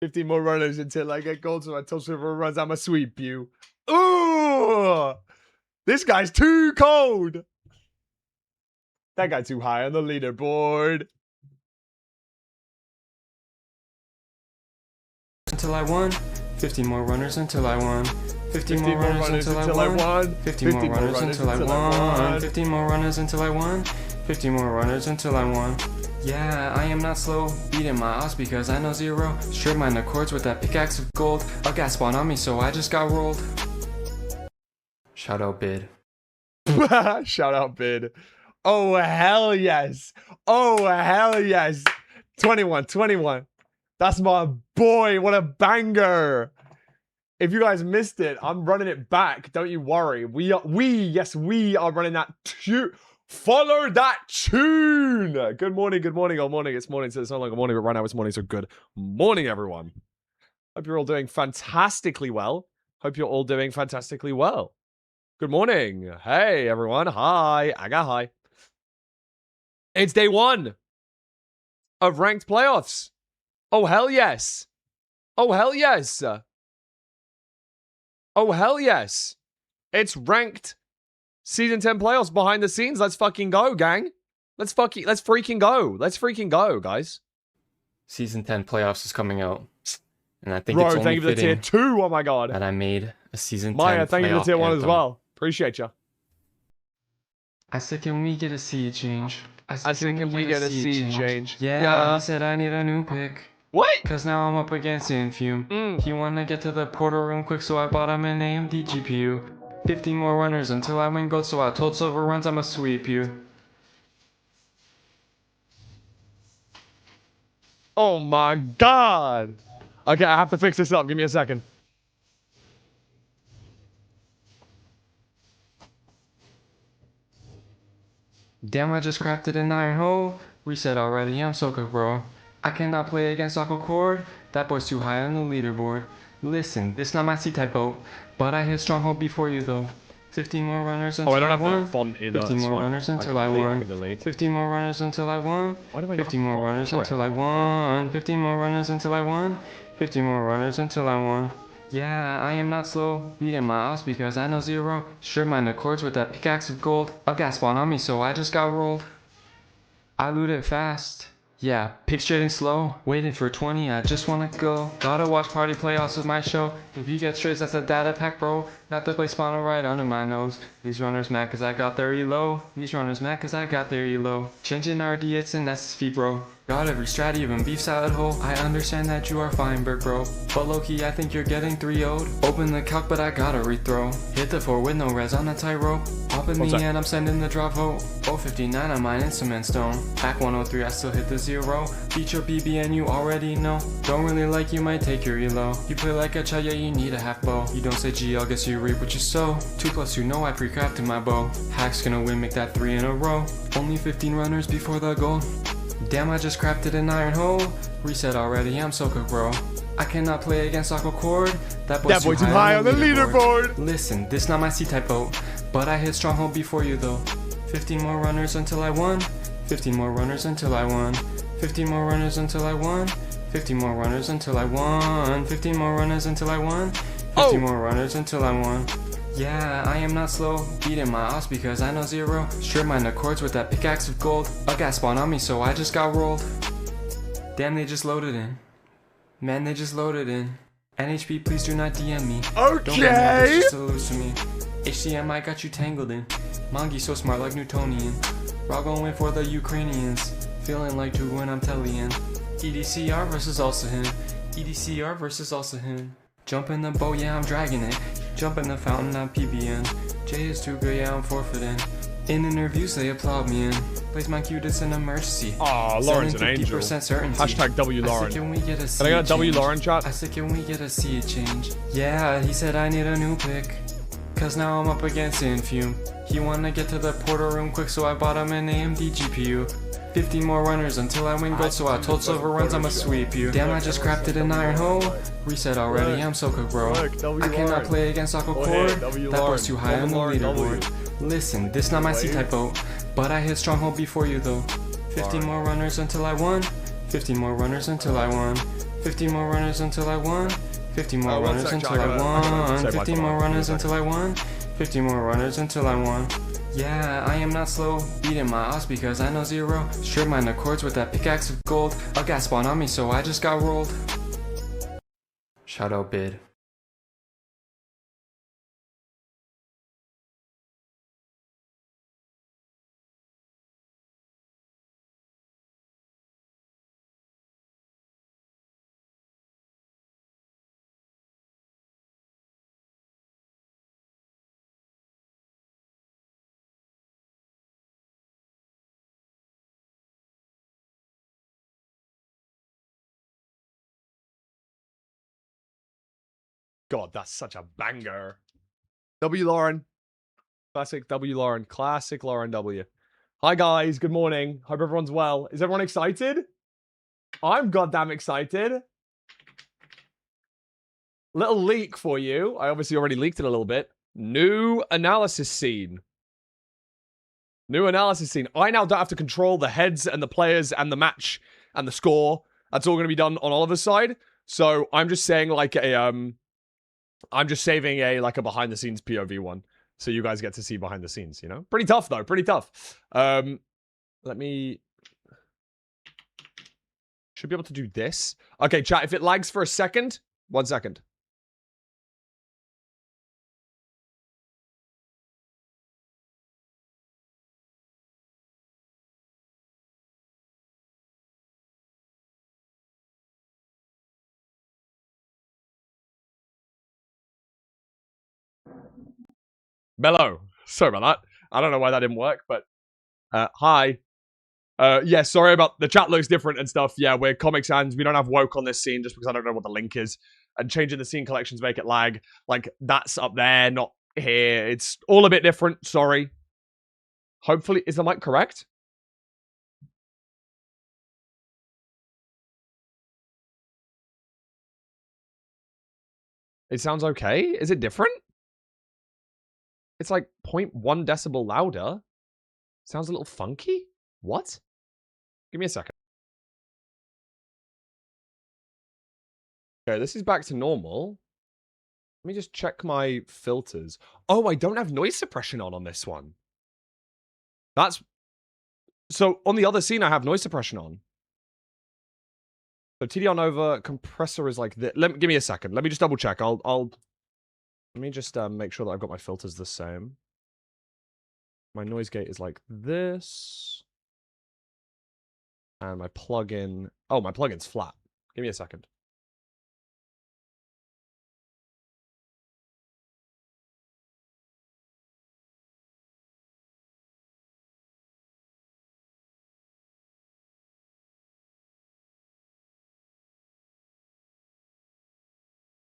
15 more runners until I get gold, so I touch silver runs, I'ma sweep you. Ooh! This guy's too cold! That guy too high on the leaderboard. Until I won. 15 more runners until I won. 15 more runners until I won. 15 more runners until I won. 15 more runners until I won. 15 more runners until I won. Yeah, I am not slow, beating my odds because I know zero. Strip mine the chords with that pickaxe of gold. A gas spawned on me, so I just got rolled. Shout out bid. Shout out bid. Oh hell yes. Oh hell yes. 21. That's my boy. What a banger. If you guys missed it, I'm running it back. Don't you worry. We are running that tune. Follow that tune. Good morning. Oh, morning. It's morning, so it's not like a morning, but right now it's morning, so good morning, everyone. Hope you're all doing fantastically well. Good morning. Hey, everyone. Hi. Hi. It's day 1 of ranked playoffs. Oh, hell yes. Oh, hell yes. Oh, hell yes. It's ranked season 10 playoffs behind the scenes. Let's fucking go, gang. Let's freaking go. Let's freaking go, guys. Season 10 playoffs is coming out. And I think Bro, it's only thank you for the tier 2. Oh my god. that I made a season 10 Maya, thank you for the tier 1 as anthem. well. Appreciate you. I said, can we get a seed change? I said, can we get a seed change? Yeah, I said I need a new pick. What? Cause now I'm up against Infume. He wanna get to the portal room quick, so I bought him an AMD GPU. 15 more runners until I win gold, so I told silver runs I'ma sweep you. Oh my god. Okay, I have to fix this up. Give me a second. Damn, I just crafted an iron hole. Reset already, I'm so good, bro. I cannot play against Aqua Cord. That boy's too high on the leaderboard. Listen, this not my C-type boat, but I hit stronghold before you though. 15 more runners until I don't have won. that font either. 15 more runners until I won. 15 more runners until I won. 15 more runners until I won. 15 more runners until I won. 15 more runners until I won. Yeah, I am not slow, beating my odds because I know zero. Strip mine the chords with that pickaxe of gold. A gas spawned on me, so I just got rolled. I looted fast. Yeah, pick straight and slow. Waiting for 20, I just wanna go. Gotta watch party playoffs with my show. If you get straight, that's a data pack, bro. Not to play spawner right under my nose. These runners mad cause I got their elo. These runners mad cause I got their elo. Changing RD, it's an SSV, bro. Got every strat, even beef salad hole. I understand that you are Feinberg, bro. But low-key, I think you're getting 3-0'd. Open the calc, but I gotta rethrow. Hit the 4 with no res on the tightrope. Hop in the end, I'm sending the drop vote. 059 on mine in cement stone. Back 103, I still hit the 0. Beat your BB and you already know. Don't really like, you might take your elo. You play like a child, yeah, you need a half bow. You don't say GL, guess you reap what you sow. 2+2, no, I pre-crafted my bow. Hack's gonna win, make that 3 in a row. Only 15 runners before the goal. Damn, I just crafted an iron hole. Reset already, I'm so good, bro. I cannot play against Aqua Cord. That boy's too high on the leaderboard. Listen, this not my C-type boat, but I hit stronghold before you though. 15 more runners until I won. 15 more runners until I won. 15 more runners until I won. 15 more runners until I won. 15 more runners until I won. 15 more runners until I won. Yeah, I am not slow, beating my odds because I know zero. Strip mine the chords with that pickaxe of gold. A gas spawned on me, so I just got rolled. Damn, they just loaded in. Man, they just loaded in. NHP, please do not DM me. Okay. Don't get me, just lose to me. HCMI got you tangled in. Mangi so smart like Newtonian. Raw going for the Ukrainians. Feeling like to when I'm Tellian. EDCR versus also him. EDCR versus also him. Jump in the boat, yeah, I'm dragging it. Jump in the fountain, I'm PBN. J is too good, yeah, I'm forfeiting. In interviews, they applaud me in. Place my cute, it's an emergency. Aw, Lauren's an angel. Certainty. Hashtag W Lauren. I said, can we get a Can I get a W Lauren chat? I said, can we get a seed change? Yeah, he said I need a new pick. Cause now I'm up against Infume. He wanna get to the portal room quick, so I bought him an AMD GPU. 15 more runners until I win gold, so I told silver runs I'ma sweep you. Damn, I just crafted an iron hole. Reset already, I'm so good, bro. I cannot play against Aqua Cord. That boy's too high on the leaderboard. Listen, this not my C-type boat, but I hit stronghold before you though. 15 more runners until I won. 15 more runners until I won. 50 more runners until I won. 50 more one runners sec, until Jack, I I gotta won. save my 50 time. more Give me a runners second. until I won. 50 more runners until I won. Yeah, I am not slow, beating my odds because I know zero. Strip mine the chords with that pickaxe of gold. A gas spawned on me, so I just got rolled. Shout out bid. God, that's such a banger. W. Lauren. Classic W. Lauren. Classic Lauren W. Hi, guys. Good morning. Hope everyone's well. Is everyone excited? I'm goddamn excited. Little leak for you. I obviously already leaked it a little bit. New analysis scene. New analysis scene. I now don't have to control the heads and the players and the match and the score. That's all going to be done on Oliver's side. So I'm just saying like I'm just saving like a behind the scenes POV one. So you guys get to see behind the scenes, you know? Pretty tough though, pretty tough. Let me... Should be able to do this. Okay, chat, if it lags for a second, 1 second. Bello. Sorry about that. I don't know why that didn't work, but hi. Yeah, sorry about the chat looks different and stuff. Yeah, we're comics hands. We don't have woke on this scene just because I don't know what the link is. And changing the scene collections make it lag. Like that's up there, not here. It's all a bit different. Sorry. Hopefully, is the mic correct? It sounds okay. Is it different? It's like 0.1 decibel louder. Sounds a little funky. What? Give me a second. Okay, this is back to normal. Let me just check my filters. Oh, I don't have noise suppression on this one. That's... So, on the other scene, I have noise suppression on. So, TDR Nova compressor is like this. Give me a second. Let me just double check. Let me just make sure that I've got my filters the same. My noise gate is like this. And my plugin... Oh, my plugin's flat. Give me a second.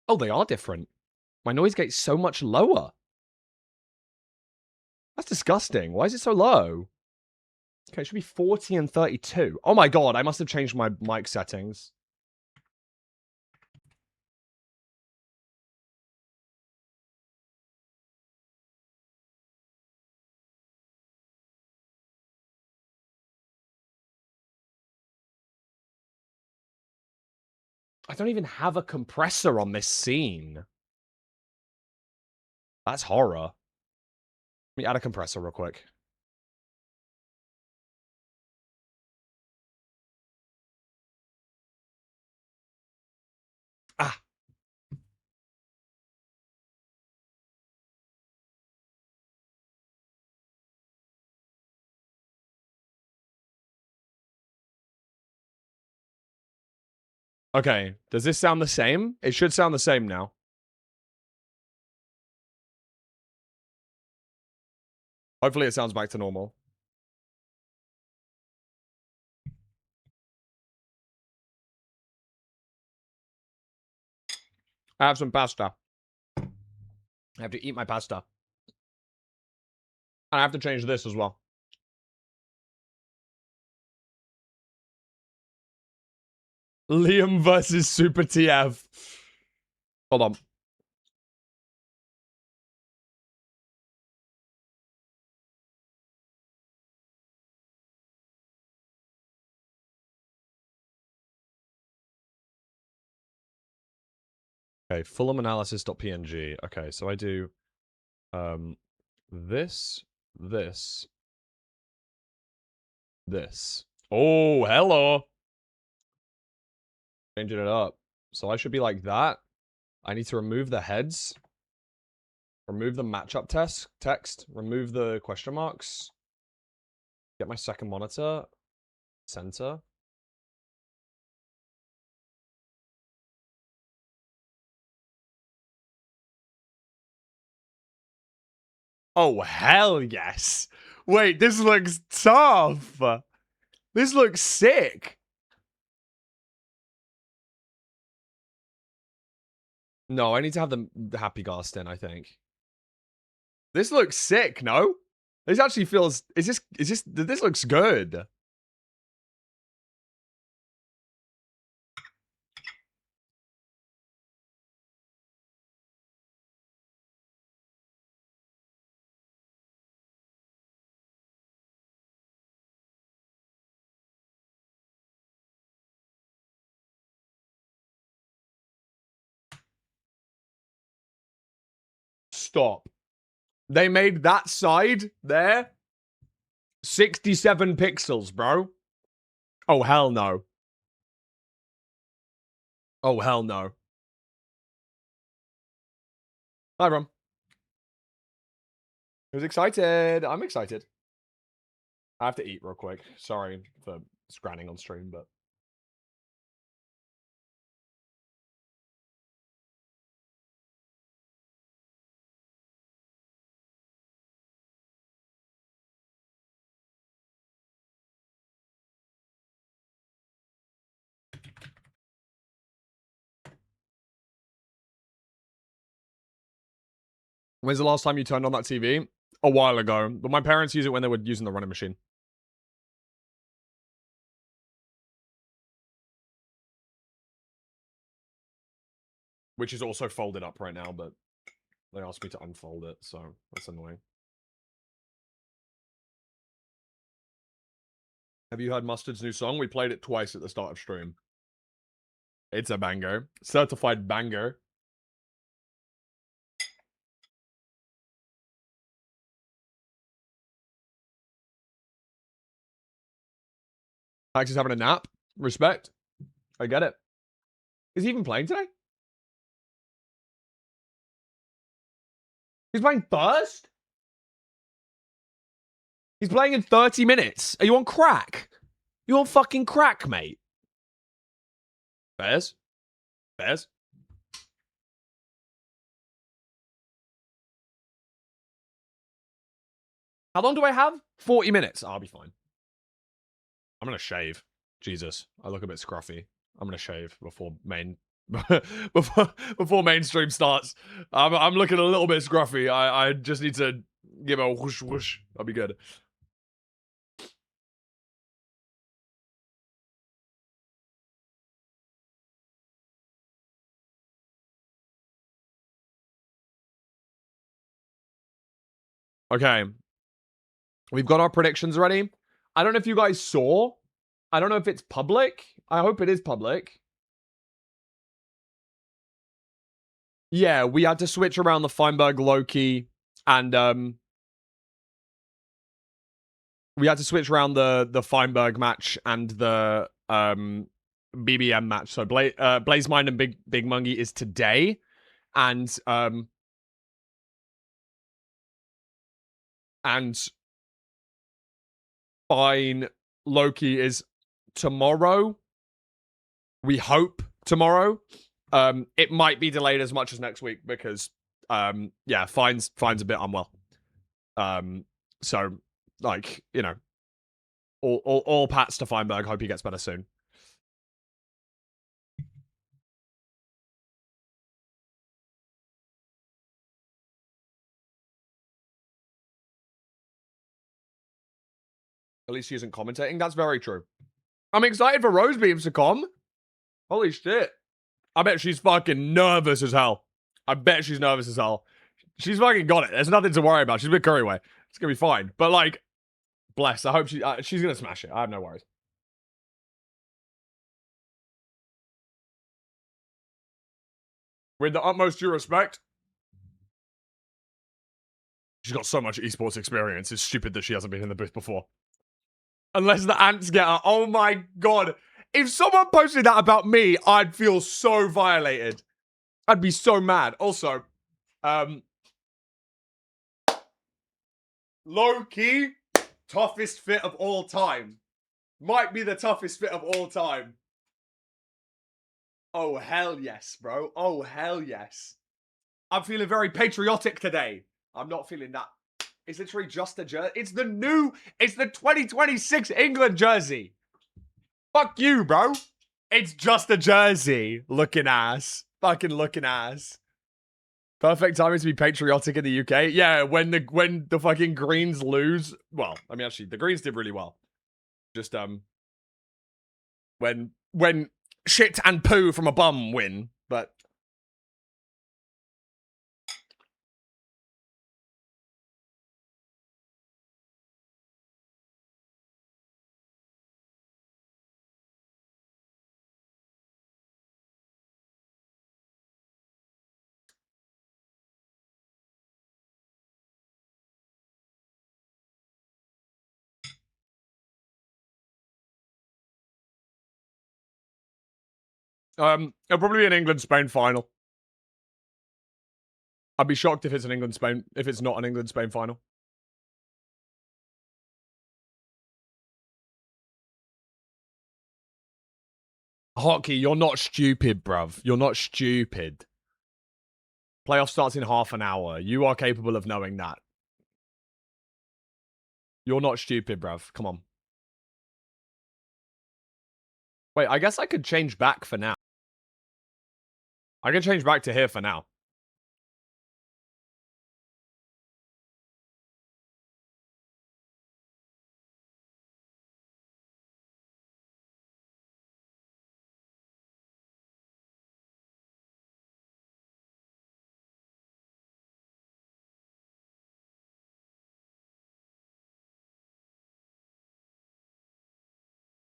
Oh, they are different. My noise gate's so much lower. That's disgusting. Why is it so low? Okay, it should be 40 and 32. Oh my god, I must have changed my mic settings. I don't even have a compressor on this scene. That's horror. Let me add a compressor real quick. Ah. Okay, does this sound the same? It should sound the same now. Hopefully it sounds back to normal. I have some pasta. I have to eat my pasta. And I have to change this as well. Liam versus Super TF. Hold on. Okay, fulhamanalysis.png. Okay, so I do this, this, this. Oh, hello. Changing it up. So I should be like that. I need to remove the heads. Remove the matchup text. Remove the question marks. Get my second monitor. Center. Oh, hell yes. Wait, this looks tough. This looks sick. No, I need to have the happy ghast in, I think. This looks sick, no? This actually feels... This looks good. Stop. They made that side there 67 pixels, bro. Oh, hell no. Oh, hell no. Hi, Ron. Who's excited? I'm excited. I have to eat real quick. Sorry for scranning on stream, but... When's the last time you turned on that TV? A while ago. But my parents use it when they were using the running machine. Which is also folded up right now, but they asked me to unfold it, so that's annoying. Have you heard Mustard's new song? We played it twice at the start of stream. It's a banger. Certified banger. Max is having a nap. Respect. I get it. Is he even playing today? He's playing first? He's playing in 30 minutes. Are you on crack? You on fucking crack, mate? Bears? Bears? How long do I have? 40 minutes. I'll be fine. I'm gonna shave. Jesus. I look a bit scruffy. I'm gonna shave before main... before mainstream starts. I'm looking a little bit scruffy. I just need to give a whoosh whoosh. I'll be good. Okay. We've got our predictions ready. I don't know if you guys saw. I don't know if it's public. I hope it is public. Yeah, we had to switch around the Feinberg Loki and we had to switch around the Feinberg match and the BBM match. So Blaze Mind and Big Mungie is today, and Fine Loki is tomorrow. We hope tomorrow. It might be delayed as much as next week because yeah, Fine's a bit unwell. So like, you know, all pats to Feinberg. Hope he gets better soon. At least he isn't commentating. That's very true. I'm excited for Rosebeams to come. Holy shit. I bet she's fucking nervous as hell. I bet she's nervous as hell. She's fucking got it. There's nothing to worry about. She's with Curryway. It's gonna be fine. But like, bless. I hope she's gonna smash it. I have no worries. With the utmost due respect, she's got so much esports experience. It's stupid that she hasn't been in the booth before. Unless the ants get her. Oh my god. If someone posted that about me, I'd feel so violated. I'd be so mad. Also, low key, toughest fit of all time. Might be the toughest fit of all time. Oh, hell yes, bro. Oh, hell yes. I'm feeling very patriotic today. I'm not feeling that. It's literally just a jersey. It's the 2026 England jersey. Fuck you, bro. It's just a jersey. Looking ass. Fucking looking ass. Perfect timing to be patriotic in the UK. Yeah, when the fucking Greens lose. Well, I mean, actually, the Greens did really well. Just, when shit and poo from a bum win, but it'll probably be an England-Spain final. I'd be shocked if it's an England-Spain, if it's not an England-Spain final. Hockey, you're not stupid, bruv. You're not stupid. Playoff starts in half an hour. You are capable of knowing that. You're not stupid, bruv. Come on. Wait, I guess I could change back for now. I can change back to here for now.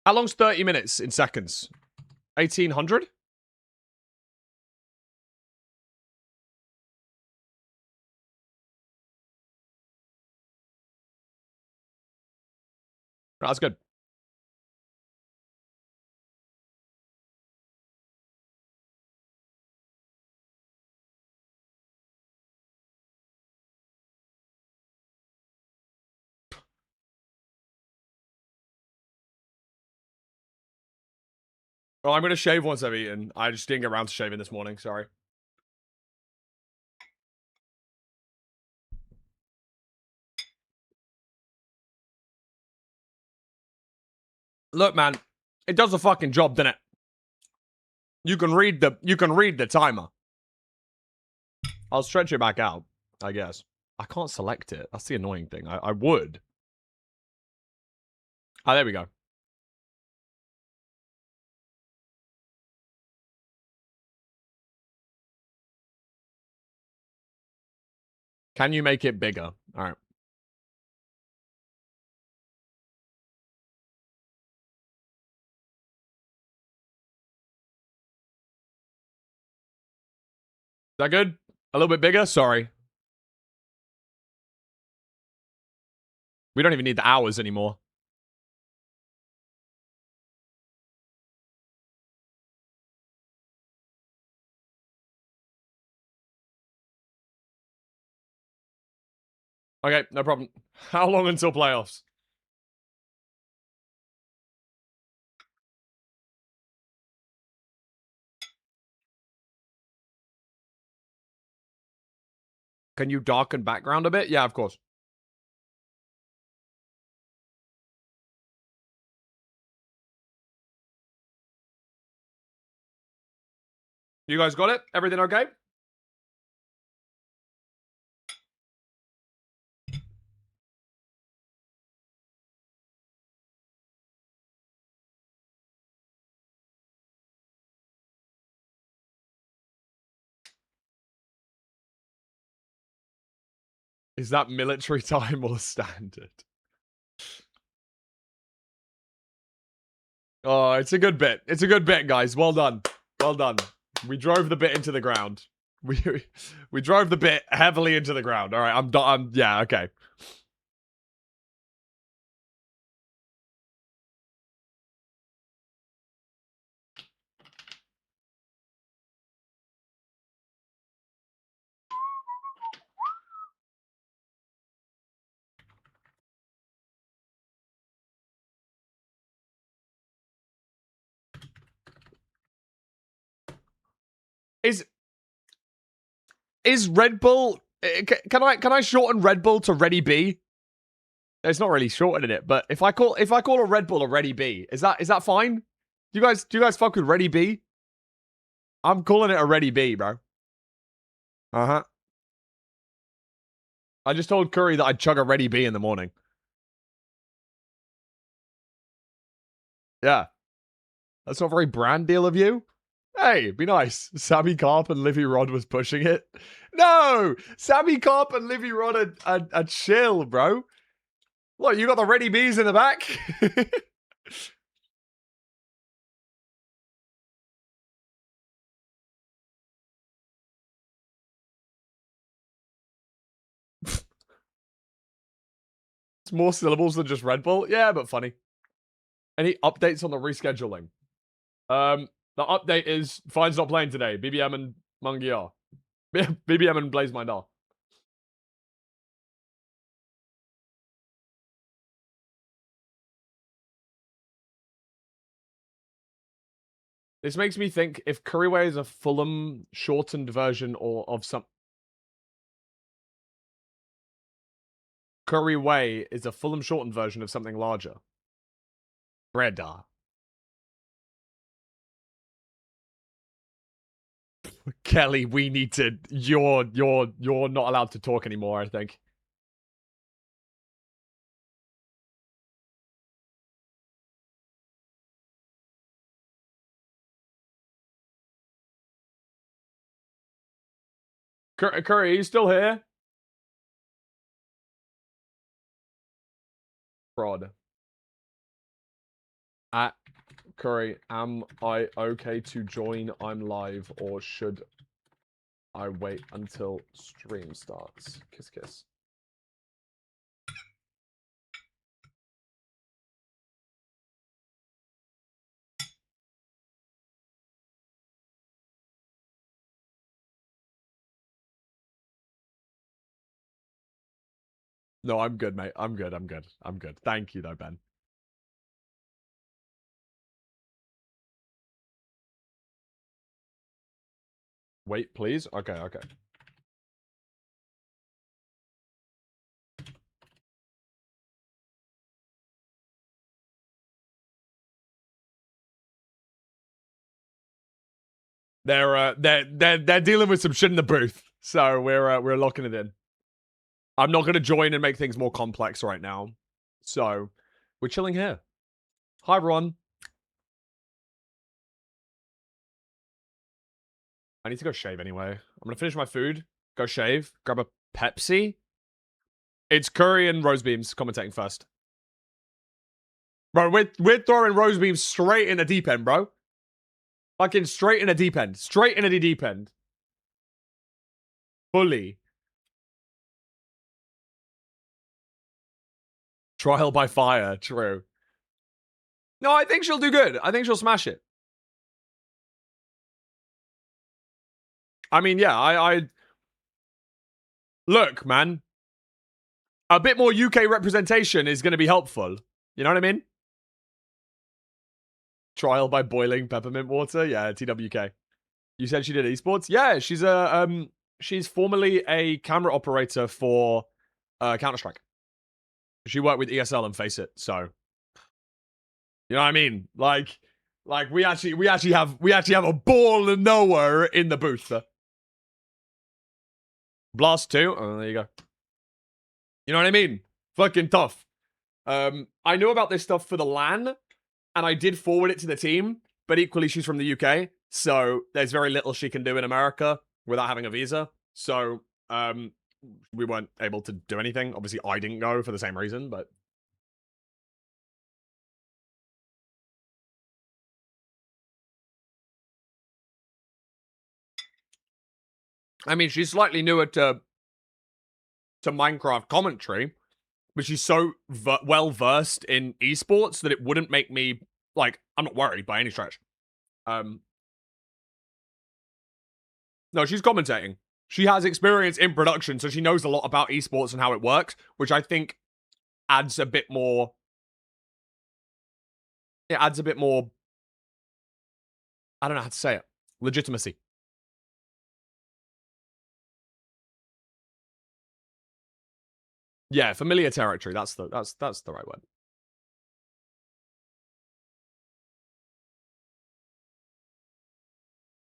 How long's 30 minutes in seconds? 1800? That's good. Well, I'm going to shave once I've eaten. I just didn't get around to shaving this morning. Sorry. Look, man. It does a fucking job, doesn't it? You can read the timer. I'll stretch it back out, I guess. I can't select it. That's the annoying thing. I would. Ah, there we go. Can you make it bigger? All right. Is that good? A little bit bigger? Sorry. We don't even need the hours anymore. Okay, no problem. How long until playoffs? Can you darken background a bit? Yeah, of course. You guys got it? Everything okay? Is that military time or standard? Oh, it's a good bit. It's a good bit, guys. Well done. Well done. We drove the bit into the ground. we drove the bit heavily into the ground. All right, I'm done. Yeah, okay. Is Red Bull? Can I shorten Red Bull to Ready B? It's not really shortening it, but if I call a Red Bull a Ready B, is that fine? Do you guys fuck with Ready B? I'm calling it a Ready B, bro. Uh-huh. I just told Curry that I'd chug a Ready B in the morning. Yeah. That's not a very brand deal of you. Hey, be nice. Sammy Carp and Livy Rod was pushing it. No! Sammy Carp and Livy Rod are chill, bro. Look, you got the Ready Bs in the back. It's more syllables than just Red Bull. Yeah, but funny. Any updates on the rescheduling? The update is Fine's not playing today. BBM and Mungi are. BBM and Blazemind are. This makes me think if Curryway is a Fulham shortened version or of some. Curryway is a Fulham shortened version of something larger. Breda. Kelly, we need to. You're not allowed to talk anymore. I think. Curry, are you still here? Fraud. At Curry, am I okay to join? I'm live, or should I wait until stream starts? Kiss, kiss. No, I'm good, mate. I'm good. I'm good. I'm good. Thank you, though, Ben. Wait, please. Okay, okay. They're dealing with some shit in the booth, so we're locking it in. I'm not gonna join and make things more complex right now, so we're chilling here. Hi, Ron. I need to go shave anyway. I'm gonna finish my food, go shave, grab a Pepsi. It's Curry and Rose Beams commentating first. Bro, we're throwing Rose Beams straight in the deep end, bro. Fucking straight in the deep end. Straight into the deep end. Fully. Trial by fire, true. No, I think she'll do good. I think she'll smash it. I mean, yeah, I look, man. A bit more UK representation is going to be helpful. You know what I mean? Trial by boiling peppermint water. Yeah, TWK. You said she did esports? Yeah, she's formerly a camera operator for Counter-Strike. She worked with ESL and Face It, so you know what I mean? Like we actually have a ball of nowhere in the booth. Blast 2. Oh, there you go. You know what I mean? Fucking tough. I knew about this stuff for the LAN, and I did forward it to the team, but equally she's from the UK, so there's very little she can do in America without having a visa. So, we weren't able to do anything. Obviously, I didn't go for the same reason, but I mean, she's slightly newer to Minecraft commentary, but she's so well versed in esports that it wouldn't make me like, I'm not worried by any stretch. No, she's commentating. She has experience in production, so she knows a lot about esports and how it works, which I think adds a bit more. It adds a bit more. I don't know how to say it. Legitimacy. Yeah, familiar territory. That's the right word.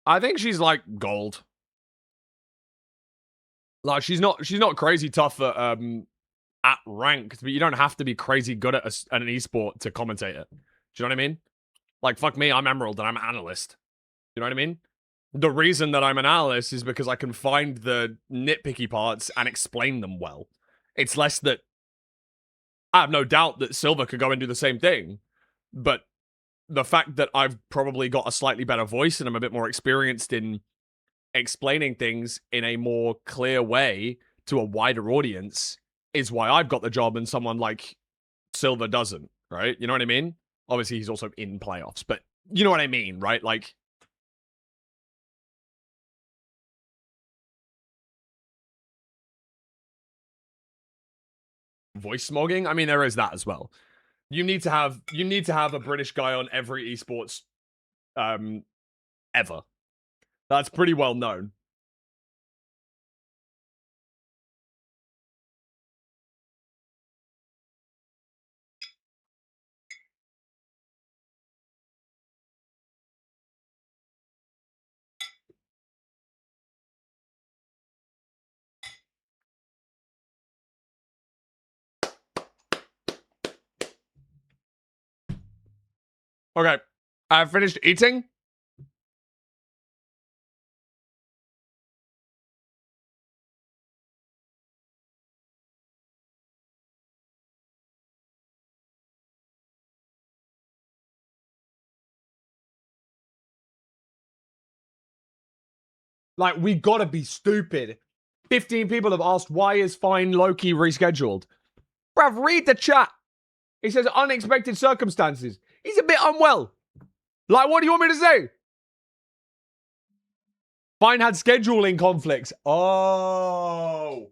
I think she's like gold. Like she's not crazy tough at ranked, but you don't have to be crazy good at an esport to commentate it. Do you know what I mean? Like fuck me, I'm Emerald and I'm an analyst. You know what I mean? The reason that I'm an analyst is because I can find the nitpicky parts and explain them well. It's less that I have no doubt that Silver could go and do the same thing, but the fact that I've probably got a slightly better voice and I'm a bit more experienced in explaining things in a more clear way to a wider audience is why I've got the job and someone like Silver doesn't, right? You know what I mean? Obviously, he's also in playoffs, but you know what I mean, right? Like, voice smogging. I mean, there is that as well. You need to have a British guy on every esports ever. That's pretty well known. Okay. I've finished eating. Like, we gotta be stupid. 15 people have asked, why is Fine Loki rescheduled? Bruv, read the chat. He says unexpected circumstances. He's a bit unwell. Like, what do you want me to say? Fine had scheduling conflicts. Oh.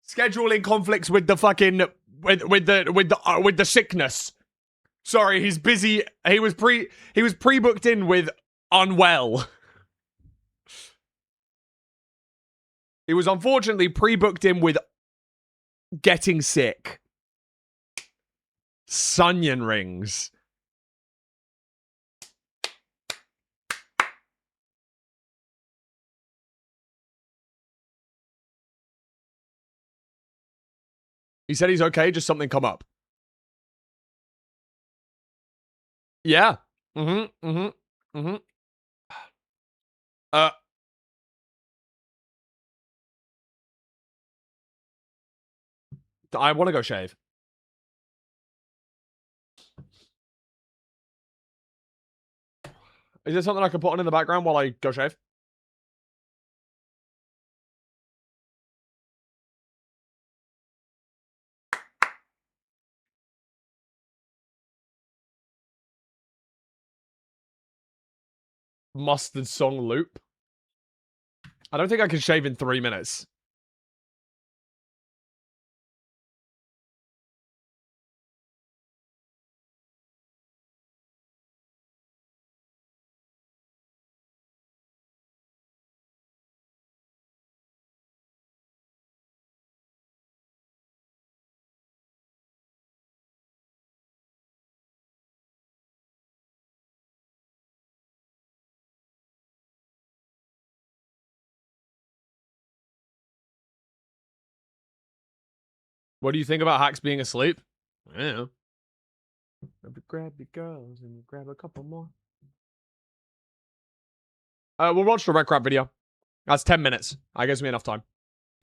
Scheduling conflicts with the fucking with the sickness. Sorry, he's busy. He was pre-booked in with unwell. He was unfortunately pre-booked in with getting sick. Sunyon rings. He said he's okay, just something come up. Yeah. I want to go shave. Is there something I can put on in the background while I go shave? Mustard song loop. I don't think I can shave in 3 minutes. What do you think about Hacks being asleep? I don't know. Grab your girls and grab a couple more. We'll watch the Red Crab video. That's 10 minutes. That gives me enough time.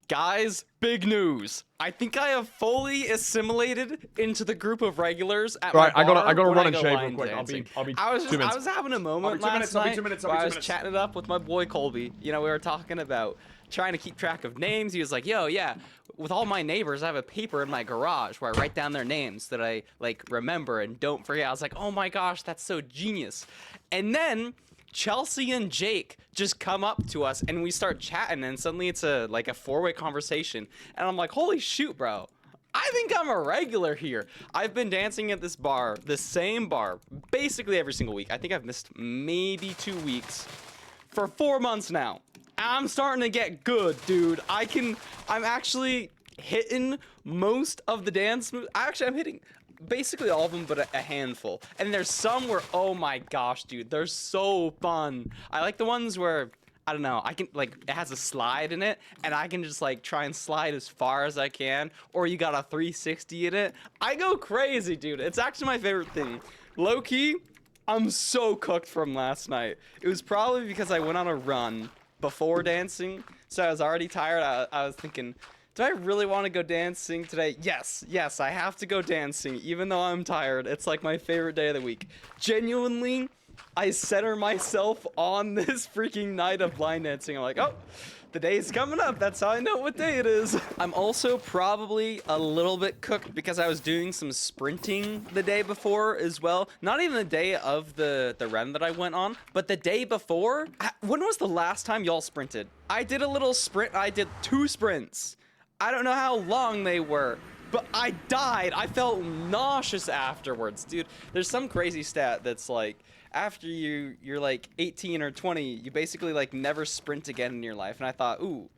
Guys, big news. I think I have fully assimilated into the group of regulars at Right, my bar I gotta when run and go shave real line quick. dancing. I'll be I was 2 minutes. I was having a moment I'll be 2 last minutes, I'll be night 2 minutes, I'll where be I 2 was minutes. chatting it up with my boy Colby. You know, we were talking about trying to keep track of names. He was like, yo, yeah, with all my neighbors, I have a paper in my garage where I write down their names that I like remember and don't forget. I was like, oh my gosh, that's so genius. And then Chelsea and Jake just come up to us and we start chatting, and suddenly it's a four-way conversation, and I'm like, holy shoot, bro, I think I'm a regular here. I've been dancing at this bar, the same bar, basically every single week. I think I've missed maybe 2 weeks for 4 months now. I'm starting to get good, dude. I'm actually hitting most of the dance moves. I'm hitting basically all of them, but a handful. And there's some where, oh my gosh, dude, they're so fun. I like the ones where, I don't know, I can, like, it has a slide in it, and I can just, like, try and slide as far as I can, or you got a 360 in it. I go crazy, dude. It's actually my favorite thing. Low-key, I'm so cooked from last night. It was probably because I went on a run before dancing, so I was already tired. I was thinking, do I really want to go dancing today? Yes, I have to go dancing, even though I'm tired. It's like my favorite day of the week. Genuinely, I center myself on this freaking night of line dancing. I'm like, oh, the day's coming up. That's how I know what day it is. I'm also probably a little bit cooked because I was doing some sprinting the day before as well. Not even the day of the run that I went on, but the day before. When was the last time y'all sprinted? I did a little sprint. I did 2 sprints. I don't know how long they were, but I died. I felt nauseous afterwards, dude. There's some crazy stat that's like, after you're like 18 or 20, you basically like never sprint again in your life. And I thought, ooh,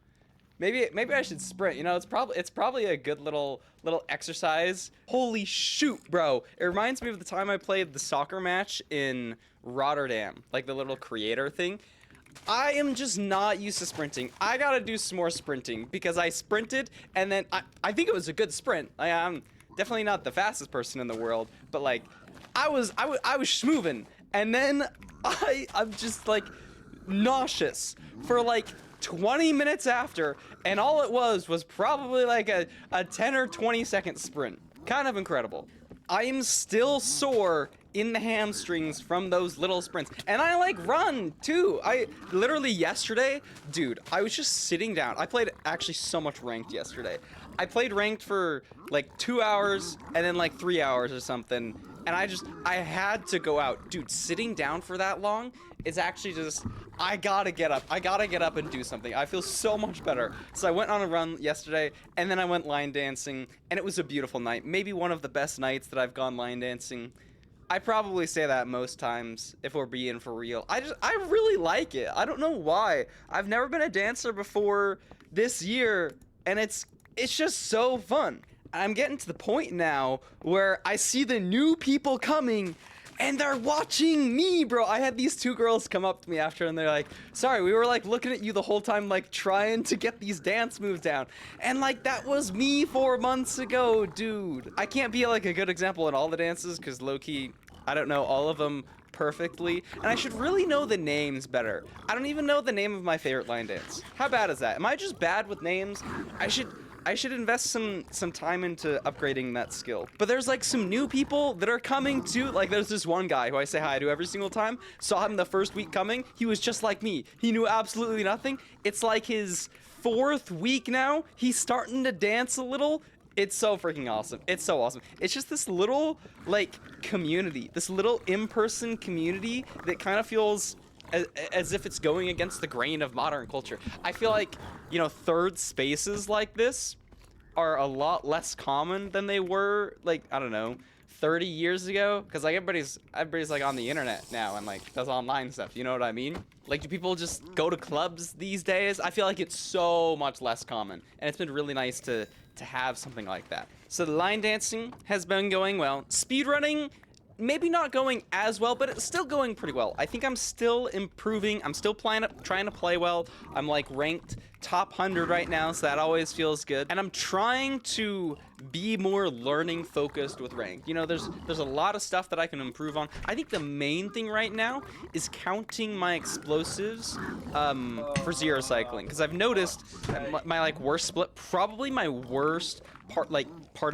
maybe I should sprint. You know, it's probably a good little exercise. Holy shoot, bro. It reminds me of the time I played the soccer match in Rotterdam, like the little creator thing. I am just not used to sprinting. I gotta do some more sprinting because I sprinted and then I think it was a good sprint. I'm definitely not the fastest person in the world, but like I was schmoovin', and then I'm just like nauseous for like 20 minutes after, and all it was probably like a 10 or 20 second sprint. Kind of incredible. I am still sore in the hamstrings from those little sprints. And I like run too. I literally yesterday, dude, I was just sitting down. I played actually so much ranked yesterday. I played ranked for like 2 hours and then like 3 hours or something. And I had to go out. Dude, sitting down for that long is actually just, I gotta get up. I gotta get up and do something. I feel so much better. So I went on a run yesterday, and then I went line dancing, and it was a beautiful night. Maybe one of the best nights that I've gone line dancing. I probably say that most times, if we're being for real. I really like it. I don't know why. I've never been a dancer before this year, and it's just so fun. I'm getting to the point now where I see the new people coming, and they're watching me, bro. I had these 2 girls come up to me after, and they're like, sorry, we were like looking at you the whole time, like trying to get these dance moves down. And like, that was me 4 months ago, dude. I can't be like a good example in all the dances because low-key, I don't know all of them perfectly, and I should really know the names better. I don't even know the name of my favorite line dance. How bad is that? Am I just bad with names? I should invest some time into upgrading that skill. But there's like some new people that are coming too. Like there's this one guy who I say hi to every single time. Saw him the first week coming. He was just like me. He knew absolutely nothing. It's like his 4th week now. He's starting to dance a little. It's so freaking awesome. It's so awesome. It's just this little like community, this little in-person community that kind of feels as if it's going against the grain of modern culture. I feel like, you know, third spaces like this are a lot less common than they were, like, I don't know, 30 years ago, because like everybody's like on the internet now and like does online stuff, you know what I mean? Like, do people just go to clubs these days? I feel like it's so much less common, and it's been really nice to have something like that. So the line dancing has been going well. Speedrunning, maybe not going as well, but it's still going pretty well. I think I'm still improving. I'm still trying to play well. I'm like ranked top 100 right now, so that always feels good. And I'm trying to be more learning focused with rank. You know, there's a lot of stuff that I can improve on. I think the main thing right now is counting my explosives for zero cycling, because I've noticed that my like worst split, probably my worst part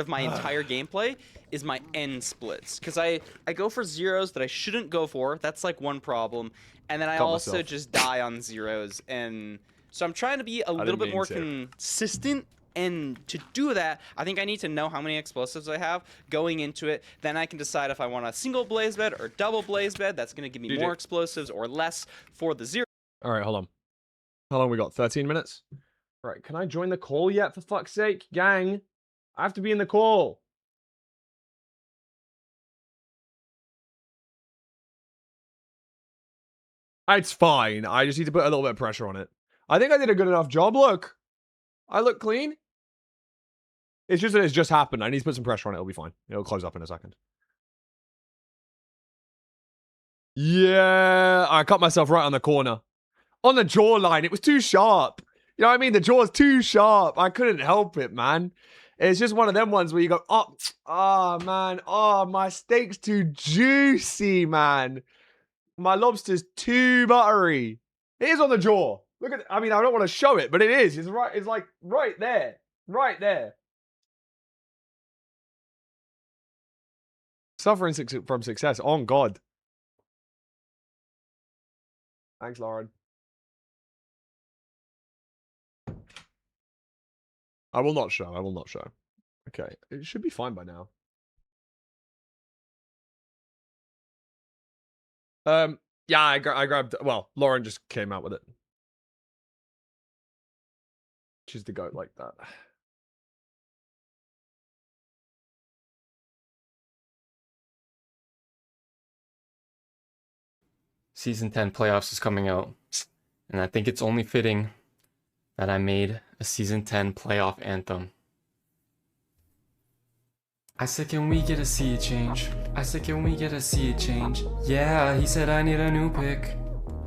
of my entire gameplay is my end splits, because I go for zeros that I shouldn't go for. That's like one problem, and then I Got also myself. just die on zeros. And so I'm trying to be a little bit mean more to. consistent, and to do that I think I need to know how many explosives I have going into it. Then I can decide if I want a single blaze bed or double blaze bed that's going to give me GG. more explosives or less for the zero. All right, hold on. How long we got? 13 minutes? All right, can I join the call yet, for fuck's sake? Gang, I have to be in the call. It's fine. I just need to put a little bit of pressure on it. I think I did a good enough job. Look. I look clean. It's just that it's just happened. I need to put some pressure on it. It'll be fine. It'll close up in a second. Yeah. I cut myself right on the corner. On the jawline. It was too sharp. You know what I mean? The jaw's too sharp. I couldn't help it, man. It's just one of them ones where you go, oh, man. Oh, my steak's too juicy, man. My lobster's too buttery. It is on the jaw. Look at it. I mean, I don't want to show it, but it is. It's right. It's like right there. Right there. Suffering from success. On God. Thanks, Lauren. I will not show. I will not show. Okay. It should be fine by now. Yeah, I grabbed... Well, Lauren just came out with it. She's the goat like that. Season 10 playoffs is coming out, and I think it's only fitting that I made a Season 10 playoff anthem. I said, can we get a seed change? I said, can we get a seed change? Yeah, he said I need a new pick,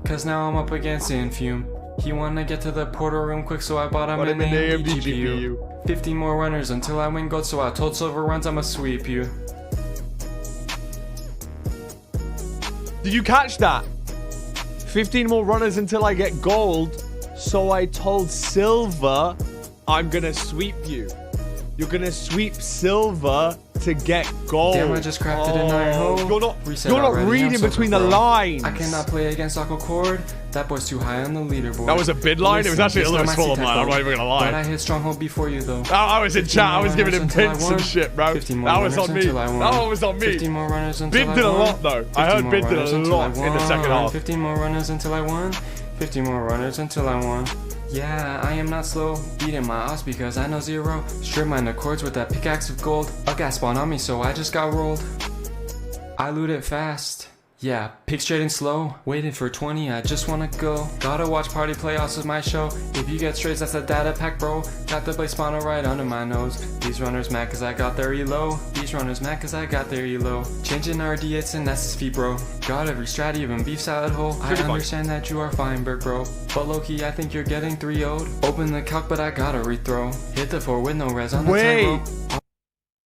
cause now I'm up against Infume. He wanna get to the portal room quick, so I bought him an AMD GPU. 50 more runners until I win gold, so I told Silver Runs I'ma sweep you. Did you catch that? 15 more runners until I get gold. So I told Silver, I'm gonna sweep you. You're gonna sweep Silver to get gold. Damn, I just crafted an iron hoe. You're not reading between the lines. I cannot play against Aqua Cord. That boy's too high on the leaderboard. That was a bid line? It was actually a little small of mine. I'm not even gonna lie. But I hit Stronghold before you, though. I was in chat. I was giving him bits and shit, bro. That was on me. That one was on me. 15 more runners until Bid did a lot, though. I heard Bid did a lot in the second half. 15 more runners until I won. 15 more runners until I won. Yeah, I am not slow, beating my odds because I know zero. Strip mine the chords with that pickaxe of gold. A gas spawned on me, so I just got rolled. I loot it fast. Yeah, pick straight and slow. Waiting for 20, I just wanna go. Gotta watch party playoffs with my show. If you get strays, that's a data pack, bro. Got the blaze spawner right under my nose. These runners mad cause I got their elo. These runners mad cause I got their elo. Changing RD, it's an SSV, bro. Got every strat, even beef salad hole. I understand that you are Feinberg, bro. But low-key, I think you're getting 3-0'd. Open the calc, but I gotta rethrow. Hit the 4 with no res on the 10, bro.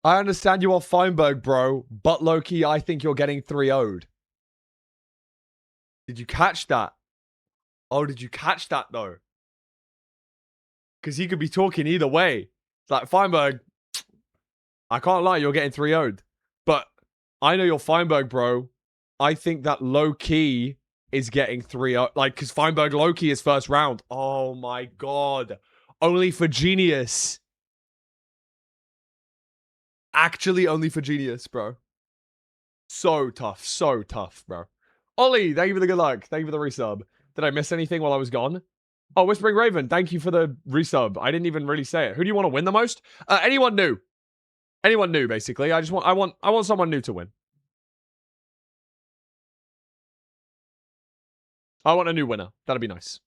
I understand you are Feinberg, bro. But low-key, I think you're getting 3-0'd. Did you catch that? Oh, did you catch that, though? Because he could be talking either way. It's like, Feinberg, I can't lie, you're getting 3-0'd. But I know you're Feinberg, bro. I think that low-key is getting 3-0. Like, because Feinberg low-key is first round. Oh, my God. Only for Genius. Actually, only for Genius, bro. So tough, bro. Ollie, thank you for the good luck. Thank you for the resub. Did I miss anything while I was gone? Oh, Whispering Raven, thank you for the resub. I didn't even really say it. Who do you want to win the most? Anyone new. Anyone new, basically. I want someone new to win. I want a new winner. That'd be nice.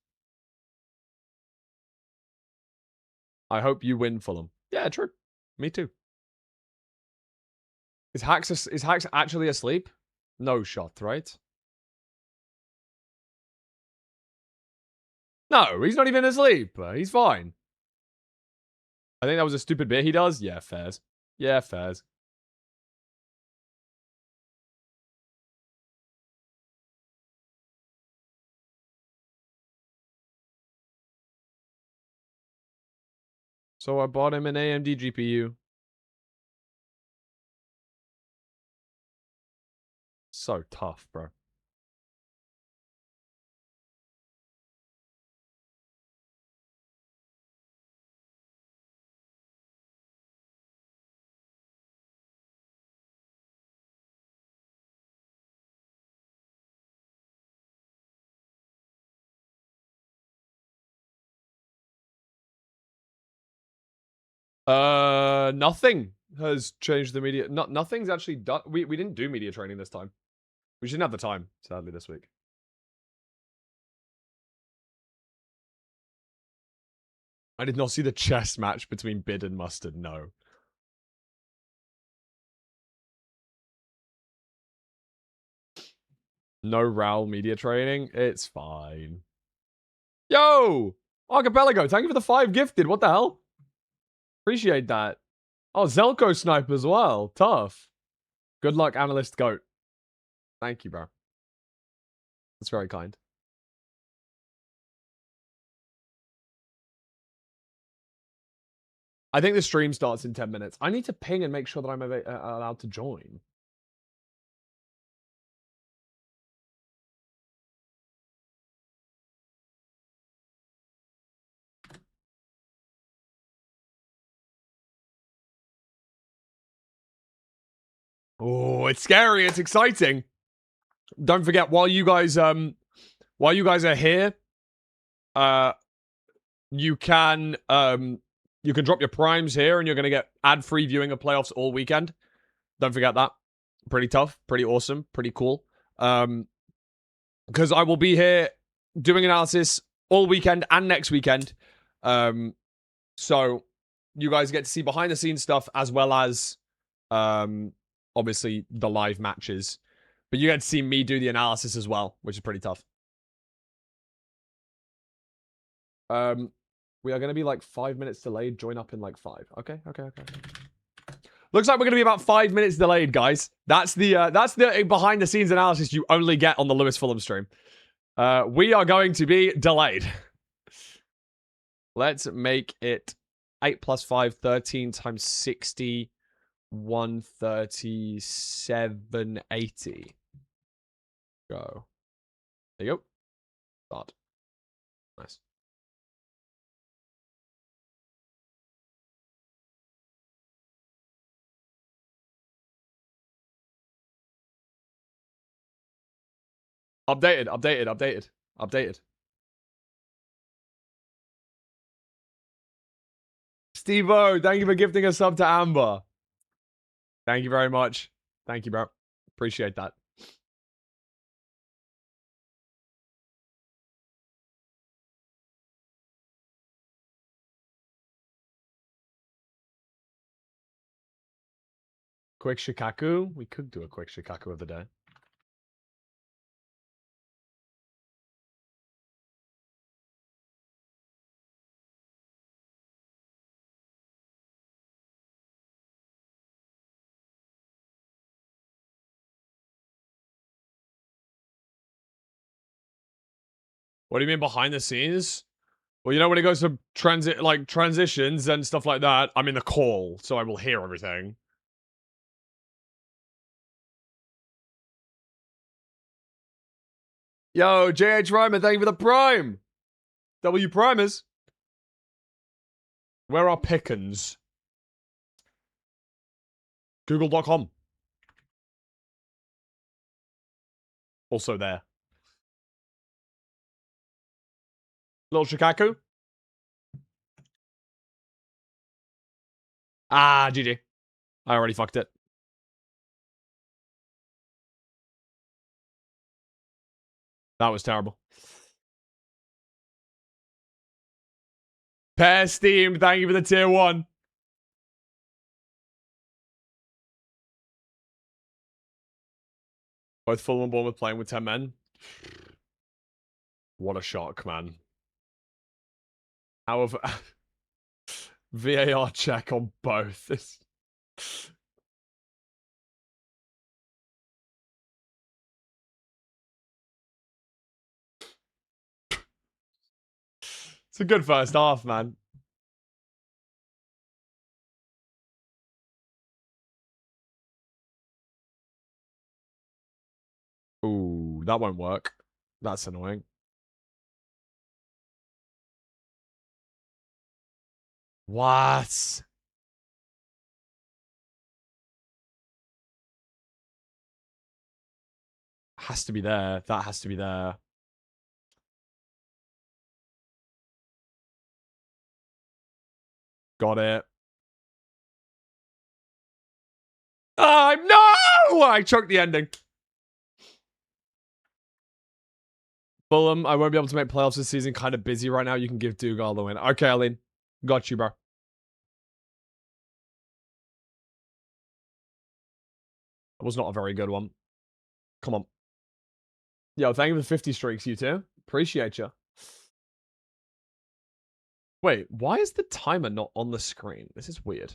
I hope you win, Fulham. Yeah, true. Me too. Is Hax actually asleep? No shot, right? No, he's not even asleep. He's fine. I think that was a stupid bit he does. Yeah, fairs. Yeah, fairs. So I bought him an AMD GPU. So tough, bro. Nothing has changed the media. Nothing's actually done. We didn't do media training this time. We didn't have the time, sadly, this week. I did not see the chess match between Bid and Mustard, no. No RAL media training? It's fine. Yo! Archipelago, thank you for the 5 gifted. What the hell? Appreciate that. Oh, Zelko snipe as well. Tough. Good luck, Analyst Goat. Thank you, bro. That's very kind. I think the stream starts in 10 minutes. I need to ping and make sure that I'm allowed to join. Oh, it's scary. It's exciting. Don't forget, while you guys are here, you can drop your primes here and you're gonna get ad-free viewing of playoffs all weekend. Don't forget that. Pretty tough, pretty awesome, pretty cool. Because I will be here doing analysis all weekend and next weekend. So you guys get to see behind the scenes stuff as well as obviously the live matches. But you get to see me do the analysis as well, which is pretty tough. We are going to be like 5 minutes delayed. Join up in like 5. Okay. Looks like we're going to be about 5 minutes delayed, guys. That's the behind the scenes analysis you only get on the Lewis Fulham stream. We are going to be delayed. Let's make it 8 plus 5, 13 times 60, 137.80. Go. There you go. Start. Nice. Updated. Steve-O, thank you for gifting a sub to Amber. Thank you very much. Thank you, bro. Appreciate that. Quick Shikaku? We could do a quick Shikaku of the day. What do you mean behind the scenes? Well, you know when it goes to transitions and stuff like that, I'm in the call, so I will hear everything. Yo, JH Ryman, thank you for the prime. W primers. Where are Pickens? Google.com. Also there. Little Shikaku. Ah, GG. I already fucked it. That was terrible. Pair Steam, thank you for the tier 1. Both Fulham and Bournemouth playing with 10 men. What a shock, man. However, VAR check on both. It's a good first half, man. Ooh, that won't work. That's annoying. What? Has to be there. That has to be there. Got it. No! I choked the ending. Fulham, I won't be able to make playoffs this season. Kind of busy right now. You can give Dougal the win. Okay, Aline. Got you, bro. That was not a very good one. Come on. Yo, thank you for the 50 streaks, you two. Appreciate you. Wait, why is the timer not on the screen? This is weird.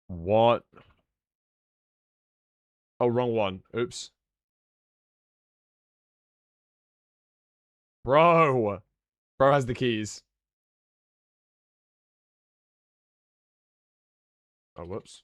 What? Oh, wrong one. Oops. Bro. Bro has the keys. Oh, whoops.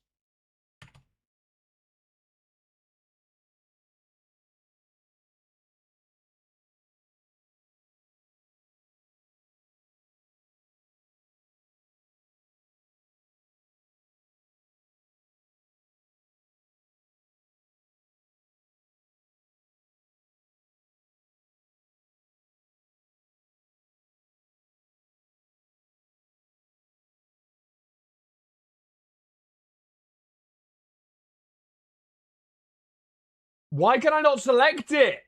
Why can I not select it?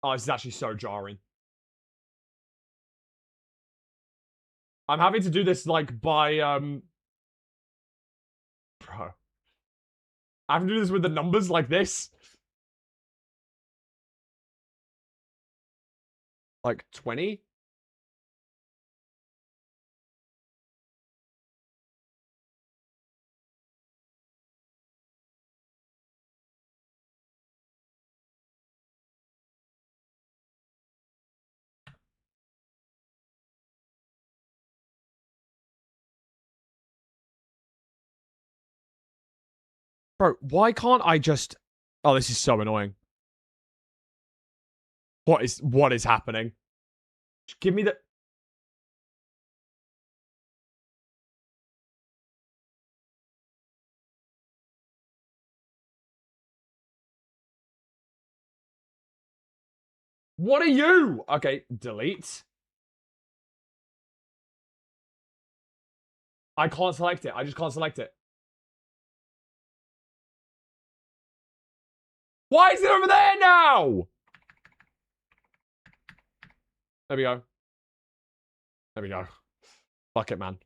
Oh, this is actually so jarring. I'm having to do this, like, by, Bro. I have to do this with the numbers like this. Like, 20? Bro, why can't I just... Oh, this is so annoying. What is happening? Just give me the... What are you? Okay, delete. I can't select it. I just can't select it. Why is it over there now? There we go. There we go. Fuck it, man.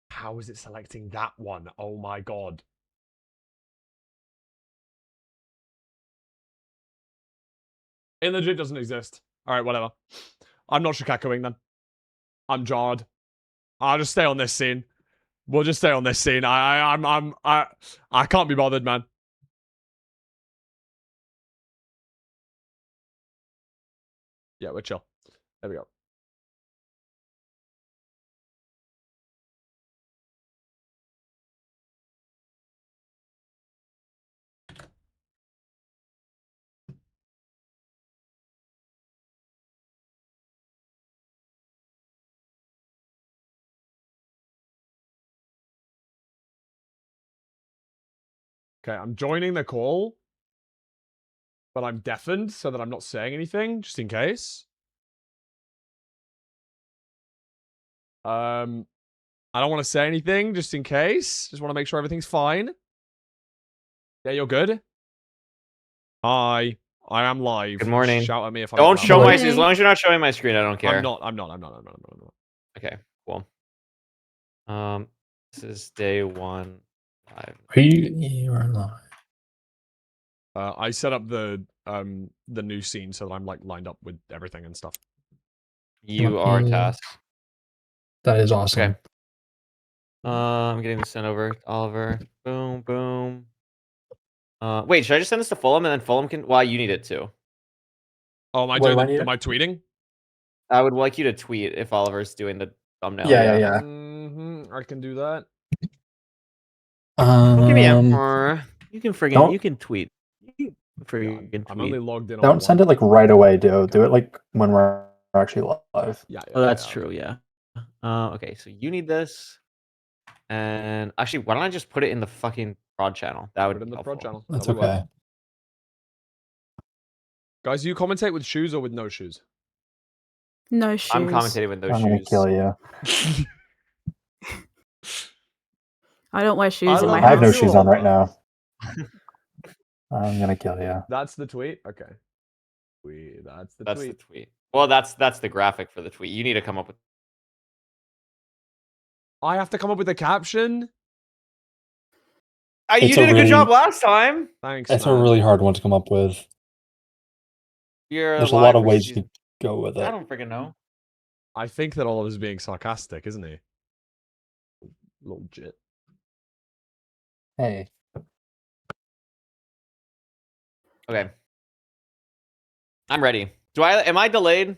How is it selecting that one? Oh my god. It legit doesn't exist. Alright, whatever. I'm not Shikakuing then. I'm jarred. I'll just stay on this scene. We'll just stay on this scene. I can't be bothered, man. Yeah, we're chill. There we go. Okay, I'm joining the call. but I'm deafened so that I'm not saying anything, just in case. I don't want to say anything, just in case. Just want to make sure everything's fine. Yeah, you're good? Hi. I am live. Good morning. Shout at me if I'm Don't loud. show my Morning. as long as you're not showing my screen, I don't care. I'm not. Okay, cool. This is day 1 live. You are live. I set up the new scene so that I'm like lined up with everything and stuff. You are Lucky. tasked. That is awesome. Okay. I'm getting this sent over to Oliver. Boom, boom. Wait, should I just send this to Fulham and then Fulham can? Well, you need it too. Oh, am I Wait, doing? why do you- Am I tweeting? I would like you to tweet if Oliver's doing the thumbnail. Yeah. I can do that. Give me a. You can friggin' don't- you can tweet. You can Yeah, friggin' I'm tweet. only logged in. on Don't send one. it like right away, dude. Do it like when we're actually live. Yeah. Oh, that's true. Yeah. Okay, so you need this, and actually, why don't I just put it in the fucking prod channel? That would Put it in be the prod helpful. channel. That's That'll work. okay. Guys, do you commentate with shoes or with no shoes? No shoes. I'm commentating with those I'm gonna shoes. kill you. I don't wear shoes I in my love I have no house. shoes on right now. I'm gonna kill you. That's the tweet. Okay. That's the That's tweet. the tweet. Well, that's the graphic for the tweet. You need to come up with. I have to come up with a caption. You It's did a a good really- job last time. Thanks. It's a man. really hard one to come up with. There's a lot of ways you could go with I it. don't freaking know. I think that Oliver's being sarcastic, isn't he? Little jit. Hey, Okay. I'm ready. Am I delayed?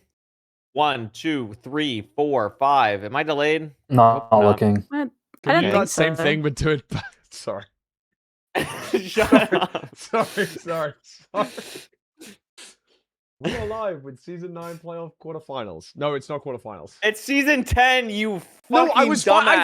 1, 2, 3, 4, 5. Am I delayed? not Nope, not. looking. I Can don't you do think that same so. thing but do it? Sorry. Shut up. Sorry. We are live with season 9 playoff quarterfinals. No, it's not quarterfinals. It's season 10, you No, fucking I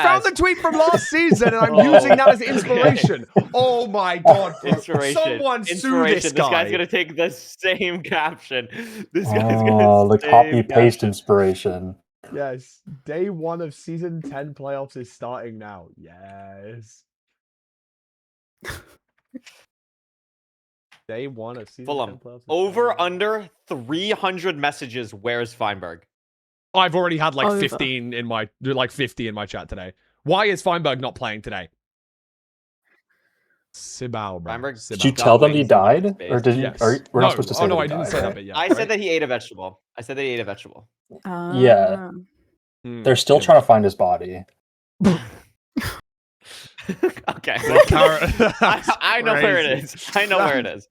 found the dumbass. tweet from last season, and I'm Oh, using that as okay. inspiration. Oh my god, bro. Inspiration. Someone sue Inspiration. this guy. guy's gonna take the same caption. This guy's gonna. Oh, the same copy paste caption. inspiration. Yes, day 1 of season 10 playoffs is starting now. Yes. Day 1 of season Fulham. 10 playoffs. is Over starting now. under 300 messages. Where's Feinberg? I've already had like Over. 15 in my 50 in my chat today. Why is Feinberg not playing today? Sibao, bro. Feinberg- Did you Got tell them he wings in died, space. or did you? Yes. We're No, not supposed to say. no, that I he didn't died, say that right? bit yet. I right? said that he ate a vegetable. Yeah. Hmm, They're still yeah. trying to find his body. Okay. The carrot- I know where it Crazy. is. I know where it is.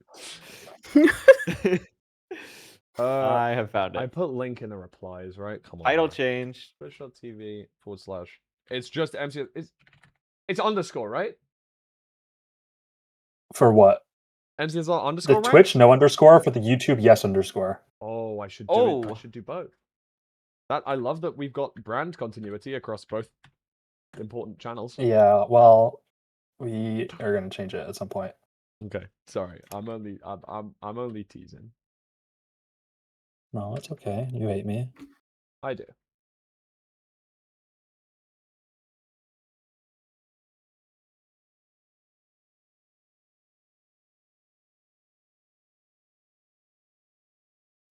I have found I it. put link in the replies, right? Come on. Title bro. change. Twitch.tv / It's just MC. It's underscore, right? For what? MCS The underscore, right? Twitch no underscore. For the YouTube yes underscore. Oh, I should do it. I Oh. should do both. I love that we've got brand continuity across both important channels. Yeah. Well, we are gonna change it at some point. Okay, sorry. I'm only teasing. No, it's okay. You hate me. I do.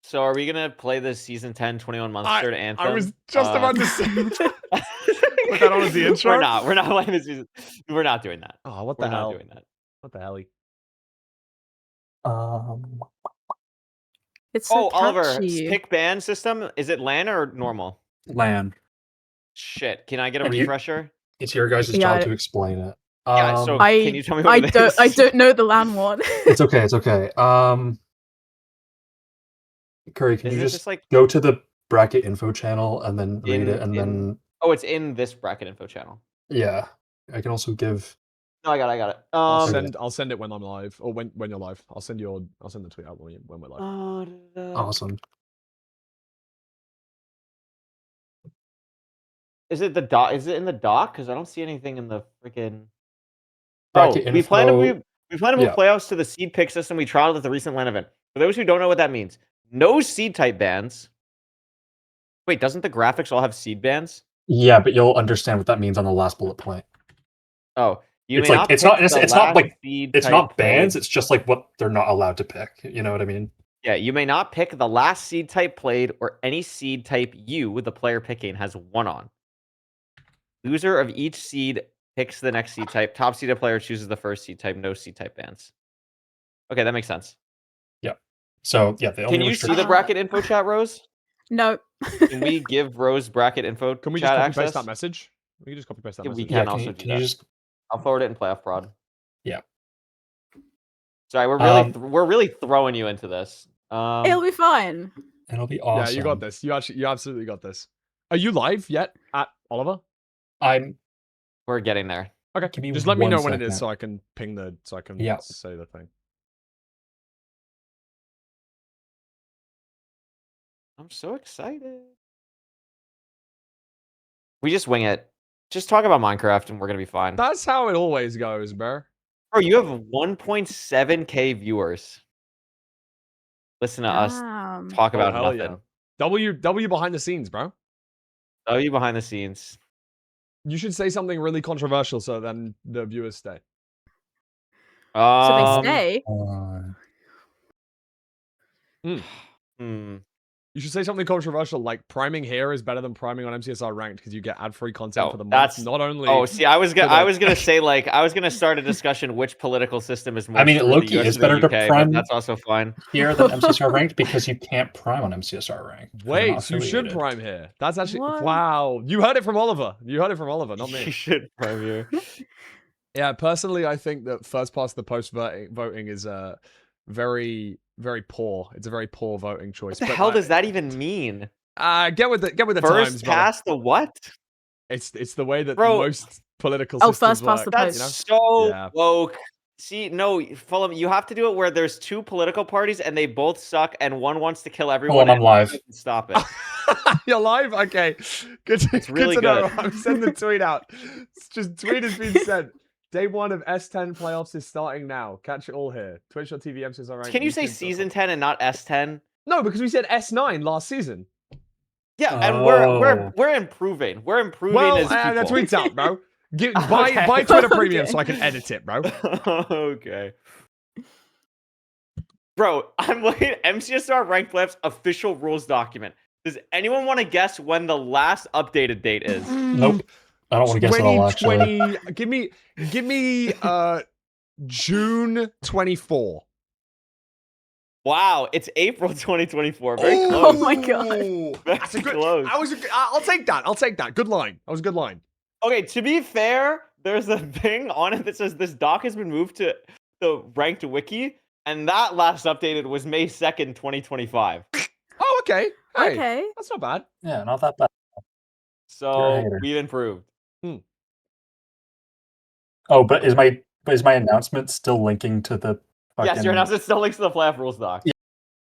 So are we gonna play the season 10 21 Monster anthem? I was just about to say. Put that on as the intro? We're not. We're not playing the season. We're not doing that. Oh, what We're the not hell? doing that. What the hell? It's so Oliver, catchy. pick band system. Is it LAN or normal? LAN. Shit. Can I get a And you- refresher? It's your guys' Yeah, job I- to explain it. Yeah, so I can you tell me I what it don't is? I don't know the LAN one. It's okay. It's okay. Curry, can Is you it just just like go to the bracket info channel and then read In- it, and in- then oh, it's in this bracket info channel. yeah, I can also give. No, I got it. I'll send it when I'm live, or when you're live. I'll send the tweet out when we're live. Awesome. Is it the doc? Is it in the doc? Because I don't see anything in the freaking. Bracket we plan to info. move. We plan to move Yeah. playoffs to the seed pick system we trialed at the recent LAN event. For those who don't know what that means, no seed type bands. Wait, doesn't the graphics all have seed bands? Yeah, but you'll understand what that means on the last bullet point. Oh, you It's may like not it's pick not the it's not last like seed it's type not played. bans. It's just like what they're not allowed to pick. You know what I mean? Yeah, you may not pick the last seed type played or any seed type you, the player picking, has one on. Loser of each seed picks the next seed type. Top seeded player chooses the first seed type. No seed type bans. Okay, that makes sense. Yeah. So yeah, the Can only you see the Ah. bracket info chat, Rose? No. Can we give Rose bracket info Can we just chat copy access? paste that message? We can just copy paste that Yeah, we message. can yeah? also do Can that. you just I'll forward it in playoff prod. Yeah. Sorry, we're really throwing you into this. It'll be fine. it'll be awesome. Yeah, you got this. You absolutely got this. Are you live yet at Oliver? We're getting there. Okay. Give me Just let me 1 know when it is second. so I can ping Yeah. say the thing. I'm so excited. We just wing it. Just talk about Minecraft and we're gonna be fine. That's how it always goes, bro. Bro, you have 1.7K viewers. Listen to us Damn. talk about hell nothing. yeah. W behind the scenes, bro. Oh, you behind the scenes. You should say something really controversial so then the viewers stay. So they stay. Hmm. You should say something controversial like priming here is better than priming on MCSR ranked because you get ad-free content No, for the month. that's Not only Oh, see, I was for gonna say I was gonna start a discussion which political system is more I mean, true to the Loki US is or the better to UK, prime but that's also fine. here than MCSR ranked because you can't prime on MCSR ranked. 'cause they're not wait, so you should affiliated. prime here. That's actually What? wow. You heard it from Oliver. You heard it from Oliver, not You me. should prime here. Yeah, personally, I think that first past the post voting is very, very poor. It's a very poor voting choice. What the hell does that even mean? Get with the times, First brother. past the what? It's the way that Bro. most political Oh, systems first past work. the That's post. so Yeah. woke. See, no, Fulham, you have to do it where there's two political parties and they both suck, and one wants to kill everyone. Hold on, I'm and live. you can Stop it. You're live? Okay. Good to, It's really good to know. good. I'm sending the tweet out. It's just tweet has been sent. Day 1 of S10 playoffs is starting now. Catch it all here. Twitch.tv MCSR. Can you say season 10 and not S10? No, because we said S9 last season. Yeah, and Oh. we're improving. We're improving Well, as people. the tweet's out, bro. Okay. Buy Twitter Premium Okay. so I can edit it, bro. Okay. Bro, I'm looking at MCSR Ranked Labs official rules document. Does anyone want to guess when the last updated date is? Nope. I don't want to guess at all. Actually, 2020. Give me June 24. Wow, it's April 2024. Very Oh close. my God. Very That's a good. close. I'll take that. I'll take that. Good line. That was a good line. Okay, to be fair, there's a thing on it that says this doc has been moved to the ranked wiki, and that last updated was May 2nd, 2025. Oh, okay. Hey, Okay. that's not bad. yeah, not that bad. You're a So hater. we've improved. Oh, but is my announcement still linking to the? Yes, fucking... your announcement still links to the playoff rules doc. Yeah.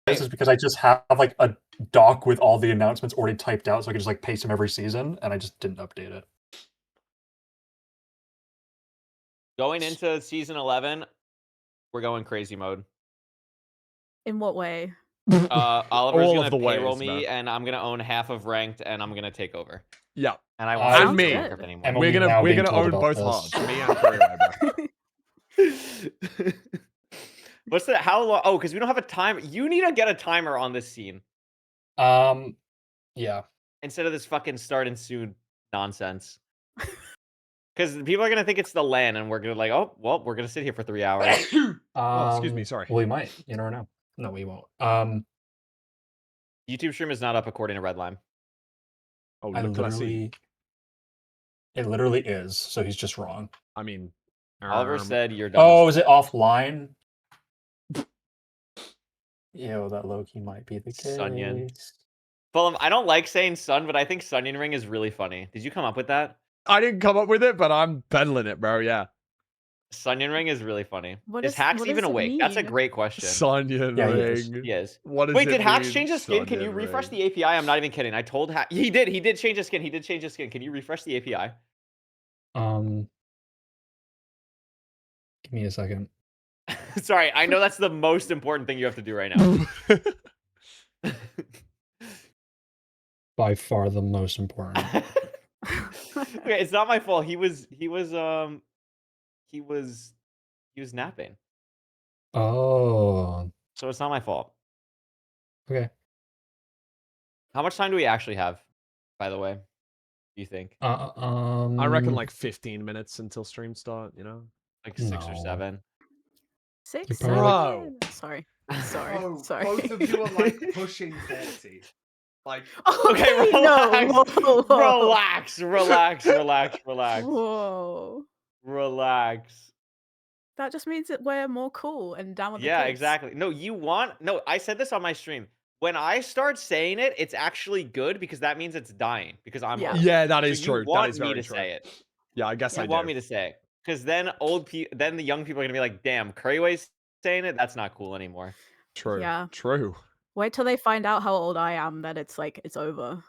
This is because I just have like a doc with all the announcements already typed out, so I can just like paste them every season, and I just didn't update it. Going into season 11, we're going crazy mode. In what way? Oliver's All gonna of the payroll ways, me, man. and I'm gonna own half of ranked, and I'm gonna take over. Yeah. And I And won't me. be Minecraft anymore. I'm We're only gonna now being own told about both this. halves. Me and Korea, bro. What's that? How long? Oh, because we don't have a timer. You need to get a timer on this scene Yeah. instead of this fucking start and soon nonsense. Because people are gonna think it's the LAN, and we're gonna like, oh, well, we're gonna sit here for 3 hours. Oh, excuse me, sorry. Well, we might. You never know. No, we won't. YouTube stream is not up according to Redline. Oh, I look, can I see? literally. It literally is. So he's just wrong. I mean, Oliver said you're done. Oh, is it offline? Yo, that low-key might be the case. Sunyan. Fulham, I don't like saying sun, but I think Sunyan Ring is really funny. Did you come up with that? I didn't come up with it, but I'm peddling it, bro. Yeah. Sunyan Ring is really funny. What Is does- Hacks what even does it awake? That's a mean? great question. Sonyan Yeah, he is. Ring. He is. What does Wait, it did Hacks mean, change his skin? Can you Sonyan refresh Ring? the API? I'm not even kidding. I told Hacks. He did. He did change his skin. He did change his skin. Can you refresh the API? Give me a second. Sorry, I know that's the most important thing you have to do right now. By far the most important. Okay, it's not my fault. He was napping. Oh, So it's not my fault. okay. How much time do we actually have, by the way? Do you think? I reckon like 15 minutes until stream start, you know? Like 6 or No. 7? 6, You're 7. probably Sorry. Sorry. Oh, Sorry. both of you are like pushing 40. Like, Okay, Okay, relax. no. Whoa, whoa. Relax, relax, relax, relax. Whoa. Relax. That just means that we're more cool and down with the Yeah, kids. exactly. No, I said this on my stream. When I start saying it, it's actually good because that means it's dying because I'm Yeah. old. yeah, that So is you true. That want is me very to true. say it. Yeah, I guess You I want do. me to say it. Because then then the young people are gonna be like, damn, Curryway's saying it, that's not cool anymore. True. Yeah. True. Wait till they find out how old I am, that it's like, it's over.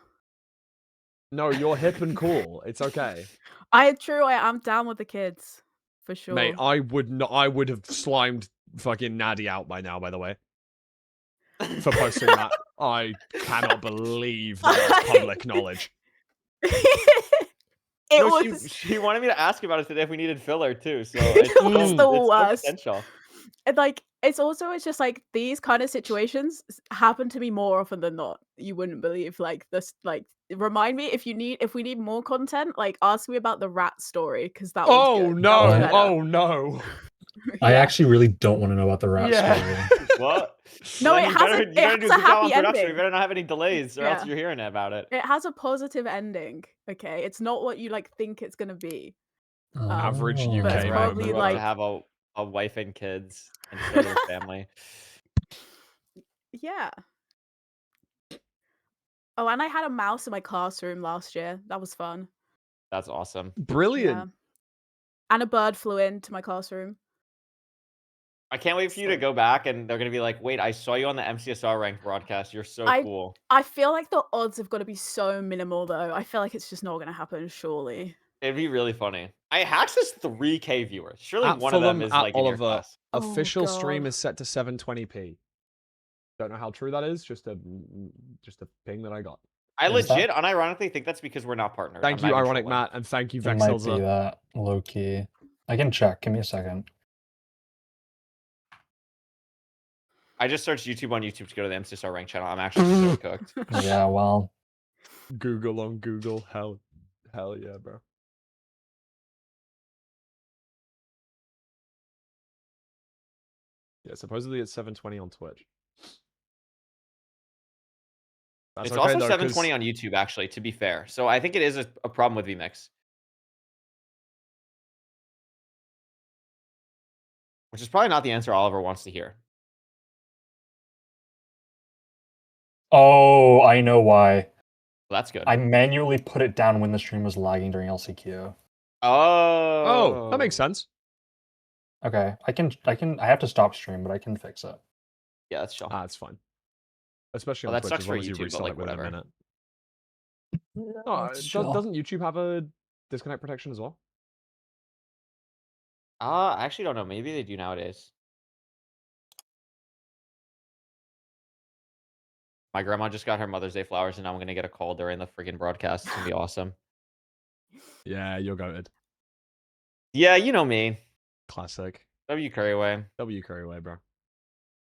No, you're hip and cool. It's okay. I am down with the kids. For sure. Mate, I would have slimed fucking Natty out by now, by the way. For posting that. I cannot believe that that's public knowledge. It No, was she wanted me to ask about it today if we needed filler too. So it was the it's worst. potential. And like it's just like these kind of situations happen to me more often than not. You wouldn't believe like this. Like remind me if we need more content. Like ask me about the rat story because that was Oh good. That was no! better. Oh no! I Yeah. actually really don't want to know about the rat Yeah. story. What? No, Then it you has better a- you it better has do a a good job happy on production. ending. You better not have any delays, or else Yeah. you're hearing about it. It has a positive ending. Okay, it's not what you like think it's gonna be. Average Oh. UK But it's man, probably, Grew up like- to have a wife and kids and start your family. Yeah. Oh, and I had a mouse in my classroom last year. That was fun. That's awesome. Brilliant. Yeah. And a bird flew into my classroom. I can't wait for you to So- go back and they're gonna be like, wait, I saw you on the MCSR ranked broadcast. You're so cool. I feel like the odds have got to be so minimal, though. I feel like it's just not going to happen, surely. It'd be really funny. Hax has 3K viewers. Surely At one of them Fulham, is at like in your Oliver, class. official stream God. is set to 720p. Don't know how true that is. Just a ping that I got. I Is that- legit, unironically think that's because we're not partnered. Thank I'm you, not even Ironic trolling. Matt, and thank you, It might be Vexelza. that low key. I can check. Give me a second. I just searched YouTube on YouTube to go to the MCSR rank channel. I'm actually so cooked. Yeah, well, Google on Google. Hell yeah, bro. Yeah, supposedly it's 720 on Twitch. That's It's okay, also though, 720 'cause- on YouTube, actually, to be fair. So I think it is a problem with VMix. Which is probably not the answer Oliver wants to hear. oh, I know why. Well, that's good. I manually put it down when the stream was lagging during LCQ. Oh, that makes sense. Okay, I have to stop stream, but I can fix it. Yeah, that's chill. Ah, it's fine. Especially Well, on that Twitch, sucks as for long as you YouTube, but, restart like, it within a whatever. minute. Oh, It's chill. doesn't YouTube have a disconnect protection as well? I actually don't know. Maybe they do nowadays. My grandma just got her Mother's Day flowers, and now I'm gonna get a call during the freaking broadcast. It's gonna be awesome. Yeah, you're goated. Yeah, you know me. Classic. W Curryway. W Curryway, bro.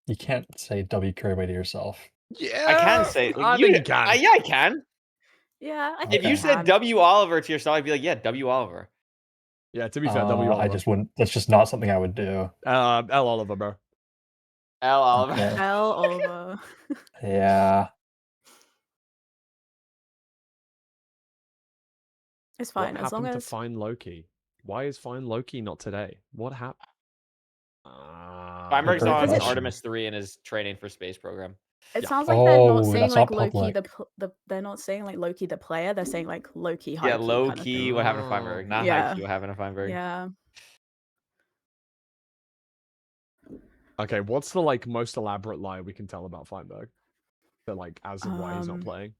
You can't say W Curryway to yourself. Yeah, I can say. I think you can. Yeah, I can. Yeah, I If think you you said can. W Oliver to yourself, I'd be like, yeah, W Oliver. Yeah, to be fair, W Oliver. I just wouldn't. That's just not something I would do. L Oliver, bro. L Oliver. Okay. L Oliver. Yeah. It's fine What as long happened as to Find Loki? Why is Find Loki not today? What happened? Feinberg's Great on question. Artemis 3 and is training for space program. it Yeah. sounds like they're Oh, not saying that's like not Loki public. they're not saying like Loki the player. They're saying like Loki high Yeah, key low kind of key. thing. What happened to Feinberg? Not Yeah. high key. What happened to Feinberg? Yeah. Okay, what's the like most elaborate lie we can tell about Feinberg? That like as of why he's not Um, playing.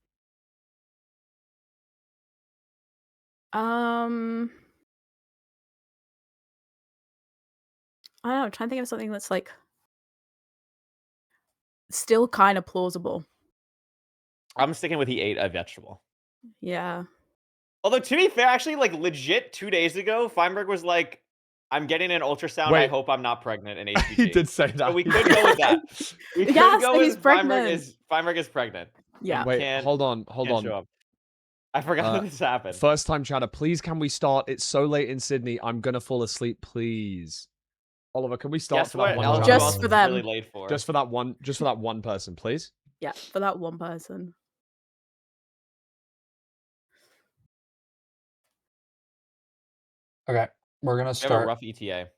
I don't know, I'm trying to think of something that's like still kind of plausible. I'm sticking with he ate a vegetable. Yeah. Although to be fair, actually, like legit 2 days ago, Feinberg was like, "I'm getting an ultrasound. I Wait. hope I'm not pregnant in He HBG." did say that. So we He could did. go with that. We could Yeah, go so he's with pregnant. Feinberg is pregnant. Yeah. Wait, Can't hold on. can't show up. I forgot that this happened. First time chatter, please can we start? It's so late in Sydney. I'm gonna fall asleep, please. Oliver, can we start Guess for that what one else? chatter? Who Just else for is them. really late for? Just for that one person, please. Yeah, for that one person. Okay, we're gonna We have a start. rough ETA.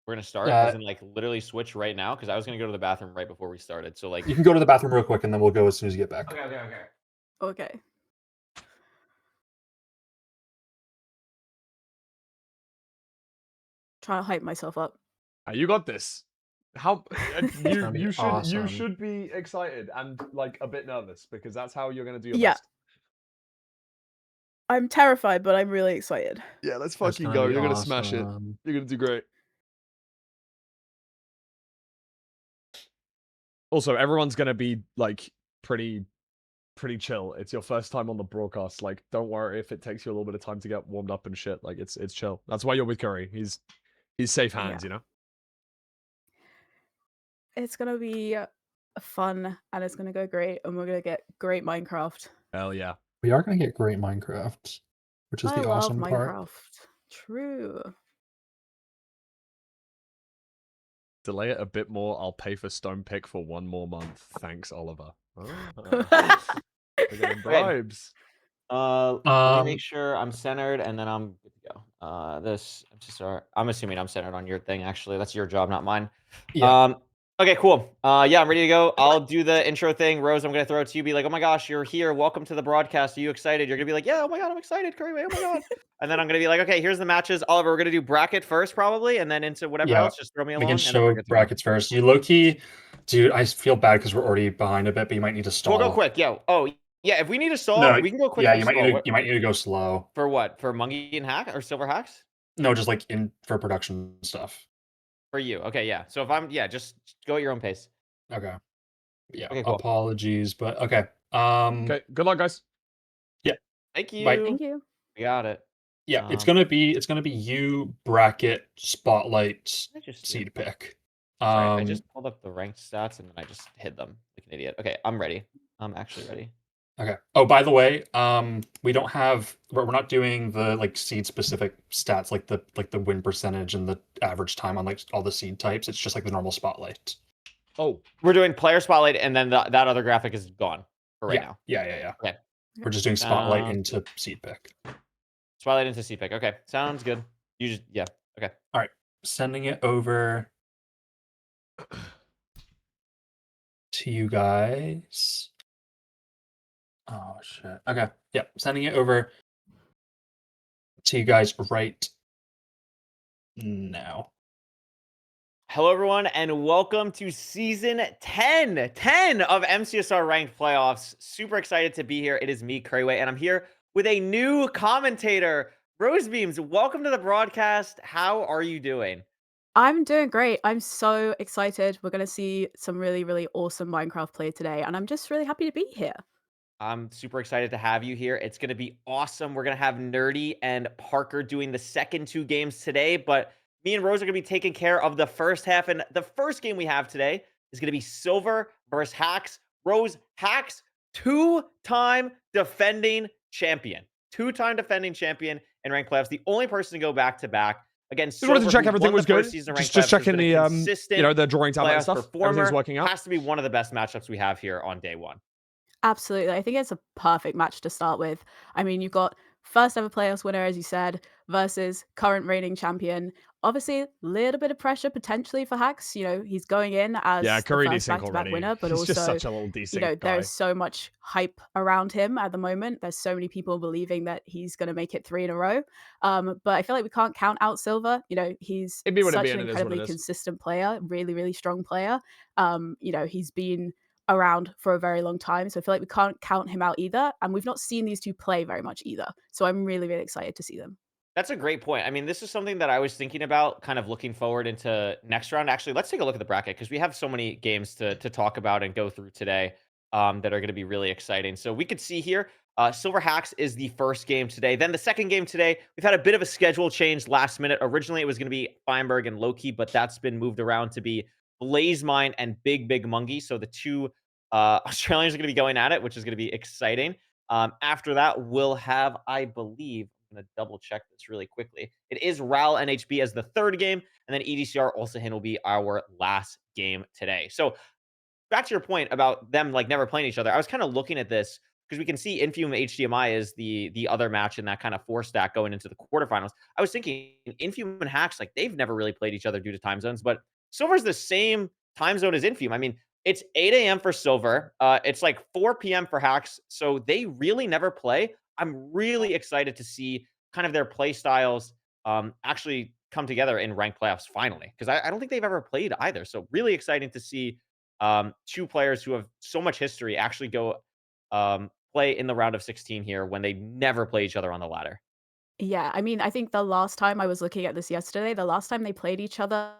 We're gonna start as in like literally switch right now because I was gonna go to the bathroom right before we started. So like You can go to the bathroom real quick, and then we'll go as soon as you get back. okay. Okay. Trying to hype myself up. You got this. How gonna be you awesome. should be excited and like a bit nervous because that's how you're gonna do your Yeah. best. I'm terrified, but I'm really excited. Yeah, let's That's fucking gonna go. be You're gonna smash it. awesome. You're gonna do great. Also, everyone's gonna be like pretty chill. It's your first time on the broadcast. Like, don't worry if it takes you a little bit of time to get warmed up and shit. Like, it's chill. That's why you're with Curry. He's safe hands, Yeah. you know. It's gonna be fun and it's gonna go great, and we're gonna get great Minecraft. Hell yeah. We are gonna get great Minecraft, which is I the love awesome part. Minecraft. True. Delay it a bit more. I'll pay for Stone Pick for 1 more month. Thanks, Oliver. We're getting bribes. Let me make sure I'm centered and then I'm good to go. This Mcsr. I'm assuming I'm centered on your thing. Actually, that's your job, not mine. Yeah. Okay, cool. Yeah, I'm ready to go. I'll do the intro thing. Rose, I'm gonna throw it to you. Be like, oh my gosh, you're here. Welcome to the broadcast. Are you excited? You're gonna be like, yeah, oh my god, I'm excited. Curry, oh my god. And then I'm gonna be like, okay, here's the matches. Oliver, we're gonna do bracket first, probably, and then into whatever Yeah, else. Just throw me we along. can and then show we're good to go. brackets first. You low key, dude. I feel bad because we're already behind a bit, but you might need to stall. We'll go quick. Yo. Oh yeah. If we need to stall, No, we can go quick. Yeah, for you might stall. need to, you might need to go slow. For what? For Mungie and Hack or Silver Hacks? No, just like for production stuff. For you. Okay, yeah. So if I'm just go at your own pace. Okay. Yeah. Okay, cool. Apologies, but okay. Okay. Good luck, guys. Thank you. Bye. Thank you. We got it. Yeah, it's gonna be you bracket spotlight I just seed pick. Sorry, I just pulled up the ranked stats and then I just hid them like an idiot. Okay, I'm ready. I'm actually ready. Okay. Oh, by the way, we don't have we're not doing the like seed specific stats like the win percentage and the average time on like all the seed types. It's just like the normal spotlight. Oh, We're doing player spotlight and then that other graphic is gone for right now. Yeah. Okay. We're just doing spotlight into seed pick. Spotlight into C pick. Okay, sounds good. You just Okay. All right, sending it over to you guys. Oh shit. Okay. Yeah, sending it over to you guys right now. Hello, everyone, and welcome to season 10 of MCSR Ranked Playoffs. Super excited to be here. It is me, Curryway, and I'm here with a new commentator, Rosebeams. Welcome to the broadcast. How are you doing? I'm doing great. I'm so excited. We're gonna see some really, really awesome Minecraft play today, and I'm just really happy to be here. I'm super excited to have you here. It's going to be awesome. We're going to have Nerdy and Parker doing the second 2 games today, but me and Rose are going to be taking care of the first half. And the first game we have today is going to be Silver versus Hacks. Rose, Hacks, 2-time defending champion. 2-time defending champion in ranked playoffs. The only person to go back to back. Again, just wanted to check who everything won was the good. first season of Just ranked playoffs, has checking been a the consistent the drawing tablet and playoffs stuff. performer. Everything's working out. Has to be one of the best matchups we have here on day 1. Absolutely. I think it's a perfect match to start with. I mean, you've got first ever playoffs winner, as you said, versus current reigning champion. Obviously, a little bit of pressure potentially for Hacks. You know, he's going in as Yeah, the Curry first desync back-to-back already. winner, but He's also, just such a little desync you know, guy. there's so much hype around him at the moment. There's so many people believing that he's going to make it 3 in a row. But I feel like we can't count out Silver. You know, he's It'd be what it such be, an and it is what it incredibly is. consistent player, really, really strong player. You know, he's been around for a very long time, so I feel like we can't count him out either, and we've not seen these two play very much either, so I'm really, really excited to see them. That's a great point. I mean, this is something that I was thinking about, kind of looking forward into next round. Actually, let's take a look at the bracket because we have so many games to talk about and go through today that are going to be really exciting. So we could see here, Silver Hacks is the first game today. Then the second game today, we've had a bit of a schedule change last minute. Originally, it was going to be Feinberg and Loki, but that's been moved around to be Blaze Mine and Big Big Mungie. So the two Australians are going to be going at it, which is going to be exciting. After that, we'll have, I believe, I'm going to double check this really quickly. It is RAL NHB as the third game, and then EDCR Ulsahin will be our last game today. So back to your point about them like never playing each other. I was kind of looking at this because we can see Infume HDMI is the other match in that kind of four stack going into the quarterfinals. I was thinking Infume and Hacks, like they've never really played each other due to time zones, but Silver's the same time zone as Infume. I mean, it's 8 a.m. for Silver. It's like 4 p.m. for Hacks. So they really never play. I'm really excited to see kind of their play styles actually come together in ranked playoffs finally, because I don't think they've ever played either. So really exciting to see two players who have so much history actually go play in the round of 16 here when they never play each other on the ladder. Yeah, I mean, I think the last time I was looking at this yesterday, the last time they played each other,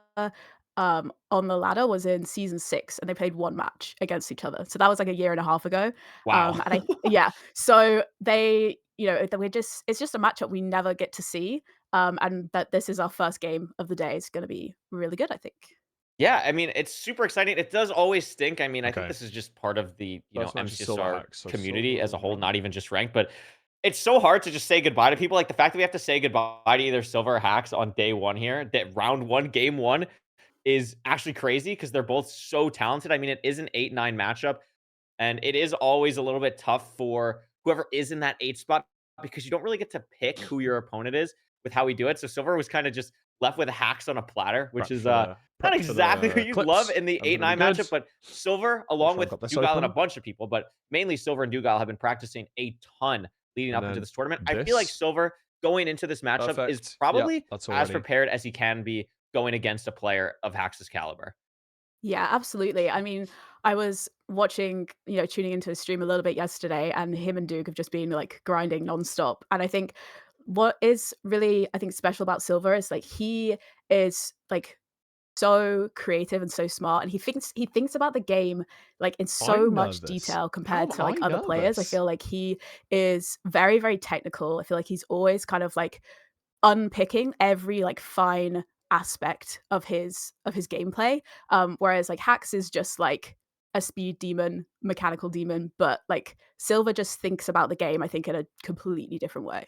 on the ladder was in season 6, and they played 1 match against each other. So that was like a year and a half ago. Wow. And yeah, so they, it's just a matchup we never get to see. And that this is our first game of the day. It's gonna be really good, I think. Yeah, I mean, it's super exciting. It does always stink. I mean, I think Okay. this is just part of the, First match is Silver MCSR Hacks, so community Silver as a whole, round. not even just ranked, but it's so hard to just say goodbye to people. Like the fact that we have to say goodbye to either Silver or Hacks on day 1 here, that round 1, game 1 is actually crazy because they're both so talented. I mean, it is an 8-9 matchup. And it is always a little bit tough for whoever is in that 8 spot because you don't really get to pick who your opponent is with how we do it. So Silver was kind of just left with Hacks on a platter, which is not Prep for exactly what the you'd love clips. in the Everything 8-9 good. matchup. But Silver, Make along sure I've with got this Dugile and a open. bunch of people, but mainly Silver and Dugile have been practicing a ton leading And up into then this tournament. I feel like this. Silver going into this matchup is Perfect. Yeah, probably that's as already. prepared as he can be going against a player of Hacks' caliber. Yeah, absolutely. I mean, I was watching, tuning into his stream a little bit yesterday, and him and Duke have just been like grinding nonstop. And I think what is really, I think, special about Silver is like he is like so creative and so smart, and he thinks about the game like in so I'm much nervous. detail How compared am to like I other players. I nervous? feel like he is very, very technical. I feel like he's always kind of like unpicking every like fine aspect of his gameplay. Whereas like Hax is just like a speed demon, mechanical demon, but like Silver just thinks about the game, I think, in a completely different way.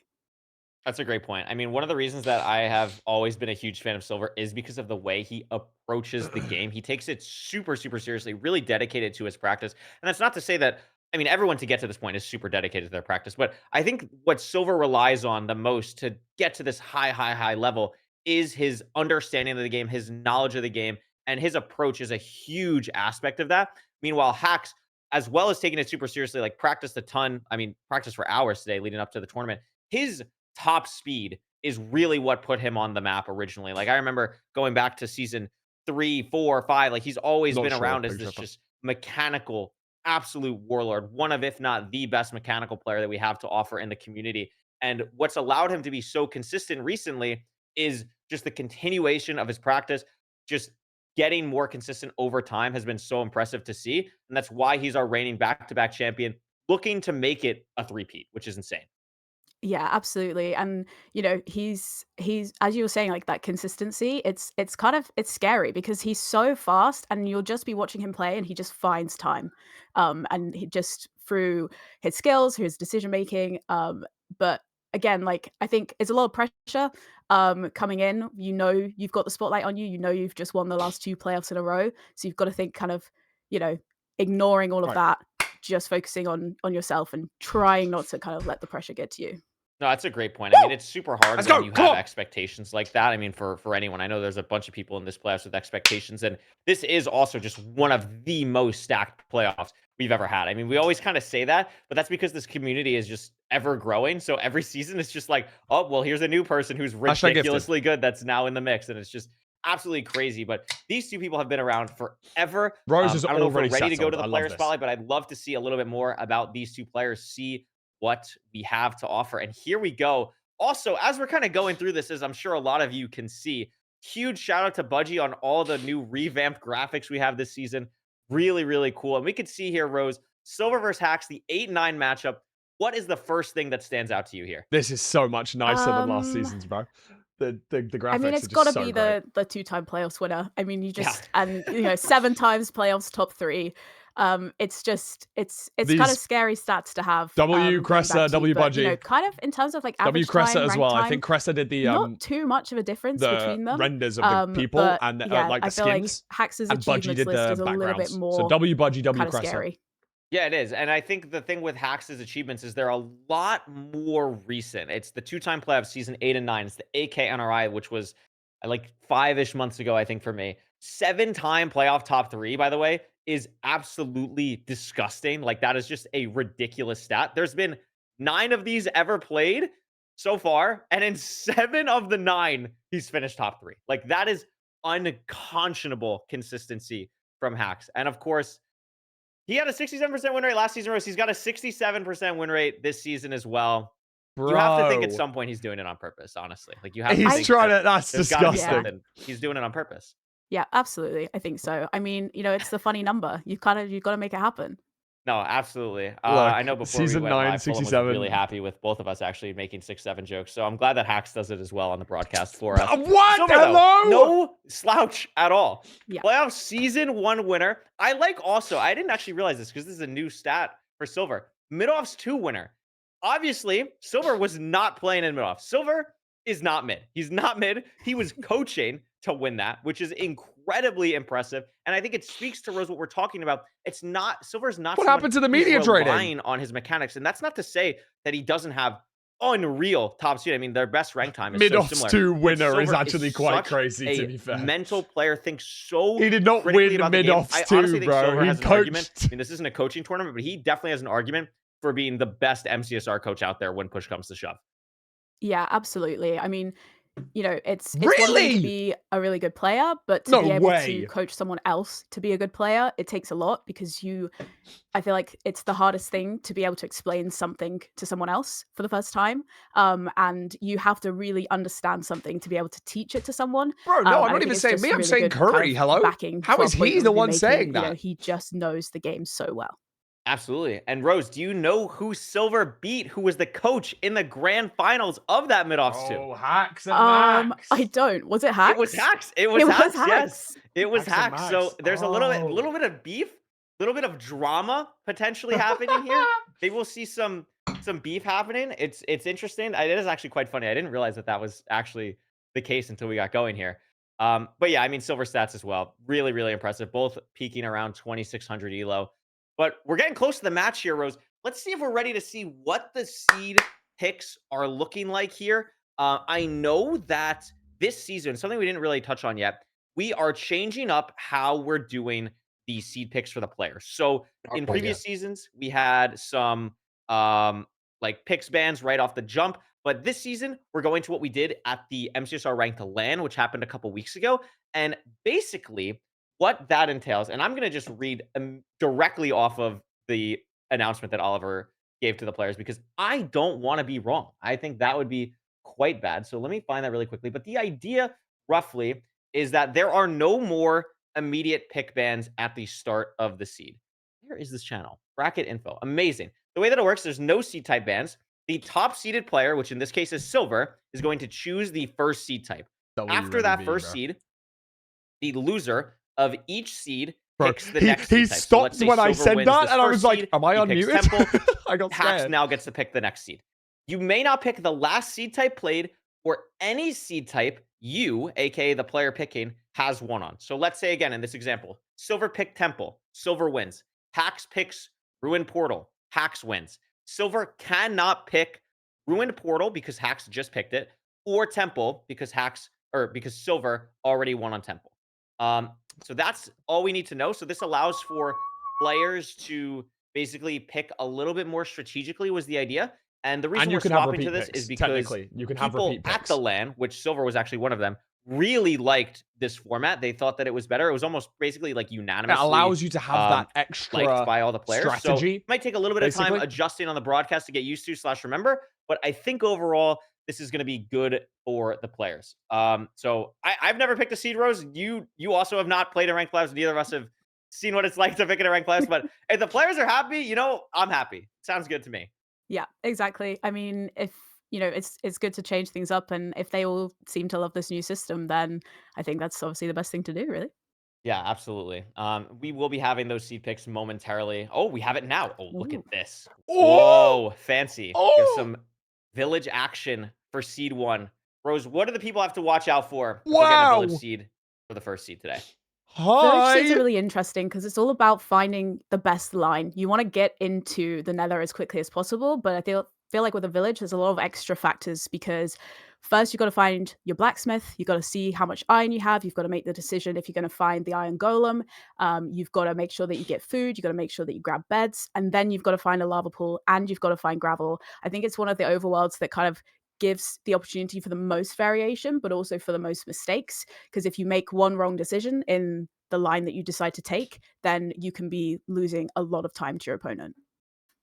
That's a great point. I mean, one of the reasons that I have always been a huge fan of Silver is because of the way he approaches the game. He takes it super, super seriously, really dedicated to his practice. And that's not to say that, I mean, everyone to get to this point is super dedicated to their practice. But I think what Silver relies on the most to get to this high, high, high level is his understanding of the game, his knowledge of the game, and his approach is a huge aspect of that. Meanwhile, Hacks, as well as taking it super seriously, like practiced a ton. I mean, practiced for hours today leading up to the tournament. His top speed is really what put him on the map originally. Like I remember going back to season 3, 4, 5. Like he's always Not been sure. around as this just mechanical, absolute warlord, one of, if not the best mechanical player that we have to offer in the community. And what's allowed him to be so consistent recently is just the continuation of his practice, just getting more consistent over time has been so impressive to see. And that's why he's our reigning back-to-back champion, looking to make it a three-peat, which is insane. Yeah, absolutely. And he's as you were saying, like that consistency, it's kind of it's scary because he's so fast and you'll just be watching him play and he just finds time. And he just through his skills, through his decision making. But again, like I think it's a lot of pressure coming in. You've got the spotlight on you, you've just won the last 2 playoffs in a row. So you've got to think kind of, you know, ignoring all of that, just focusing on yourself and trying not to kind of let the pressure get to you. No, that's a great point. I mean, it's super hard Let's when go. you Come have on. expectations like that. I mean, for anyone, I know there's a bunch of people in this playoffs with expectations, and this is also just one of the most stacked playoffs we've ever had. I mean, we always kind of say that, but that's because this community is just ever growing. So every season, it's just like, oh, well, here's a new person who's Hashtag gifted. ridiculously good that's now in the mix, and it's just absolutely crazy. But these two people have been around forever. Rose is I don't know if we're already ready to go settled. to the I love player this. spotlight, but I'd love to see a little bit more about these two players, see what we have to offer. And here we go. Also, as we're kind of going through this, as I'm sure a lot of you can see, huge shout out to Budgie on all the new revamped graphics we have this season. Really, really cool. And we can see here, Rose, Silver versus Hacks, the 8-9 matchup. What is the first thing that stands out to you here? This is so much nicer than last season's, bro. The graphics I mean, are it's just got to so be great. the 2-time playoffs winner. I mean, you just and 7 times playoffs top 3. It's just it's kind These- of scary stats to have. W going Cressa, back to, W but, Budgie. kind of in terms of like W average Cressa time, as rank well. time, I think Cressa did the not too much of a difference between them. renders of the people but, and yeah, like the I feel like skins. Hax's And Budgie achievements did list the is a little bit backgrounds. more So W Budgie, W kind of Cressa. scary. Yeah, it is. And I think the thing with Hacks' achievements is they're a lot more recent. It's the 2-time playoff season 8 and 9. It's the AK NRI, which was like 5-ish months ago, I think, for me. 7-time playoff top 3, by the way, is absolutely disgusting. Like, that is just a ridiculous stat. There's been 9 of these ever played so far, and in 7 of the 9, he's finished top 3. Like, that is unconscionable consistency from Hacks. And of course, he had a 67% win rate last season, Rose. He's got a 67% win rate this season as well. Bro. You have to think at some point he's doing it on purpose, honestly. Like, you have to He's think trying that to. That's there's gotta be disgusting. something. He's doing it on purpose. Yeah, absolutely. I think so. I mean, it's the funny number. You've got to make it happen. No, absolutely. I know before we season went 9, live, Fulham was 67. really happy with both of us actually making 6-7 jokes. So I'm glad that Hacks does it as well on the broadcast for us. What? Silver, though, Hello? no slouch at all. Yeah. Playoff season 1 winner. I like also, I didn't actually realize this because this is a new stat for Silver. Mid-offs 2 winner. Obviously, Silver was not playing in mid-off. Silver is not mid. He's not mid. He was coaching to win that, which is incredibly impressive. And I think it speaks to, Rose, what we're talking about. It's not, Silver's not What so happened much to the he's media training? relying on his mechanics. And that's not to say that he doesn't have unreal top speed. I mean, their best rank time is Mid-offs so similar. 2 But winner is Silver actually quite such crazy, to a be fair. mental player, thinks so He did not critically win about the game. mid-offs I 2, honestly think bro. Silver He has an argument. coached. I mean, this isn't a coaching tournament, but he definitely has an argument for being the best MCSR coach out there when push comes to shove. Yeah, absolutely. I mean, it's one thing Really? to be a really good player, but to No be able way. to coach someone else to be a good player, it takes a lot because I feel like it's the hardest thing to be able to explain something to someone else for the first time. And you have to really understand something to be able to teach it to someone. Bro, no, and I'm I not think even it's saying just me. I'm really saying good kind Curry. of Hello? backing How to our is point he of the him one making, saying that? he just knows the game so well. Absolutely. And Rose, do you know who Silver beat, who was the coach in the grand finals of that mid-offs 2? Oh, Hacks and Max. I don't. Was it Hacks? It was Hacks. It was Hacks. Yes, it was Hacks and Hacks. So Max. there's a little bit of beef, a little bit of drama potentially happening here. Maybe we'll see some beef happening. It's interesting. It is actually quite funny. I didn't realize that was actually the case until we got going here. But yeah, I mean, Silver stats as well. Really, really impressive. Both peaking around 2,600 elo. But we're getting close to the match here, Rose. Let's see if we're ready to see what the seed picks are looking like here. I know that this season, something we didn't really touch on yet, we are changing up how we're doing the seed picks for the players. So in previous seasons, we had some like picks bans right off the jump. But this season, we're going to what we did at the MCSR Ranked LAN, which happened a couple weeks ago. And basically, what that entails, and I'm going to just read directly off of the announcement that Oliver gave to the players because I don't want to be wrong. I think that would be quite bad. So let me find that really quickly. But the idea, roughly, is that there are no more immediate pick bans at the start of the seed. Here is this channel, bracket info. Amazing. The way that it works, there's no seed type bans. The top seeded player, which in this case is Silver, is going to choose the first seed type. After that first seed, the loser of each seed picks the next seed type. He stopped when I said that, and I was like, am I unmuted? I got Hacks scared. now gets to pick the next seed. You may not pick the last seed type played or any seed type you, aka the player picking, has one on. So let's say again in this example, Silver picked Temple, Silver wins. Hacks picks Ruined Portal, Hacks wins. Silver cannot pick Ruined Portal because Hacks just picked it, or Temple because Silver already won on Temple. So that's all we need to know. So this allows for players to basically pick a little bit more strategically was the idea. And the reason we're swapping to this is because you can have people repeat at picks. the LAN, which Silver was actually one of them, really liked this format. They thought that it was better. It was almost basically like unanimously. It allows you to have that extra liked by all the players. strategy. So it might take a little bit of time adjusting on the broadcast to get used to / remember. But I think overall, this is going to be good for the players. So I've never picked a seed, Rose. You also have not played in ranked playoffs. Neither of us have seen what it's like to pick in a ranked playoffs. But if the players are happy, I'm happy. Sounds good to me. Yeah, exactly. I mean, if it's good to change things up, and if they all seem to love this new system, then I think that's obviously the best thing to do, really. Yeah, absolutely. We will be having those seed picks momentarily. Oh, we have it now. Oh, look at Ooh. this. Oh! Whoa, fancy. We have Oh! some village action for seed 1. Rose, what do the people have to watch out for if they're getting a Wow! village seed for the first seed today? Village seeds are Hi! really interesting because it's all about finding the best line. You want to get into the nether as quickly as possible, but I feel like with a village, there's a lot of extra factors because first you've got to find your blacksmith. You've got to see how much iron you have. You've got to make the decision if you're going to find the iron golem. You've got to make sure that you get food. You've got to make sure that you grab beds, and then you've got to find a lava pool and you've got to find gravel. I think it's one of the overworlds that kind of gives the opportunity for the most variation, but also for the most mistakes. Because if you make one wrong decision in the line that you decide to take, then you can be losing a lot of time to your opponent.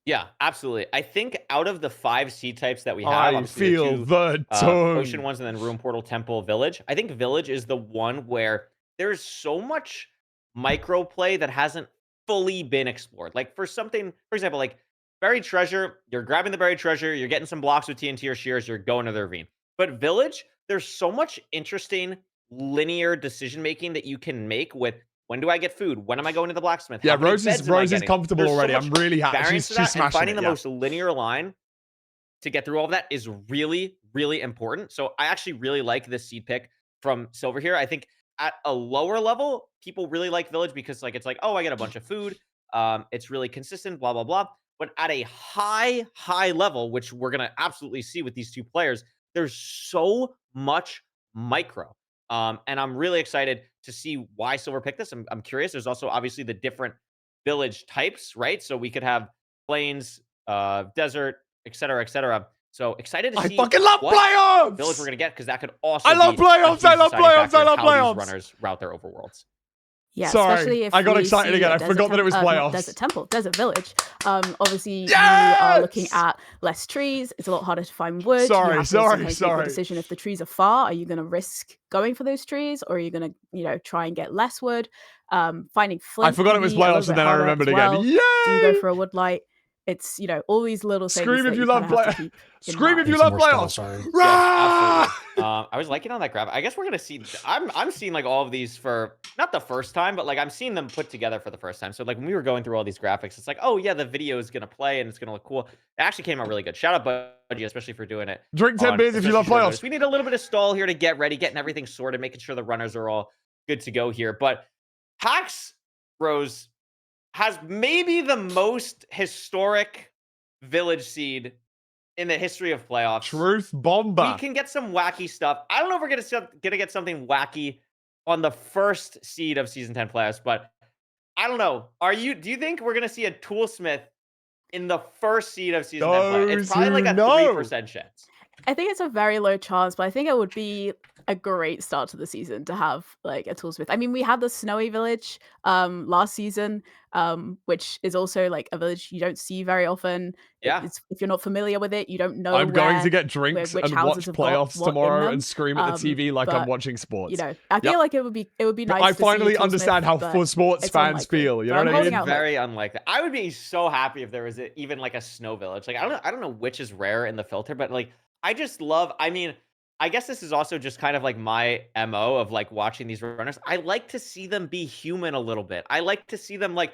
Yeah, absolutely. I think out of the 5 seed types that we have, I obviously feel the the 2 tongue. ocean ones and then room portal, temple, village. I think village is the one where there's so much micro play that hasn't fully been explored. Like for example, like buried treasure, you're grabbing the buried treasure, you're getting some blocks with TNT or shears, you're going to the ravine. But village, there's so much interesting linear decision making that you can make with when do I get food? When am I going to the blacksmith? Yeah, How many Rose beds am I is getting? comfortable There's so already. much I'm really happy. variance She's to that, and smashing finding it. the Yeah. most linear line to get through all of that is really, really important. So I actually really like this seed pick from Silver here. I think at a lower level, people really like Village because it's like, oh, I get a bunch of food. It's really consistent, blah, blah, blah. But at a high level, which we're gonna absolutely see with these 2 players, there's so much micro. And I'm really excited to see why Silver picked this. I'm curious. There's also obviously the different village types, right? So we could have plains, desert, et cetera, et cetera. So excited to I see fucking love what playoffs! village we're gonna get because that could also I love be a playoffs! huge I love deciding playoffs! factor I in love how these playoffs! runners route their overworlds. Yeah, Sorry, especially if I got we excited see again. a I forgot that it was not playoffs. desert temple, desert village. Obviously you are looking Yes! at less trees. It's a lot harder to find wood. You Sorry, have to sometimes make the sorry. decision if the trees are far. Are you going to risk going for those trees, or are you going to try and get less wood? Finding flint. I forgot it was can be a little playoffs and bit then I harder remembered as again. well. Yay! Do you go for a wood light? It's all these little things Scream that if you kind love of have to playoffs. keep in Scream if mind. you Need some love more spells, playoffs. sorry. Yeah, Rah! absolutely. I was liking on that graphic. I guess we're gonna see. I'm seeing like all of these for not the first time, but like I'm seeing them put together for the first time. So like when we were going through all these graphics, it's like, oh yeah, the video is gonna play and it's gonna look cool. It actually came out really good. Shout out Budgie, especially for doing it. Drink 10 beers if you love especially short playoffs. notice. We need a little bit of stall here to get ready, getting everything sorted, making sure the runners are all good to go here. But Hacks Rose has maybe the most historic village seed in the history of playoffs. Truth We bomber. can get some wacky stuff. I don't know if we're gonna get something wacky on the first seed of season 10 playoffs, but I don't know. Do you think we're gonna see a toolsmith in the first seed of season 10 playoffs? It's Those probably like who a know. 3% chance. I think it's a very low chance, but I think it would be a great start to the season to have like a toolsmith. I mean, we had the snowy village last season, which is also like a village you don't see very often. Yeah. It's, if you're not familiar with it, you don't know. I'm going to where- get drinks which and houses watch have got playoffs what in tomorrow them. and scream at the TV like I'm but, watching sports. I feel Yep. like it would be But nice. I to see finally a toolsmith, understand how but sports it's fans unlikely. feel. You But know I'm what I holding mean? out hope. Very unlikely. I would be so happy if there was even like a snow village. Like I don't know which is rare in the filter, but like I just love. I mean, I guess this is also just kind of like my MO of like watching these runners. I like to see them be human a little bit. I like to see them like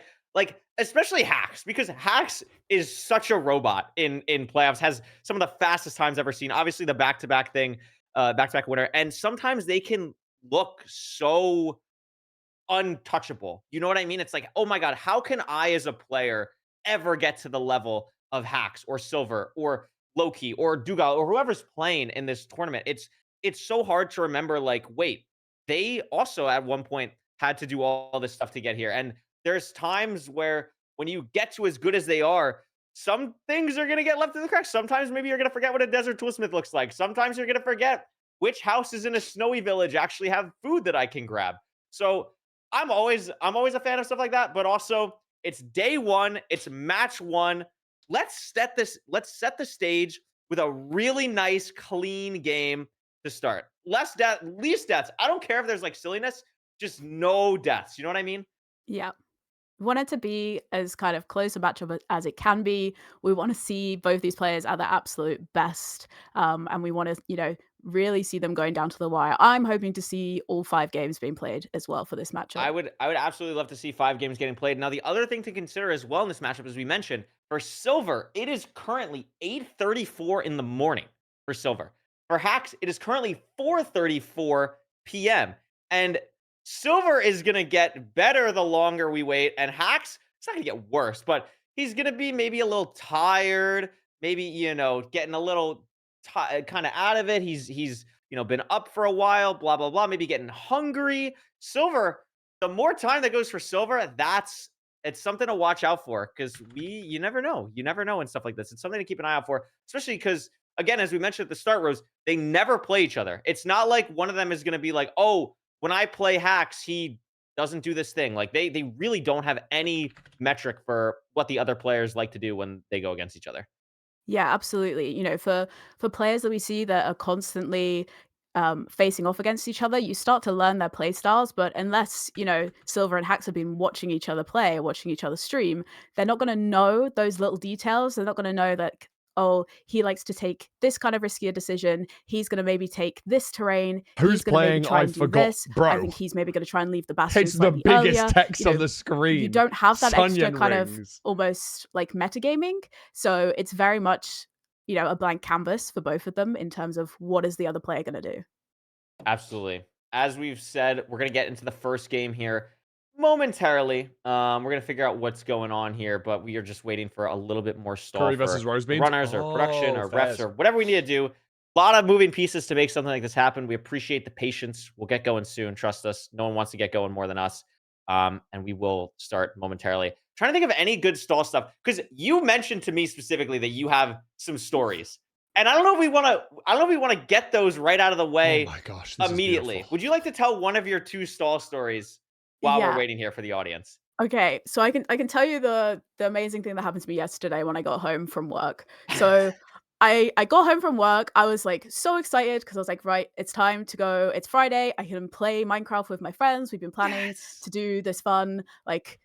especially Hacks, because Hacks is such a robot in playoffs, has some of the fastest times ever seen. Obviously the back-to-back thing, back-to-back winner. And sometimes they can look so untouchable. You know what I mean? It's like, oh my God, how can I as a player ever get to the level of Hacks or Silver or Loki or Dougal or whoever's playing in this tournament? It's so hard to remember, like, wait, they also at one point had to do all this stuff to get here. And there's times where when you get to as good as they are, some things are going to get left in the cracks. Sometimes maybe you're going to forget what a desert toolsmith looks like. Sometimes you're going to forget which houses in a snowy village actually have food that I can grab. So I'm always a fan of stuff like that, but also it's day one, it's match one. Let's set the stage. with a really nice, clean game to start. Least deaths. I don't care if there's like silliness, just no deaths. You know what I mean? Yeah. Want it to be as kind of close a matchup as it can be. We want to see both these players at their absolute best, and we want to, really see them going down to the wire. I'm hoping to see all 5 games being played as well for this matchup. I would absolutely love to see 5 games getting played. Now, the other thing to consider as well in this matchup, as we mentioned, for Silver, it is currently 8:34 in the morning for Silver. For Hacks, it is currently 4:34 p.m. And Silver is gonna get better the longer we wait, and Hacks, it's not gonna get worse, but he's gonna be maybe a little tired, maybe getting a little kind of out of it. He's been up for a while, blah blah blah, maybe getting hungry. Silver, the more time that goes for Silver, it's something to watch out for because you never know. You never know and stuff like this. It's something to keep an eye out for, especially because, again, as we mentioned at the start, Rose, they never play each other. It's not like one of them is going to be like, oh, when I play Hacks, he doesn't do this thing. Like they really don't have any metric for what the other players like to do when they go against each other. Yeah, absolutely. For players that we see that are constantly facing off against each other, you start to learn their play styles. But unless Silver and Hacks have been watching each other play or watching each other stream, they're not going to know those little details. They're not going to know that, oh, he likes to take this kind of riskier decision. He's going to maybe take this terrain. Who's He's going to maybe playing? try I and do forgot, this. bro. I think he's maybe going to try and leave the bastion It's the slightly biggest earlier. text on the screen. You don't have that extra Sunyan kind of rings. almost like metagaming. So it's very much a blank canvas for both of them in terms of what is the other player going to do. Absolutely. As we've said, we're going to get into the first game here momentarily. We're going to figure out what's going on here, but we are just waiting for a little bit more stall Curry for versus Rose the beans? runners or production Oh, or fairs. refs or whatever we need to do. A lot of moving pieces to make something like this happen. We appreciate the patience. We'll get going soon. Trust us. No one wants to get going more than us. And we will start momentarily. Trying to think of any good stall stuff because you mentioned to me specifically that you have some stories. And I don't know if we want to get those right out of the way Oh my gosh, this immediately. is beautiful. Would you like to tell one of your 2 stall stories while we're Yeah. waiting here for the audience? Okay, so I can tell you the amazing thing that happened to me yesterday when I got home from work. So I got home from work. I was like so excited because I was like, right, it's time to go. It's Friday. I can play Minecraft with my friends. We've been planning to do this fun, like,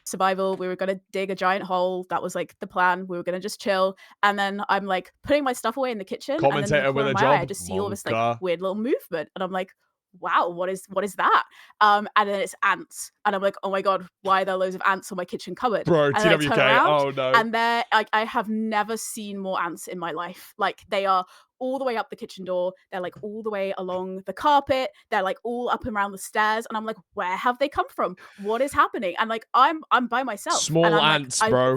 survival. We were gonna dig a giant hole. That was like the plan. We were gonna just chill. And then I'm like putting my stuff away in the kitchen. And then in Commentator the with corner a of my eye, I job. just see all this like Monka. weird little movement. And I'm like, wow, what is that? And then it's ants. And I'm like, oh my god, why are there loads of ants on my kitchen cupboard? Bro, And then I turn TWK. around, Oh no. and they're like, I have never seen more ants in my life. Like they are all the way up the kitchen door. They're like all the way along the carpet. They're like all up and around the stairs. And I'm like, where have they come from? What is happening? And like I'm by myself. Small and I'm ants, like, bro.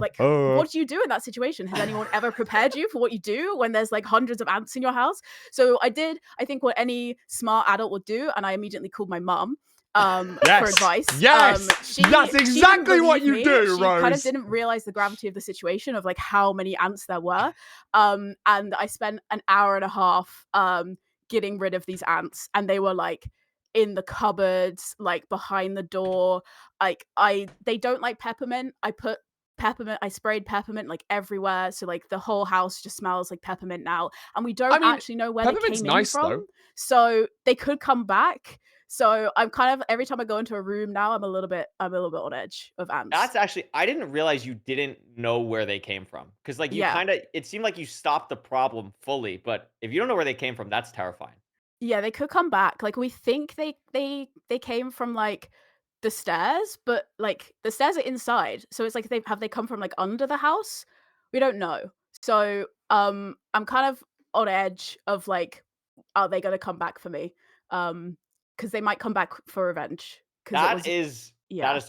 What do you do in that situation? Has anyone ever prepared you for what you do when there's like hundreds of ants in your house? So I think what any smart adult would do, and I immediately called my mum. For advice. Yes, that's exactly what you do, She Rose. kind of didn't realize the gravity of the situation of like how many ants there were. And I spent an hour and a half getting rid of these ants, and they were like in the cupboards, like behind the door. Like they don't like peppermint. I sprayed peppermint like everywhere, so like the whole house just smells like peppermint now, and we don't actually know where they peppermint's came nice, in from. though. So they could come back. So I'm kind of every time I go into a room now, I'm a little bit on edge of ants. That's actually I didn't realize you didn't know where they came from because like you Yeah. it seemed like you stopped the problem fully, but if you don't know where they came from, that's terrifying. Yeah, they could come back. Like we think they came from like the stairs, but like the stairs are inside. So it's like they come from like under the house? We don't know. So I'm kind of on edge of like, are they gonna come back for me? Because they might come back for revenge. That is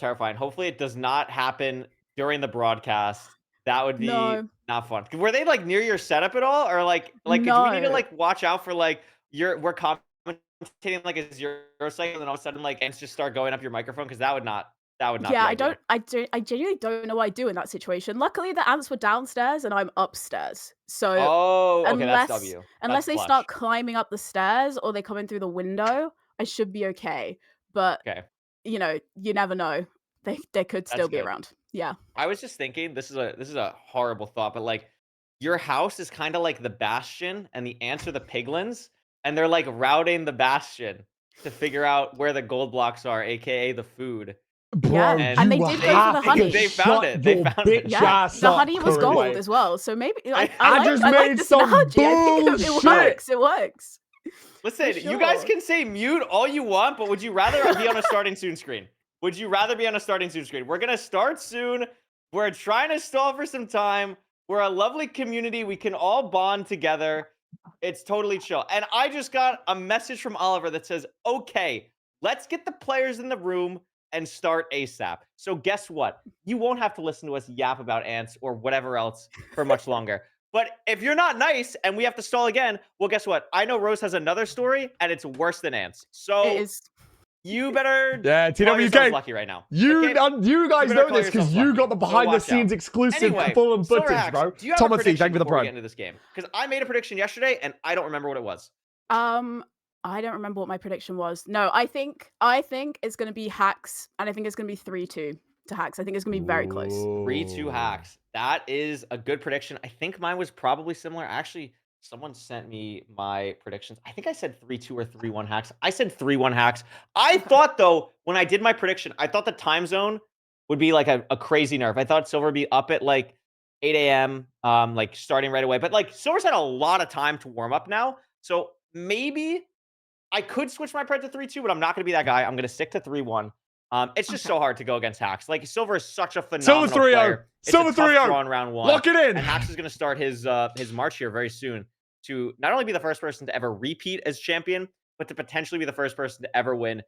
terrifying. Hopefully it does not happen during the broadcast. That would be No. not fun. Were they like near your setup at all? Or like do we need to No. like watch out for like we're commentating like a 0 second and then all of a sudden like ants just start going up your microphone? Because that would not be Yeah, ideal. I genuinely don't know what I do in that situation. Luckily, the ants were downstairs and I'm upstairs. So Oh, okay, that's W. unless That's they clutch. start climbing up the stairs or they come in through the window, I should be okay. But Okay. you never know. They could still be good. around. Yeah. I was just thinking, this is a horrible thought, but like your house is kind of like the bastion, and the ants are the piglins, and they're like routing the bastion to figure out where the gold blocks are, aka the food. Bro, Yeah, And and they you did go for the have to honey. They found shut it. They your found it. bitch Yeah, ass the up, honey was Curly. gold as well. So maybe I I just I like made this some analogy. I think it bullshit. works. It works. Listen, For you guys sure. can say mute all you want, but would you rather be on a starting soon screen? Would you rather be on a starting soon screen? We're gonna start soon. We're trying to stall for some time. We're a lovely community. We can all bond together. It's totally chill. And I just got a message from Oliver that says, okay, let's get the players in the room and start ASAP. So guess what? You won't have to listen to us yap about ants or whatever else for much longer. But if you're not nice and we have to stall again, well, guess what? I know Rose has another story and it's worse than ants. So It is. you better Yeah, call yourselves TWK. lucky right now. You Okay? you guys better know call this because yourselves you lucky. got the So behind the watch scenes out. exclusive Anyway, full and Silver footage, Hacks, bro. do you have a Thomas C, prediction thank you for the before we get prime. into this game? Because I made a prediction yesterday and I don't remember what it was. I don't remember what my prediction was. No, I think it's gonna be Hacks, and I think it's gonna be 3-2 to Hacks. I think it's gonna be very close. 3-2 Hacks. That is a good prediction. I think mine was probably similar. Actually, someone sent me my predictions. I think I said 3-2 or 3-1 Hacks. I said 3-1 Hacks. I thought, though, when I did my prediction, I thought the time zone would be like a crazy nerve. I thought Silver would be up at like 8 a.m., like starting right away. But like Silver's had a lot of time to warm up now. So maybe I could switch my pred to 3-2, but I'm not going to be that guy. I'm going to stick to 3-1. It's just Okay. so hard to go against Hacks. Like, Silver is such a Silver phenomenal 3-0. player. It's Silver a tough 3-0. draw in round one. Lock it in. And Hacks is going to start his march here very soon to not only be the first person to ever repeat as champion, but to potentially be the first person to ever win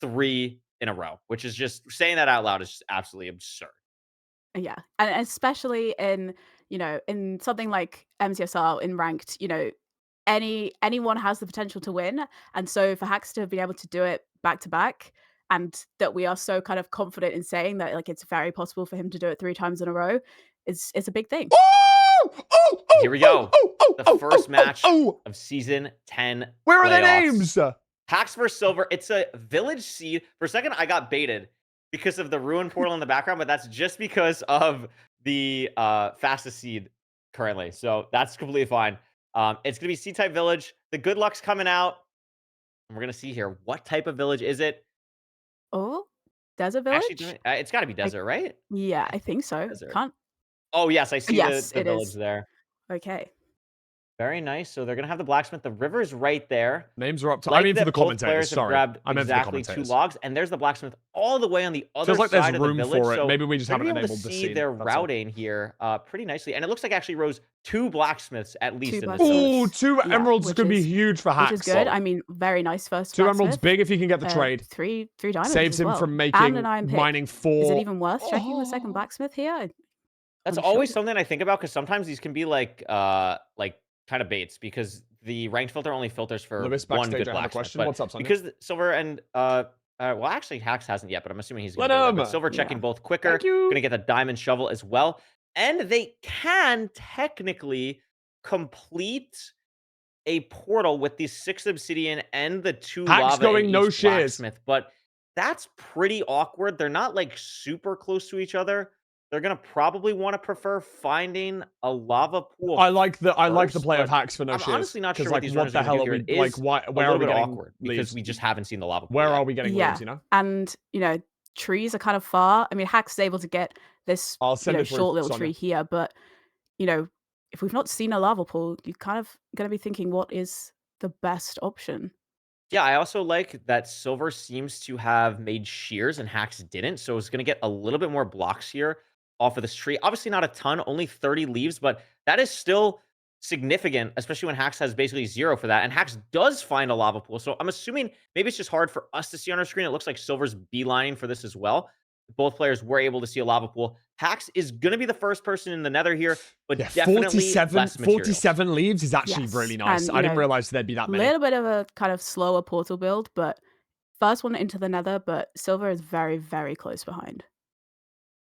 3 in a row, which is just saying that out loud is just absolutely absurd. Yeah, and especially in in something like MCSR in ranked, anyone has the potential to win, and so for Hacks to have been able to do it back to back, and that we are so kind of confident in saying that like it's very possible for him to do it 3 times in a row, is a big thing. Here we go. The first match of season 10. Where are their playoffs. names? Hacks versus Silver. It's a village seed. For a second, I got baited because of the ruin portal in the background, but that's just because of the fastest seed currently. So that's completely fine. It's going to be C-type village. The good luck's coming out. And we're going to see here. What type of village is it? Oh, Desert Village? Actually, it's got to be desert, right? Yeah, I think so. Desert. Can't. Oh, yes. I see Yes, the it village is. there. Okay. Very nice. So they're going to have the blacksmith. The river's right there. Names are up to. Like I mean, for that the both commentators. players have Sorry, grabbed I meant for the exactly 2 commentators. logs, and there's the blacksmith all the way on the other Feels like side there's of the room village. for it. So Maybe we just we're haven't gonna be able enabled to the see scene. their That's all. routing here pretty nicely, and it looks like actually Rose 2 blacksmiths at least in this blacksmiths. village. Ooh, 2 Yeah, emeralds is which going to be is- huge for Which Hacks. is good. I mean, very nice first 2 emeralds blacksmith. big if you can get the trade. 3 diamonds Saves as him well. from And making an iron pick. mining 4. Is it even worth checking the second blacksmith here? That's I'm always sure. something I think about because sometimes these can be like kind of baits because the ranked filter only filters for Lewis, one backstage, good I have a blacksmith. question. But What's up, Sonia? because Silver and well, actually Hacks hasn't yet, but I'm assuming he's going Let to do that. him. But Silver Yeah. checking both quicker. Thank you. Going to get the diamond shovel as well, and they can technically complete a portal with the 6 obsidian and the 2 Hacks lava going in no each shares. blacksmith. But that's pretty awkward. They're not like super close to each other. They're gonna probably want to prefer finding a lava pool. I like the first, play of but Hacks for no I'm shares. honestly not 'Cause, sure like, what these what runners the are hell gonna are do we here. It like? is Why? a Where are little we bit getting awkward leaves? because we just haven't seen the lava pool. Where yet. are we getting Yeah. leaves? You know. And trees are kind of far. I mean, Hacks is able to get this I'll send it through, short little Sonia. tree here, but if we've not seen a lava pool, you're kind of gonna be thinking, what is the best option? Yeah, I also like that Silver seems to have made shears and Hacks didn't, so it's going to get a little bit more blocks here off of this tree. Obviously not a ton, only 30 leaves, but that is still significant, especially when Hacks has basically 0 for that. And Hacks does find a lava pool, so I'm assuming maybe it's just hard for us to see on our screen. It looks like Silver's beelining for this as well. Both players were able to see a lava pool. Hacks is going to be the first person in the nether here, but Yeah, definitely less materials. 47 leaves is actually Yes, really nice. and, I didn't realize there'd be that many. Little bit of a kind of slower portal build, but first one into the nether, but Silver is very, very close behind.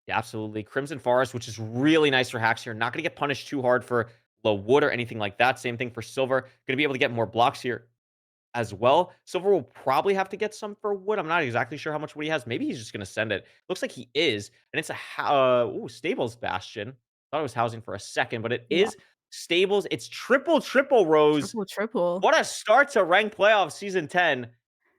Yeah, absolutely. Crimson Forest, which is really nice for Hacks here. Not going to get punished too hard for low wood or anything like that. Same thing for Silver. Going to be able to get more blocks here as well. Silver will probably have to get some for wood. I'm not exactly sure how much wood he has. Maybe he's just going to send it. Looks like he is. And it's a stables bastion. Thought it was housing for a second, but it Yeah. is stables. It's triple rows. Triple. What a start to ranked playoff season 10.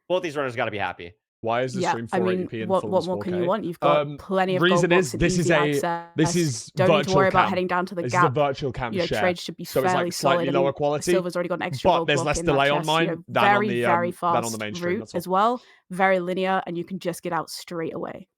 Both these runners got to be happy. Why is the stream I mean, 480p and what Films more 4K? can you want? You've got plenty of gold reason blocks is and this easy is access. Don't virtual need to worry about cam. heading down to the This gap. is a virtual cam share. Trades should be So it's fairly like slightly solid. lower quality. Silver's already got an extra But gold there's block less in that delay on chest, mine than very, on the very fast than on the main stream. route That's all. as well. Very linear, and you can just get out straight away.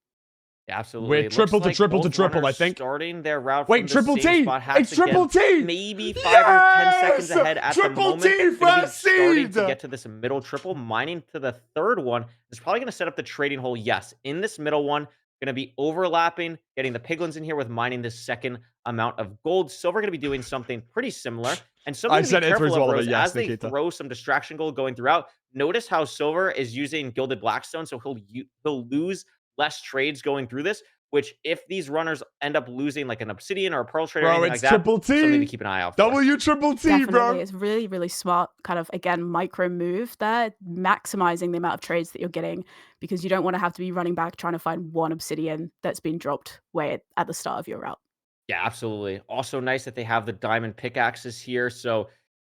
Yeah, absolutely. We're It triple looks to like triple to both triple, I runners think. Starting their route Wait, from the triple same T! spot. Hacks It's triple again, T! maybe 5 or 10 seconds ahead at the Triple moment. T Gonna be first starting seed! to get to this middle triple, mining to the third one. It's probably going to set up the trading hole. Yes, in this middle one, going to be overlapping, getting the piglins in here with mining this second amount of gold. Silver going to be doing something pretty similar. And something to be careful of, Rose, as they throw some distraction gold going throughout. Notice how Silver is using Gilded Blackstone, so he'll lose less trades going through this, which if these runners end up losing like an Obsidian or a Pearl trade or anything like that, triple T. something to keep an eye out for. W triple T, Definitely. bro. It's really, really smart kind of, again, micro move there, maximizing the amount of trades that you're getting because you don't want to have to be running back trying to find one Obsidian that's been dropped way at the start of your route. Yeah, absolutely. Also nice that they have the diamond pickaxes here, so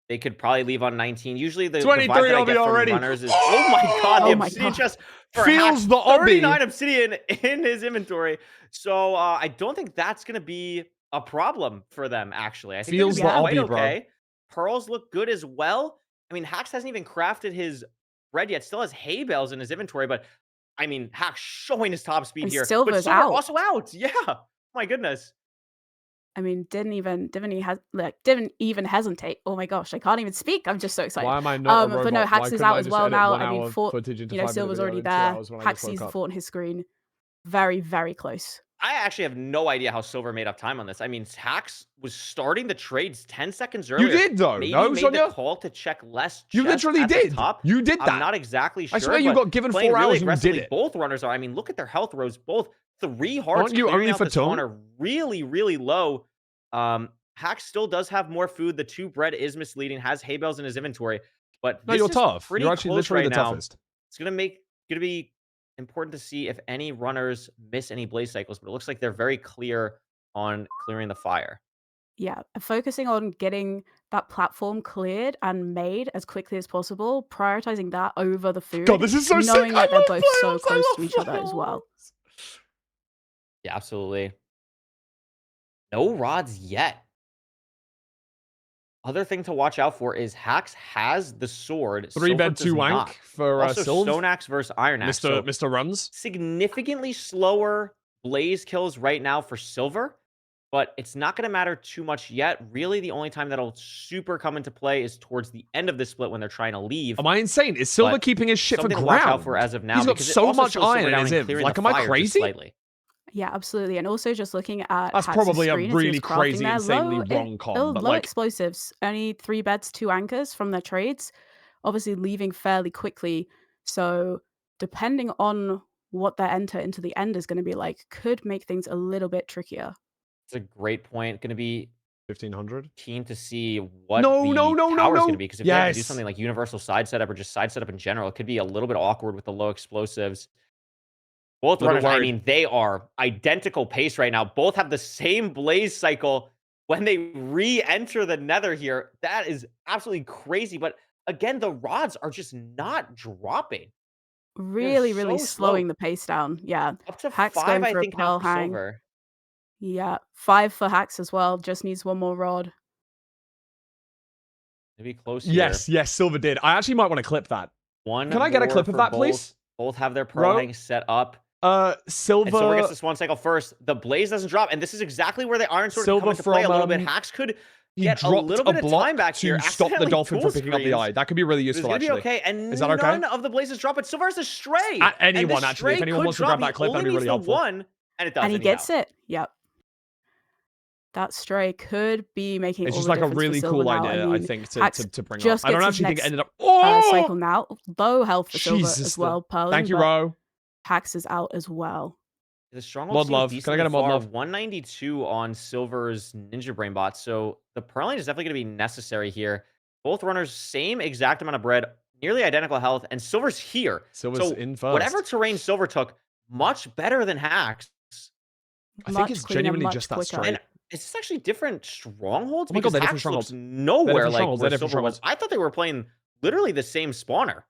they could probably leave on 19. Usually the vibe that I get from runners is, oh my god, the obsidian chest for Feels the 39 obsidian in his inventory. So I don't think that's going to be a problem for them, actually. I think Feels the quite obby, okay. Pearls look good as well. I mean, Hax hasn't even crafted his bread yet. Still has hay bales in his inventory, but I mean, Hax showing his top speed and here. Silver's but Silver out. also out. Yeah. My goodness. I mean, didn't even hesitate. Oh my gosh, I can't even speak. I'm just so excited. Why am I not a robot? But no, Hax is out as well now. I mean, you Silver's already there. Hax sees the fort on his screen. Very, very close. I actually have no idea how Silver made up time on this. I mean, Hax was starting the trades 10 seconds earlier. You did though. Maybe no, made Sonia? the call to check less. You literally did. You did that. I'm not exactly sure. I swear you got given 4 hours and you did it. Both runners are. I mean, look at their health rows. Both 3 hearts. Aren't you only for Tom? Are really, really low. Hax still does have more food. The 2 bread is misleading. Has hay bales in his inventory, but no, you're tough. You're actually literally the toughest. It's gonna be important to see if any runners miss any blaze cycles, but it looks like they're very clear on clearing the fire. Yeah, focusing on getting that platform cleared and made as quickly as possible, prioritizing that over the food. God, this is so knowing sick. that they're both so close to each other as well. Yeah, absolutely. No rods yet. Other thing to watch out for is Hax has the sword. 3 bed 2 wank for also Silv. Stone Axe versus Iron Axe. Mr. Runs. Significantly slower blaze kills right now for Silver, but it's not going to matter too much yet. Really, the only time that'll super come into play is towards the end of this split when they're trying to leave. Am I insane? Is Silver keeping his shit for ground? Something to watch out for as of now. He's got so much iron in his inv. Like, am I crazy? Yeah, absolutely. And also just looking at that's probably a really crazy, insanely wrong comp. But low explosives, only 3 beds, 2 anchors from their trades, obviously leaving fairly quickly. So depending on what their enter into the end is going to be like, could make things a little bit trickier. It's a great point. Going to be 1500. Keen to see what tower is going to be, because if they have to do something like universal side setup or just side setup in general, it could be a little bit awkward with the low explosives. Both runners, I mean, they are identical pace right now. Both have the same blaze cycle when they re-enter the nether here. That is absolutely crazy. But again, the rods are just not dropping. Really, really slowing the pace down. Yeah. Up to Hax 5, going I for think, a now pearl for hang. Silver. Yeah. 5 for Hax as well. Just needs 1 more rod. Maybe close here. Yes, Silver did. I actually might want to clip that. Can I get a clip of that, please? Both have their pearl hang set up. Silver. And Silver gets this 1 cycle first. The blaze doesn't drop, and this is exactly where the iron sword come into play a little bit. Hax could get a little bit of time back here to stop the dolphin from picking up the eye. That could be really useful. It's gonna be okay. And is that okay? None of the blazes drop, but Silver has a stray. At anyone, actually, if anyone wants to grab that clip, that'd be really helpful. And it does. And he gets it. Yep. That stray could be making. It's all just the like a really cool idea, I think, to bring up. I don't actually think it ended up. Cycle now. Low health for Silver as well. Thank you, Ro. Hax is out as well. The stronghold mod love. Can I get a mod love? 192 on Silver's Ninja Brain bot. So the Pearling is definitely going to be necessary here. Both runners, same exact amount of bread, nearly identical health, and Silver's here. Silver's in first. Whatever terrain Silver took, much better than Hax. I think it's genuinely just that straight. Is this actually different strongholds? Oh my God, Because they're different Hax looks strongholds. nowhere different like strongholds, where they're different Silver was. strongholds. I thought they were playing literally the same spawner.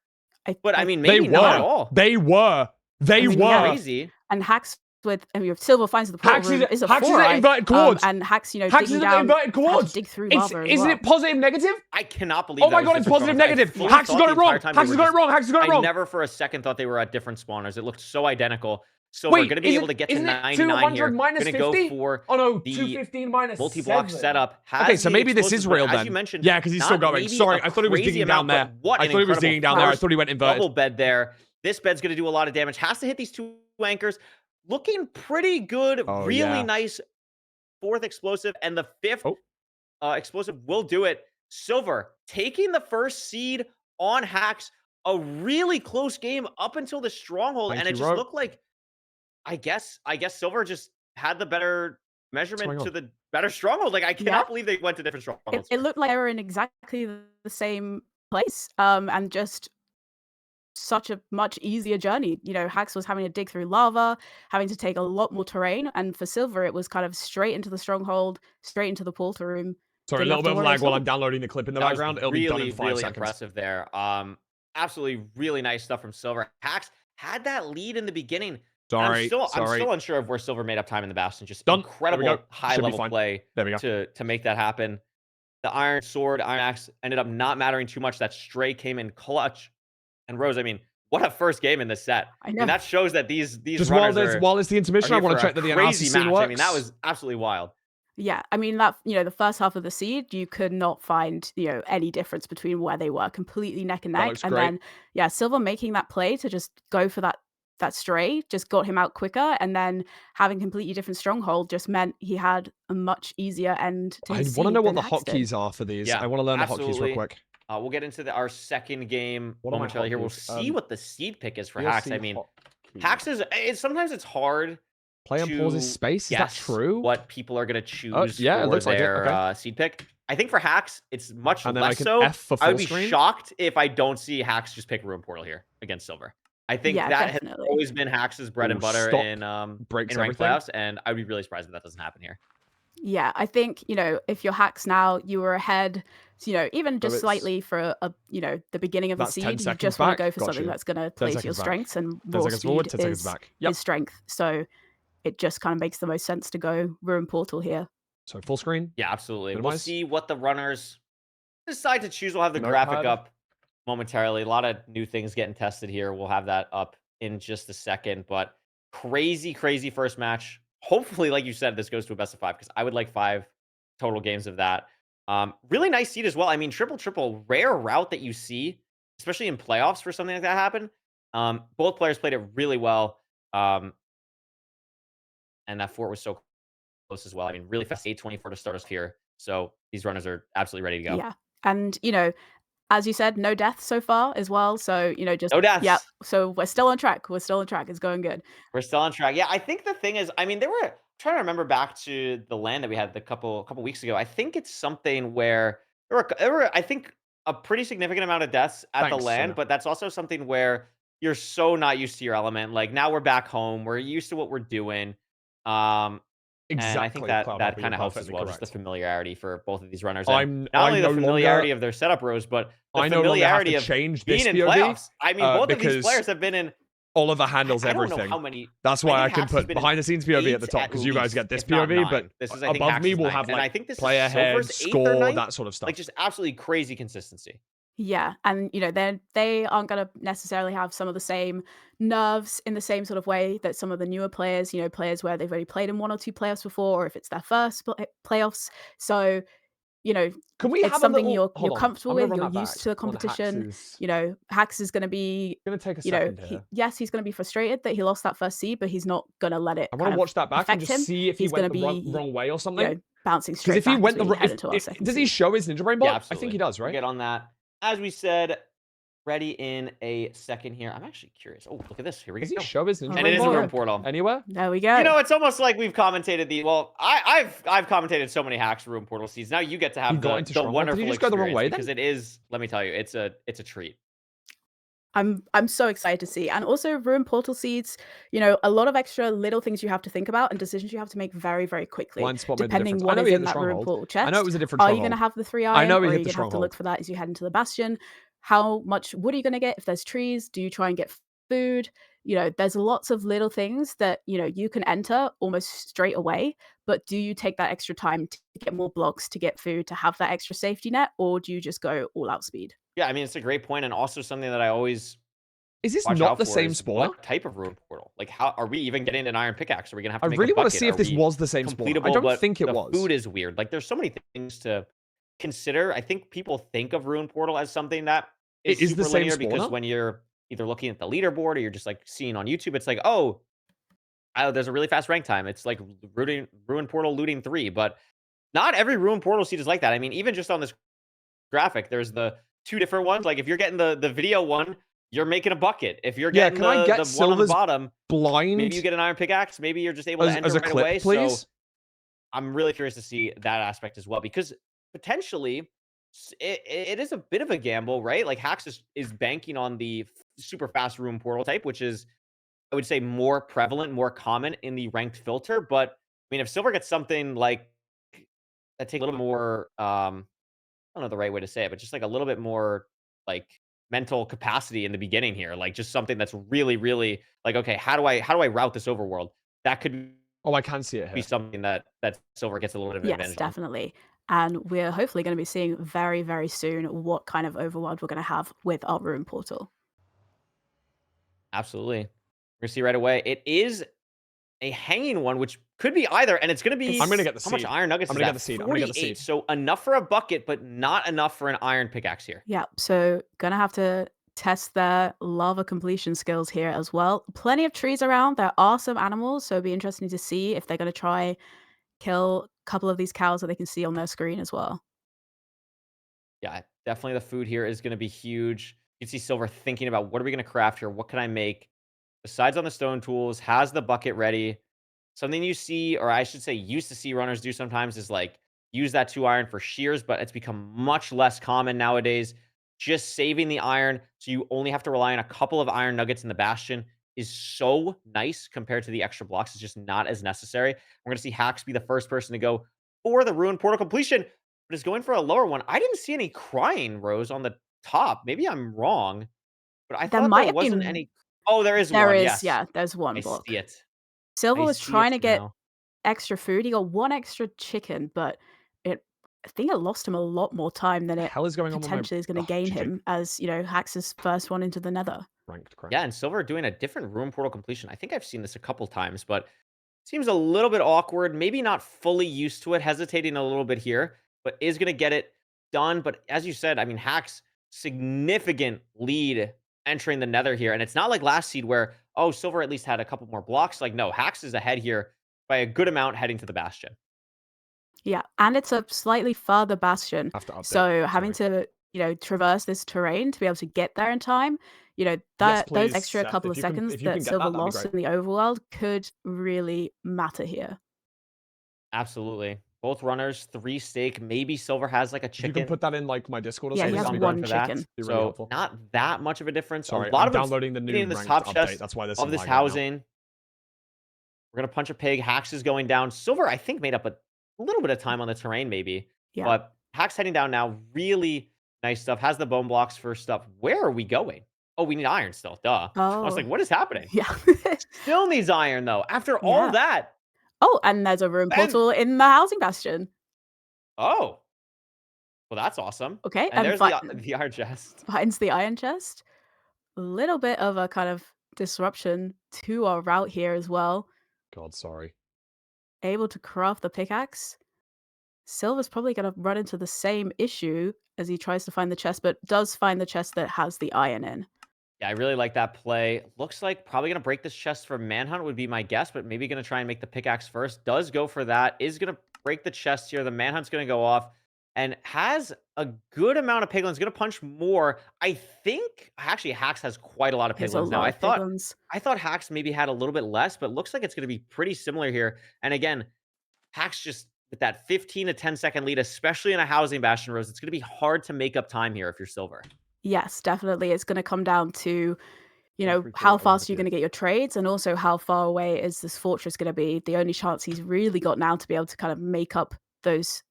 I, But I mean, They maybe not at were. all. They were. They I mean, were. yeah. Crazy. And Hax with Silver finds the portal Hax room is a Hax is 4-eye, at inverted chords. and Hax, Hax digging is at down, inverted had chords. to dig through It's, lava as isn't well. it positive negative? I cannot believe. Oh my that God, was it's different positive strongholds. I negative. fully Hax has thought got the it wrong. entire time Hax they has were got it wrong. Hax has got it I wrong. never for a second thought they were at different spawners. It looked so identical. Silver Wait, going to be able to get to isn't it 99 here. 200 minus Going to go 50? for Oh no, the 215 minus multi-block 7. setup. Has Okay, so the maybe this is explosives, but real as then. you mentioned, Yeah, because he's still not going. maybe Sorry, a I thought he was crazy digging down amount, there. but what I an thought he was incredible digging down there. I first thought he went inverted. bubble bed there. This bed's going to do a lot of damage. Has to hit these 2 anchors. Looking pretty good. Oh, really yeah. nice 4th explosive. And the 5th Oh. explosive will do it. Silver taking the first seed on Hax. A really close game up until the stronghold. Thank And it you, just Rogue. looked like, I guess Silver just had the better measurement to the better stronghold. Like, I cannot believe they went to different strongholds. It looked like they were in exactly the same place, and just such a much easier journey. Hax was having to dig through lava, having to take a lot more terrain, and for Silver, it was kind of straight into the stronghold, straight into the portal room. Sorry, a little bit of lag while I'm downloading the clip in the background. It'll be done in 5 really seconds. Impressive there. Absolutely really nice stuff from Silver. Hax had that lead in the beginning. Sorry, I'm still unsure of where Silver made up time in the Bastion. Just Done. incredible high level play There we go. to make that happen. The Iron Sword, Iron Axe ended up not mattering too much. That Stray came in clutch. And Rose, I mean, what a first game in this set. I know. And that shows that these Just runners while it's the intermission, I want to check that the crazy analysis match. scene works. I mean, that was absolutely wild. Yeah, I mean that the first half of the seed, you could not find any difference between where they were, completely neck and That neck. looks And great. then Silver making that play to just go for that stray just got him out quicker, and then having completely different stronghold just meant he had a much easier end to I his want to seed know what than the Hax did. hotkeys are for these. Yeah, I want to learn the hotkeys absolutely. real quick. We'll get into our second game What are my momentarily here. We'll hotkeys? see what the seed pick is for DLC Hax. I mean, hotkey. Hax is sometimes it's hard Play and pause his to space. Is that guess true? what people are going to choose Yeah, it for looks like it. their Okay. seed pick. I think for Hax, it's much And then I less can so. F for I would full be screen. shocked if I don't see Hax just pick Ruin Portal here against Silver. I think Yeah, that definitely. has always been Hax's bread and Ooh, butter stop. in Breaks ranked everything. playoffs, and I'd be really surprised if that doesn't happen here. Yeah, I think if you're Hax now, you were ahead, even just it's- slightly for the beginning of the That's 10 seed. You seconds just want back. to go for Got something you. that's going to 10 play to your seconds back. strengths, and 10 raw seconds forward, speed 10 seconds is back. Yep. strength. So it just kind of makes the most sense to go Ruin Portal here. So full screen. Yeah, absolutely. We'll Minimize. see what the runners decide to choose. We'll have the graphic Notepad. up momentarily. A lot of new things getting tested here. We'll have that up in just a second. But crazy first match. Hopefully, like you said, this goes to a best of 5 because I would like 5 total games of that. Really nice seed as well. I mean, triple, rare route that you see, especially in playoffs for something like that happen. Both players played it really well. And that fort was so close as well. I mean, really fast 824 to start us here. So these runners are absolutely ready to go. Yeah, and as you said, no deaths so far as well. So just No deaths. Yeah, so we're still on track. It's going good. We're still on track. Yeah, I think the thing is, I mean, trying to remember back to the land that we had a couple weeks ago. I think it's something where there were I think a pretty significant amount of deaths at the Thanks, land, Sona. but that's also something where you're so not used to your element. Like now we're back home, we're used to what we're doing. Exactly. And I think that Cloud that Hopper, kind of you're helps as perfectly well, just the correct. familiarity for both of these runners. And I'm not only the no familiarity longer- of their setup rows, but the I no longer have familiarity to of change being this in POV. playoffs. I mean, both of these because players have been in. Oliver handles I don't everything. know how many. That's why I think can Hax has put been in behind the scenes POV at the 8 top because you guys least, get this if not POV, 9. but This is, I think, above me Hax's we'll 9. have And I like think this is player head, Silver's 8th or score, 9th. that sort of stuff. Like just absolutely crazy consistency. Yeah, and they aren't going to necessarily have some of the same nerves in the same sort of way that some of the newer players, players where they've already played in 1 or 2 playoffs before, or if it's their first playoffs. So, Can we it's have something a little, you're comfortable with, you're used to the on competition. Hax's- Hax is going to be, Gonna take a second here. yes, he's going to be frustrated that he lost that first seed, but he's not going to let it I want to watch that back and affect just him. see if he He's went gonna the be, wrong way or something. bouncing Because straight if he back went as the we wrong, head into our second does he seed. show his ninja rainbow? Yeah, I absolutely. think he does, We'll right? get on that. As we said, ready in a second here. I'm actually curious. Oh, look at this. Here we Does he go. show his ninja And it is a rainbow room portal. anywhere? There we go. You know, it's almost like we've commentated the. Well, I've commentated so many Hax room portal seeds. Now you get to You have got the into Stronghold. Did wonderful you just go the wrong experience way, because it is. Let me tell you, it's a treat. I'm so excited to see. And also Ruin Portal Seeds, you know, a lot of extra little things you have to think about and decisions you have to make very, very quickly, Blind spot made the depending difference. I what know is he hit in the that Ruin stronghold. Portal I know it chest. was a different Are you stronghold. gonna have the 3 I iron, know or he are hit you the gonna have to look stronghold. for that as you head into the bastion? How much wood are you gonna get if there's trees? Do you try and get food? You know, there's lots of little things that, you know, you can enter almost straight away, but do you take that extra time to get more blocks, to get food, to have that extra safety net, or do you just go all out speed? Yeah, I mean, it's a great point, and also something that I always Is this watch not out the for same is spawner? what type of ruin portal? Like, how are we even getting an iron pickaxe? Are we gonna have I to make a really want to bucket? see if Are this we was the same spawner. I completable? don't But think it the was. food is weird. Like, there's so many things to consider. I think people think of ruin portal as something that It is is the super same linear because spawner? when you're either looking at the leaderboard or you're just like seeing on YouTube, it's like, oh, there's a really fast rank time. It's like ruin portal looting 3, but not every ruin portal seed is like that. I mean, even just on this graphic, there's the 2 different ones. Like if you're getting the video one, you're making a bucket. If you're Yeah, getting can I get the one on the Silver's bottom, maybe you blind get an iron pickaxe. Maybe you're just able to as enter a right clip, away. So please? I'm really curious to see that aspect as well because potentially it is a bit of a gamble, right? Like Hacks is banking on the super fast room portal type, which is I would say more prevalent, more common in the ranked filter. But I mean, if Silver gets something like that takes a little more I don't know the right way to say it, but just like a little bit more like mental capacity in the beginning here, like just something that's really, really like, okay, how do I route this overworld? That could Oh, I can see it be here. something that Silver gets a little bit of Yes, advantage on. definitely. And we're hopefully going to be seeing very, very soon what kind of overworld we're going to have with our Ruin Portal. Absolutely. We're gonna see right away. It is a hanging one, which could be either, and it's gonna be I'm gonna get the how much seed. iron nuggets I'm is gonna get that? the seed. I'm gonna get the 48. seed. So enough for a bucket, but not enough for an iron pickaxe here. Yeah, so gonna have to test their lava completion skills here as well. Plenty of trees around. There are some animals, so it'll be interesting to see if they're gonna try kill a couple of these cows that they can see on their screen as well. Yeah, definitely the food here is gonna be huge. You can see Silver thinking about what are we gonna craft here? What can I make? Besides on the stone tools, has the bucket ready. Something you see, or I should say, used to see runners do sometimes is like use that 2 iron for shears, but it's become much less common nowadays. Just saving the iron so you only have to rely on a couple of iron nuggets in the bastion is so nice compared to the extra blocks. It's just not as necessary. We're going to see Hacks be the first person to go for the ruined portal completion, but is going for a lower one. I didn't see any crying rows on the top. Maybe I'm wrong, but I There thought there might have wasn't been any. Oh, there is there one. is, Yes. yeah, there's one I see block. it. Silver I was see it trying to get now. extra food. He got one extra chicken, but it I think it lost him a lot more time than The it hell is going on with my potentially is gonna gain GG. him as, you know, Hax's first one into the Nether. Ranked crap. Yeah, and Silver doing a different room portal completion. I think I've seen this a couple times, but seems a little bit awkward. Maybe not fully used to it, hesitating a little bit here, but is going to get it done. But as you said, I mean, Hacks significant lead entering the Nether here, and it's not like last seed where Silver at least had a couple more blocks. Like no, Hacks is ahead here by a good amount heading to the Bastion. Yeah, and it's a slightly further bastion. Have to update. So having Sorry. to, you know, traverse this terrain to be able to get there in time, you know, Yes, that those please, extra Seth. couple If of you can, seconds if you that can get Silver that, that'd be lost great. in the overworld could really matter here. Absolutely. Both runners, 3 steak. Maybe Silver has like a If you can chicken. put that in like my Discord or Yeah, he something, has that'd be one great. For that. chicken. Be really So helpful. not that much of a difference. Sorry, A lot I'm of it's downloading the new getting in this ranked top update. chest That's why there's of some this lag right now. housing. We're gonna punch a pig. Hacks is going down. Silver, I think, made up a little bit of time on the terrain, maybe. Yeah. But Hacks heading down now. Really nice stuff. Has the bone blocks for stuff. Where are we going? Oh, we need iron still. Duh. I was Oh, like, what is happening? yeah. Still needs iron though. After all Yeah. that. Oh, and there's a room And portal in the housing bastion. oh, well, that's awesome. Okay, And and there's the iron chest. finds the iron chest. A little bit of a kind of disruption to our route here as well. God, sorry. Able to craft the pickaxe. Silver's probably going to run into the same issue as he tries to find the chest, but does find the chest that has the iron in. Yeah, I really like that play. Looks like probably going to break this chest for Manhunt would be my guess, but maybe going to try and make the pickaxe first. Does go for that. Is going to break the chest here. The Manhunt's going to go off and has a good amount of piglins. Going to punch more. I think actually Hacks has quite a lot of There's a piglins now. lot I of thought piglins. Hacks maybe had a little bit less, but looks like it's going to be pretty similar here. And again, Hacks just with that 15 to 10 second lead, especially in a housing bastion, Rose, it's going to be hard to make up time here if you're Silver. Yes, definitely. It's going to come down to, Every how quarter fast you're going dip. to get your trades and also how far away is this fortress going to be. The only chance he's really got now to be able to kind of make up those,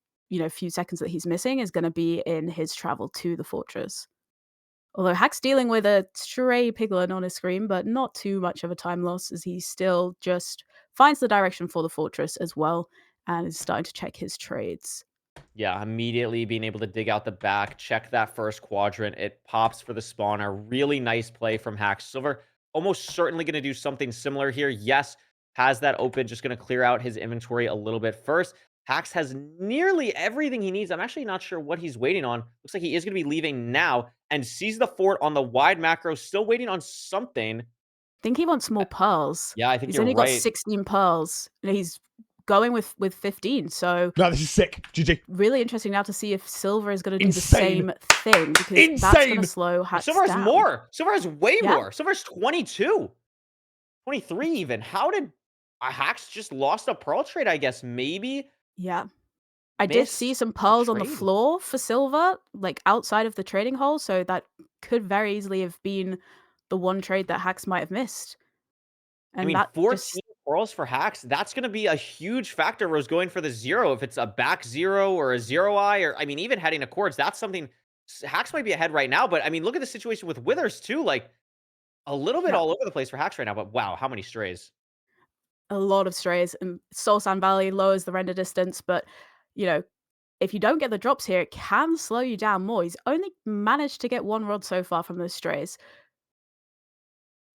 few seconds that he's missing is going to be in his travel to the fortress. Although Hack's dealing with a stray piglin on his screen, but not too much of a time loss as he still just finds the direction for the fortress as well and is starting to check his trades. Yeah, immediately being able to dig out the back, check that first quadrant. It pops for the spawner. Really nice play from Hack. Silver almost certainly going to do something similar here. Yes, has that open, just going to clear out his inventory a little bit first. Hax has nearly everything he needs. I'm actually not sure what he's waiting on. Looks like he is going to be leaving now and sees the fort on the wide macro, still waiting on something. I think he wants more pearls. Yeah, I think He's you're only got right. 16 pearls. And he's going with 15. So No, this is sick. GG. really interesting now to see if Silver is going to do the Insane. same thing because that's going Insane. to slow Hax Silver has down. more. Silver has way Yeah. more. Silver has 22. 23 even. How did Hax just lost a pearl trade, I guess? Maybe Yeah. I did see some pearls on the trade. floor for Silver, like outside of the trading hole. So that could very easily have been the one trade that Hax might have missed. And I mean, that 14 just pearls for Hax, that's going to be a huge factor where it's going for the 0. If it's a back 0 or a 0-eye, or I mean, even heading accords, that's something Hax might be ahead right now. But I mean, look at the situation with Withers too. Like a little bit Yeah. all over the place for Hax right now. But wow, how many strays? a lot of strays, and Soul Sand Valley lowers the render distance, but if you don't get the drops here, it can slow you down more. He's only managed to get 1 rod so far from those strays.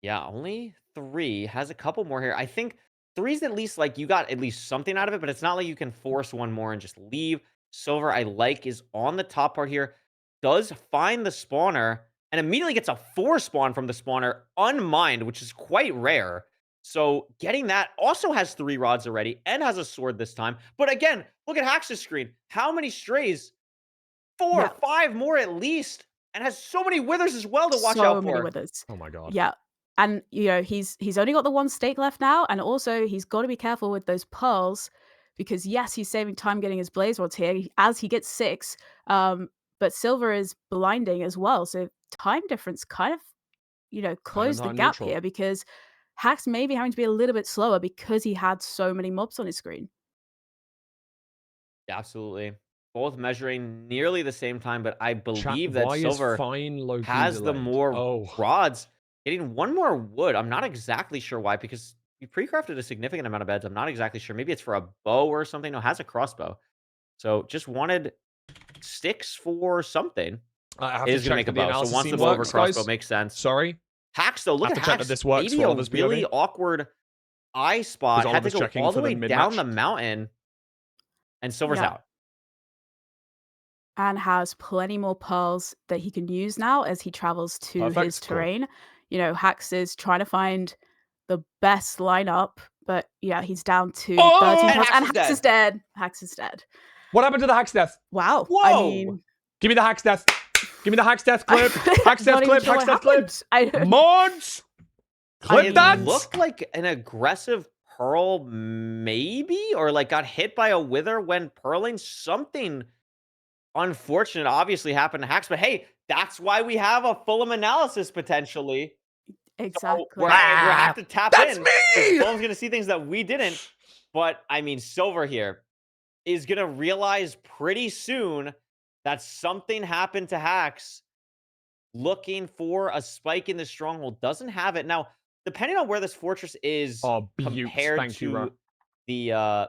Yeah, only 3. Has a couple more here. I think 3's at least like you got at least something out of it, but it's not like you can force one more and just leave. Silver, I like, is on the top part here. Does find the spawner and immediately gets a 4 spawn from the spawner unmined, which is quite rare. So getting that also has 3 rods already and has a sword this time. But again, look at Hax's screen. How many strays? 4, Yeah. 5 more at least. And has so many withers as well to watch So out many for. withers. Oh my god. Yeah. And he's only got the 1 stake left now, and also he's got to be careful with those pearls because yes, he's saving time getting his blaze rods here as he gets 6. But Silver is blinding as well. So time difference kind of, close the not gap neutral. here because Hax may be having to be a little bit slower because he had so many mobs on his screen. Absolutely. Both measuring nearly the same time, but I believe that Why is Silver fine low-key has the delayed? more Oh. rods. Getting 1 more wood. I'm not exactly sure why, because you pre-crafted a significant amount of beds. I'm not exactly sure. Maybe it's for a bow or something. No, it has a crossbow. So just wanted sticks for something. I have It to is going to check make a that the bow. So analysis wants the scene bow over works, crossbow. guys. Makes sense. Sorry. Hax, though. Look Have at to check that Hax. this works Maybe for a others, really POV. awkward eye spot. Had to Oliver's go checking all the for the way mid-match. down the mountain. And Silver's Yeah. out. And has plenty more pearls that he can use now as he travels to Perfect, his cool. terrain. Hax is trying to find the best lineup, but yeah, he's down to 13 and pearls, Hax and is Hax is dead. Hax is dead. What happened to the Hax death? Wow. Whoa! I mean, Give me the Hax death. Give me the Hax death clip. Hax death not even clip. sure Hax what death clip. happened. Mods. Clip It that. looked like an aggressive pearl, maybe, or like got hit by a wither when pearling. Something unfortunate obviously happened to Hax, but hey, that's why we have a Fulham analysis potentially. Exactly. So we're have to tap That's in. me! Fulham's gonna see things that we didn't. But I mean, Silver here is gonna realize pretty soon that something happened to Hax. Looking for a spike in the stronghold, doesn't have it now. Depending on where this fortress is Oh, beaut. compared Thank you, bro. to the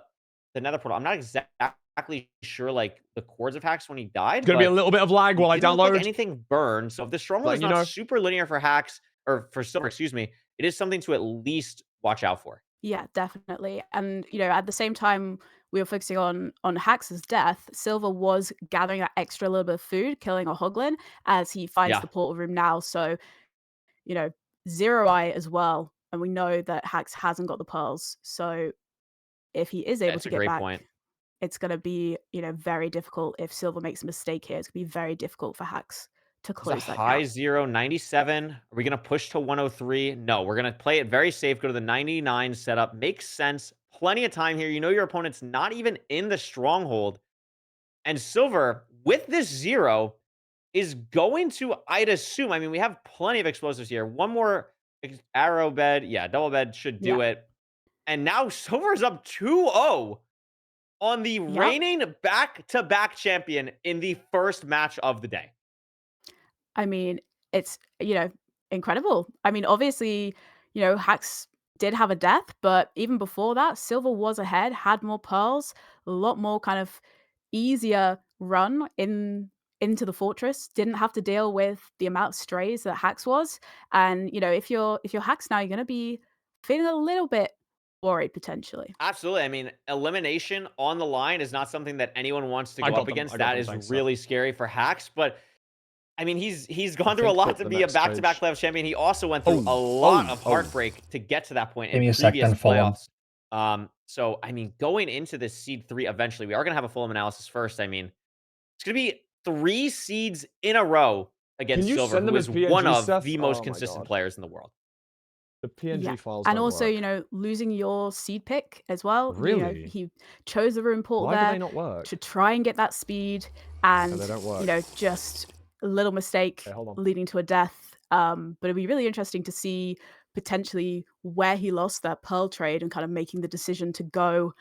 nether portal, I'm not exactly sure like the chords of Hax when he died. Gonna be a but little bit of lag while I it didn't look download. like anything burned. So if the stronghold is Letting you not know. super linear for Hax or for Silver, excuse me, it is something to at least watch out for. Yeah, definitely. And at the same time we were focusing on Hax's death, Silver was gathering that extra little bit of food, killing a hoglin as he finds Yeah. the portal room now. So, 0-eye as well. And we know that Hax hasn't got the pearls. So if he is able That's to a get great back, point. it's gonna be, very difficult. If Silver makes a mistake here, it's gonna be very difficult for Hax to It's a close that high gap. 0, 97. Are we going to push to 103? No, we're going to play it very safe. Go to the 99 setup. Makes sense. Plenty of time here. You know your opponent's not even in the stronghold. And Silver, with this 0, is going to, I'd assume, I mean, we have plenty of explosives here. One more arrow bed. Yeah, double bed should do it. And now Silver's up 2-0 on the reigning back-to-back champion in the first match of the day. I mean, it's, incredible. I mean, obviously, Hacks did have a death, but even before that, Silver was ahead, had more pearls, a lot more kind of easier run into the fortress. Didn't have to deal with the amount of strays that Hacks was. And, if you're Hacks now, you're gonna be feeling a little bit worried potentially. Absolutely. I mean, elimination on the line is not something that anyone wants to go up against. That is really scary for Hacks, but I mean, he's gone through a lot to be a back-to-back playoff champion. He also went through a lot of heartbreak to get to that point in previous playoffs. So, I mean, going into this seed 3 eventually, we are going to have a Fulham analysis first. I mean, it's going to be 3 seeds in a row against Silver, who is one of the most consistent players in the world. The PNG files and don't also, work. losing your seed pick as well. Really? He chose the Ruin Portal Why there do they not work? to try and get that speed, and they don't work. just a little mistake leading to a death. But it'd be really interesting to see potentially where he lost that pearl trade and kind of making the decision to go,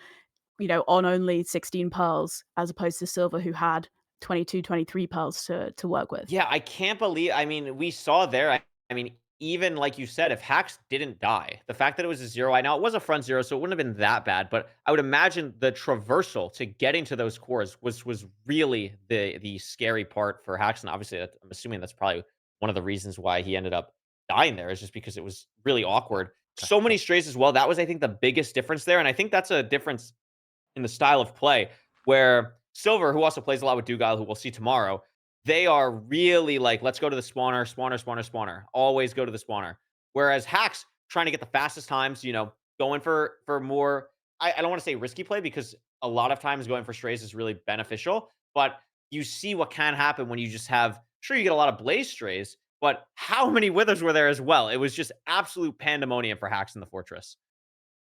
on only 16 pearls as opposed to Silver, who had 22, 23 pearls to work with. Yeah, I can't believe. I mean, we saw there. I mean, even like you said, if Hacks didn't die, the fact that it was a 0, I know it was a front 0, so it wouldn't have been that bad. But I would imagine the traversal to getting to those cores was really the scary part for Hacks, and obviously, I'm assuming that's probably one of the reasons why he ended up dying there, is just because it was really awkward. So many strays as well. That was, I think, the biggest difference there, and I think that's a difference in the style of play where Silver, who also plays a lot with Dougal, who we'll see tomorrow, they are really like, let's go to the spawner, always go to the spawner. Whereas Hacks trying to get the fastest times, going for more, I don't want to say risky play, because a lot of times going for strays is really beneficial, but you see what can happen when you just have, sure, you get a lot of blaze strays, but how many withers were there as well? It was just absolute pandemonium for Hacks in the fortress.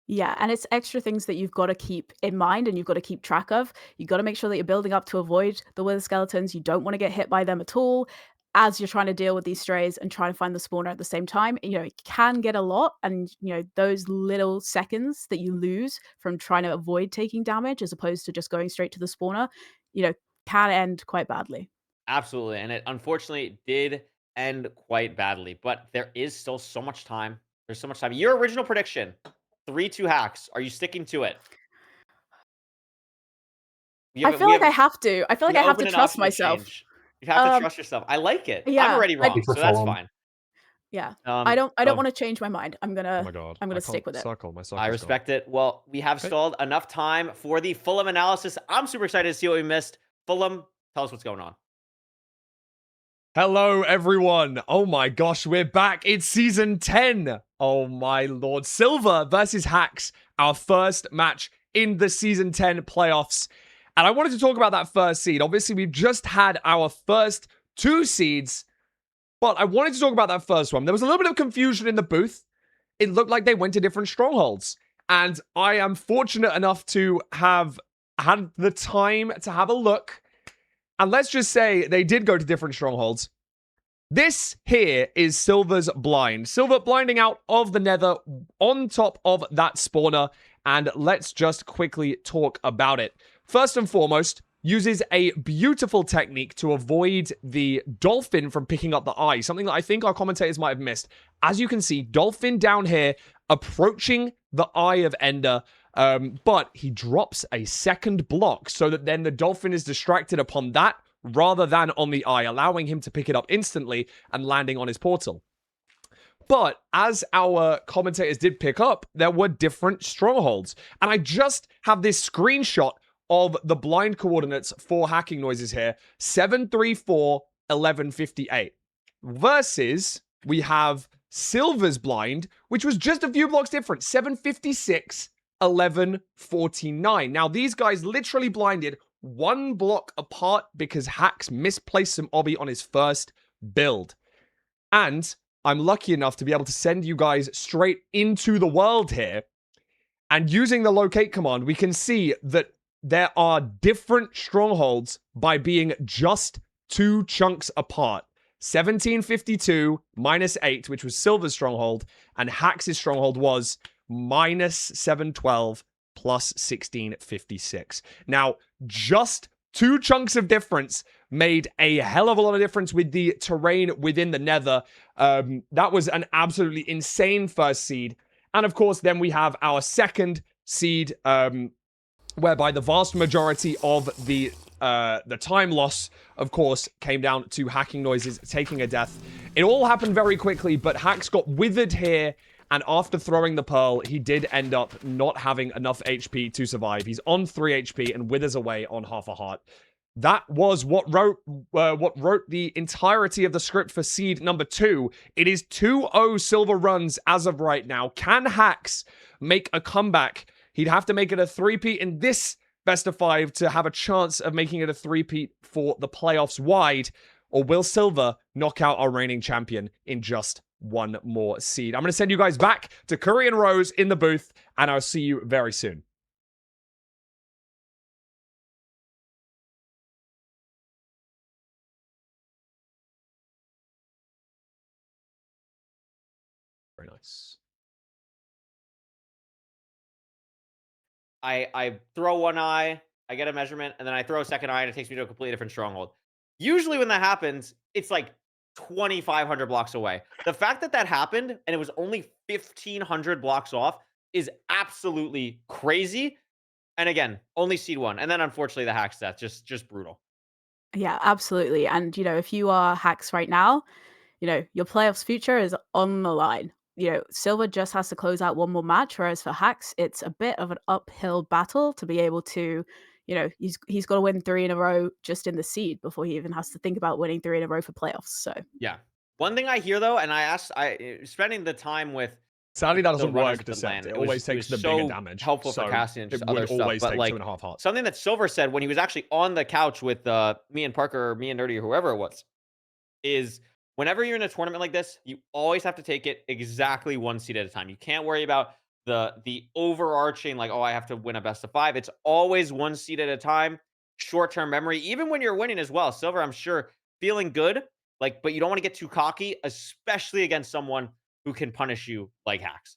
Yeah, and it's extra things that you've got to keep in mind and you've got to keep track of. You've got to make sure that you're building up to avoid the wither skeletons. You don't want to get hit by them at all as you're trying to deal with these strays and trying to find the spawner at the same time. It can get a lot, and those little seconds that you lose from trying to avoid taking damage as opposed to just going straight to the spawner, can end quite badly. Absolutely, and it unfortunately did end quite badly, but there is still so much time. There's so much time. Your original prediction, 3-2 Hacks. Are you sticking to it? I feel like I have to. I feel like I have to trust myself. You have to trust yourself. I like it. Yeah, I'm already wrong, so that's fine. Yeah, I don't want to change my mind. I'm gonna stick with it. I respect it. Well, we have stalled enough time for the Fulham analysis. I'm super excited to see what we missed. Fulham, tell us what's going on. Hello, everyone. Oh my gosh, we're back. It's season 10. Oh my lord. Silver versus Hacks, our first match in the season 10 playoffs. And I wanted to talk about that first seed. Obviously, we've just had our first 2 seeds, but I wanted to talk about that first one. There was a little bit of confusion in the booth. It looked like they went to different strongholds. And I am fortunate enough to have had the time to have a look. And let's just say they did go to different strongholds. This here is Silver's blind. Silver blinding out of the nether on top of that spawner. And let's just quickly talk about it. First and foremost, uses a beautiful technique to avoid the dolphin from picking up the eye. Something that I think our commentators might have missed. As you can see, dolphin down here approaching the eye of Ender. But he drops a second block so that then the dolphin is distracted upon that rather than on the eye, allowing him to pick it up instantly and landing on his portal. But as our commentators did pick up, there were different strongholds. And I just have this screenshot of the blind coordinates for hacking noises here. 734, 1158. Versus we have Silver's blind, which was just a few blocks different. 756, 1149. Now, these guys literally blinded 1 block apart because Hacks misplaced some obby on his first build. And I'm lucky enough to be able to send you guys straight into the world here. And using the locate command, we can see that there are different strongholds by being just 2 chunks apart. 1752 minus 8, which was Silver's stronghold, and Hax's stronghold was minus 712 plus 1656. Now, just 2 chunks of difference made a hell of a lot of difference with the terrain within the Nether. That was an absolutely insane first seed. And of course, then we have our second seed, whereby the vast majority of the time loss, of course, came down to hacking noises taking a death. It all happened very quickly, but Hax got withered here, and after throwing the pearl, he did end up not having enough HP to survive. He's on 3 HP and withers away on half a heart. That was what wrote the entirety of the script for seed number 2. It is 2-0 silver runs as of right now. Can Hax make a comeback? He'd have to make it a 3-peat in this best of 5 to have a chance of making it a 3-peat for the playoffs wide. Or will Silver knock out our reigning champion in just one more seed? I'm going to send you guys back to Curry and Rose in the booth, and I'll see you very soon. Very nice. I throw one eye, I get a measurement, and then I throw a second eye, and it takes me to a completely different stronghold. Usually when that happens, it's like 2,500 blocks away. The fact that that happened, and it was only 1,500 blocks off, is absolutely crazy. And again, only seed 1. And then unfortunately the Hack's death, just brutal. Yeah, absolutely. And, if you are Hacks right now, your playoffs future is on the line. Silver just has to close out one more match, whereas for Hacks, it's a bit of an uphill battle to be able to, he's got to win 3 in a row just in the seed before he even has to think about winning 3 in a row for playoffs. So yeah. One thing I hear though, and spending the time with sadly that the doesn't runners work of to the land, It always takes the so bigger damage. helpful so for casting and just it other would stuff. always But take like 2.5 hearts. something that Silver said when he was actually on the couch with me and Parker, or me and Nerdy, or whoever it was, is whenever you're in a tournament like this, you always have to take it exactly 1 seed at a time. You can't worry about the overarching, like, oh, I have to win a best of 5. It's always 1 seed at a time. Short-term memory, even when you're winning as well. Silver, I'm sure, feeling good, but you don't want to get too cocky, especially against someone who can punish you like Hacks.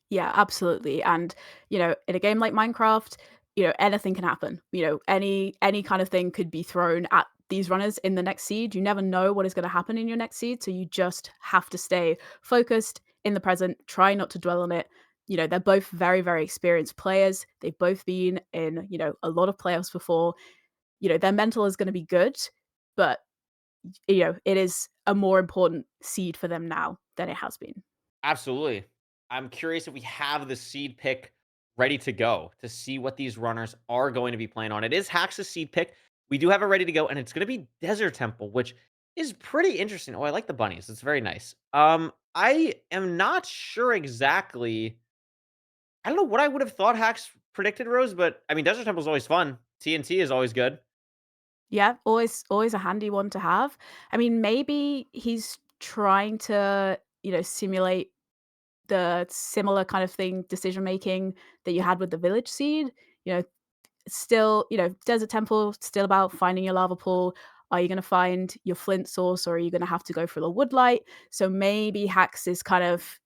yeah, absolutely. And, in a game like Minecraft, anything can happen. Any kind of thing could be thrown at these runners in the next seed. You never know what is going to happen in your next seed, so you just have to stay focused in the present, try not to dwell on it. They're both very, very experienced players. They've both been in, a lot of playoffs before. Their mental is going to be good, but it is a more important seed for them now than it has been. Absolutely. I'm curious if we have the seed pick ready to go to see what these runners are going to be playing on. It is Hacks' seed pick. We do have it ready to go, and it's going to be Desert Temple, which is pretty interesting. Oh, I like the bunnies. It's very nice. I am not sure exactly. I don't know what I would have thought Hacks predicted, Rose, but I mean, Desert Temple is always fun. TNT is always good. Yeah, always a handy one to have. I mean, maybe he's trying to, simulate the similar kind of thing, decision making that you had with the village seed. You know, still, Desert Temple, still about finding your lava pool. Are you going to find your flint source, or are you going to have to go for the woodlight? So maybe Hax is kind of,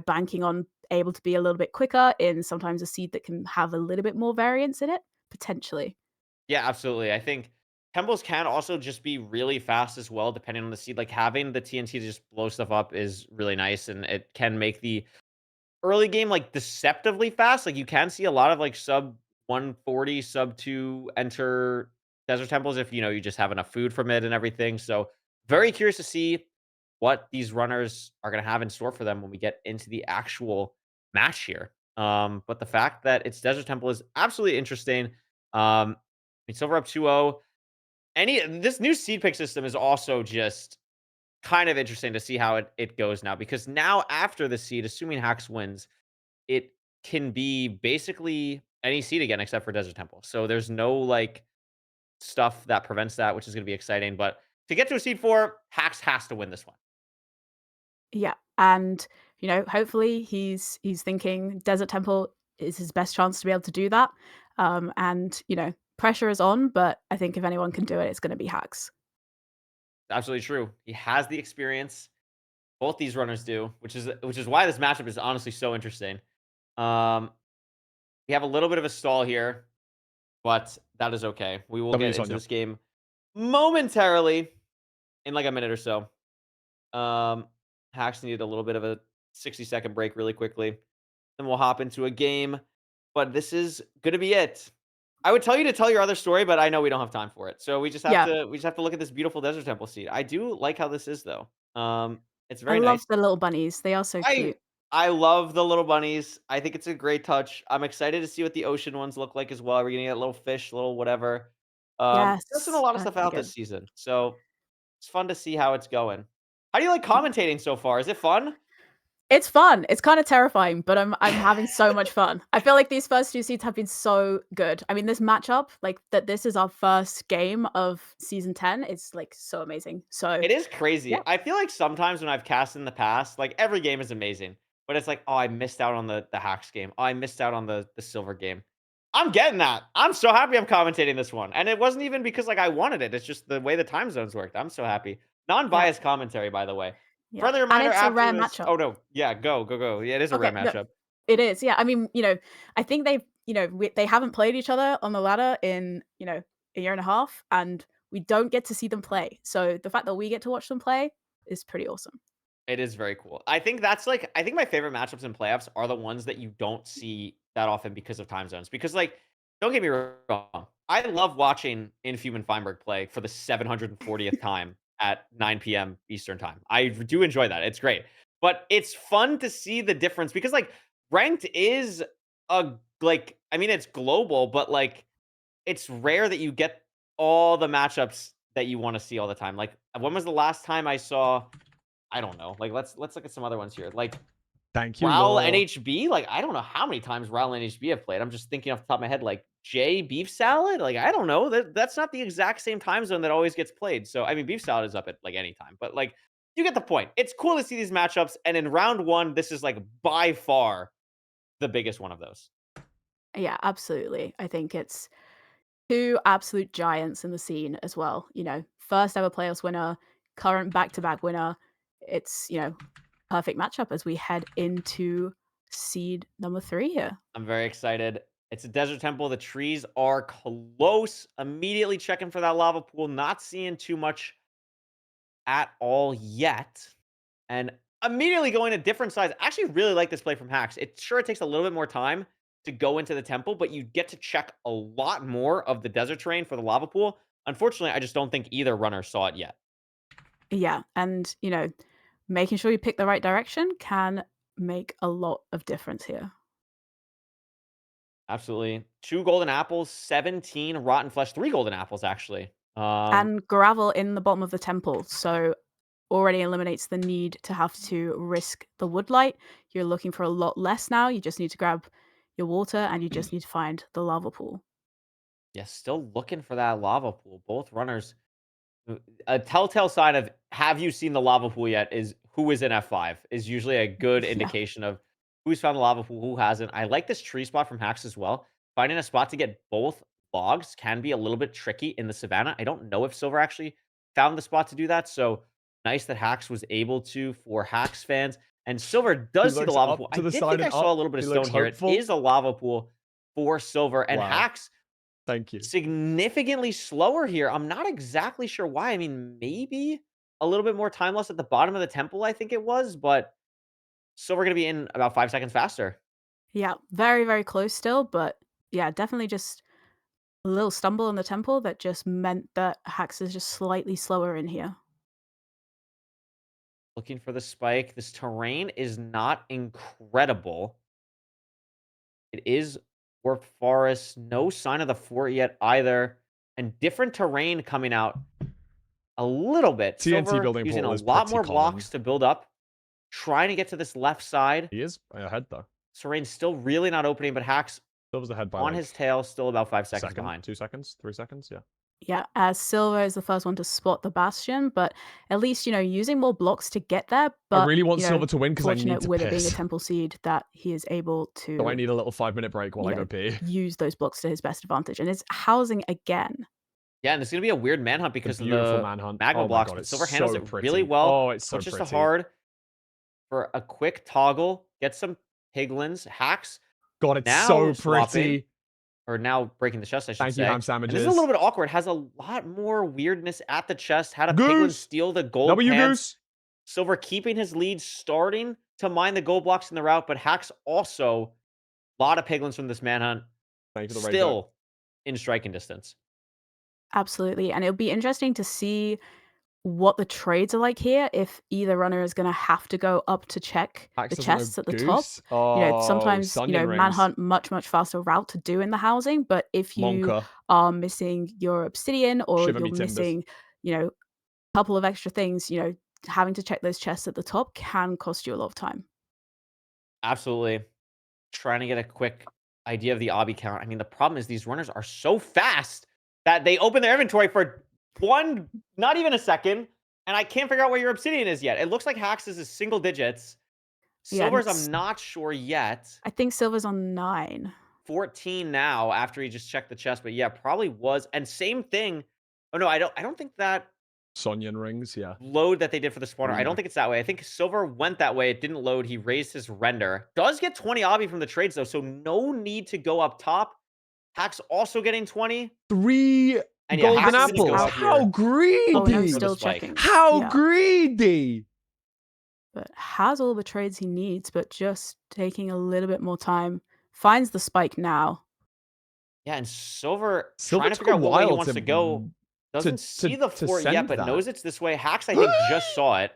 banking on able to be a little bit quicker in sometimes a seed that can have a little bit more variance in it, potentially. Yeah, absolutely. I think temples can also just be really fast as well, depending on the seed. Like having the TNT to just blow stuff up is really nice, and it can make the early game like deceptively fast. Like you can see a lot of like sub 140, sub 2 enter desert temples if you just have enough food from it and everything. So very curious to see what these runners are going to have in store for them when we get into the actual match here. But the fact that it's desert temple is absolutely interesting. I mean, Silver up 2-0. This new seed pick system is also just kind of interesting to see how it goes now, because now after the seed, assuming Hax wins, it can be basically any seed again except for Desert Temple. So there's no like stuff that prevents that, which is going to be exciting. But to get to a seed 4, Hax has to win this one. Yeah, and hopefully he's thinking Desert Temple is his best chance to be able to do that. And pressure is on, but I think if anyone can do it, it's going to be Hax. Absolutely true. He has the experience. Both these runners do, which is why this matchup is honestly so interesting. We have a little bit of a stall here, but that is okay. We will W get into Sonya. this game momentarily in like a minute or so. Hacks needed a little bit of a 60-second break really quickly. Then we'll hop into a game. But this is gonna be it. I would tell you to tell your other story, but I know we don't have time for it. So we just have Yeah. to look at this beautiful Desert Temple seed. I do like how this is though. It's I very love nice. the little bunnies. They are so I cute. I love the little bunnies. I think it's a great touch. I'm excited to see what the ocean ones look like as well. We're gonna get little fish, little whatever. There's been a Yes, lot of that's stuff gonna out be good. this season, so it's fun to see how it's going. How do you like commentating so far? Is it fun? It's fun. It's kind of terrifying, but I'm having so much fun. I feel like these first 2 seeds have been so good. I mean, this matchup, like that this is our first game of season 10, it's like so amazing. So, It is crazy. yeah. I feel like sometimes when I've cast in the past, like every game is amazing, but it's like, oh, I missed out on the hacks game. Oh, I missed out on the silver game. I'm getting that. I'm so happy I'm commentating this one. And it wasn't even because like I wanted it. It's just the way the time zones worked. I'm so happy. Yeah. Non-biased commentary, by the way. Yeah. Further And reminder it's a after rare this. matchup. Oh no. Yeah, go. Yeah, it is a rare Okay, no, matchup. it is. Yeah. I mean, I think they've, they haven't played each other on the ladder in, a year and a half, and we don't get to see them play. So the fact that we get to watch them play is pretty awesome. It is very cool. I think that's like I think my favorite matchups in playoffs are the ones that you don't see that often because of time zones. Because like, don't get me wrong, I love watching Inhuman Feinberg play for the 740th time at 9 p.m. Eastern time. I do enjoy that. It's great. But it's fun to see the difference because like ranked is a like I mean it's global, but like it's rare that you get all the matchups that you want to see all the time. Like when was the last time I saw I don't know. Like let's look at some other ones here. Like Thank you, Raul Law. NHB. Like I don't know how many times Raul NHB have played. I'm just thinking off the top of my head. Like J beef salad. Like I don't know. That's not the exact same time zone that always gets played. So I mean, beef salad is up at like any time. But like you get the point. It's cool to see these matchups. And in round one, this is like by far the biggest one of those. Yeah, absolutely. I think it's two absolute giants in the scene as well. First ever playoffs winner, current back-to-back winner. It's, perfect matchup as we head into seed number 3 here. I'm very excited. It's a desert temple. The trees are close. Immediately checking for that lava pool. Not seeing too much at all yet. And immediately going to different sides. I actually really like this play from Hacks. It takes a little bit more time to go into the temple, but you get to check a lot more of the desert terrain for the lava pool. Unfortunately, I just don't think either runner saw it yet. Yeah, and, making sure you pick the right direction can make a lot of difference here. Absolutely. 2 golden apples, 17 rotten flesh, 3 golden apples, actually. And gravel in the bottom of the temple, so already eliminates the need to have to risk the woodlight. You're looking for a lot less now. You just need to grab your water and you just need to find the lava pool. Yeah, still looking for that lava pool. Both runners. A telltale sign of have you seen the lava pool yet is who is in F5 is usually a good Yeah. indication of who's found the lava pool, who hasn't. I like this tree spot from Hacks as well. Finding a spot to get both logs can be a little bit tricky in the savannah. I don't know if Silver actually found the spot to do that. So nice that Hacks was able to for Hacks fans. And Silver He does see the looks lava up pool. to I the did side think I and saw a up. little bit of He stone looks here. It hopeful. is a lava pool for Silver. And Wow. Hacks Thank you. significantly slower here. I'm not exactly sure why. I mean, maybe a little bit more time loss at the bottom of the temple, I think it was, but Silver going to be in about 5 seconds faster. Yeah, very, very close still, but yeah, definitely just a little stumble in the temple that just meant that Hax is just slightly slower in here. Looking for the spike. This terrain is not incredible. It is warped forest. No sign of the fort yet either. And different terrain coming out a little bit. TNT Silver building using a portal is lot pretty more common. blocks to build up. Trying to get to this left side. He is ahead though. Terrain's still really not opening, but Hacks Silver's ahead by on like his tail, still about 5 seconds second, behind. 2 seconds, 3 seconds. Yeah. Yeah, as Silver is the first one to spot the bastion, but at least, using more blocks to get there. But I really want Silver to win because I need fortunate to with it being a piss. temple seed that he is able to So I need a little 5-minute break while I you go know, pee. use those blocks to his best advantage. And it's housing again. Yeah, and it's gonna be a weird manhunt because of beautiful the manhunt. magma Oh my blocks, god, but it's Silver handles so it pretty. really well. Oh, it's so Pushes pretty. the hard for a quick toggle, get some piglins, hacks. God, it's Now so swapping, pretty. or now breaking the chest, I should Thank you, say. ham And sandwiches. this is a little bit awkward. Has a lot more weirdness at the chest. Had a piglin Goose. steal the gold W pants. Goose. Silver keeping his lead, starting to mine the gold blocks in the route, but hacks also a lot of piglins from this manhunt. Thank you for the raid, Still in striking distance. Absolutely. And it'll be interesting to see what the trades are like here if either runner is going to have to go up to check Axe the doesn't know chests at the top. Goose. Oh, Sometimes, Sunyan rings. manhunt much faster route to do in the housing, but if you Monka. are missing your obsidian or Shiver me you're timbers. missing, a couple of extra things, having to check those chests at the top can cost you a lot of time. Absolutely. Trying to get a quick idea of the obby count. I mean, the problem is these runners are so fast that they open their inventory for not even a second, and I can't figure out where your obsidian is yet. It looks like Hax's is single digits. Yeah, and Silver's, it's- I'm not sure yet. I think Silver's on 9. 14 now after he just checked the chest, but yeah, probably was. And same thing. Oh no, I don't think that Sonyan rings, yeah. load that they did for the spawner. I No. don't think it's that way. I think Silver went that way. It didn't load. He raised his render. Does get 20 obby from the trades though, so no need to go up top. Hax also getting 20. 3 And yeah, golden Hax is gonna go apples. out How here. greedy! Oh, and I'm For the still spike. checking. How Yeah. greedy! But has all the trades he needs, but just taking a little bit more time. Finds the spike now. Yeah, and Silver Silver trying to took figure a out what way he while wants to- to go. Doesn't to- see the to fort yet, send but that. knows it's this way. Hax, I think, just saw it.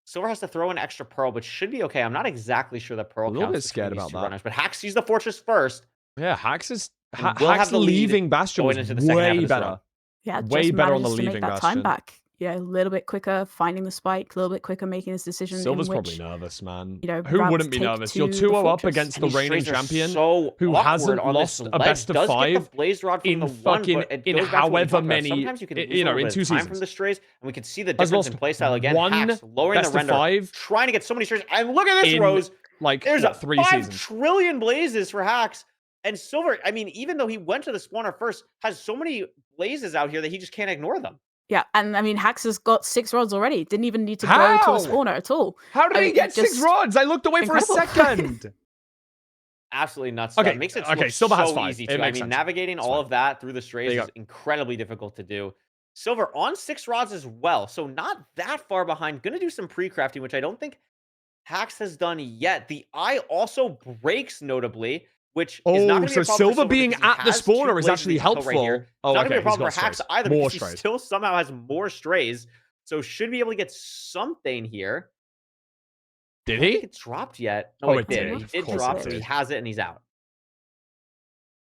Silver has to throw an extra pearl, but should be okay. I'm not exactly sure the pearl A little counts bit scared between these about two that. runners, but Hax sees the fortress first. Yeah, Hax is... And will Hax have the lead leaving Bastion was going into the second half of way this better. run. Yeah, Way just better on manages the to make leaving that time Bastion. back. Yeah, a little bit quicker finding the spike, a little bit quicker making his decision. Silver's in which, probably nervous, man. route Who to wouldn't be take nervous? to You're the 2-0 up fortress. against And the these reigning trades are champion so who awkward hasn't on lost this a ledge. best of Does 5 get the blaze rod from in the one, fucking- but it in goes back to what we however talked about. many- Sometimes you can lose you a know, little in bit 2 of time seasons. from the strays, and we could see the Has difference in lost playstyle again. one Hax lowering the best of render, 5 trying to get so many strays. And look at this, in, Rose. like, There's what, a 3 5 seasons? trillion blazes for Hax. And Silver, I mean, even though he went to the spawner first, has so many blazes out here that he just can't ignore them. Yeah, and I mean, Hax has got 6 rods already. Didn't even need to go to How? the spawner at all. How did I he mean, get 6 just rods? I looked away for a incredible. second. Absolutely nuts. Okay, That makes it okay, look Silver has so 5. easy It too. I makes mean, sense. navigating It's all fine. of that through the strays There you is go. incredibly difficult to do. Silver on 6 rods as well, so not that far behind. Gonna do some pre-crafting, which I don't think Hax has done yet. The eye also breaks notably, which is not Oh, going to be a so problem for Silver Silver being because he at the has 2 spawner is blazes actually he can kill helpful. right here. Oh, It's not okay, going to be a he's problem got for Hax strays. either More because he strays. still somehow has more strays, so should be able to get something here. Did I don't think he? it dropped yet. No, Oh, it it did. did. He Of did course drop, it so he did. has it and he's out.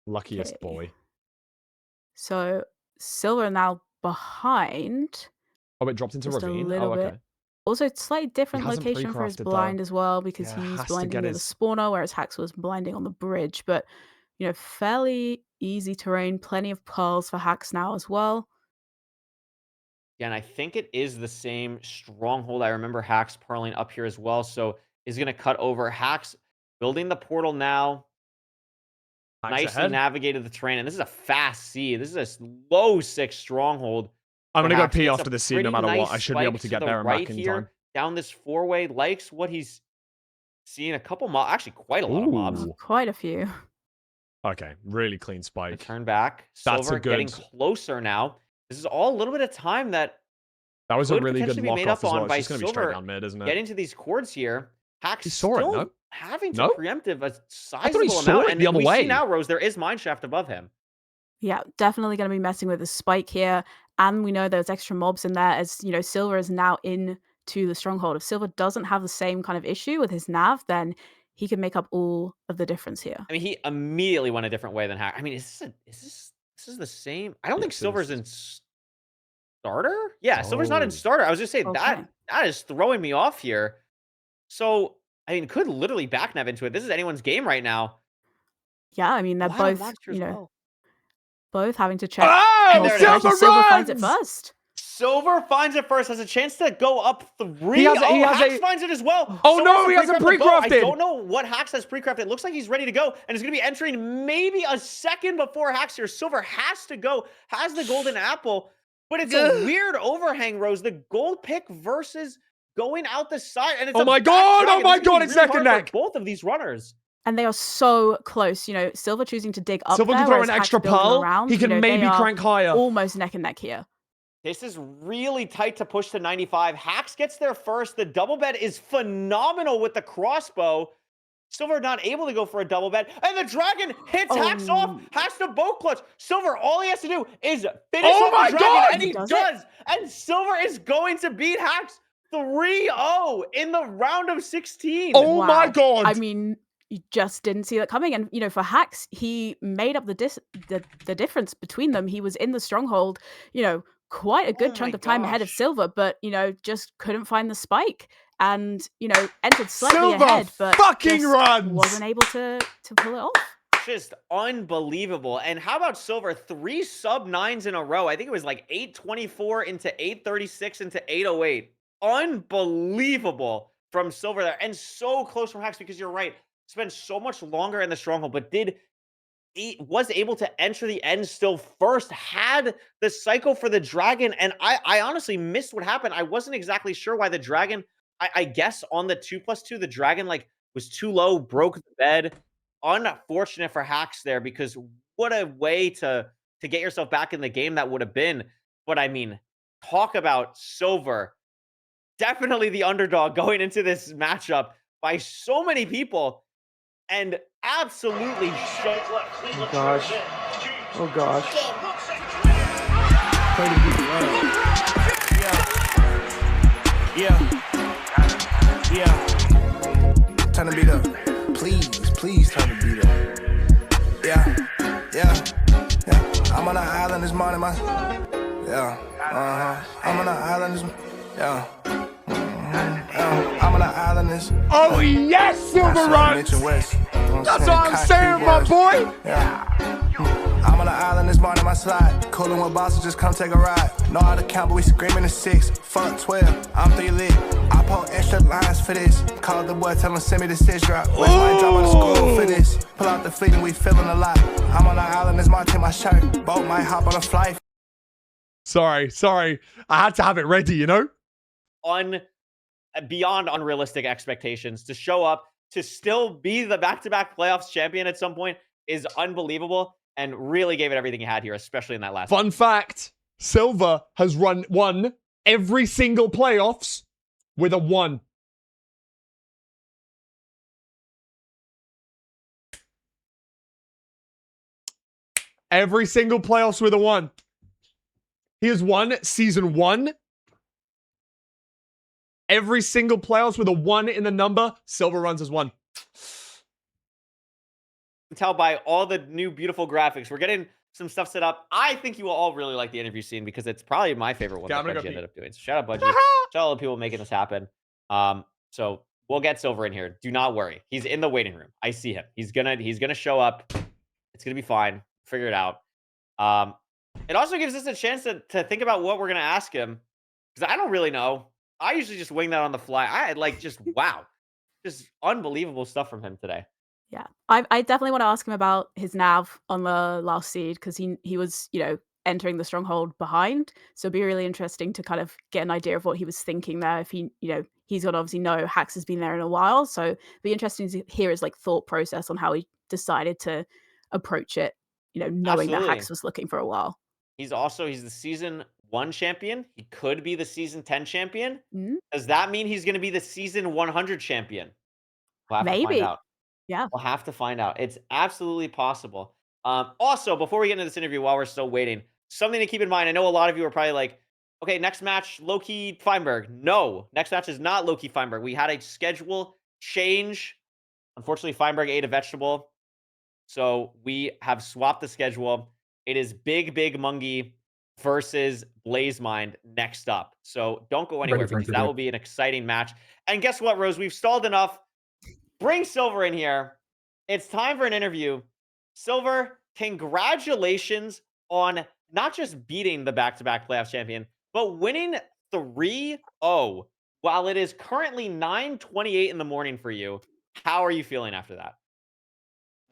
Luckiest Okay. boy. So Silver now behind. Oh, it dropped into Just a ravine? little Oh, bit. okay. Also, slightly different hasn't location for his pre-crafted, though. blind as well because Yeah, he's has to blinding get near the his- spawner, whereas Hax was blinding on the bridge. But fairly easy terrain, plenty of pearls for Hax now as well. Yeah, and I think it is the same stronghold. I remember Hax purling up here as well. So is going to cut over. Hax building the portal now. Hax Nicely ahead. navigated the terrain. And this is a fast seed. This is a low 6 stronghold. I'm for going to go Hax. pee Gets after a the scene no pretty matter what. nice I should be able spike to get the there and right back in here, time. down this 4-way. Likes what he's seeing. A couple mobs. Actually, quite a lot of mobs. Ooh. Quite a few. Okay, really clean spike. Turn back. That's Silver a getting good- closer now. This is all a little bit of time that That was a could really good potentially be made lock-off up as well. on by It's just going to be straight Silver down mid, isn't it? getting to these chords here. Hax He saw it, still no? having to No? preemptive a he sizable saw amount. it And the other we way. see now, Rose, there is Mineshaft above him. Yeah, definitely going to be messing with the spike here. And we know there's extra mobs in there as, Silver is now in to the stronghold. If Silver doesn't have the same kind of issue with his nav, then he can make up all of the difference here. I mean, he immediately went a different way than Hax. I mean, is this the same? I don't think Yes, it Silver's is. in starter. Yeah, Silver's not in Oh. starter. I was just saying Okay. that is throwing me off here. So, I mean, could literally backnav into it. This is anyone's game right now. Yeah, I mean, they're A lot of both, monsters as well. both having to check. Oh, And there it is. Silver Silver finds it runs! first. Silver finds it first, has a chance to go up 3. He has Hacks a- finds it as well. Oh, Someone no, has to he hasn't pre-craft the bow. I pre-crafted. don't know what Hacks has pre-crafted. It looks like he's ready to go, and he's going to be entering maybe a second before Hacks here. Silver has to go, has the golden apple, but it's a weird overhang, Rose. The gold pick versus going out the side, and it's Oh my God, it's neck and neck. both of these runners. And they are so close. You know, Silver choosing to dig up Silver there, can throw whereas an Hacks extra building pearl. around, He can they maybe are crank higher. almost neck and neck here. This is really tight to push to 95. Hacks gets there first. The double bed is phenomenal with the crossbow. Silver not able to go for a double bed. And the dragon hits Hacks off. Has to bow clutch. Silver, all he has to do is finish off the dragon. God! And he does. And Silver is going to beat Hacks 3-0 in the round of 16. Oh my Wow. God. I mean, you just didn't see that coming. And, you know, for Hacks, he made up the difference between them. He was in the stronghold, you know, quite a good chunk of time ahead of Silver, but, you know, just couldn't find the spike. And, you know, entered slightly Silver ahead, but fucking just runs. wasn't able to pull it off. Just unbelievable. And how about Silver? 3 sub-9s in a row. I think it was like 824 into 836 into 808. Unbelievable from Silver there. And so close from Hacks, because you're right. Spent so much longer in the stronghold, but was able to enter the end still first, had the cycle for the dragon. And I honestly missed what happened. I wasn't exactly sure why the dragon, I guess on the 2+2, the dragon like was too low, broke the bed. Unfortunate for Hacks there, because what a way to get yourself back in the game that would have been. But I mean, talk about Silver. Definitely the underdog going into this matchup by so many people. And absolutely Oh gosh. Oh gosh. Yeah. Turn the beat up. Please turn the beat up. Yeah. I'm on an island this morning, I'm on an island this I'm on an island this. Oh yes, Silver runs. That's what I'm saying, my boy. Yeah. I'm on an island this morning, my slide. Coolin' with bosses, just come take a ride. Know how to count, but we screaming at 6. Fuck 12, I'm 3 lit. I pull extra lines for this. Call the boy, tell him send me the 6 drop. Where's my drop out of school for this? Pull out the fleet and we feeling a lot. I'm on an island, this my team, my shirt. Boat might hop on a flight. Sorry. I had to have it ready, you know? Beyond unrealistic expectations. To show up, to still be the back-to-back playoffs champion at some point is unbelievable, and really gave it everything he had here, especially in that last Fun fact, Silver has won every single playoffs with a 1. Every single playoffs with a 1. He has won season 1. Every single playoffs with a 1 in the number. Silver runs as 1. Tell by all the new beautiful graphics. We're getting some stuff set up. I think you will all really like the interview scene, because it's probably my favorite one that Budgie ended up doing. So shout out Budgie. Shout out all the people making this happen. So we'll get Silver in here. Do not worry. He's in the waiting room. I see him. He's gonna show up. It's gonna be fine. Figure it out. It also gives us a chance to think about what we're gonna ask him, because I don't really know. I usually just wing that on the fly. I had like just wow. Just unbelievable stuff from him today. Yeah, I definitely want to ask him about his nav on the last seed, because he was, you know, entering the stronghold behind. So it'd be really interesting to kind of get an idea of what he was thinking there. If he, you know, he's got to obviously know Hacks has been there in a while, so it'd be interesting to hear his like thought process on how he decided to approach it. You know, knowing that Hacks was looking for a while. He's the season 1 champion. He could be the season 10 champion. Mm-hmm. Does that mean he's going to be the season 100 champion? We'll have to find out. Yeah. We'll have to find out. It's absolutely possible. Also, before we get into this interview, while we're still waiting, something to keep in mind. I know a lot of you are probably like, okay, next match, Loki Feinberg. No, next match is not Loki Feinberg. We had a schedule change. Unfortunately, Feinberg ate a vegetable. So we have swapped the schedule. It is Big Mungie versus Blazemind next up. So don't go anywhere, because that will be an exciting match. And guess what, Rose? We've stalled enough. Bring Silver in here. It's time for an interview. Silver, congratulations on not just beating the back-to-back playoff champion, But winning 3-0 while it is currently 9:28 in the morning for you, how are you feeling after that?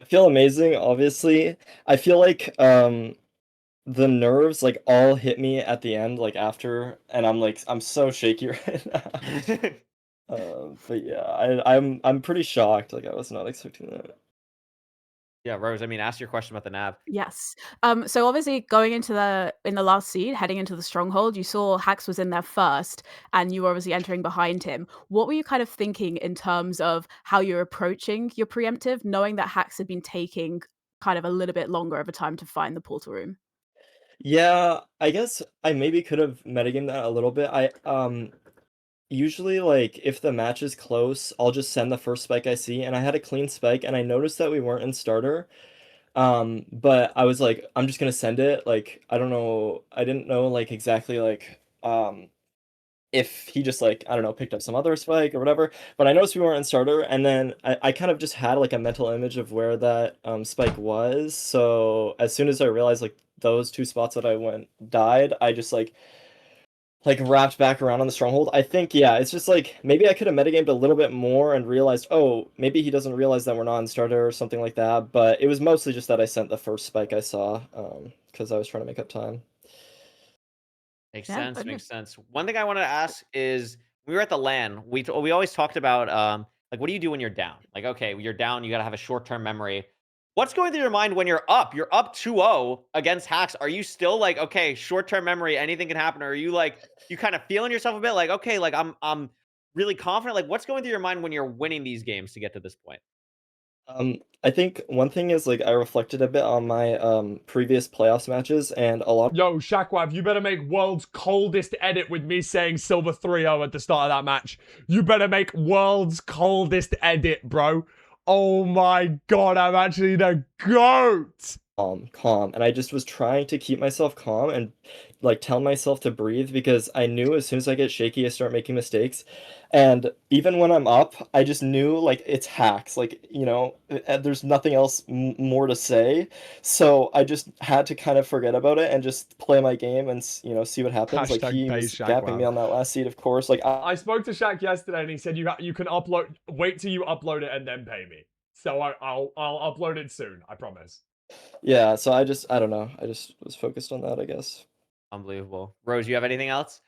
I feel amazing, obviously. I feel like the nerves like all hit me at the end, like after, and I'm so shaky right now. But yeah, I'm pretty shocked. Like I was not expecting that. Yeah, Rose, I mean, ask your question about the nav. Yes. So obviously going into in the last seed, heading into the stronghold, you saw Hax was in there first, and you were obviously entering behind him. What were you kind of thinking in terms of how you're approaching your preemptive, knowing that Hax had been taking kind of a little bit longer of a time to find the portal room? Yeah, I guess I maybe could have metagamed that a little bit. I usually like if the match is close, I'll just send the first spike I see, and I had a clean spike, and I noticed that we weren't in starter. But I was like, I'm just gonna send it. Like, I don't know, I didn't know like exactly like if he just like, I don't know, picked up some other spike or whatever. But I noticed we weren't in starter, and then I kind of just had like a mental image of where that spike was. So as soon as I realized like those two spots that I went died, I just like wrapped back around on the stronghold. I think yeah, it's just like maybe I could have metagamed a little bit more and realized, oh, maybe he doesn't realize that we're not in starter or something like that. But it was mostly just that I sent the first spike I saw, because I was trying to make up time. Makes Yeah, sense. but no. Makes sense. One thing I wanted to ask is we were at the LAN. We always talked about like what do you do when you're down? Like okay, you're down. You got to have a short term memory. What's going through your mind when you're up? You're up 2-0 against Hacks. Are you still like okay, short term memory, anything can happen? Or are you like you kind of feeling yourself a bit like okay, like I'm really confident. Like what's going through your mind when you're winning these games to get to this point? I think one thing is like I reflected a bit on my previous playoffs matches, and a lot. Yo, Shakwav, you better make world's coldest edit with me saying Silver 3-0 at the start of that match. You better make world's coldest edit, bro. Oh my god, I'm actually the GOAT! Calm, and I just was trying to keep myself calm and like tell myself to breathe, because I knew as soon as I get shaky I start making mistakes. And even when I'm up, I just knew like it's Hacks, like there's nothing else more to say, so I just had to kind of forget about it and just play my game and see what happens. Like Hashtag he pay was gapping me Shakwav. on that last seed, of course. Like I spoke to Shaq yesterday and he said you can upload, wait till you upload it and then pay me. So I'll upload it soon, I promise. yeah, so I don't know, I just was focused on that, I guess. Unbelievable. Rose, you have anything else?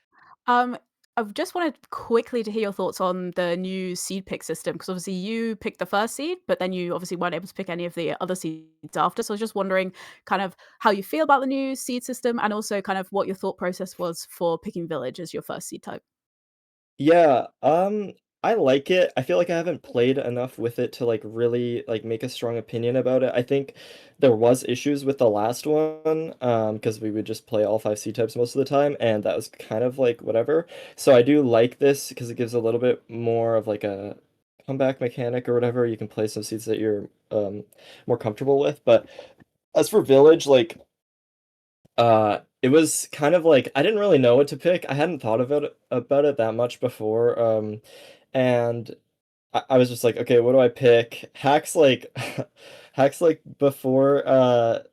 Um, I just wanted quickly to hear your thoughts on the new seed pick system, because obviously you picked the first seed, but then you obviously weren't able to pick any of the other seeds after. So I was just wondering kind of how you feel about the new seed system, and also kind of what your thought process was for picking Village as your first seed type. Yeah, I like it. I feel like I haven't played enough with it to like really like make a strong opinion about it. I think there was issues with the last one, because we would just play all 5 C types most of the time, and that was kind of like whatever. So I do like this because it gives a little bit more of like a comeback mechanic or whatever. You can play some seeds that you're more comfortable with. But as for Village, like it was kind of like I didn't really know what to pick. I hadn't thought about it that much before. And I was just like, okay, what do I pick? Hacks like Hacks like before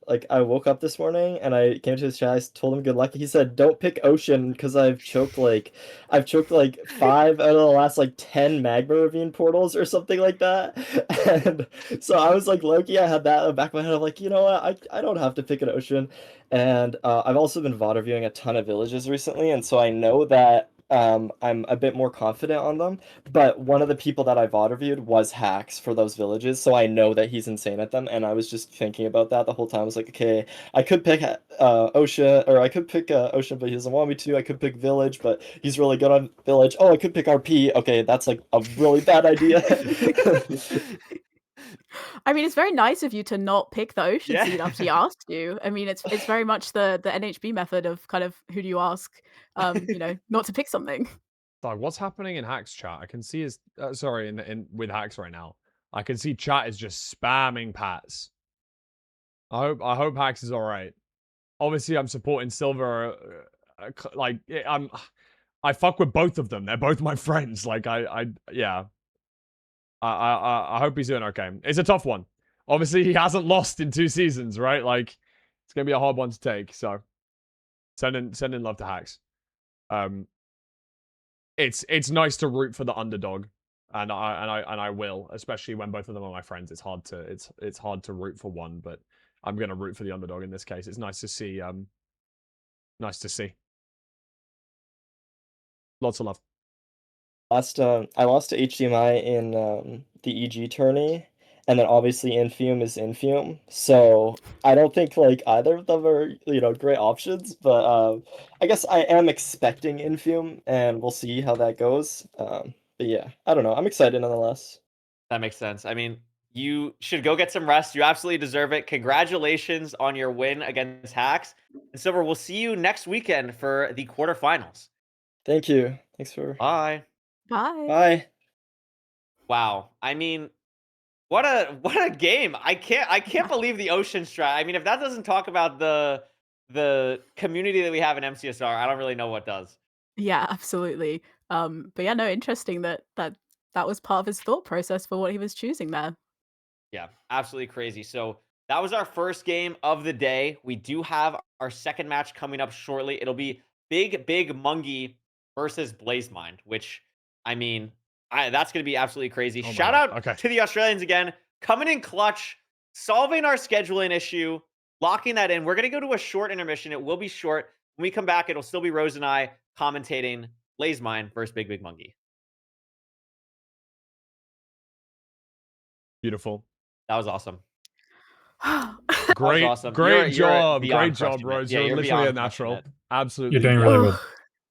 like I woke up this morning and I came to his chat, I told him good luck. He said, don't pick Ocean because I've choked like 5 out of the last like 10 magma ravine portals or something like that. And so I was like Loki, I had that in the back of my head. I'm like, you know what? I don't have to pick an Ocean. And I've also been VOD reviewing a ton of villages recently, and so I know that I'm a bit more confident on them. But one of the people that I VOD reviewed was Hacks for those villages, so I know that he's insane at them. And I was just thinking about that the whole time. I was like, okay, I could pick Ocean, or I could pick Ocean, but he doesn't want me to. I could pick Village, but he's really good on Village. Oh, I could pick RP. Okay, that's like a really bad idea. I mean, it's very nice of you to not pick the Ocean Yeah. seed after he asked you. I mean, it's very much the NHB method of kind of who do you ask, not to pick something. Like, what's happening in Hacks chat? I can see his sorry, in with Hacks right now. I can see chat is just spamming Pats. I hope Hacks is all right. Obviously, I'm supporting Silver. I fuck with both of them. They're both my friends. Like yeah. I hope he's doing okay. It's a tough one. Obviously, he hasn't lost in 2 seasons, right? Like, it's gonna be a hard one to take. So, send in love to Hacks. It's nice to root for the underdog, and I will, especially when both of them are my friends. It's hard to root for one, but I'm gonna root for the underdog in this case. It's nice to see. Nice to see. Lots of love. I lost to HDMI in the EG tourney, and then obviously Infium is Infium. So I don't think like either of them are great options, but I guess I am expecting Infium, and we'll see how that goes. But yeah, I don't know. I'm excited nonetheless. That makes sense. I mean, you should go get some rest. You absolutely deserve it. Congratulations on your win against Hacks. And Silver, we'll see you next weekend for the quarterfinals. Thank you. Thanks for. Bye. Bye. Bye. Wow. I mean, what a game. I can't believe the Ocean Strat. I mean, if that doesn't talk about the community that we have in MCSR, I don't really know what does. Yeah, absolutely. But yeah, no, interesting that was part of his thought process for what he was choosing there. Yeah, absolutely crazy. So that was our first game of the day. We do have our second match coming up shortly. It'll be Big Mungie versus Blazemind, which, I mean, that's going to be absolutely crazy. Oh my Shout God. out Okay. to the Australians again, coming in clutch, solving our scheduling issue, locking that in. We're going to go to a short intermission. It will be short. When we come back, it'll still be Rose and I commentating Blazemind versus Big Mungie. Beautiful. That was awesome. Great, awesome. great You're job, beyond great job, crushing it. Rose. Yeah, You're you're literally a beyond crushing natural. it. Absolutely. You're doing yeah. really good.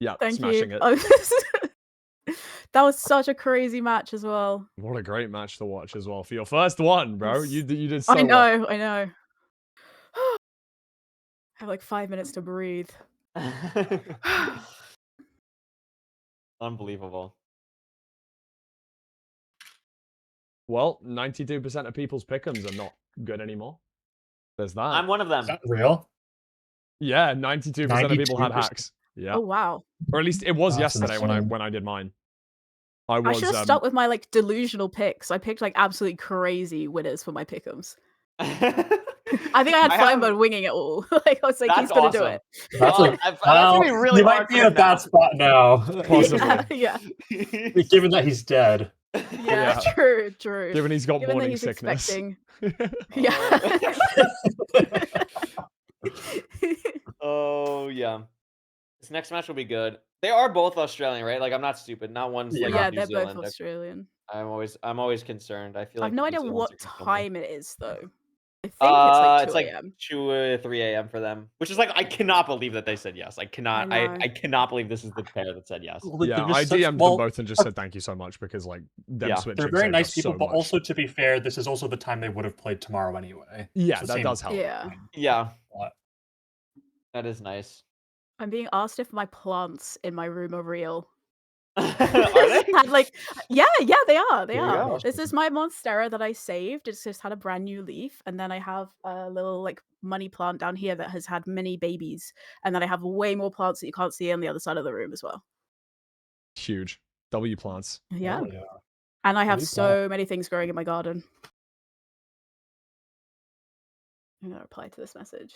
Yeah, Thank smashing you. it. That was such a crazy match as well. What a great match to watch as well for your first one, bro. You did so I well. know. I have like 5 minutes to breathe. Unbelievable. Well, 92% of people's pick'ems are not good anymore. There's that. I'm one of them. Is that real? Yeah, 92% of people had 92%. hacks. Yeah. Oh wow. Or at least it was That's yesterday insane. when I did mine. I was should have stuck with my like delusional picks. I picked like absolutely crazy winners for my pick'ems. I think I had Feinberg winging it all. Like I was like, he's gonna do it. That's that's gonna be really you hard might be for in a him bad now. spot now. Possibly. Yeah. Given that he's dead. Yeah, true. Given he's got Given that morning he's sickness. expecting. Yeah. Oh yeah. This next match will be good. They are both Australian, right? Like I'm not stupid. Not one's like Yeah, New they're Zealand. both Australian. I'm always concerned. I feel I like have no New idea Zealand's what are gonna kill me. time it is though. I think it's like 2 a.m. 2 or 3 a.m. for them, which is like I cannot believe that they said yes. I cannot. I know. I cannot believe this is the pair that said yes. Yeah, I DM'd them both and just said thank you so much because like them switching. They're very saved nice us people, so but much. also to be fair, this is also the time they would have played tomorrow anyway. Yeah, It's the that same does help. Yeah. Yeah. What? That is nice. I'm being asked if my plants in my room are real. Are they? Had, like, yeah, they are. They There you are. go. This is my Monstera that I saved. It's just had a brand new leaf, and then I have a little like money plant down here that has had many babies, and then I have way more plants that you can't see on the other side of the room as well. Huge. W plants. Yeah. Oh, yeah. And I have Really so many things growing in my garden. I'm gonna reply to this message.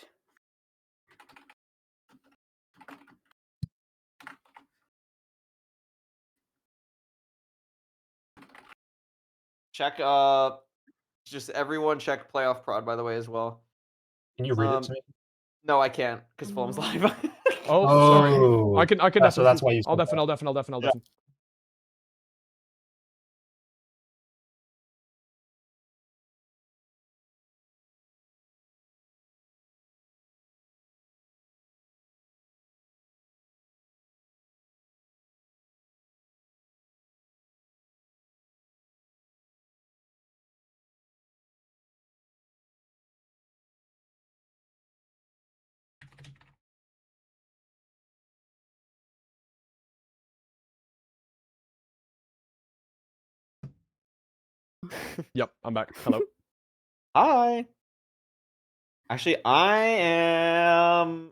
Check. Just everyone check playoff prod by the way as well. Can you read it to me? No, I can't because Fulham's live. Oh, sorry. I can so definitely. that's why you I'll said definitely. that. Yep, I'm back. Hello. Hi. Actually, I am.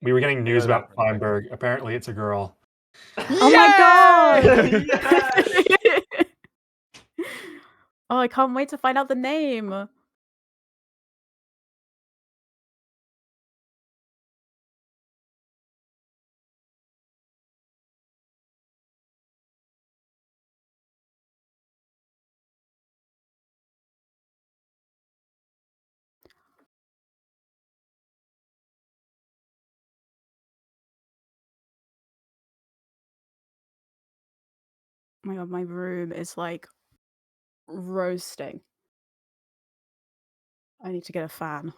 We were getting news about Feinberg. Apparently, it's a girl. Oh my god! Yes! Oh, I can't wait to find out the name. my god, my room is like roasting. I need to get a fan.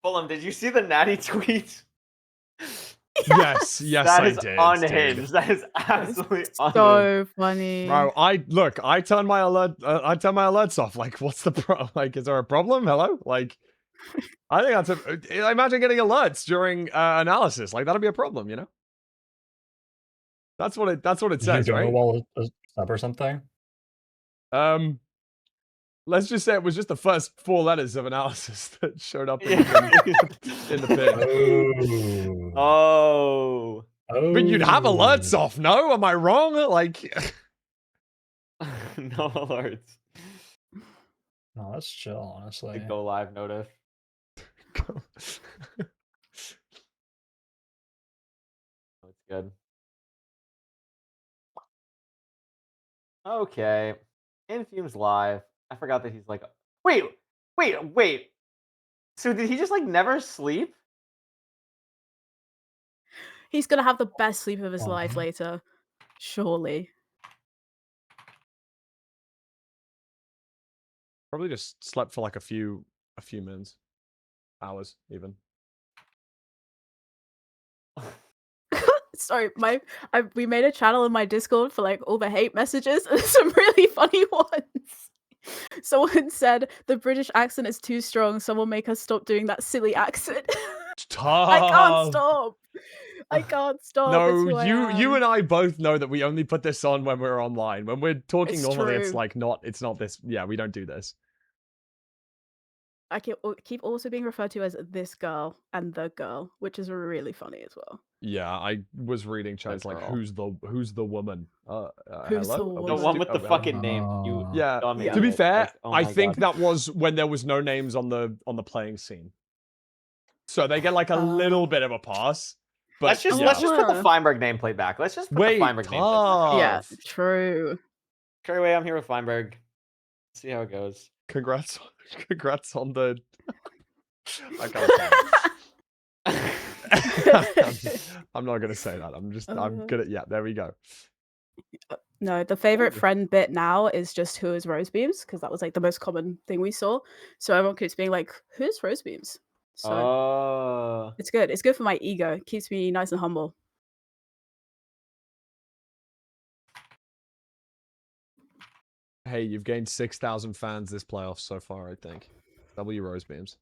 Fulham, did you see the natty tweet? Yes, That I is did, unhinged. dude. That is absolutely unhinged. So funny. Bro, I turn my alerts off. Like, what's the pro? Like, is there a problem? Hello? Like, I think that's a. Imagine getting alerts during analysis. Like, that'd be a problem, you know. That's what it Did says, you go right? while a sub or something? Let's just say it was just the first 4 letters of analysis that showed up in, Yeah. in the pin. Oh. But you'd have alerts Oh. off, no? Am I wrong? Like, No alerts. No, that's chill, honestly. Go live notice. That's good. Okay. Infume's live. I forgot that he's like, wait. So did he just like never sleep? He's gonna have the best sleep of his life Uh-huh. later. Surely. probably just slept for like a few minutes, hours even. Sorry, we made a channel in my Discord for like all the hate messages and some really funny ones. Someone said the British accent is too strong. Someone make us stop doing that silly accent. I can't stop. I can't stop. No, It's who I you am. and I both know that we only put this on when we're online. When we're talking It's normally, it's true. like not. It's not this. Yeah, we don't do this. I keep also being referred to as this girl and the girl, which is really funny as well. Yeah, I was reading chats like, girl. who's the woman? Who's Hello? the Are we woman? The one sti- with the are- fucking name. You Yeah. dumb Yeah. To be idiot. fair, Like, oh I my think God. that was when there was no names on the playing scene, so they get like a little bit of a pass. But let's just put the Feinberg nameplate back. Let's just put the Feinberg nameplate back. Yeah, tough. true. Carry away, I'm here with Feinberg. See how it goes. Congrats on the. I can't say it. I'm not gonna say that. I'm gonna. Yeah, there we go. No, the favorite Ooh. friend bit now is just who is Rose Beams, because that was like the most common thing we saw. So everyone keeps being like, who's Rose Beams? So it's good. It's good for my ego. It keeps me nice and humble. Hey, you've gained 6,000 fans this playoff so far, I think. W Rose Beams.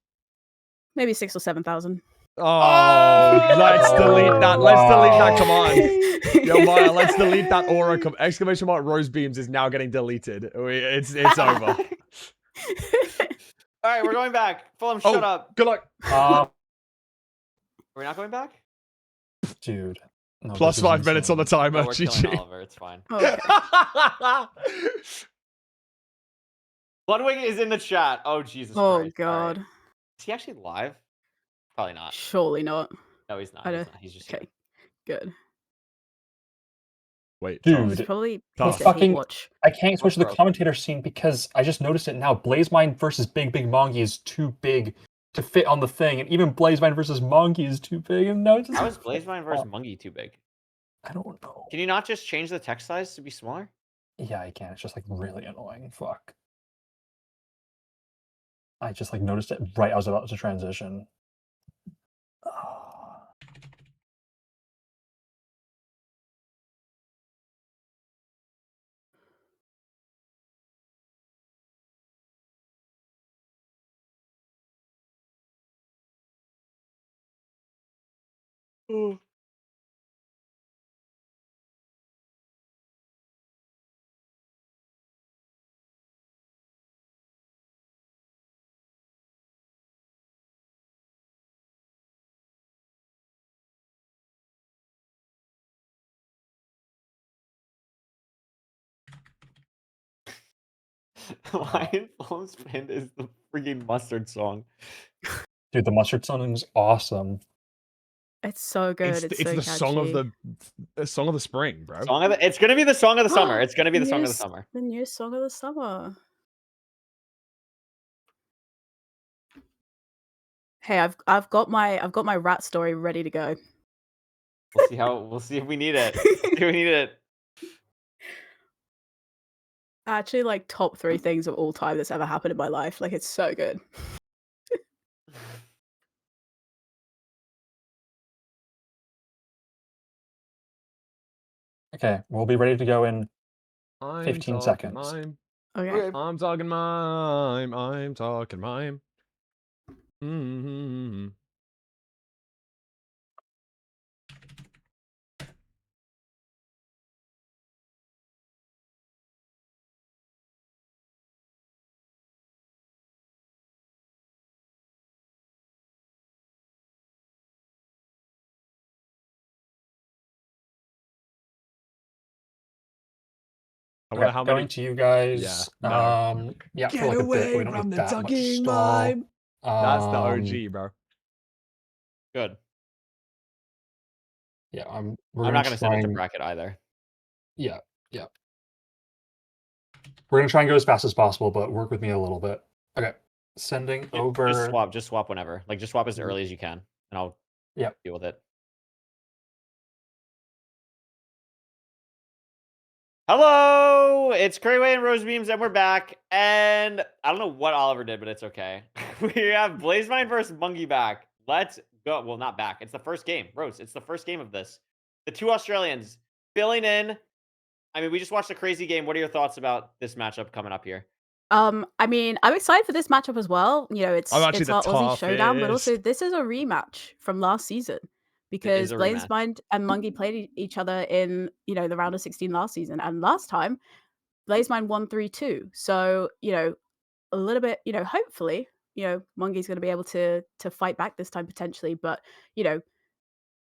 Maybe 6,000 or 7,000. Oh, let's delete that. Let's delete that command. Yo, Maya, let's delete that aura. Exclamation mark Rose Beams is now getting deleted. It's over. All right, we're going back. Fulham, shut up. Good luck. Are we not going back? Dude. No, Plus this is 5 minutes on the insane. timer. No, we're killing GG. Oliver. It's fine. Okay. Bloodwing is in the chat. Oh, Jesus Oh, Christ. All God. right. Is he actually live? Probably not. Surely not. No, he's not. I He's don't- not. He's just Okay, good. Wait, Dude. He's probably Tough. pissed at Fucking- Hate Watch. I can't switch to the Bro. commentator scene because I just noticed it now. Blazemine versus Big Mongi is too big to fit on the thing, and even Blazemine versus Mongi is too big. And now it's just How is Blazemine versus Mungie too big? I don't know. Can you not just change the text size to be smaller? Yeah, I can. It's just like really annoying. Fuck. I just like noticed it right. I was about to transition. Lion Foam Spin is the freaking mustard song. Dude, the mustard song is awesome. It's so good. It's it's so the song of catchy. the song of the spring, bro. It's gonna be the song of the summer. It's gonna be the song of the summer. The new song of the summer. Hey, I've got my rat story ready to go. We'll see if we need it. See if we need it. Actually, like top 3 things of all time that's ever happened in my life. Like it's so good. Okay, we'll be ready to go in I'm 15 talking seconds. Mime. Okay. I'm talking mime. I'm talking mime. Mm-hmm. I wonder Okay, how going many. to you guys. Yeah, no. Yeah, Get for like a bit, but we away don't from need the that much talking stall. mime. That's the OG, bro. Good. Yeah, I'm we're not gonna gonna try send it to and bracket either. yeah. We're gonna try and go as fast as possible, but work with me a little bit. Okay, sending over. Just swap whenever. Like just swap as early as you can, and I'll deal with it. Hello, it's Crayway and Rosebeams, and we're back. And I don't know what Oliver did, but it's okay. We have Blazemine versus Monkey back. Let's go. Well, not back. It's the first game, Rose. It's the first game of this. The 2 Australians filling in. I mean, we just watched a crazy game. What are your thoughts about this matchup coming up here? I mean, I'm excited for this matchup as well. You know, I'm actually it's the our Aussie showdown, but also toughest. this is a rematch from last season It is because a rematch. Blazemine and Mungie played each other in, you know, the round of 16 last season. And last time, Blazemine won 3-2. So, you know, a little bit, you know, hopefully, you know, Mungie's going to be able to fight back this time potentially. But, you know,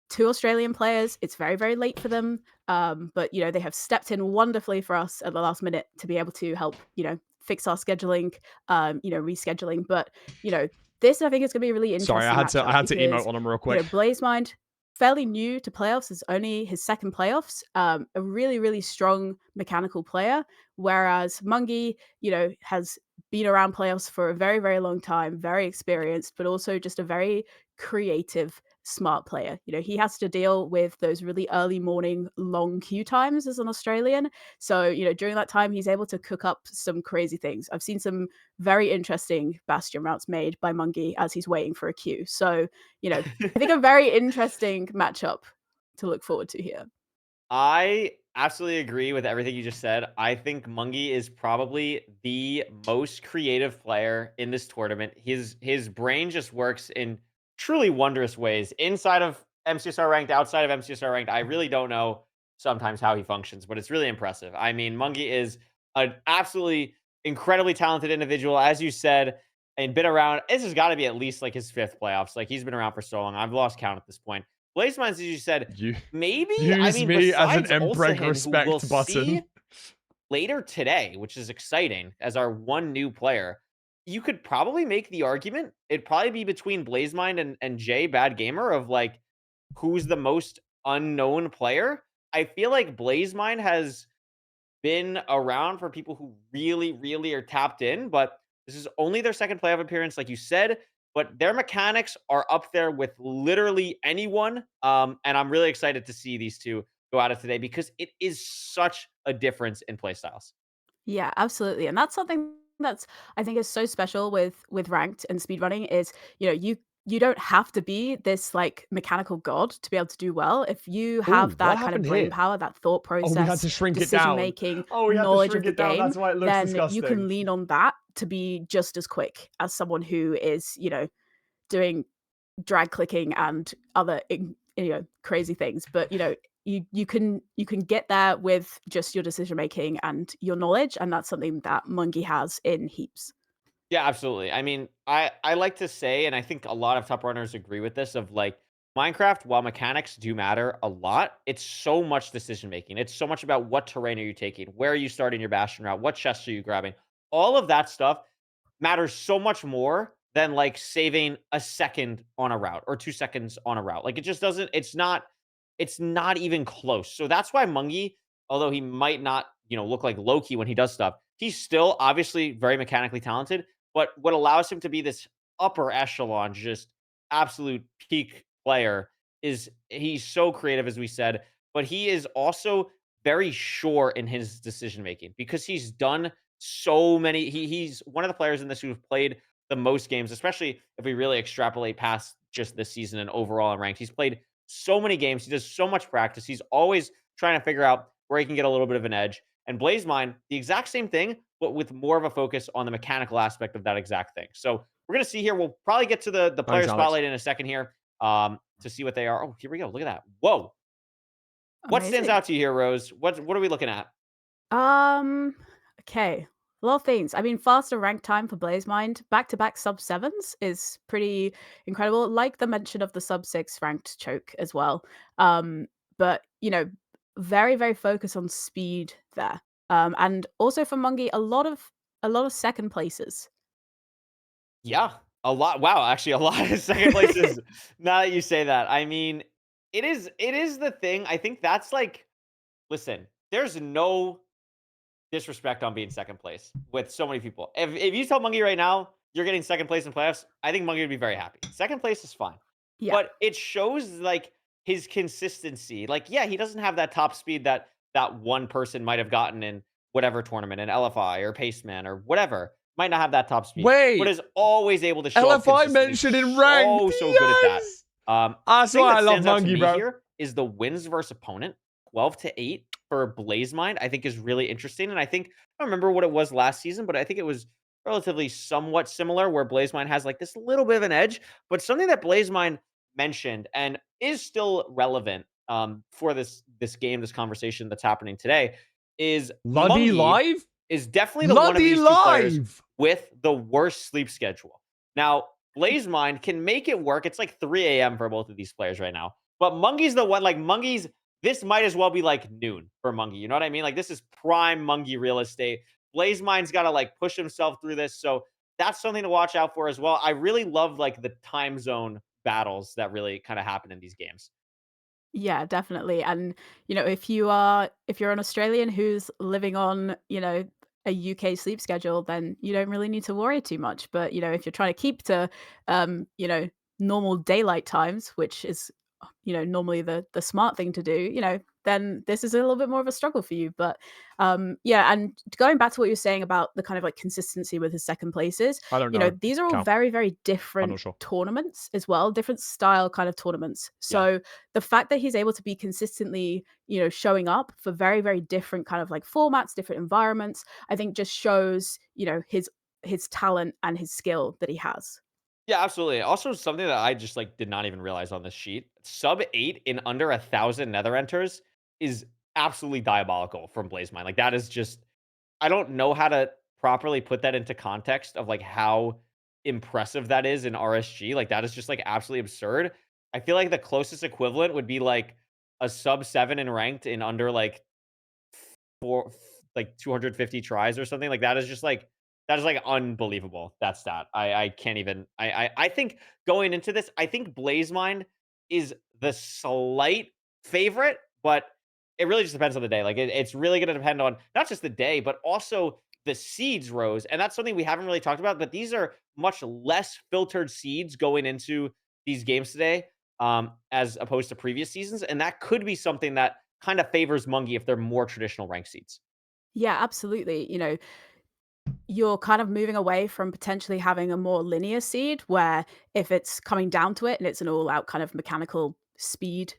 2 Australian players, it's very, very late for them. But, you know, they have stepped in wonderfully for us at the last minute to be able to help, you know, fix our scheduling, you know, rescheduling. But, you know, this I think is going to be a really interesting Sorry, I had matchup to because, emote on him real you quick. know, Blazemind, fairly new to playoffs, is only his second playoffs. A really, really strong mechanical player, whereas Mungie, you know, has been around playoffs for a very, very long time, very experienced, but also just a very creative, smart player. You know, he has to deal with those really early morning long queue times as an Australian. So, you know, during that time, he's able to cook up some crazy things. I've seen some very interesting Bastion routes made by Mungie as he's waiting for a queue. So, you know, I think a very interesting matchup to look forward to here. I absolutely agree with everything you just said. I think Mungie is probably the most creative player in this tournament. His brain just works in truly wondrous ways. Inside of MCSR ranked, outside of MCSR ranked, I really don't know sometimes how he functions, but it's really impressive. I mean, Mungie is an absolutely incredibly talented individual, as you said, and been around. This has got to be at least like his 5th playoffs. Like he's been around for so long. I've lost count at this point. Blazemines, as you said, You maybe, I use mean, me as an besides Empreg Ulsahin, who we'll respect button. see later today, which is exciting as our one new player, you could probably make the argument, it'd probably be between Blazemind and Jay Bad Gamer of like, who's the most unknown player. I feel like Blazemind has been around for people who really, really are tapped in, but this is only their second playoff appearance, like you said. But their mechanics are up there with literally anyone. And I'm really excited to see these two go at it today because it is such a difference in play styles. Yeah, absolutely. And that's something that's I think is so special with ranked and speedrunning is, you know, you don't have to be this like mechanical god to be able to do well. If you Ooh, have what that kind of happened brain here? power, that thought Oh, we had process, to shrink it decision down. making, Oh, we had to knowledge of shrink the it down. game, That's why it looks then you disgusting. can lean on that to be just as quick as someone who is, you know, doing drag clicking and other you know crazy things. But you know, you can get there with just your decision making and your knowledge, and that's something that Mungie has in heaps. Yeah, absolutely. I mean, I like to say, and I think a lot of top runners agree with this, of like Minecraft, while mechanics do matter a lot, it's so much decision making. It's so much about what terrain are you taking, where are you starting your bastion route, what chests are you grabbing. all of that stuff matters so much more than like saving a second on a route or 2 seconds on a route. Like it just doesn't it's not even close. So that's why Mungie, although he might not, look like Loki when he does stuff, he's still obviously very mechanically talented, but what allows him to be this upper echelon just absolute peak player is he's so creative as we said, but he is also very sure in his decision making because he's done so many he's one of the players in this who've played the most games, especially if we really extrapolate past just this season and overall in ranked. He's played so many games. He does so much practice. He's always trying to figure out where he can get a little bit of an edge. And Blazemine, the exact same thing, but with more of a focus on the mechanical aspect of that exact thing. So we're gonna see here. We'll probably get to the player Alex. spotlight in a second here to see what they are. Oh, here we go. Look at that. Whoa. What stands Amazing. out to you here, Rose? What are we looking at? Okay. A lot of things. I mean, faster rank time for Blazemind, back-to-back sub sevens is pretty incredible. Like the mention of the sub six ranked choke as well. But very, very focused on speed there. And also for Mungie, a lot of second places. Yeah, a lot. Wow, actually, a lot of second places. Now that you say that, I mean, it is the thing. I think that's like, listen, there's no disrespect on being second place with so many people. If you tell Mungie right now you're getting second place in playoffs, I think Mungie would be very happy. Second place is fine, Yeah. but it shows like his consistency. Like, yeah, he doesn't have that top speed that one person might have gotten in whatever tournament, in LFI or Paceman or whatever. Might not have that top speed, but Wait, is always able to show up LFI consistently. mentioned in ranked. So good at that. Yes! The That's thing why that I love stands out to Mungie, me bro. here is the wins versus opponent, 12-8 for Blazemind. I think is really interesting, and I think I don't remember what it was last season, but I think it was relatively somewhat similar, where Blazemind has like this little bit of an edge. But something that Blazemind mentioned and is still relevant for this game, this conversation that's happening today, is Luddy Mungie live? is definitely the one of Luddy these two players live! with the worst sleep schedule. Now, Blazemind can make it work. It's like 3 a.m. for both of these players right now. But Mungie's the one, like Mungie's, this might as well be like noon for Mungie. You know what I mean? Like this is prime Mungie real estate. Blazemind's got to like push himself through this. So that's something to watch out for as well. I really love like the time zone battles that really kind of happen in these games. Yeah, definitely. And if you're an Australian who's living on, a UK sleep schedule, then you don't really need to worry too much. But, if you're trying to keep to normal daylight times, which is normally the smart thing to do, then this is a little bit more of a struggle for you. But yeah, and going back to what you're saying about the kind of like consistency with his second places, I don't know. these are all Cal. very, very I'm different not sure. tournaments as well, different style kind of tournaments. So the fact that he's able to be consistently, showing up for very, very different kind of like formats, different environments, I think just shows, his talent and his skill that he has. Yeah, absolutely. Also, something that I just like did not even realize on this sheet: sub 8 in under 1,000 nether enters is absolutely diabolical from Blazemine. Like that is just, I don't know how to properly put that into context of like how impressive that is in RSG. Like that is just like absolutely absurd. I feel like the closest equivalent would be like a sub 7 in ranked in under like four, like 250 tries or something. Like that is just like, that is like unbelievable. That stat. I can't even. I think going into this, I think Blazemind is the slight favorite, but it really just depends on the day. Like it's really going to depend on not just the day, but also the seeds, Rose. And that's something we haven't really talked about. But these are much less filtered seeds going into these games today, as opposed to previous seasons, and that could be something that kind of favors Mungie if they're more traditional rank seeds. Yeah, absolutely. You're kind of moving away from potentially having a more linear seed where if it's coming down to it and it's an all out kind of mechanical speed,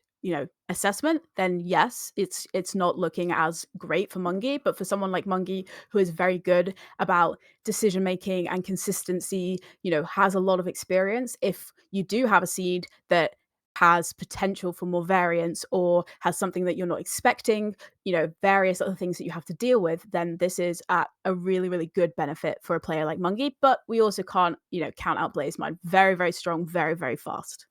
assessment, then yes, it's not looking as great for Mungie. But for someone like Mungie, who is very good about decision making and consistency, has a lot of experience, if you do have a seed that has potential for more variance or has something that you're not expecting, various other things that you have to deal with, then this is at a really, really good benefit for a player like Mungie. But we also can't, count out Blazemind. Very, very strong, very, very fast.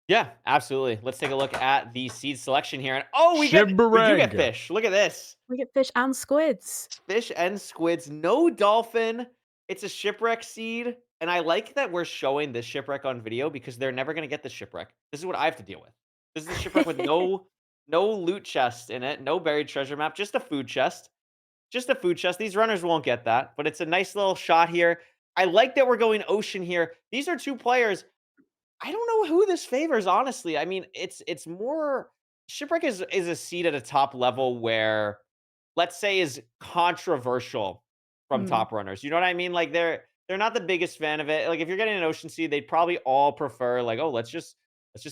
Yeah, absolutely. Let's take a look at the seed selection here. And we do get Shipwreck. fish. Look at this. We get fish and squids. Fish and squids. No dolphin. It's a shipwreck seed. And I like that we're showing this shipwreck on video because they're never going to get the shipwreck. This is what I have to deal with. This is a shipwreck with no loot chest in it, no buried treasure map, just a food chest. Just a food chest. These runners won't get that, but it's a nice little shot here. I like that we're going ocean here. These are two players. I don't know who this favors, honestly. I mean, it's more Shipwreck is a seed at a top level where, let's say, is controversial from Mm. top runners. You know what I mean? Like they're not the biggest fan of it. Like if you're getting an ocean seed, they'd probably all prefer like, oh, let's just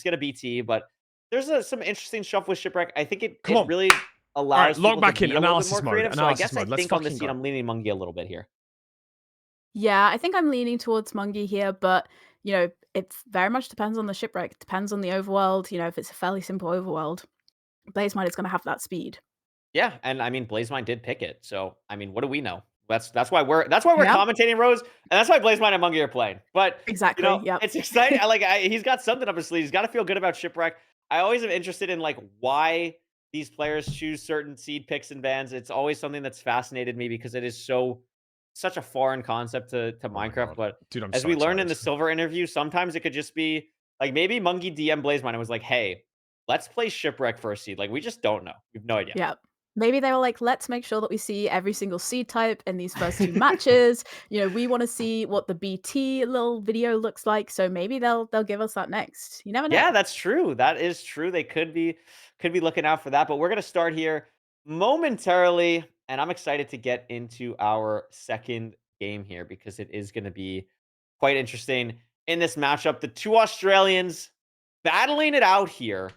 get a BT. But there's some interesting stuff with Shipwreck. I think it Come on. really allows log people back to in. be a little bit Analysis more mode, creative. So I analysis guess I mode. Let's think on the fucking seed, go. I'm leaning Mungie a little bit here. Yeah, I think I'm leaning towards Mungie here, but it very much depends on the shipwreck. It depends on the overworld. If it's a fairly simple overworld, Blazemine is going to have that speed. Yeah, and I mean Blazemine did pick it. So I mean, what do we know? That's why we're commentating, Rose, and that's why Blazemine and Mungie are playing. But Exactly. Yep. it's exciting. He's got something up his sleeve. He's got to feel good about Shipwreck. I always am interested in like why these players choose certain seed picks and bans. It's always something that's fascinated me because it is such a foreign concept to Minecraft. But Dude, I'm as so we learned in the excited. Silver interview, sometimes it could just be like maybe Mungie DM Blazemine and was like, "Hey, let's play Shipwreck for a seed." Like we just don't know. We have no idea. Yeah. Maybe they were like, let's make sure that we see every single seed type in these first two matches. We want to see what the BT little video looks like. So maybe they'll give us that next. You never know. Yeah, that's true. That is true. They could be looking out for that. But we're gonna start here momentarily, and I'm excited to get into our second game here because it is gonna be quite interesting in this matchup. The two Australians battling it out here.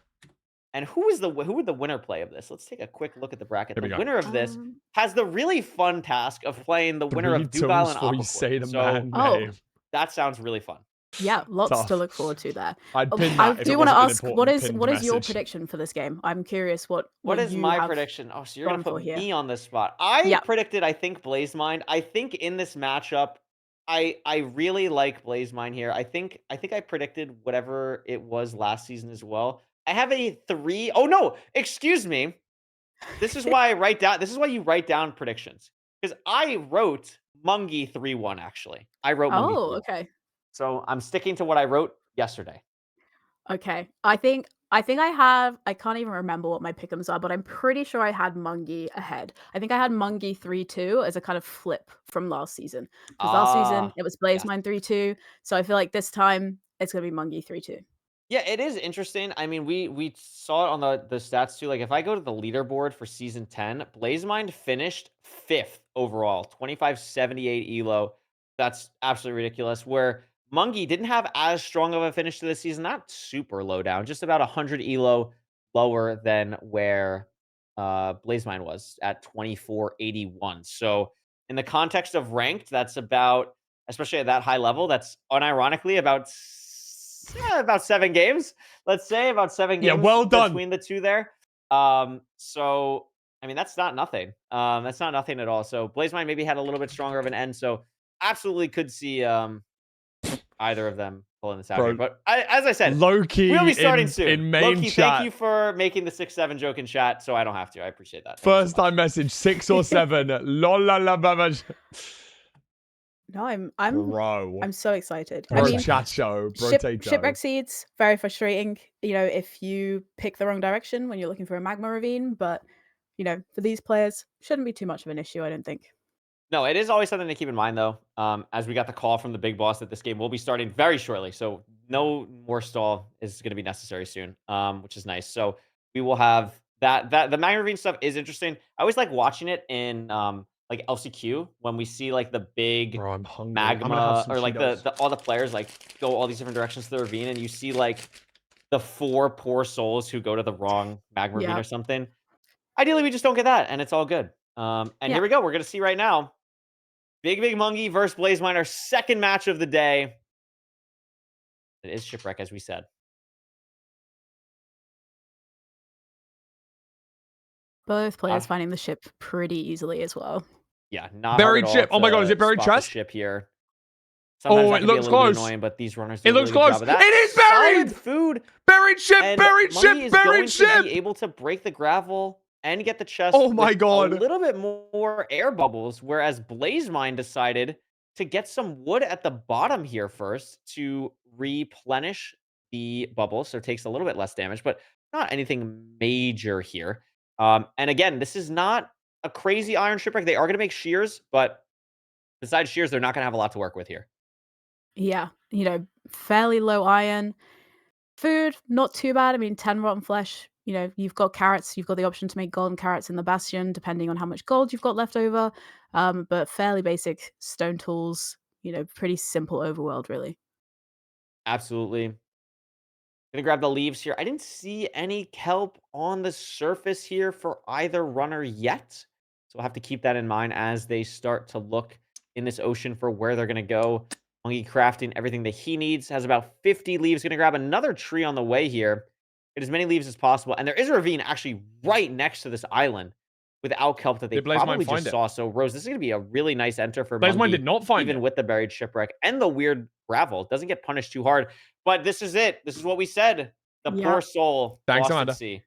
And who would the winner play of this? Let's take a quick look at the bracket. Here we The go. winner of this has the really fun task of playing the winner of Three Dugal tones and before you Aquacore. say the So man Oh. name. that sounds really fun. Yeah, lots Tough. to look forward to there. I'd pin I that if do it want to wasn't an ask, important what pinned is your message. prediction for this game? I'm curious what What is you my have prediction? Oh, so you're gonna gone for put here. me on the spot. I Yeah. predicted, I think, Blazemine. I think in this matchup, I really like Blazemine here. I think I predicted whatever it was last season as well. I have a 3. Oh no, excuse me. This is why you write down predictions. Because I wrote Mungie 3-1, actually. I wrote Mungie 3-1. Oh, okay. So I'm sticking to what I wrote yesterday. Okay. I think I can't even remember what my pick'ems are, but I'm pretty sure I had Mungie ahead. I think I had Mungie 3-2 as a kind of flip from last season. Because last season it was Blazemine 3-2. So I feel like this time it's gonna be Mungie 3-2. Yeah, it is interesting. I mean, we saw it on the stats too. Like if I go to the leaderboard for season 10, Blazemind finished 5th overall, 2578 elo. That's absolutely ridiculous. Where Mungie didn't have as strong of a finish to the season, not super low down, just about 100 elo lower than where Blazemind was at 2481. So in the context of ranked, that's about, especially at that high level, that's unironically about 7 games. Let's say about 7 games. Yeah, well done. Between the two there. So I mean that's not nothing. That's not nothing at all. So Blazemine maybe had a little bit stronger of an end. So absolutely could see either of them pulling this out here. But as I said, Low-key we'll be starting soon. in main Low-key, chat. thank you for making the 6-7 joke in chat, so I don't have to. I appreciate that. Thank you so First much. time message 6 or 7. Lol la la baba. No, I'm Bro. so excited. Bro, I mean, chacho. Brotato. shipwreck seeds, very frustrating, if you pick the wrong direction when you're looking for a magma ravine, but for these players, shouldn't be too much of an issue, I don't think. No, it is always something to keep in mind, though. As we got the call from the big boss that this game will be starting very shortly, so no more stall is going to be necessary soon, which is nice. So we will have that. The magma ravine stuff is interesting. I always like watching it in like LCQ when we see like the big Bro, I'm hungry. magma I'm or like the all the players like go all these different directions to the ravine, and you see like the 4 poor souls who go to the wrong magma ravine or something. Ideally, we just don't get that, and it's all good. And here we go. We're gonna see right now. Big Mungie versus Blazemine, our second match of the day. It is Shipwreck, as we said. Both players finding the ship pretty easily as well. Yeah, not buried hard at ship. all Oh my god, is to it buried spot the chest? ship here. Sometimes Oh, that it can be a looks little bit close. annoying, but these runners do It a really looks good close. job of that. It is Solid buried! food. Buried ship, And buried Monkey ship, is going buried to ship! be able to break the gravel and get the chest Oh my with god. a little bit more air bubbles, whereas Blazemine decided to get some wood at the bottom here first to replenish the bubbles, so it takes a little bit less damage, but not anything major here. And again, this is not a crazy iron shipwreck. They are going to make shears, but besides shears, they're not going to have a lot to work with here. Yeah, fairly low iron. Food, not too bad. I mean, 10 rotten flesh. You've got carrots. You've got the option to make golden carrots in the bastion, depending on how much gold you've got left over. But fairly basic stone tools. Pretty simple overworld, really. Absolutely. Gonna grab the leaves here. I didn't see any kelp on the surface here for either runner yet. So we'll have to keep that in mind as they start to look in this ocean for where they're gonna go. Monkey crafting everything that he needs. Has about 50 leaves. Gonna grab another tree on the way here. Get as many leaves as possible. And there is a ravine actually right next to this island without kelp that they Did Blazemine probably find just it? saw. So Rose, this is gonna be a really nice enter for Blazemine Monkey, did not find even it. with the buried shipwreck and the weird gravel. Doesn't get punished too hard. But this is it. This is what we said. The Yeah. poor soul Thanks, lost Amanda. at sea.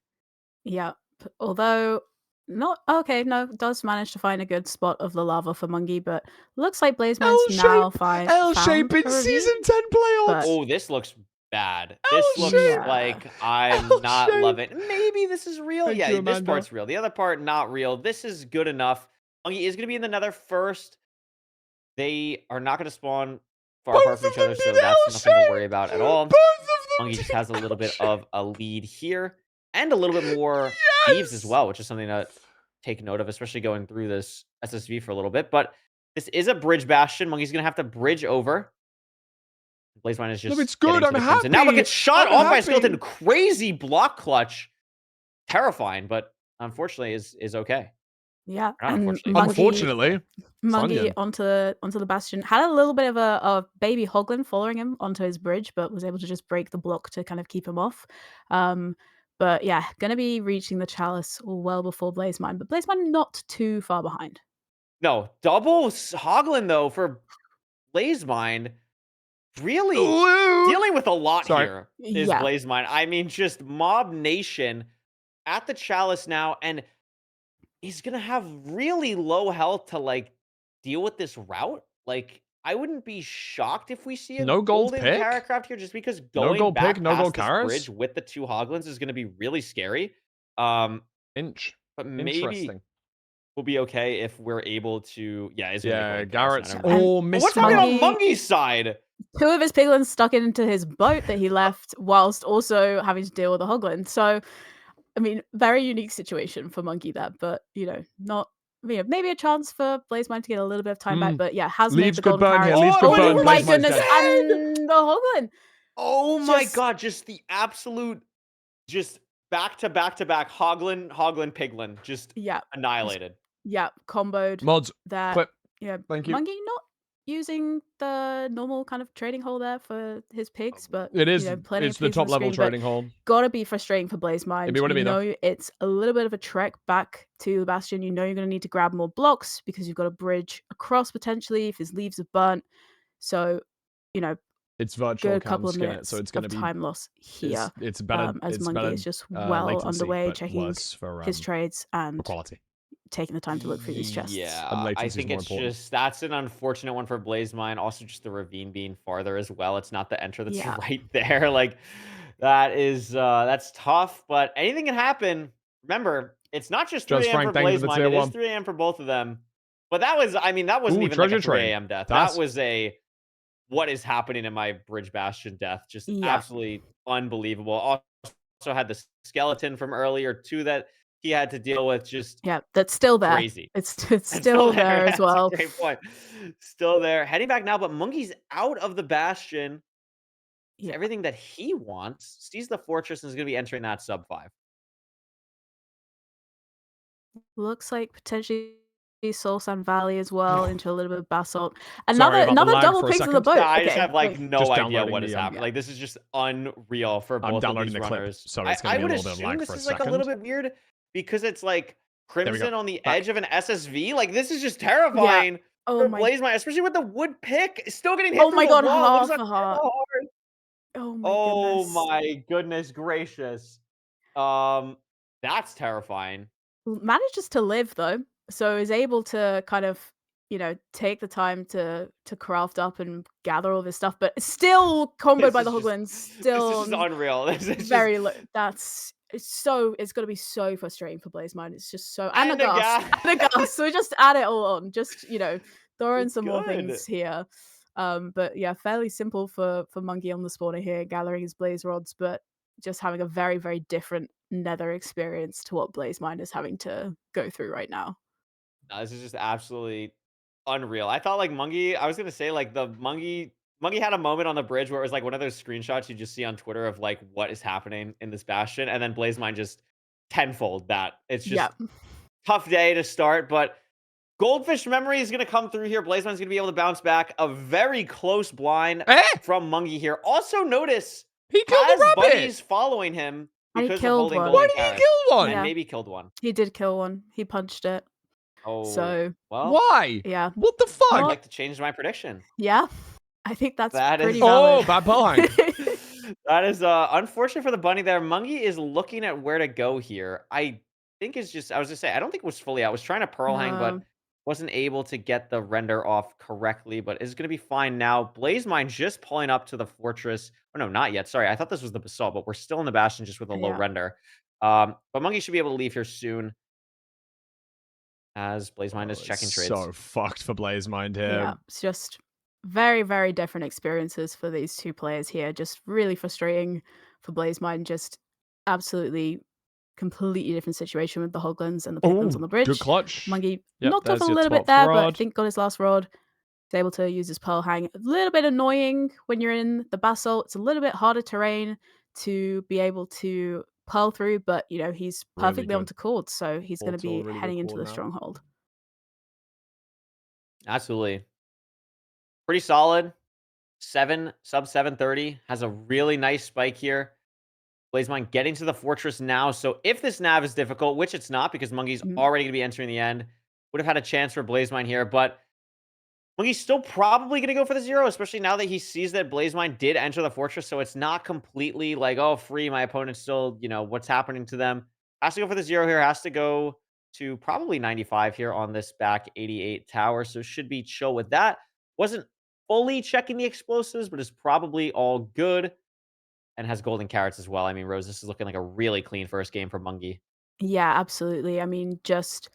Yep. Although not okay, no, does manage to find a good spot of the lava for Mungie, but looks like Blazemine's now found L-shape in a ravine, season 10 playoffs. but- Oh, this looks bad. This looks L-shape. like I'm not L-shape. loving. Maybe this is real. Thank Yeah, you, this Amanda. part's real. The other part not real. This is good enough. Monkey is going to be in the Nether first. They are not going to spawn far apart from each other, so that's nothing to worry about at all. Both of them Monkey just did has a little bit L-shape. of a lead here and a little bit more leaves as Yes! well, which is something to take note of, especially going through this SSV for a little bit. But this is a bridge bastion. Monkey's going to have to bridge over. Blazemine is just No, it's good. I'm happy. Now it gets shot I'm off by a happy. skeleton. Crazy block clutch. Terrifying, but unfortunately is okay. Yeah, Not and unfortunately. Mungie, Unfortunately. Mungie Sonyan. onto the bastion had a little bit of a baby hoglin following him onto his bridge, but was able to just break the block to kind of keep him off. But yeah, gonna be reaching the chalice well before Blazemine, but Blazemine not too far behind. No, double hoglin though for Blazemine. Really Ooh. dealing with a lot Sorry. here is Yeah. Blazemine. I mean, just Mob Nation at the chalice now, and he's gonna have really low health to like deal with this route. Like, I wouldn't be shocked if we see a No gold golden pick? carrot craft here, just because No going gold back pick, no past gold this carrots? bridge with the two hoglins is gonna be really scary. Inch. But maybe Interesting. we'll be okay if we're able to. Yeah, it's gonna be Yeah, golden carrots, Garrett's. never mind. Oh, But Miss what's happening on Monkey- Monkey's side? Two of his piglins stuck into his boat that he left whilst also having to deal with a hoglin. So, I mean, very unique situation for Monkey there, but not maybe a chance for Blazemine to get a little bit of time back. But yeah, has made Leaves the could golden burn here. carrots. Leaves could Oh burn. my Blazemine's goodness, dead. and the hoglin. Oh my Just- god, just the absolute back to back to back hoglin, piglin, just Yeah, annihilated. yeah, comboed Mods. that. Clip. Yeah, Thank you. Monkey not using the normal kind of trading hole there for his pigs, but It is. plenty It's of the pigs on top level screen, but trading hole. gotta be frustrating for Blazemine. It'd be what it'd be, though. It's a little bit of a trek back to the bastion. You're gonna need to grab more blocks because you've got a bridge across potentially if his leaves are burnt. So, It's virtual good cam couple of skin it, minutes so it's going of to be time loss here. It's better. As it's Monkey better is just well latency, underway, but checking worse for, his trades for and quality. taking the time to look through these chests. Yeah, And I latency's think more it's important. just that's an unfortunate one for Blazemine. Also, just the ravine being farther as well. It's not the enter that's Yeah. right there. Like that's tough, but anything can happen. Remember, it's not just 3 Just a.m. Frank, for thank you for the Blazemine. tier It is one. 3 a.m. for both of them. But that was, that wasn't Ooh, even like a treasure 3 train. a.m. death. That's- That was a what is happening in my Bridge Bastion death. Just Yeah. absolutely unbelievable. Also had the skeleton from earlier too that he had to deal with. Just Yeah, that's still there. crazy. It's It's still there as That's well. a great point. Still there. Heading back now, but Monkey's out of the bastion. It's Yeah. everything that he wants. Sees the fortress and is going to be entering that sub 5. Looks like potentially Soul Sand Valley as well into a little bit of basalt. Sorry about the Another lag double for a pigs on the second. boat. Yeah, I just Okay, have like wait. no Just idea downloading what is the, happening. Like this is just unreal for both of downloading these the clip, runners. so it's gonna I be a would little bit of assume lag this for a is like a little second. bit weird because it's like we Crimson go. on the Back. edge of an SSV. Like this is just terrifying Oh for my, Blazemine, especially with the wood pick. Still getting hit oh through my the god, wall. half Looks a like heart. so hard. Oh my Oh goodness. my goodness gracious. That's terrifying. Manages to live though, so is able to kind of, take the time to craft up and gather all this stuff, but still comboed This by the is just Hoglins, this is still just unreal. This is just very low. It's gonna be so frustrating for Blazemine. It's just so, and a and a gas, guy. and a gas. So we just add it all on, just throw in some more Good. things here. But yeah, fairly simple for Monkey on the spawner here, gathering his blaze rods, but just having a very, very different nether experience to what Blazemine is having to go through right now. No, this is just absolutely unreal. I thought like Mungie, I was gonna say like the Mungie had a moment on the bridge where it was like one of those screenshots you just see on Twitter of like what is happening in this bastion, and then Blazemine just tenfold that. It's Yeah. just tough day to start, but Goldfish Memory is gonna come through here. Blazemine's gonna be able to bounce back. A very close blind Eh? from Mungie here. Also notice He killed has a rabbit. buddies following him And he because of killed holding one. golden Why did he carrots. kill one? And Yeah. maybe killed one. He did kill one. He punched it. Oh, So, well, Why? yeah. What the I'd fuck? like to change my prediction. Yeah. I think that's That pretty is- valid. Oh, bad behind. That is unfortunate for the bunny there. Mungie is looking at where to go here. I think it's just I was just say I don't think it was fully out. I was trying to pearl hang, but No. wasn't able to get the render off correctly, but is gonna be fine now. Blazemine just pulling up to the fortress. Oh no, not yet. Sorry, I thought this was the basalt, but we're still in the bastion just with a low Yeah. render. But Mungie should be able to leave here soon as Blazemine is checking trades. So fucked for Blazemind here. Yeah, it's just very, very different experiences for these two players here. Just really frustrating for Blazemine. Just absolutely, completely different situation with the Hoglins and the Piglins on the bridge. Good clutch. Mungie Yep, knocked off there's a your little bit 12th there, but I rod. think got his last rod. He's able to use his pearl hang. A little bit annoying when you're in the basalt. It's a little bit harder terrain to be able to pearl through, but he's Really perfectly good. onto chords, so he's going to Portal, be really good heading into chord the now. stronghold. Absolutely. Pretty solid. Sub 730. Has a really nice spike here. Blazemine getting to the fortress now. So if this nav is difficult, which it's not because Mungie's already going to be entering the end, would have had a chance for Blazemine here. But Mungie's still probably going to go for the 0, especially now that he sees that Blazemine did enter the fortress. So it's not completely like, oh, free. My opponent's still, what's happening to them. Has to go for the 0 here. Has to go to probably 95 here on this back 88 tower. So should be chill with that. Wasn't fully checking the explosives, but is probably all good. And has golden carrots as well. I mean, Rose, this is looking like a really clean first game for Mungie. Yeah, absolutely. I mean, just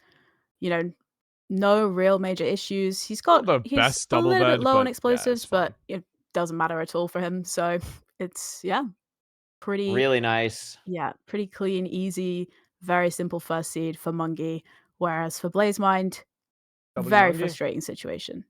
no real major issues. He's got the he's best a double little bit bed, low but on yeah, explosives, it's fine. but it doesn't matter at all for him. So it's pretty Really nice. pretty clean, easy, very simple first seed for Mungie. Whereas for Blazemind, very Mungie. frustrating situation.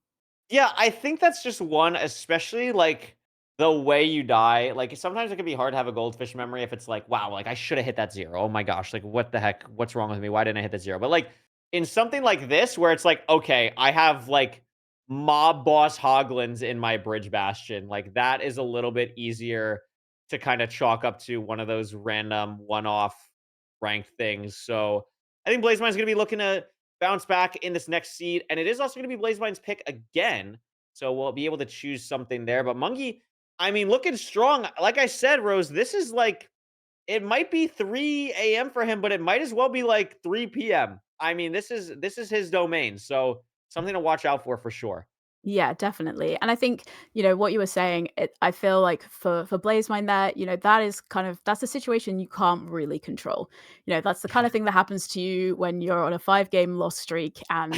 Yeah, I think that's just one, especially like the way you die. Like sometimes it can be hard to have a goldfish memory if it's like, wow, like I should have hit that 0. Oh my gosh, like what the heck? What's wrong with me? Why didn't I hit that 0? But like in something like this, where it's like, okay, I have like mob boss hoglins in my bridge bastion, like that is a little bit easier to kind of chalk up to one of those random one-off ranked things. So I think Blazemine's going to be looking to bounce back in this next seed. And it is also going to be Blazemine's pick again. So we'll be able to choose something there. But Mungie, I mean, looking strong. Like I said, Rose, this is like, it might be 3 a.m. for him, but it might as well be like 3 p.m. I mean, this is his domain. So something to watch out for sure. Yeah, definitely. And I think, what you were saying, I feel like for Blazemine there, that is that's a situation you can't really control. That's the kind of thing that happens to you when you're on a 5-game loss streak and,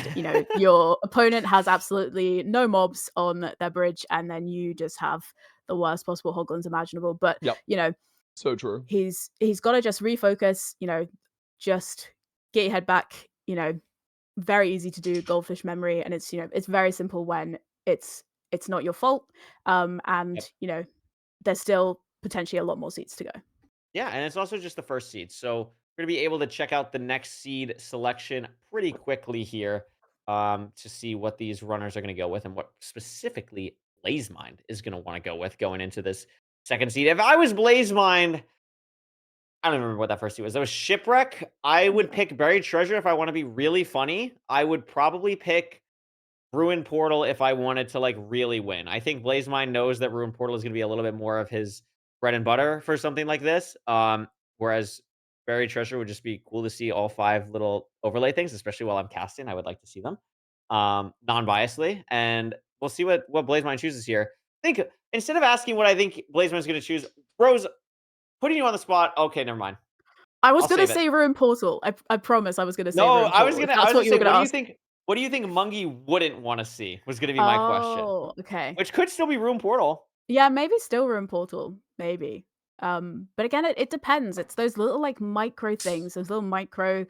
your opponent has absolutely no mobs on their bridge and then you just have the worst possible hoglins imaginable. But, Yep. So true. he's got to just refocus, just get your head back, very easy to do goldfish memory, and it's it's very simple when it's not your fault, and there's still potentially a lot more seats to go. Yeah, and it's also just the first seed. So we're going to be able to check out the next seed selection pretty quickly here to see what these runners are going to go with and what specifically Blazemind is going to want to go with going into this second seed. If I was Blazemind, I don't remember what that first seed was. That was Shipwreck. I would pick Buried Treasure if I want to be really funny. I would probably pick Ruin Portal if I wanted to like really win. I think BlazeMind knows that Ruin Portal is going to be a little bit more of his bread and butter for something like this. Whereas Buried Treasure would just be cool to see all 5 little overlay things, especially while I'm casting. I would like to see them non-biasedly, and we'll see what BlazeMind chooses here. I think instead of asking what I think BlazeMind's going to choose, Rose, putting you on the spot. Okay, never mind. I was I'll gonna save it. say Ruin Portal. I promise I was gonna say No, Ruin I was Portal. gonna. If I that's was what gonna you were say, gonna what do you ask. think? What do you think Mungie wouldn't want to see? Was gonna be my question, Oh, okay. which could still be Ruin Portal. Yeah, maybe still Ruin Portal. Maybe. But again, it depends. It's those little like micro things, those little micro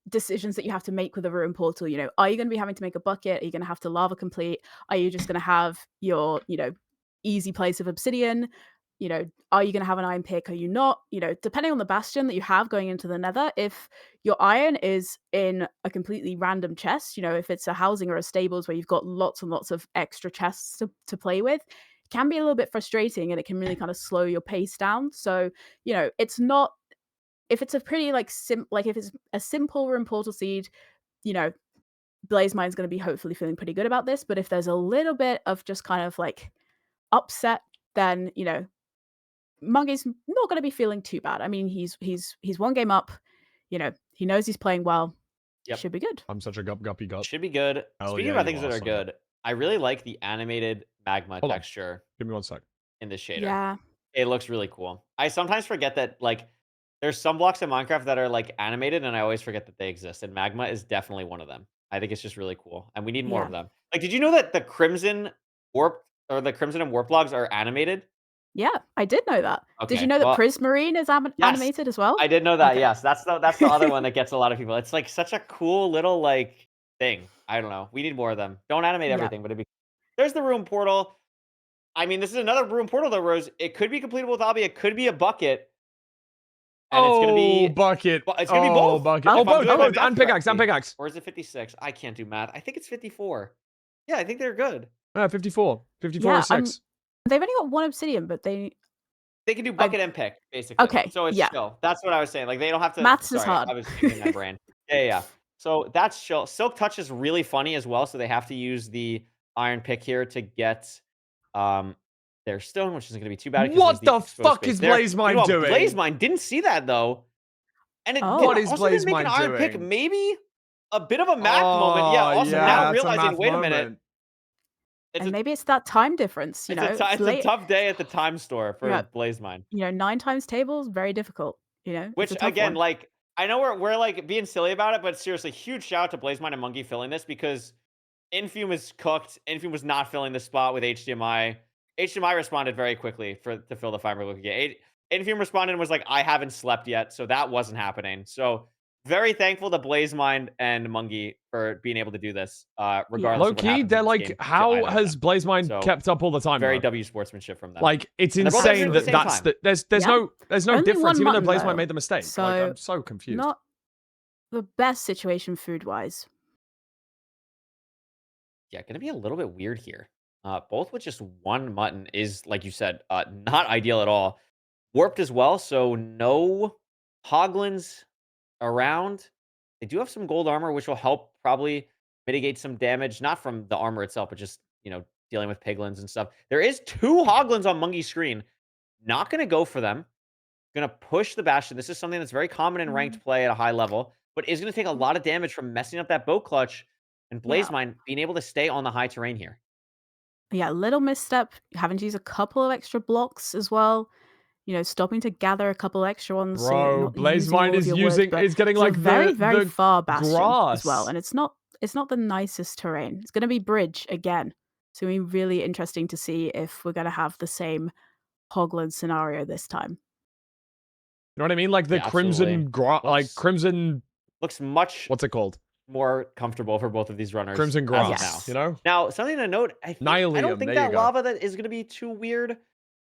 decisions that you have to make with a Ruin Portal. You know, are you going to be having to make a bucket? Are you going to have to lava complete? Are you just going to have your, easy place of obsidian? You know, are you going to have an iron pick? Are you not? You know, depending on the bastion that you have going into the nether, if your iron is in a completely random chest, if it's a housing or a stables where you've got lots and lots of extra chests to play with, it can be a little bit frustrating and it can really kind of slow your pace down. So, it's not, if it's a pretty like if it's a simple Ruin Portal seed, BlazeMind's going to be hopefully feeling pretty good about this. But if there's a little bit of just kind of like upset, then Mungie's not going to be feeling too bad. I mean, he's 1 game up. He knows he's playing well. Yep. Should be good. I'm such a guppy gut. Should be good. Hell Speaking yeah, about you things that are, are Sonia. good, I really like the animated magma Hold on. texture Give me 1 sec. in this shader. Yeah. It looks really cool. I sometimes forget that like there's some blocks in Minecraft that are like animated, and I always forget that they exist. And magma is definitely one of them. I think it's just really cool, and we need more of them. Like, did you know that the Crimson Warp or the Crimson and Warp logs are animated? Yeah, I did know that. Did you Okay, know that well, Prismarine is yes, animated as well? I did know that. Okay. Yes, that's the other one that gets a lot of people. It's like such a cool little like thing. I don't know. We need more of them. Don't animate Yeah. everything, but there's the Ruin Portal. I mean, this is another Ruin Portal though, Rose. It could be completable with Obby. It could be a bucket. And it's gonna be bucket. It's gonna be both. Bucket. Oh, Oh, If I'm both. doing my Both. math And pickaxe. And correctly. pickaxe. Or is it 56? I can't do math. I think it's 54. Yeah, I think they're good. 54. 54 Yeah, and 6. They've only got 1 obsidian, but they can do bucket and pick, basically. Okay, So it's yeah. chill. That's what I was saying. Like they don't have to. Maths is Sorry, hard. I was using my brain. Yeah. So that's chill. Silk Touch is really funny as well. So they have to use the iron pick here to get their stone, which isn't going to be too bad. What the exposed fuck space is there. BlazeMind doing? BlazeMind didn't see that though, and it Oh. didn't, What is also didn't make an BlazeMind iron pick. doing? Maybe a bit of a math moment. Yeah. Also now it's a realizing, math wait a minute. moment. And maybe it's that time difference, It's it's a late. tough day at the time store for Yeah. BlazeMind. 9 times tables, very difficult, it's Which a tough again, one. like I know we're like being silly about it, but seriously, huge shout out to BlazeMind and Mungie filling this because Infume is cooked. Infume was not filling the spot with HDMI. HDMI responded very quickly to fill the fiber look again. Infume responded and was like, I haven't slept yet, so that wasn't happening. So very thankful to BlazeMind and Mungie for being able to do this, regardless Low of what key, happens in they're this like, game to how either of has them. BlazeMind So, kept up all the time? Very though? W sportsmanship from them. Like, it's And they're both insane at that the same that's time. the there's Yeah. no Only difference, 1 even though mutton, BlazeMind though, made the mistake. so Like, I'm so confused. not the best situation food-wise. Yeah, gonna be a little bit weird here. Both with just 1 mutton is, like you said, not ideal at all. Warped as well, so no hoglins around. They do have some gold armor, which will help probably mitigate some damage, not from the armor itself, but just, dealing with piglins and stuff. There is 2 hoglins on Mungie's screen. Not gonna go for them. Gonna push the Bastion. This is something that's very common in ranked play at a high level, but is gonna take a lot of damage from messing up that bow clutch and Yeah. BlazeMind being able to stay on the high terrain here. Yeah, little misstep, having to use a couple of extra blocks as well. Stopping to gather a couple extra ones so you're Bro, not using all BlazeMind of is your wood, using but is getting it's a like very, very the far bastion as well, grass. and it's not the nicest terrain. It's going to be bridge again. It's going to be really interesting to see if we're going to have the same Hoglin scenario this time. You know what I mean? Like the Yeah, crimson absolutely. crimson. Looks much What's it called? more comfortable for both of these runners. Crimson as of grass. now. You know? Now, something to note, I don't Nylium, think there that you go. lava that is going to be too weird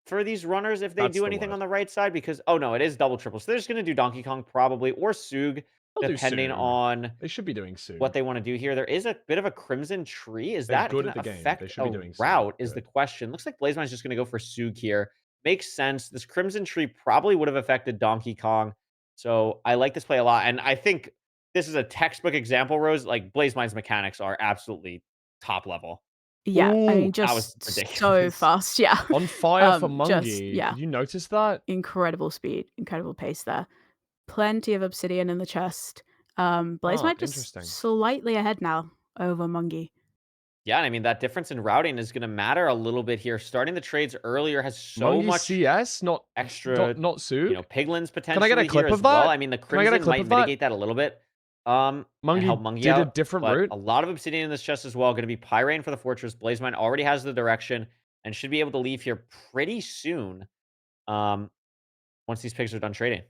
for these runners if they That's do the anything word. on the right side because, oh no, it is double triple. So they're just going to do Donkey Kong probably or Sug, They'll do depending Sug. on They should be doing soon. what they want to do here. There is a bit of a Crimson Tree. Is They're that good going at to the game. affect They should be a doing route Sug. is the Good. question. Looks like BlazeMind's just going to go for Sug here. Makes sense. This Crimson Tree probably would have affected Donkey Kong. So I like this play a lot. And I think this is a textbook example, Rose. Like BlazeMind's mechanics are absolutely top level. Yeah, I Ooh, mean, That was just so ridiculous. fast. Yeah. on fire for Just Mungie. yeah, Did you notice that? incredible speed, incredible pace there. Plenty of obsidian in the chest. Blaze Ah, might just interesting. slightly ahead now over Mungie. Yeah, and I mean, that difference in routing is going to matter a little bit here. Starting the trades earlier has so Mungie much CS, extra, not sued. piglins Can I get a potentially here clip as of well. that? I mean, the Can I get a Crimson clip might of that? mitigate that a little bit and help Mungie Mungie did a out. different But route. a lot of obsidian in this chest as well. Going to be Pyrain for the Fortress. Blazemine already has the direction and should be able to leave here pretty soon once these pigs are done trading.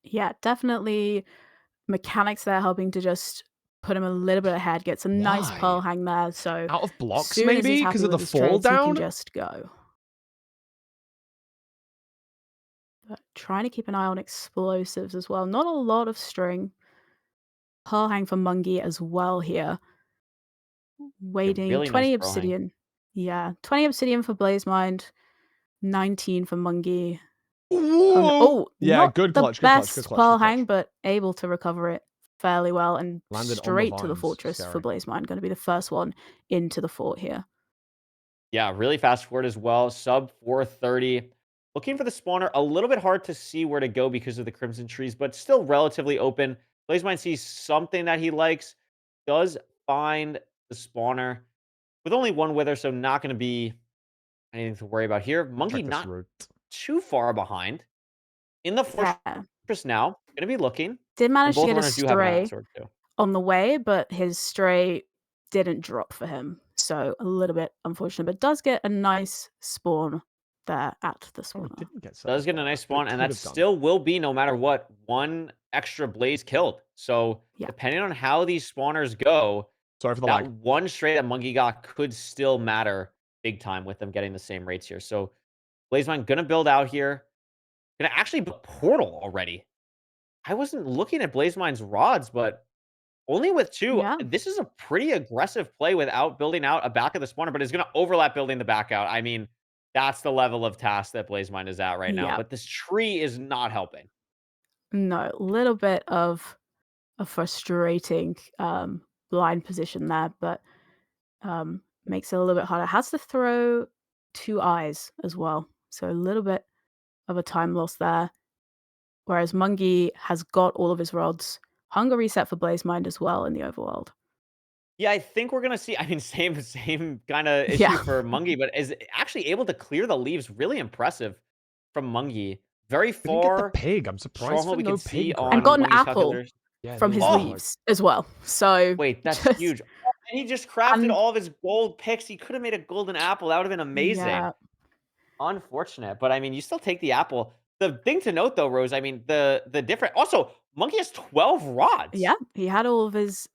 Yeah, definitely mechanics there helping to just put him a little bit ahead, get some nice pearl Why? hang there. So Out of blocks, soon as he's maybe? happy Because of with the his fall trades, he can down? just go. But trying to keep an eye on explosives as well. Not a lot of string. Pearl hang for Mungie as well here. Yeah, Waiting really nice 20 pearl hang. obsidian. Yeah, 20 obsidian for Blazemind, 19 for Mungie. Ooh! Yeah, Not good the clutch, good clutch, good best clutch, pearl good clutch. hang, but able to recover it fairly well and Landed on the straight to the vines. fortress for Scary. Blazemind. Going to be the first one into the fort here. Yeah, really fast forward as well. Sub 430. Looking for the spawner. A little bit hard to see where to go because of the Crimson Trees, but still relatively open. Blazemine sees something that he likes. Does find the spawner with only one wither, so not going to be anything to worry about here. Monkey Check this not route. too far behind. In the Yeah. fortress now. Going to be looking. Did And manage to both get a runners do have an stray sword too. on the way, but his stray didn't drop for him. So a little bit unfortunate, but does get a nice spawn there at the Oh, he spawner. didn't get Does get a satisfied, nice but spawn, it and could that have done. still will be, no matter what, one extra blaze killed. So Yeah. depending on how these spawners go, Sorry for the that lag. one stray that Monkey got could still matter big time with them getting the same rates here. So Blazemine gonna build out here. Gonna actually build portal already. I wasn't looking at Blazemine's rods, but only with two. Yeah. This is a pretty aggressive play without building out a back of the spawner, but it's gonna overlap building the back out. I mean, that's the level of task that Blazemine is at right now. Yeah. But this tree is not helping. No, a little bit of a frustrating blind position there, but makes it a little bit harder. Has to throw 2 eyes as well. So a little bit of a time loss there. Whereas Mungie has got all of his rods. Hunger reset for Blazemind as well in the overworld. Yeah, I think we're gonna see. I mean, same kind of issue Yeah. for Mungie, but is actually able to clear the leaves. Really impressive from Mungie. Very Didn't get the far pig. I'm surprised for stronghold we no can see pig. on And got an Mungie's apple calculators. Yeah, from it his is Oh! leaves as well. So Wait, that's just huge. Oh, and he just crafted and all of his gold picks. He could have made a golden apple. That would have been amazing. yeah. Unfortunate, but I mean, you still take the apple. The thing to note, though, Rose, I mean, the different. Also, Monkey has 12 rods. Yeah, he had all of his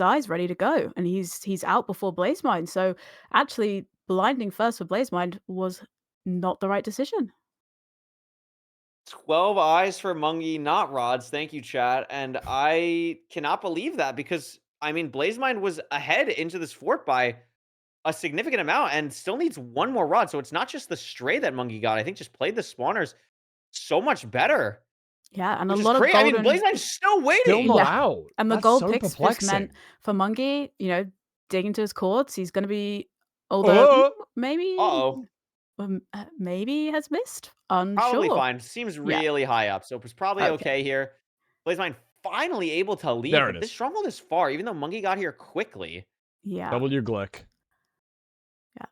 eyes ready to go, and he's out before Blazemind. So actually, blinding first for Blazemind was not the right decision. 12 eyes for Mungie, not rods. Thank you, chat. And I cannot believe that because, I mean, Blazemind was ahead into this fort by a significant amount and still needs one more rod. So it's not just the stray that Mungie got. I think just played the spawners so much better. Yeah, and Which a is lot of crazy. I mean, golden Blazemine's still Still waiting. not Yeah. out. and the That's gold so picks just perplexing. meant for Mungie, digging to his cords. He's going to be, Oh! maybe Uh-oh. maybe has missed. Probably Unsure. fine. Seems Yeah. really high up. So it's probably Okay. okay here. Blazemine finally able to leave. There But it this is. stronghold is far, even though Mungie got here quickly. Yeah. W Glick.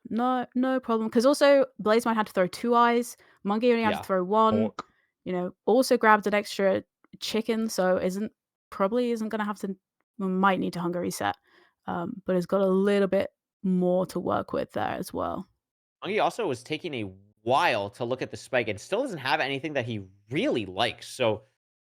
Yeah. No problem. Because also Blazemind had to throw 2 eyes. Mungie only had Yeah. to throw 1. Pork. Also grabbed an extra chicken, so probably isn't gonna have to might need to hunger reset. But has got a little bit more to work with there as well. Mungie also was taking a while to look at the spike and still doesn't have anything that he really likes. So,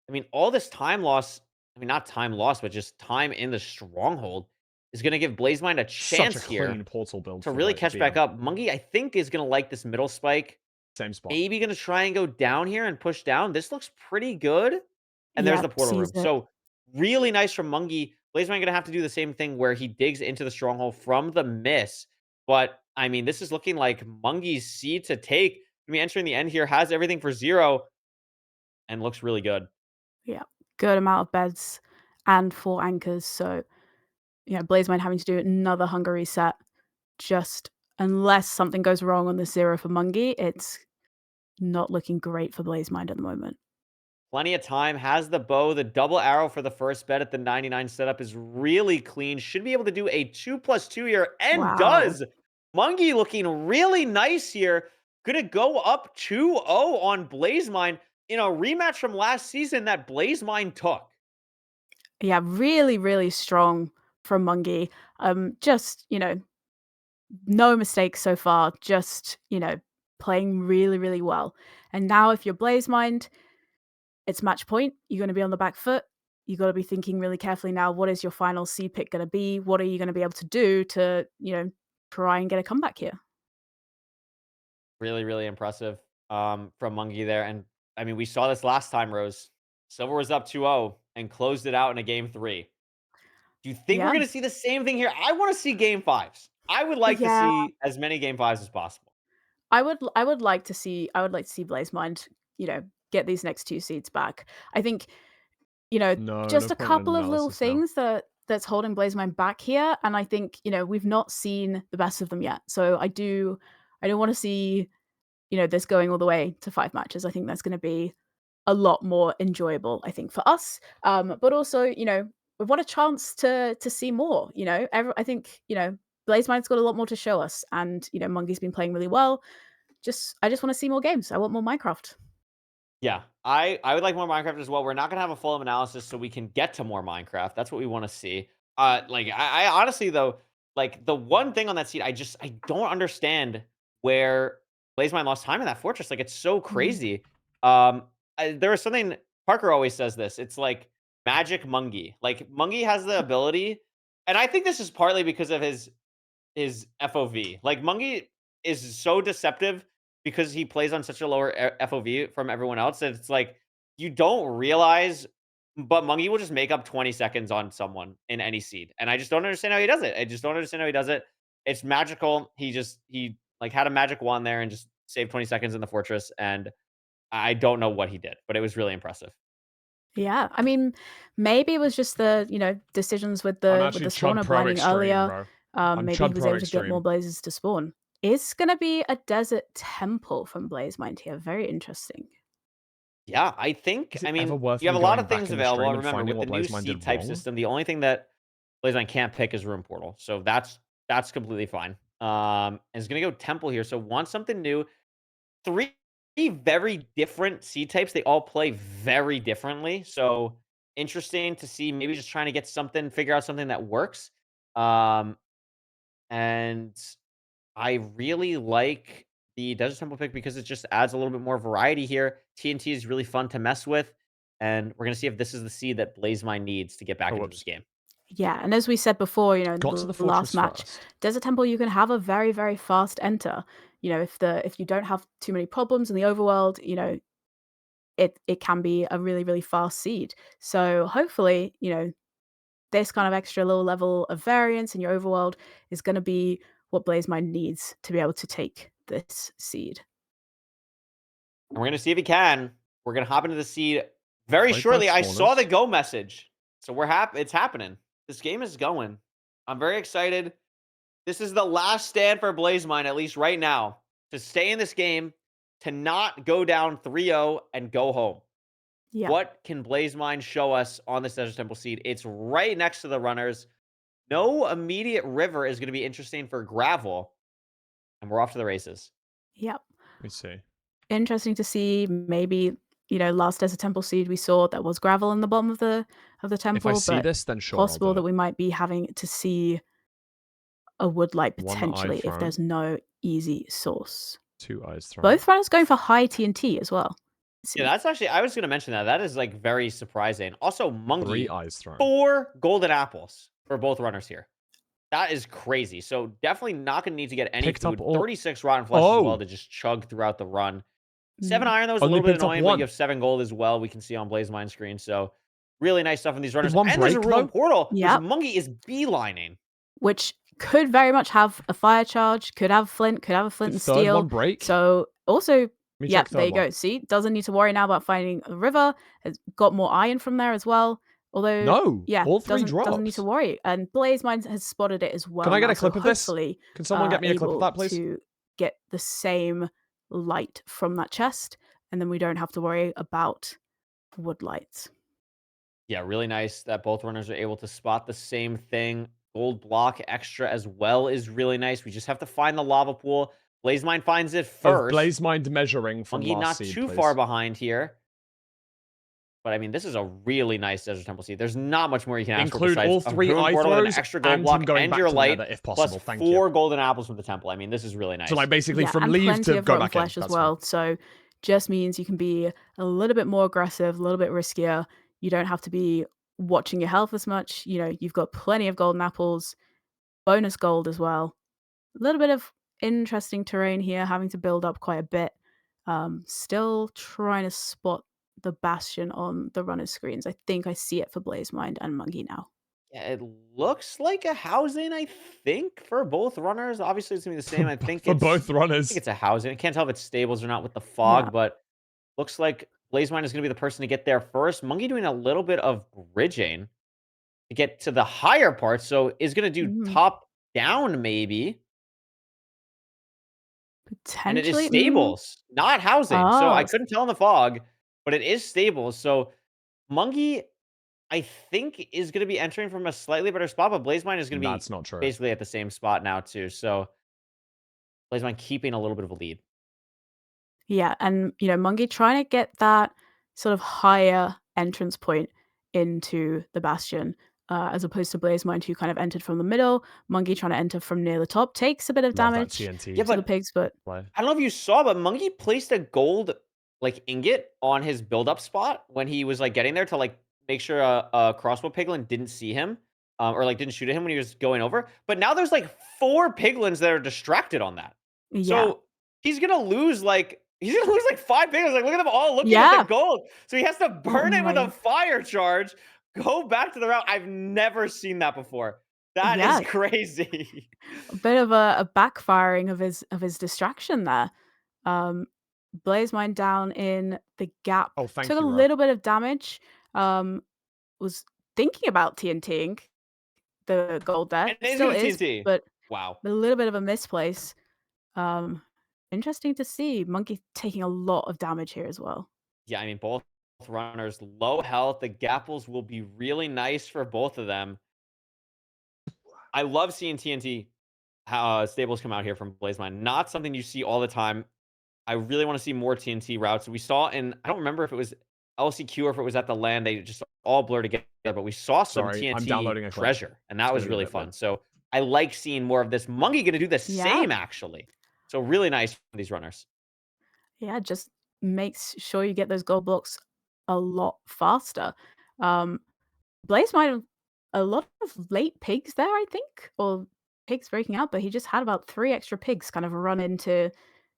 I mean, all this time loss, I mean, not time loss, but just time in the stronghold is going to give Blazemind a Such chance a here clean portal build to for really the catch back BM. up. Mungie, I think, is going to like this middle spike. Same spot. Maybe going to try and go down here and push down. This looks pretty good. And there's the Yep, portal room. sees it. So, really nice from Mungie. Blazemind going to have to do the same thing where he digs into the stronghold from the miss. But, I mean, this is looking like Mungie's seed to take. I mean, entering the end here, has everything for 0 and looks really good. Yeah. Good amount of beds and 4 anchors, so Blazemine having to do another hunger reset. Just unless something goes wrong on the 0 for Mungie, it's not looking great for Blazemind at the moment. Plenty of time, has the bow. The double arrow for the first bet at the 99 setup is really clean. Should be able to do a 2+2 here, and does. Mungie looking really nice here. Gonna go up 2-0 on Blazemine in a rematch from last season that Blazemine took. Yeah, really, really strong from Mungie. Just, no mistakes so far. Just, playing really, really well. And now if you're Blazemind, it's match point. You're going to be on the back foot. You got to be thinking really carefully now, what is your final seed pick going to be? What are you going to be able to do to, try and get a comeback here? Really, really impressive from Mungie there. And I mean, we saw this last time, Rose. Silver was up 2-0 and closed it out in a game 3. Do you think we're Yeah. going to see the same thing here? I want to see game 5s. I would like to Yeah. see as many game 5s as possible. I would like to see Blazemind, get these next 2 seeds back. I think, No, just no a point in couple of little analysis now. things that's holding Blazemine back here, and I think, we've not seen the best of them yet. So I don't want to see, this going all the way to 5 matches. I think that's going to be a lot more enjoyable, I think, for us. But also, we want a chance to see more. I think, Blazemind's got a lot more to show us, and Mungie's been playing really well. I just want to see more games. I want more Minecraft. Yeah, I would like more Minecraft as well. We're not gonna have a full analysis, so we can get to more Minecraft. That's what we want to see. I honestly though, like the one thing on that seed, I don't understand where Blazemine lost time in that fortress. Like it's so crazy. There was something Parker always says this. It's like magic Mungie. Like Mungie has the ability, and I think this is partly because of his FOV. Like Mungie is so deceptive because he plays on such a lower FOV from everyone else that it's like you don't realize, but Mungie will just make up 20 seconds on someone in any seed. And I just don't understand how he does it. I just don't understand how he does it. It's magical. He like had a magic wand there and just saved 20 seconds in the fortress. And I don't know what he did, but it was really impressive. Yeah, I mean, maybe it was just the decisions with the actually Chud spawner Pro blinding Extreme, earlier. bro. I'm Maybe Chud he was Pro able to get more Extreme. blazes to spawn. It's gonna be a desert temple from Blazemind here. Very interesting. Yeah, I think. Is it I mean, ever worth you have me a lot going of back things in the available. stream and Remember, finding with the what new Blazemine seed did type wrong? system, the only thing that Blazemine can't pick is Room Portal. So that's completely fine. And it's gonna go Temple here. So want something new. 3 very different seed types. They all play very differently. So interesting to see. Maybe just trying to get something, figure out something that works. And I really like the Desert Temple pick because it just adds a little bit more variety here. TNT is really fun to mess with, and we're gonna see if this is the seed that Blazemine needs to get back into this game. Yeah, and as we said before, Got to the the last fortress match, first. Desert Temple, you can have a very, very fast enter. If you don't have too many problems in the overworld, it can be a really, really fast seed. So hopefully, this kind of extra little level of variance in your overworld is going to be what Blazemine needs to be able to take this seed. And we're gonna see if he can. We're gonna hop into the seed very Wait, shortly. both I saw the spawners. go message, so we're happy. It's happening. This game is going. I'm very excited. This is the last stand for Blazemine, at least right now, to stay in this game, to not go down 3-0 and go home. Yeah. What can Blazemine show us on this Desert Temple seed? It's right next to the runners. No immediate river is going to be interesting for gravel. And we're off to the races. Yep. Let me see. Interesting to see. Maybe last Desert Temple seed we saw that was gravel in the bottom of the temple. If I see but this, then sure, I'll possible do that it. we might be having to see a woodlight One eye potentially if thrown. there's no easy source. 2 eyes thrown. Both runners going for high TNT as well. Yeah, that's actually, I was going to mention that. That is like very surprising. Also, 3 Mungie, eyes thrown. 4 golden apples for both runners here. That is crazy. So definitely not going to need to get any Picked up food. all- 36 rotten flesh as well to just chug throughout the run. 7 iron, though, is a Only little bit picked up annoying, but 1. you have 7 gold as well. We can see on Blazemine's screen. So really nice stuff in these runners. Did one And there's a break, room though? portal, Yep. which Mungie is beelining. Which could very much have a fire charge, could have flint, could have a flint Did and third steel. one break? So also, Let me yeah, check there you third one. go. See, doesn't need to worry now about finding a river. Has got more iron from there as well. Although, No, yeah, all 3 doesn't need to drops. worry. And Blaze Mind has spotted it as Can well I get now, a clip so of this? hopefully Can someone get me a clip of able that, please? to get the same light from that chest, and then we don't have to worry about wood lights. Yeah, really nice that both runners are able to spot the same thing. Gold block extra as well is really nice. We just have to find the lava pool. Blaze Mind finds it Of first. Blaze Mind measuring from Monkey last not seed, too please. far behind here. But I mean, this is a really nice Desert Temple seed. There's not much more you can ask for Include besides all a 3 ruined eye portal with an throws extra gold and block him going and back your to the light, nether if plus possible. Thank 4 you. golden apples from the temple. I mean, this is really nice. So, like, basically Yeah, from and leave plenty to of go rotten back in. flesh as That's well. So just means you can be a little bit more aggressive, a little bit riskier. You don't have to be watching your health as much. You've got plenty of golden apples, bonus gold as well. A little bit of interesting terrain here, having to build up quite a bit. Still trying to spot the bastion on the runner's screens. I think I see it for Blaze Mind and Monkey now. Yeah, it looks like a housing, I think, for both runners. Obviously, it's gonna be the same. I think for it's both I runners. think it's a housing. I can't tell if it's stables or not with the Yeah. fog, but looks like Blazemine is gonna be the person to get there first. Monkey doing a little bit of bridging to get to the higher part, so is gonna do Mhm. top down maybe. And it is Potentially. stables, not housing. So I Oh, couldn't tell in the fog, but it is stables. So Monkey, I think, is gonna be entering from a slightly better spot, but Blazemine is gonna be That's not true. basically at the same spot now too. So Blazemine keeping a little bit of a lead. yeah. And, Monkey trying to get that sort of higher entrance point into the bastion, as opposed to Blaze Mind, who kind of entered from the middle. Monkey trying to enter from near the top takes a bit of Love that damage TNT. Yeah, to the but pigs, but play. I don't know if you saw, but Monkey placed a gold like ingot on his build-up spot when he was like getting there to like make sure a crossbow piglin didn't see him, or like didn't shoot at him when he was going over. But now there's like 4 piglins that are distracted on that. yeah. So he's gonna lose like 5 piglins. Like look at them all looking at Yeah. the gold. So he has to burn it with a my- fire charge. Go back to the route. I've never seen that before. That is Yeah. crazy. A bit of a backfiring of his distraction there. Blaze Mine down in the gap. Oh, thank Took you, a Ro. little bit of damage. Was thinking about TNTing the gold there. And it is Still gonna is, TNT. but Wow. a little bit of a misplace. Interesting to see. Monkey taking a lot of damage here as well. Yeah, I mean, both runners low health. The gapples will be really nice for both of them. I love seeing TNT stables come out here from Blazemine. Not something you see all the time. I really want to see more TNT routes. We saw in, I don't remember if it was LCQ or if it was at the land. They just all blur together, but we saw some Sorry, I'm downloading TNT a clip. treasure, and that It's was gonna be a really bit fun. late. So I like seeing more of this. Monkey going to do the Yeah. same, actually. So really nice for these runners. Yeah, just makes sure you get those gold blocks a lot faster. Blaze might have a lot of late pigs there, I think, or pigs breaking out, but he just had about 3 extra pigs kind of run into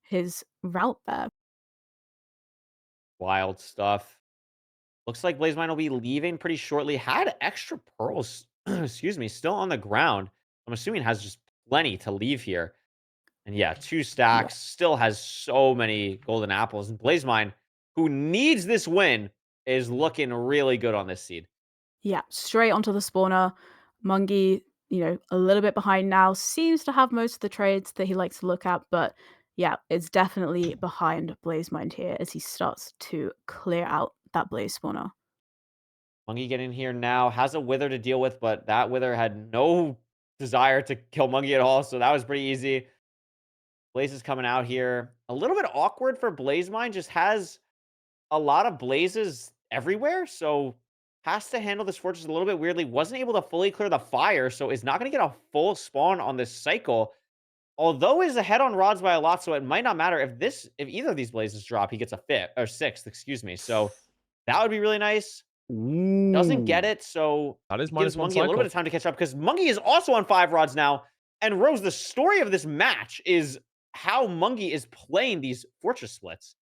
his route there. Wild stuff. Looks like Blazemine will be leaving pretty shortly. Had extra pearls, excuse me, still on the ground. I'm assuming has just plenty to leave here. And yeah, 2 stacks, still has so many golden apples. And Blazemine, who needs this win, is looking really good on this seed. Yeah, straight onto the spawner. Mungie, a little bit behind now, seems to have most of the trades that he likes to look at, but yeah, it's definitely behind Blazemind here as he starts to clear out that Blaze spawner. Mungie getting here now, has a Wither to deal with, but that Wither had no desire to kill Mungie at all, so that was pretty easy. Blaze is coming out here. A little bit awkward for Blazemine, just has a lot of blazes everywhere, so has to handle this fortress a little bit weirdly. Wasn't able to fully clear the fire, so is not going to get a full spawn on this cycle. Although is ahead on rods by a lot, so it might not matter if either of these blazes drop, he gets a 5th or 6th, excuse me. So that would be really nice. Doesn't get Ooh. it, so That is gives -1 Monkey a little bit cycle. of time to catch up because Monkey is also on 5 rods now. And Rose, the story of this match is how Monkey is playing these fortress splits.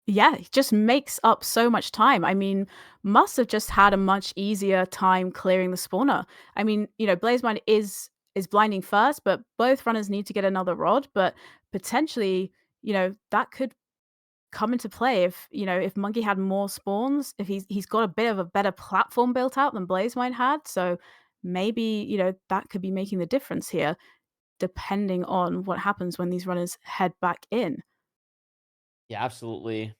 Yeah, it just makes up so much time. I mean, must have just had a much easier time clearing the spawner. I mean, Blazemind is blinding first, but both runners need to get another rod, but potentially, that could come into play if if Monkey had more spawns, if he's got a bit of a better platform built out than Blazemine had. So maybe that could be making the difference here, depending on what happens when these runners head back in. Yeah, absolutely.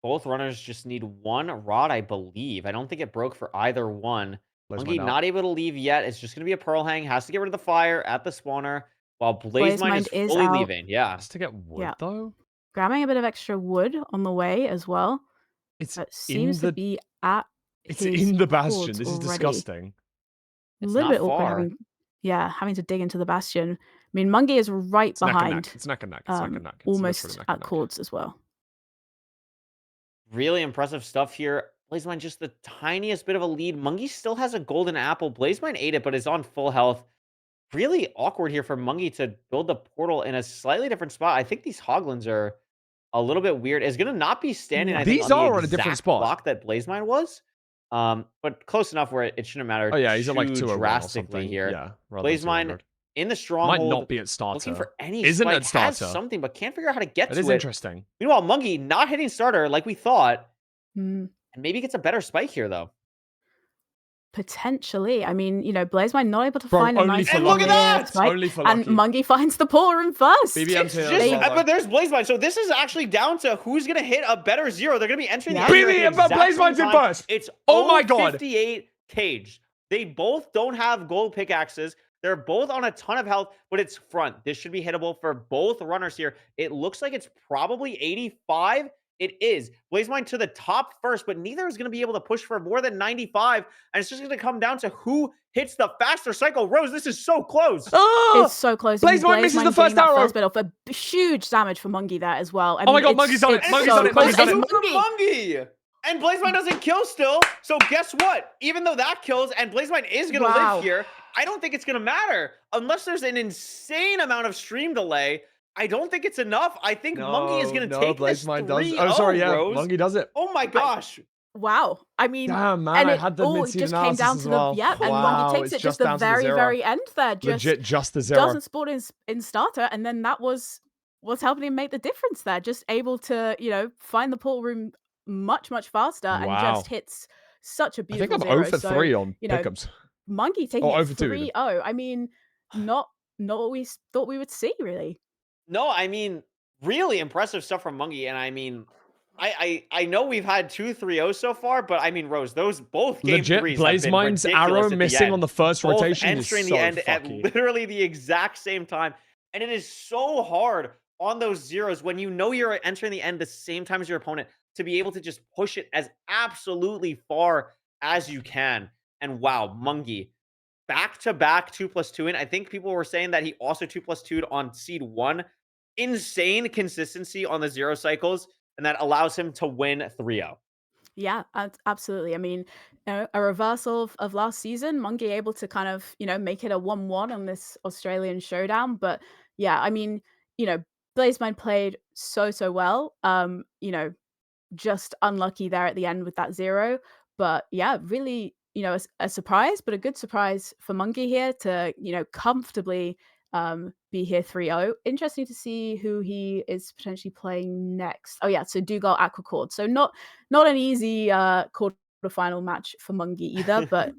Both runners just need one rod, I believe. I don't think it broke for either one. Monkey Blazemine out. not able to leave yet. It's just going to be a Pearl Hang. Has to get rid of the fire at the spawner while Blazemine Blazemine is is fully out. leaving. Yeah. Has to get wood Yeah. though. Grabbing a bit of extra wood on the way as well. It's But in seems to the. be at It's his in the bastion. cords This is already. disgusting. A It's little not bit awkward far. having to dig into the bastion. I mean, Mungie is right It's neck and behind, neck. It's neck and neck. It's neck and neck. It's almost literally neck and at neck. cords as well. Really impressive stuff here. Blazemine just the tiniest bit of a lead. Mungie still has a golden apple. Blazemine ate it, but is on full health. Really awkward here for Mungie to build the portal in a slightly different spot. I think these Hoglins are a little bit weird. Is going to not be standing, Yeah. I think, These on the are on a different exact spot. block that Blazemine was. But close enough where it shouldn't matter Oh yeah, he's at like too 201 or drastically something. here. Yeah, rather than Blazemine 200. in the Might stronghold, not be at starter. looking for any Isn't spike, at starter. has something, but can't figure out how to get That to is it. interesting. Meanwhile, Mungie not hitting starter like we thought, Mm, and maybe gets a better spike here, though. potentially. I mean, Blazemine not able to Bro, find a only nice for And look at lucky. that! spike, Only for and lucky. Mungie finds the portal room first. BBM It's to just, as well, though. but there's Blazemine. So this is actually down to who's going to hit a better zero. They're going to be entering Yeah. the end BB, at the but exact same Blazemine's in time. first. It's Oh my God. 58 caged. They both don't have gold pickaxes. They're both on a ton of health, but it's front. This should be hittable for both runners here. It looks like it's probably 85. It is. Blazemine to the top first, but neither is going to be able to push for more than 95. And it's just going to come down to who hits the faster cycle. Rose, this is so close. Oh! It's so close. Blazemine misses the getting first that arrow. First bit off, a huge damage for Mungie there as well. I Oh my mean, God, Mungie's done it. it's Mungie's so done it. close. Mungie's done It's it. Two for Mungie. Mungie. And Blazemine doesn't kill still. So guess what? Even though that kills and Blazemine is going to Wow. live here, I don't think it's going to matter. Unless there's an insane amount of stream delay, I don't think it's enough. I think Mungie is going to take this 3-0, Oh, sorry, yeah. Rose. Mungie does it. Oh my gosh. Wow. I mean, Damn, man. and I it had the all mid-seed just came analysis down as to well. the and Wow, Mungie takes it's it just just the down to the very, zero. very end there. Just Legit, just the zero. doesn't spawn in starter, and then that was what's helping him make the difference there. Just able to find the portal room much, much faster and Wow. just hits such a I think beautiful I'm 0 zero. for 3 on you know, pickups. Monkey taking Oh, it over 2 even. 3-0. I mean, not what we thought we would see, really. No, I mean, really impressive stuff from Mungie. And I mean, I know we've had 2 3-0s so far, but I mean, Rose, those both game Legit, threes have been Blazemine's ridiculous arrow at the missing end. on the first Both rotation is entering so the end at fucky. literally the exact same time. And it is so hard on those zeros when you know you're entering the end the same time as your opponent to be able to just push it as absolutely far as you can. And wow, Mungie, back-to-back 2+2 in. I think people were saying that he also 2+2'd on seed 1. Insane consistency on the zero cycles, and that allows him to win 3-0. Yeah, absolutely. I mean, a reversal of last season, Mungie able to kind of, make it a 1-1 on this Australian showdown. But yeah, I mean, Blazemine played so well. Just unlucky there at the end with that 0. But yeah, really, a surprise, but a good surprise for Mungie here to, comfortably be here 3-0. Interesting to see who he is potentially playing next. Oh yeah, so Dougal Aquacord. So not an easy quarterfinal match for Mungie either, but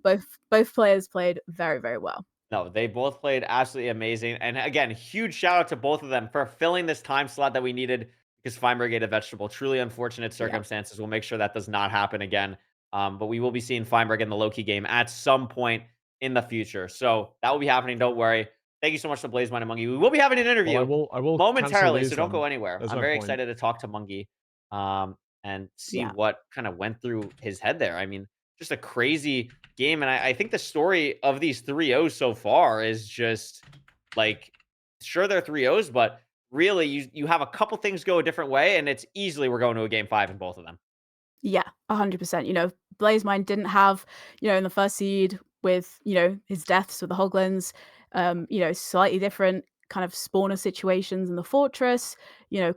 both players played very, very well. No, they both played absolutely amazing. And again, huge shout out to both of them for filling this time slot that we needed because Feinberg ate a vegetable. Truly unfortunate circumstances. We'll make sure that does not happen again. But we will be seeing Feinberg in the Loki game at some point in the future. So that will be happening. Don't worry. Thank you so much to Blazemine and Mungie. We will be having an interview Well, I will momentarily, so don't go anywhere. There's I'm no very point. excited to talk to Mungie and see what kind of went through his head there. I mean, just a crazy game. And I think the story of these 3-0s so far is just like, sure, they're 3-0s, but really you have a couple things go a different way, and it's easily we're going to a game 5 in both of them. Yeah, 100%. Blazemine didn't have, in the first seed with, his deaths with the Hoglins, slightly different kind of spawner situations in the fortress,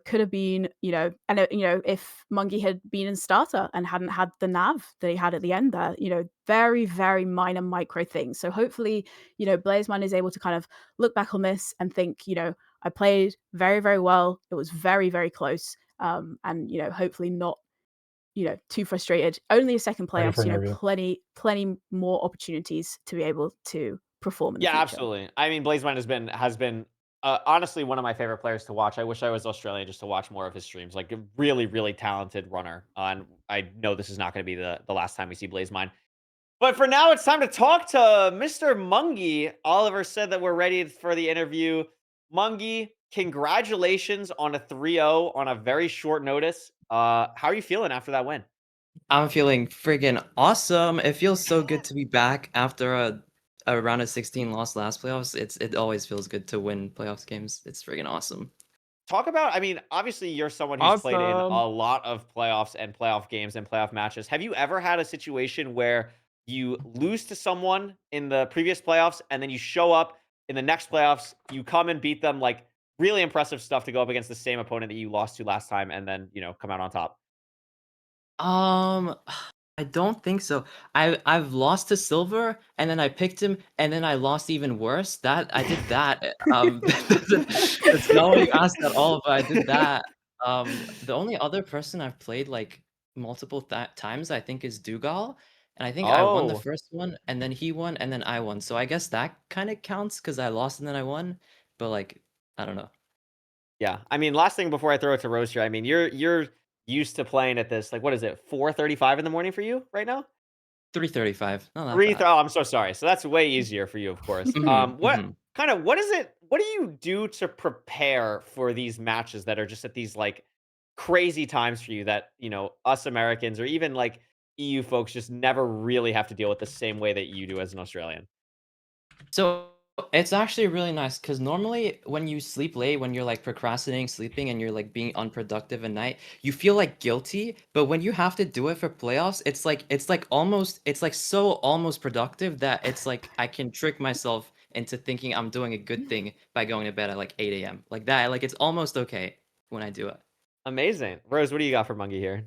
could have been, and, if Mungie had been in starter and hadn't had the nav that he had at the end there, very, very minor micro things. So hopefully, Blazemine is able to kind of look back on this and think, I played very, very well. It was very, very close. and hopefully not too frustrated. Only a second Ready playoffs, for an interview. plenty more opportunities to be able to perform in the Yeah, future. absolutely. I mean, Blazemine has been honestly one of my favorite players to watch. I wish I was Australian just to watch more of his streams. Like a really, really talented runner. And I know this is not going to be the last time we see Blazemine. But for now, it's time to talk to Mr. Mungie. Oliver said that we're ready for the interview. Mungie, congratulations on a 3-0 on a very short notice. How are you feeling after that win? I'm feeling friggin' awesome. It feels so good to be back after a round of 16 loss last playoffs. It always feels good to win playoffs games. It's friggin' awesome. Talk about, I mean, obviously you're someone who's played in Awesome. a lot of playoffs and playoff games and playoff matches. Have you ever had a situation where you lose to someone in the previous playoffs and then you show up in the next playoffs, you come and beat them, like really impressive stuff to go up against the same opponent that you lost to last time and then, come out on top? Um, I don't think so. I've lost to Silver, and then I picked him, and then I lost even worse. That I did that. That's not what you asked at all, but I did that. The only other person I've played like multiple times, I think, is Dougal, and I think I won the Oh. first one, and then he won, and then I won. So I guess that kind of counts because I lost and then I won. But like, I don't know. Yeah. I mean, last thing before I throw it to Rose here, I mean, you're used to playing at this, like, what is it, 4:35 in the morning for you right now? 3:35. Not that 3 bad. oh, I'm so sorry. So that's way easier for you, of course. Mhm, mhm. What do you do to prepare for these matches that are just at these, like, crazy times for you that, us Americans or even, like, EU folks just never really have to deal with the same way that you do as an Australian? So it's actually really nice because normally when you sleep late, when you're like procrastinating sleeping and you're like being unproductive at night, you feel like guilty. But when you have to do it for playoffs, it's like so almost productive that it's like I can trick myself into thinking I'm doing a good thing by going to bed at like 8 a.m. Like that. Like it's almost okay when I do it. Amazing. Rose, what do you got for Mungie here?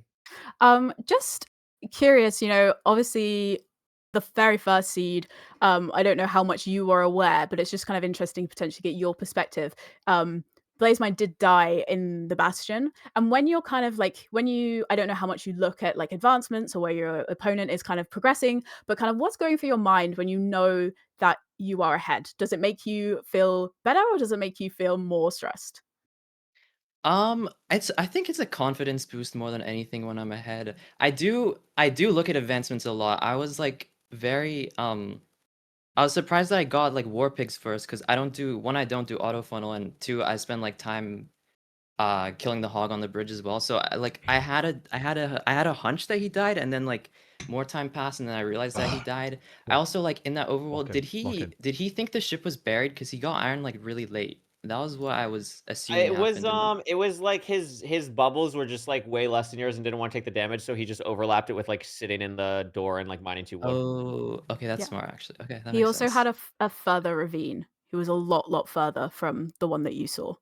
Just curious, obviously the very first seed, I don't know how much you are aware, but it's just kind of interesting to potentially get your perspective. Blazemine did die in the Bastion. And when you're kind of like, I don't know how much you look at like advancements or where your opponent is kind of progressing, but kind of what's going through your mind when you know that you are ahead? Does it make you feel better or does it make you feel more stressed? I think it's a confidence boost more than anything when I'm ahead. I do look at advancements a lot. I was like very I was surprised that I got like war pigs first because I don't do auto funnel, and two, I spend like time killing the hog on the bridge as well. So I had a hunch that he died, and then like more time passed, and then I realized that he died. I also like in that overworld, did he think the ship was buried because he got iron like really late? That was what I was assuming happened. It was like his bubbles were just like way less than yours and didn't want to take the damage, so he just overlapped it with like sitting in the door and like mining 2 wood. Oh, okay, that's Yeah. smart actually. Okay, that He makes also sense. had a further ravine. He was a lot further from the one that you saw.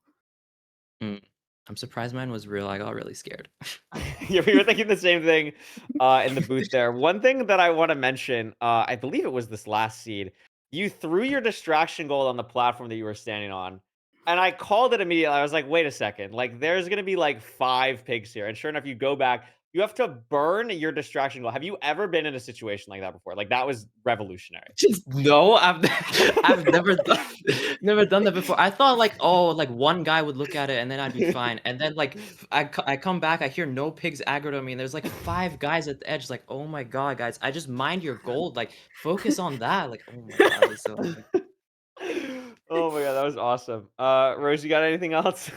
Mm. I'm surprised mine was real. I got really scared. Yeah, we were thinking the same thing in the booth there. One thing that I want to mention, I believe it was this last seed. You threw your distraction gold on the platform that you were standing on. And I called it immediately. I was like, wait a second. Like, there's going to be like 5 pigs here. And sure enough, you go back. You have to burn your distraction gold. Have you ever been in a situation like that before? Like, that was revolutionary. Just no, I've never done that before. I thought like, oh, like one guy would look at it and then I'd be fine. And then like I come back, I hear no pigs aggro on me, and there's like 5 guys at the edge. Like, oh my god, guys, I just mined your gold. Like, focus on that. Like, oh my god, it was so funny. Oh my god, that was awesome. Rose, you got anything else?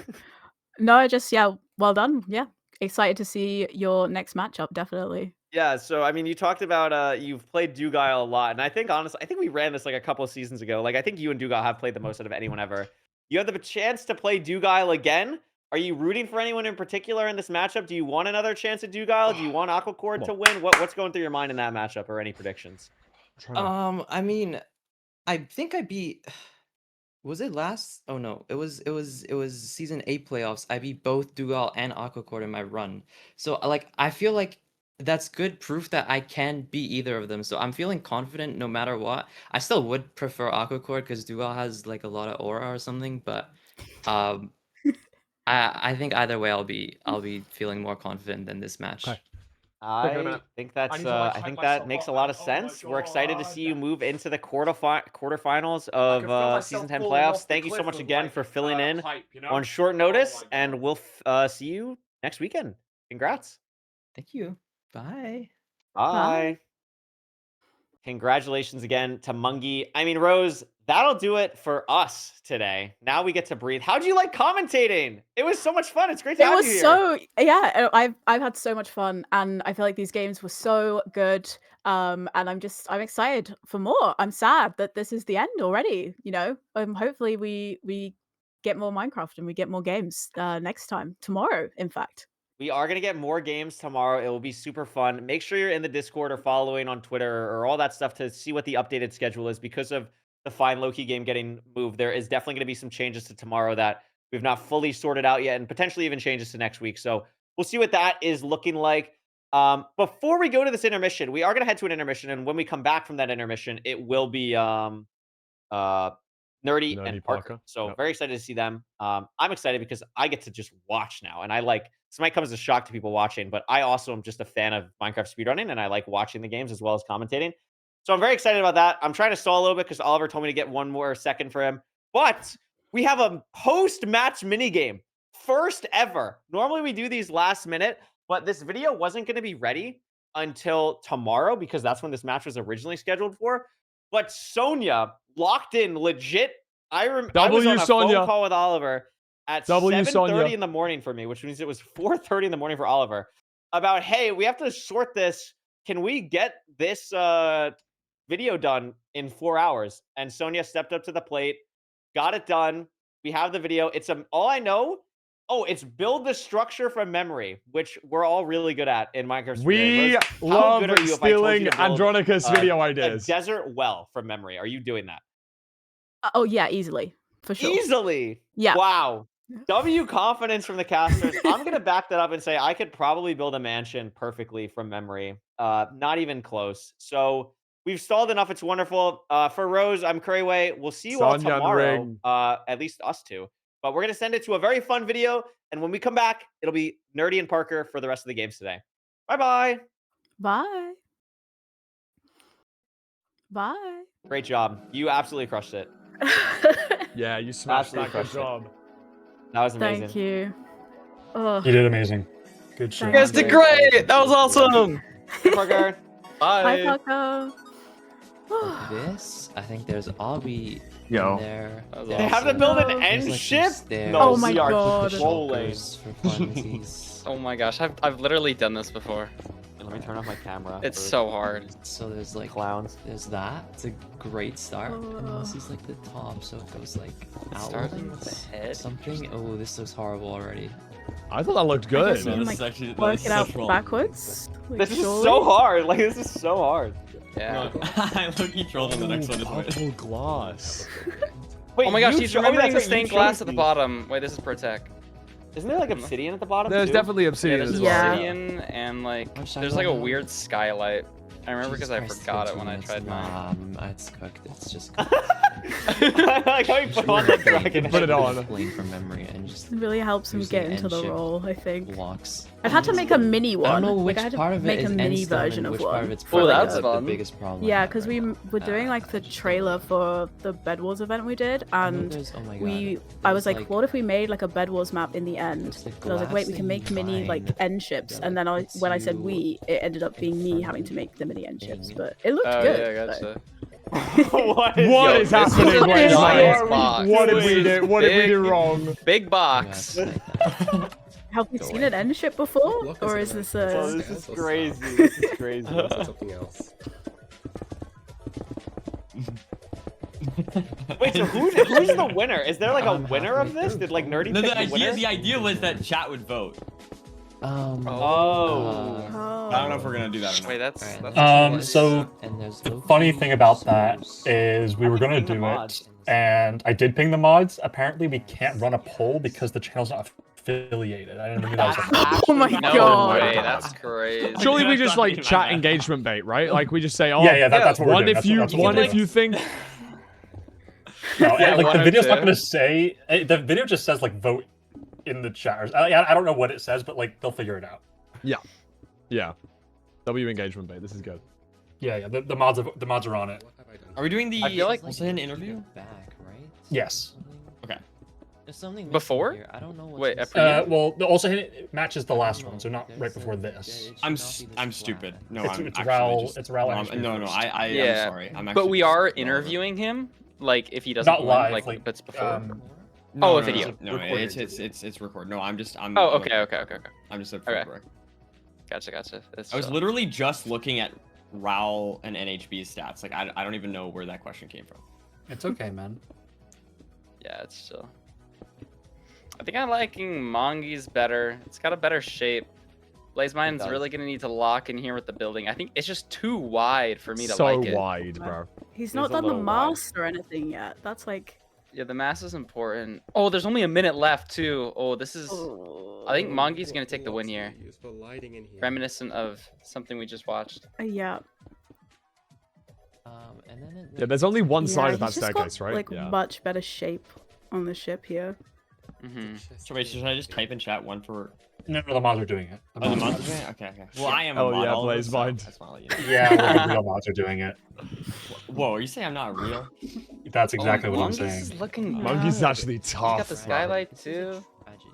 No, just yeah, well done. Yeah. Excited to see your next matchup, definitely. Yeah, so I mean, you talked about you've played Dougal a lot, and I think honestly, I think we ran this like a couple of seasons ago. Like I think you and Dougal have played the most out of anyone ever. You have the chance to play Dougal again. Are you rooting for anyone in particular in this matchup? Do you want another chance at Dougal? Do you want Aquacord to win? What's going through your mind in that matchup, or any predictions? I mean, I think I beat. Was it last? Oh no, it was season 8 playoffs. I beat both Dougal and Aquacord in my run. So like I feel like that's good proof that I can beat either of them. So I'm feeling confident no matter what. I still would prefer Aquacord because Dougal has like a lot of aura or something, but um I think either way, I'll be feeling more confident than this match. Okay. I think that's I think that makes a lot of sense. We're excited to see you move into the quarterfinals of season 10 playoffs. Thank you so much again for filling in on short notice, and we'll see you next weekend. Congrats. Thank you. Bye. Bye. Congratulations again to Mungie. I mean, Rose, that'll do it for us today. Now we get to breathe. How'd you like commentating? It was so much fun. It's great to have you here. So yeah, I've had so much fun, and I feel like these games were so good. And I'm excited for more. I'm sad that this is the end already. You know, hopefully we get more Minecraft and we get more games next time, tomorrow, in fact. We are going to get more games tomorrow. It will be super fun. Make sure you're in the Discord or following on Twitter or all that stuff to see what the updated schedule is. Because of the Fine Loki game getting moved, there is definitely going to be some changes to tomorrow that we've not fully sorted out yet, and potentially even changes to next week. So we'll see what that is looking like. Before we go to this intermission, we are going to head to an intermission. And when we come back from that intermission, it will be Nerdy and Parker. So very excited to see them. I'm excited because I get to just watch now, and I like this might come as a shock to people watching, but I also am just a fan of Minecraft speedrunning, and I like watching the games as well as commentating. So I'm very excited about that. I'm trying to stall a little bit because Oliver told me to get one more second for him, but we have a post-match minigame, first ever. Normally we do these last minute, but this video wasn't going to be ready until tomorrow because that's when this match was originally scheduled for. But Sonia locked in legit. I was on a phone call with Oliver at 7:30 in the morning for me, which means it was 4:30 in the morning for Oliver, about, hey, we have to sort this. Can we get this video done in 4 hours? And Sonia stepped up to the plate, got it done. We have the video. It's all I know. Oh, it's build the structure from memory, which we're all really good at in Minecraft. We love stealing Andronica's video ideas. A desert well from memory. Are you doing that? Oh yeah, easily. For sure. Easily? Yeah. Wow. W confidence from the casters. I'm going to back that up and say I could probably build a mansion perfectly from memory. Not even close. So we've stalled enough. It's wonderful. For Rose, I'm Curryway. We'll see you all tomorrow. At least us two. But we're going to send it to a very fun video. And when we come back, it'll be Nerdy and Parker for the rest of the games today. Bye-bye. Bye. Bye. Great job. You absolutely crushed it. Yeah, you smashed that. Good job. That was amazing. Thank you. You did amazing. Good shit. You guys did great. That was awesome. Parker. Bye. Bye, Parker. This, I think there's Obby in there. They have to build an end ship? No, oh my god. Oh my gosh, I've literally done this before. Let me turn off my camera. It's so hard. So there's like clowns. There's that. It's a great start. And this is like the top, so it goes like starting with the head. Something. Oh, this looks horrible already. I thought that looked good. No, this is actually work it out backwards. Like, this is so hard. Like this is so hard. Yeah. I look each roll in the next one. Purple glass. Wait, oh my gosh, he's remembering the stained glass at the bottom. Wait, this is Protect. Isn't there like obsidian at the bottom? There's too? definitely obsidian. Yeah, there's obsidian and like there's like a weird skylight. I remember because I forgot it when I tried mine. It's cooked. It's just cooked. I like how you put on the dragon. Put it on. Explain from memory and just. It really helps him get into the role, I think. Blocks. I've had to make a mini one. I don't know which like, I had part to of make it is a mini end stone version and of which one. part of it's Oh, that's the fun. biggest problem. Yeah, because we were doing like the trailer for the Bed Wars event we did, and I was like, what if we made like a Bed Wars map in the end? And I was like, wait, we can make mini like end ships, and then when I said we, it ended up being me having to make the mini end ships, but it looked good. Yeah, gotcha. What is happening? What did we do? What did we do wrong? Big box. Have we seen an end ship before, or is this a? Oh, this is crazy. This is crazy. Something else. Wait, so who's the winner? Is there like a winner of this? Did like Nerdy pick the winner? The idea was that chat would vote. Oh. I don't know if we're gonna do that or not. Wait, that's so the funny thing about that is we were gonna do it, and I did ping the mods. Apparently, we can't run a poll because the channel's not affiliated. I didn't know that was Oh my no god. way, that's crazy. Surely we just like chat engagement bait, right? Like we just say, oh, yeah, that's what we're doing. If you think. No, like the video's not gonna say. The video just says like vote in the chat. I don't know what it says, but like they'll figure it out. Yeah. W engagement bait. This is good. Yeah. The mods are on it. Are we doing the I feel like- also an interview? Back, right? Yes. Okay. There's something missing Before? here. I don't know what's Wait, missing. Well, the also it matches the last one, so not right before this. I'm stupid. No, It's I'm it's actually Raul. just. It's Raul. No, actually no, first. I Yeah, am sorry. I'm actually. But we just are wrong. interviewing him, like if he doesn't Not win, live, like, like, bits before. No, a no, video. No, Recorded. it's record. No, I'm. Oh, okay. I'm just a Okay. correct. Gotcha. It's I was chill. literally just looking at Raul and NHB's stats. Like I don't even know where that question came from. It's okay, man. Yeah, it's chill. I think I'm liking Mongi's better. It's got a better shape. Blazemine's does. really gonna need to lock in here with the building. I think it's just too wide for me to So like it. wide, bro. He's It not is a done the little wide. mask or anything yet. That's like. Yeah, the mass is important. Oh, there's only a minute left too. Oh, this is. I think Mongi's gonna take the win here. Reminiscent of something we just watched. Yeah. And then Yeah, there's only one side of that he's just staircase, got, right? Like Yeah. much better shape on the ship here. Mm-hmm. So wait, should I just type in chat one for? No, the mods are doing it. Oh, the mods are doing it? Okay. Well, I am a Oh, mod. yeah, Oliver, Blaze so mind. I just wanna let you know. Yeah, well, the real mods are doing it. Whoa, are you saying I'm not real? That's exactly what I'm Mongi's saying. is looking Monkey's good. actually He's tough. got the bro. skylight too. Tragedy.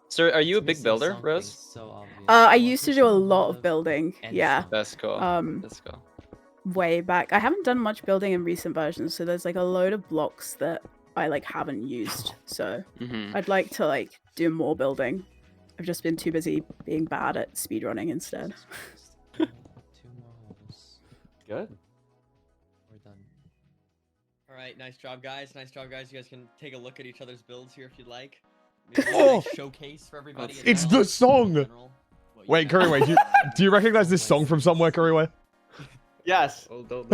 So, are you a It's big missing builder, something Rose? so obvious. I Well, used to there's do a a lot of building. and Yeah. some. That's cool. That's cool. Way back. I haven't done much building in recent versions, so there's like a load of blocks that I like haven't used. So Mm-hmm. I'd like to like do more building. I've just been too busy being bad at speedrunning instead. Two more holes. Good. We're done. All right, nice job, guys. Nice job, guys. You guys can take a look at each other's builds here if you'd like. Maybe a Oh! nice showcase for everybody. in It's general. the song! In general, what you Wait, know. Curryway, do you recognize this song from somewhere, Curryway? Yes.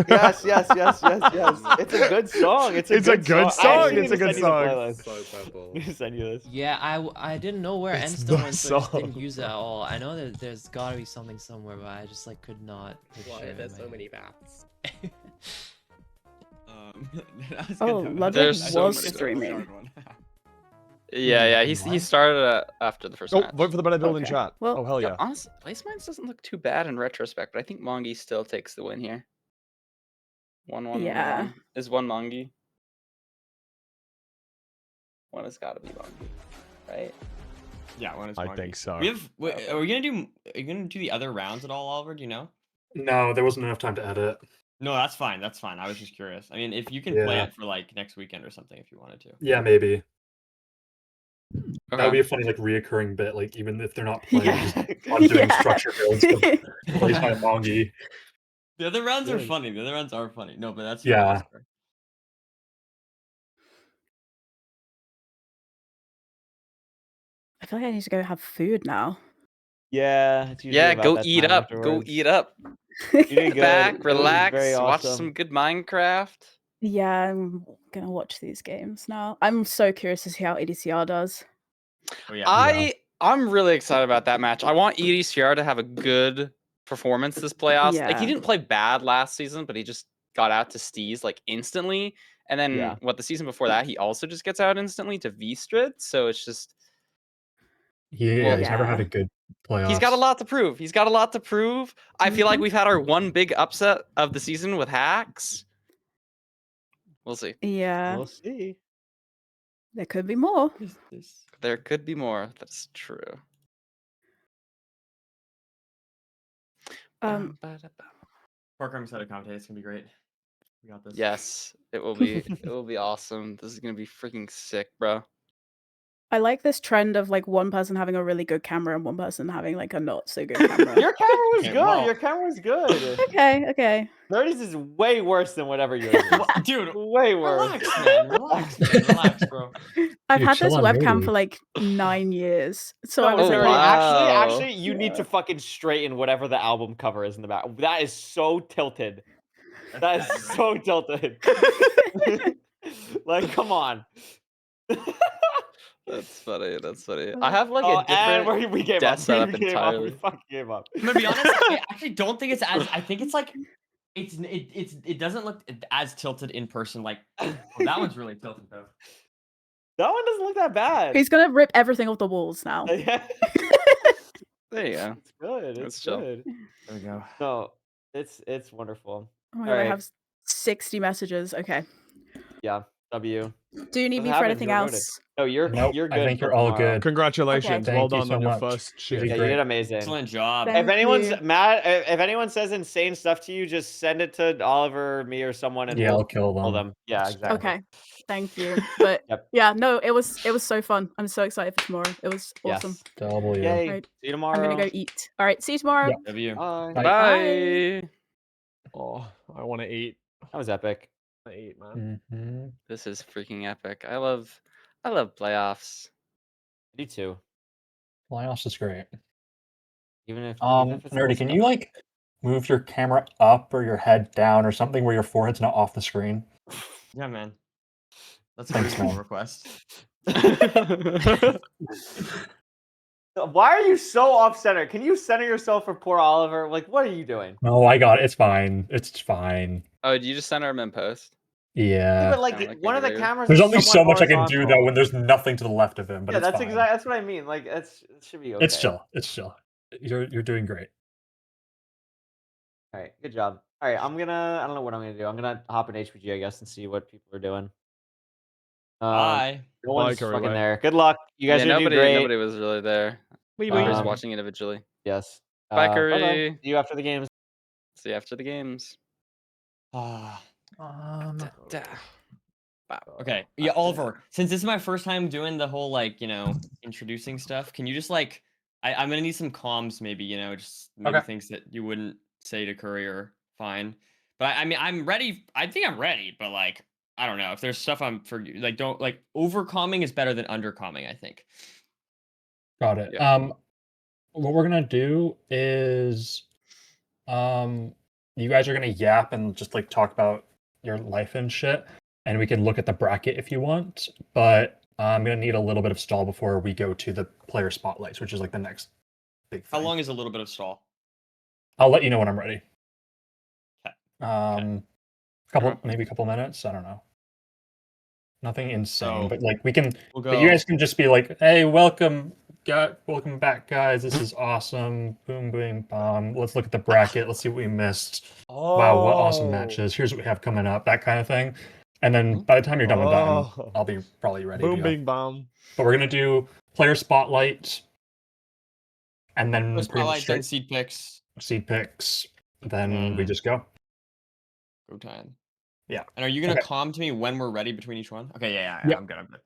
Yes. It's a good song. It's a good song. song. It's a good song. Send you this. Yeah, I didn't know where It's Endstone the went, so I just song. didn't use it at all. I know that there's gotta be something somewhere, but I just like could not picture Why it. there's in so my many bats? that was Oh, good. Ludwig There's so was many stuff. streaming. Yeah. He started after the first Oh, match. vote for the better build in Okay. chat. Well, Oh, hell yeah. Honestly, Blazemines doesn't look too bad in retrospect, but I think Mongi still takes the win here. 1-1. Yeah. 1-1. Is one Mongi? One has got to be Mongi, right? Yeah, one is I Mongi. think so. We have. Wait, are we gonna do? Are you gonna do the other rounds at all, Oliver? Do you know? No, there wasn't enough time to edit. No, that's fine. That's fine. I was just curious. I mean, if you can play Yeah. it for like next weekend or something, if you wanted to. Yeah, maybe. That would Okay. be a funny, like, reoccurring bit. Like, even if they're not playing, Yeah. just I'm doing Yeah. structure builds. But plays by Mongi. The other rounds are Yeah. funny. The other rounds are funny. No, but that's Yeah. that's fair. I feel like I need to go have food now. Yeah. It's usually Yeah, about go that eat time up. Go afterwards. eat up. You did good. Back, It was relax, very watch awesome. some good Minecraft. Yeah, I'm gonna watch these games now. I'm so curious to see how ADCR does. Oh, yeah. I'm really excited about that match. I want EDCR to have a good performance this playoffs. Like he Yeah. didn't play bad last season, but he just got out to Steez like instantly. And then Yeah. the season before that, he also just gets out instantly to V-Strid. So it's just Yeah, Well, he's never had yeah. a good playoffs. he's got a lot to prove. I feel like we've had our one big upset of the season with Hacks. We'll see. Yeah, We'll see. there could be more. There could be more. That's true. Parker said a commentate. It's gonna be great. We got this. Yes, it will be. It will be awesome. This is gonna be freaking sick, bro. I like this trend of like one person having a really good camera and one person having like a not so good camera. Your camera was Okay, good. well- Your camera was good. Okay. 30s is way worse than whatever yours is. Dude, Way worse. relax, man. Relax, bro. I've Dude, had chill this on whackam Rudy. for like 9 years. So I No, was Oh, like, Rudy, wow. actually, you need to fucking straighten whatever the album cover is in the back. That is so tilted. That is so tilted. Like, come on. That's funny. I have like Oh, a different. and we gave up. death setup We gave up. entirely. We fucking gave up. I'm gonna be honest. I actually don't think it's as. I think it's like. It doesn't look as tilted in person. Like that one's really tilted though. That one doesn't look that bad. He's gonna rip everything off the walls now. Yeah. There you go. It's good. That's It's chill. good. There we go. No, it's wonderful. Oh my All god, I right. have 60 messages. Okay. Yeah. W. Do you need Nothing me for happens, anything you're noted. else? No, you're Nope, good. I think for you're all tomorrow. good. Congratulations. Okay. Well Thank you done so on your much. first You shift. did Yeah, you great. did amazing. Excellent job. Thank If anyone's you. mad, if anyone says insane stuff to you, just send it to Oliver, me, or someone, and Yeah, we'll I'll kill them. kill them. Yeah, That's exactly. Okay. Thank you. But Yep. yeah, no, it was so fun. I'm so excited for tomorrow. It was awesome. Yes. W. Yay. Right. See you I'm tomorrow. gonna go eat. All right. See you tomorrow. Yep. W. Bye. Bye. Bye. Oh, I want to eat. That was epic. I eat, man. Mm-hmm. This is freaking epic. I love playoffs. I do too. Playoffs is great. Even if it's Nerdy, little can stuff. you like move your camera up or your head down or something where your forehead's not off the screen? Yeah, man. That's a Thanks, reasonable man. request. Why are you so off center? Can you center yourself for poor Oliver? Like, what are you doing? No, I got it. It's fine. It's fine. Oh, did you just send him in post? Yeah, Yeah. but like, Kinda like one of the weird. cameras. There's is only so somewhat much I can do though horizontal. when there's nothing to the left of him. But Yeah, it's that's fine. exactly. That's what I mean. Like, it should be okay. It's chill. It's chill. You're doing great. All right, good job. All right, I don't know what I'm gonna do. I'm gonna hop in HPG, I guess, and see what people are doing. Bye. No Bye, one's Curry fucking Way. there. Good luck. You guys are doing great. Nobody was really there. Wee We were just Um, watching individually. Yes. Bye, Bye-bye. Curry. See you after the games. See you after the games. Ah. Da, da. Wow. Okay. Yeah, Oliver, since this is my first time doing the whole, like, introducing stuff, can you just, like, I'm gonna need some comms, maybe, just maybe Okay. things that you wouldn't say to Courier, fine. But I mean, I'm ready. I think I'm ready, but, like, I don't know. If there's stuff I'm for, like, don't, like, over-calming is better than under-calming, I think. Got it. Yeah. What we're gonna do is, you guys are gonna yap and just like talk about your life and shit, and we can look at the bracket if you want. But I'm gonna need a little bit of stall before we go to the player spotlights, which is like the next big thing. How long is a little bit of stall? I'll let you know when I'm ready. 'Kay. Maybe a couple minutes. I don't know. Nothing insane, So, but like we can. We'll But you go. guys can just be like, "Hey, welcome back, guys. This is awesome. Boom, boom, bomb. Let's look at the bracket. Let's see what we missed. Wow, what awesome matches. Here's what we have coming up." That kind of thing. And then by the time you're done with that, I'll be probably ready Boom, to go. bing, bomb. But we're gonna do player spotlight, and then First pretty much spotlight, then straight seed picks. seed picks. Then we just go. Go time. Yeah. And are you gonna Okay. calm to me when we're ready between each one? Okay, yeah, Yep. I'm good. I'm good.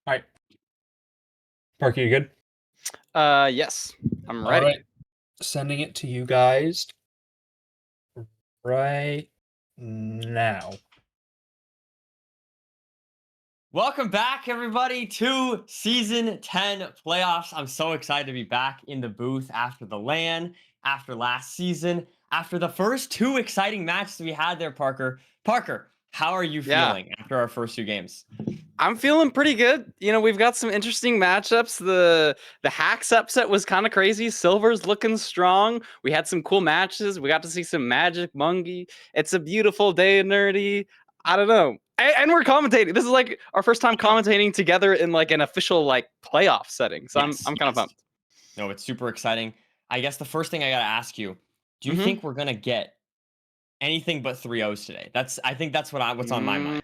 All right. Parky, you good? Yes, I'm ready. All right. Sending it to you guys right now. Welcome back, everybody, to Season 10 playoffs. I'm so excited to be back in the booth after the LAN, after last season, after the first two exciting matches we had there, Parker. Parker, how are you feeling after our first two games? I'm feeling pretty good. We've got some interesting matchups. The Hacks upset was kind of crazy. Silver's looking strong. We had some cool matches. We got to see some Magic, Mungie. It's a beautiful day, Nerdy. I don't know. And we're commentating. This is like our first time commentating together in like an official like playoff setting. So I'm kind of pumped. No, it's super exciting. I guess the first thing I gotta ask you, do you think we're gonna get anything but 3-0s today? I think that's what's on my mind.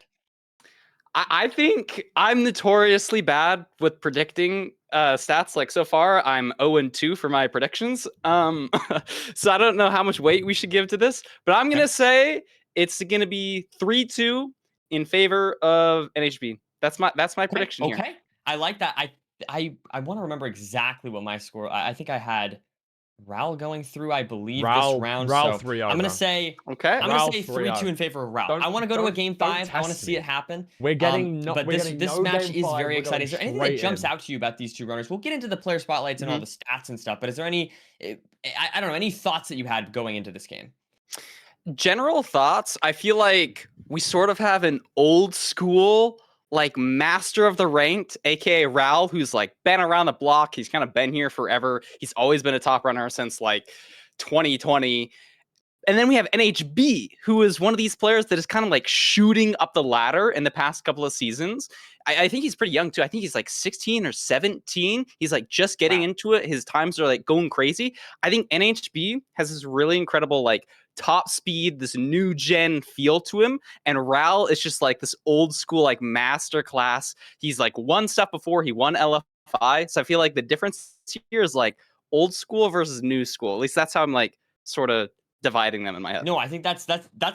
I think I'm notoriously bad with predicting stats. Like so far, I'm 0-2 for my predictions. So I don't know how much weight we should give to this, but I'm gonna say it's gonna be 3-2 in favor of NHB. That's my prediction here. Okay, I like that. I want to remember exactly what my score. I think I had Raul going through, I believe, this round. Raul So 3-0. I'm gonna say I'm Okay. gonna say Raul 3-2 in favor of Raul. I want to go to a game 5. I want to see it happen. We're getting But this match is very exciting. Is there anything that jumps out to you about these two runners? We'll get into the player spotlights and all the stats and stuff. But is there any I don't know, any thoughts that you had going into this game? General thoughts. I feel like we sort of have an old school like master of the ranked, aka Raul, who's like been around the block. He's kind of been here forever. He's always been a top runner since like 2020. And then we have NHB, who is one of these players that is kind of like shooting up the ladder in the past couple of seasons. I think he's pretty young too. I think he's like 16 or 17. He's like just getting into it. His times are like going crazy. I think NHB has this really incredible like top speed, this new gen feel to him. And Ral is just like this old school like master class. He's like won stuff before. He won LFI. So I feel like the difference here is like old school versus new school. At least that's how I'm like sort of dividing them in my head. No, I think that's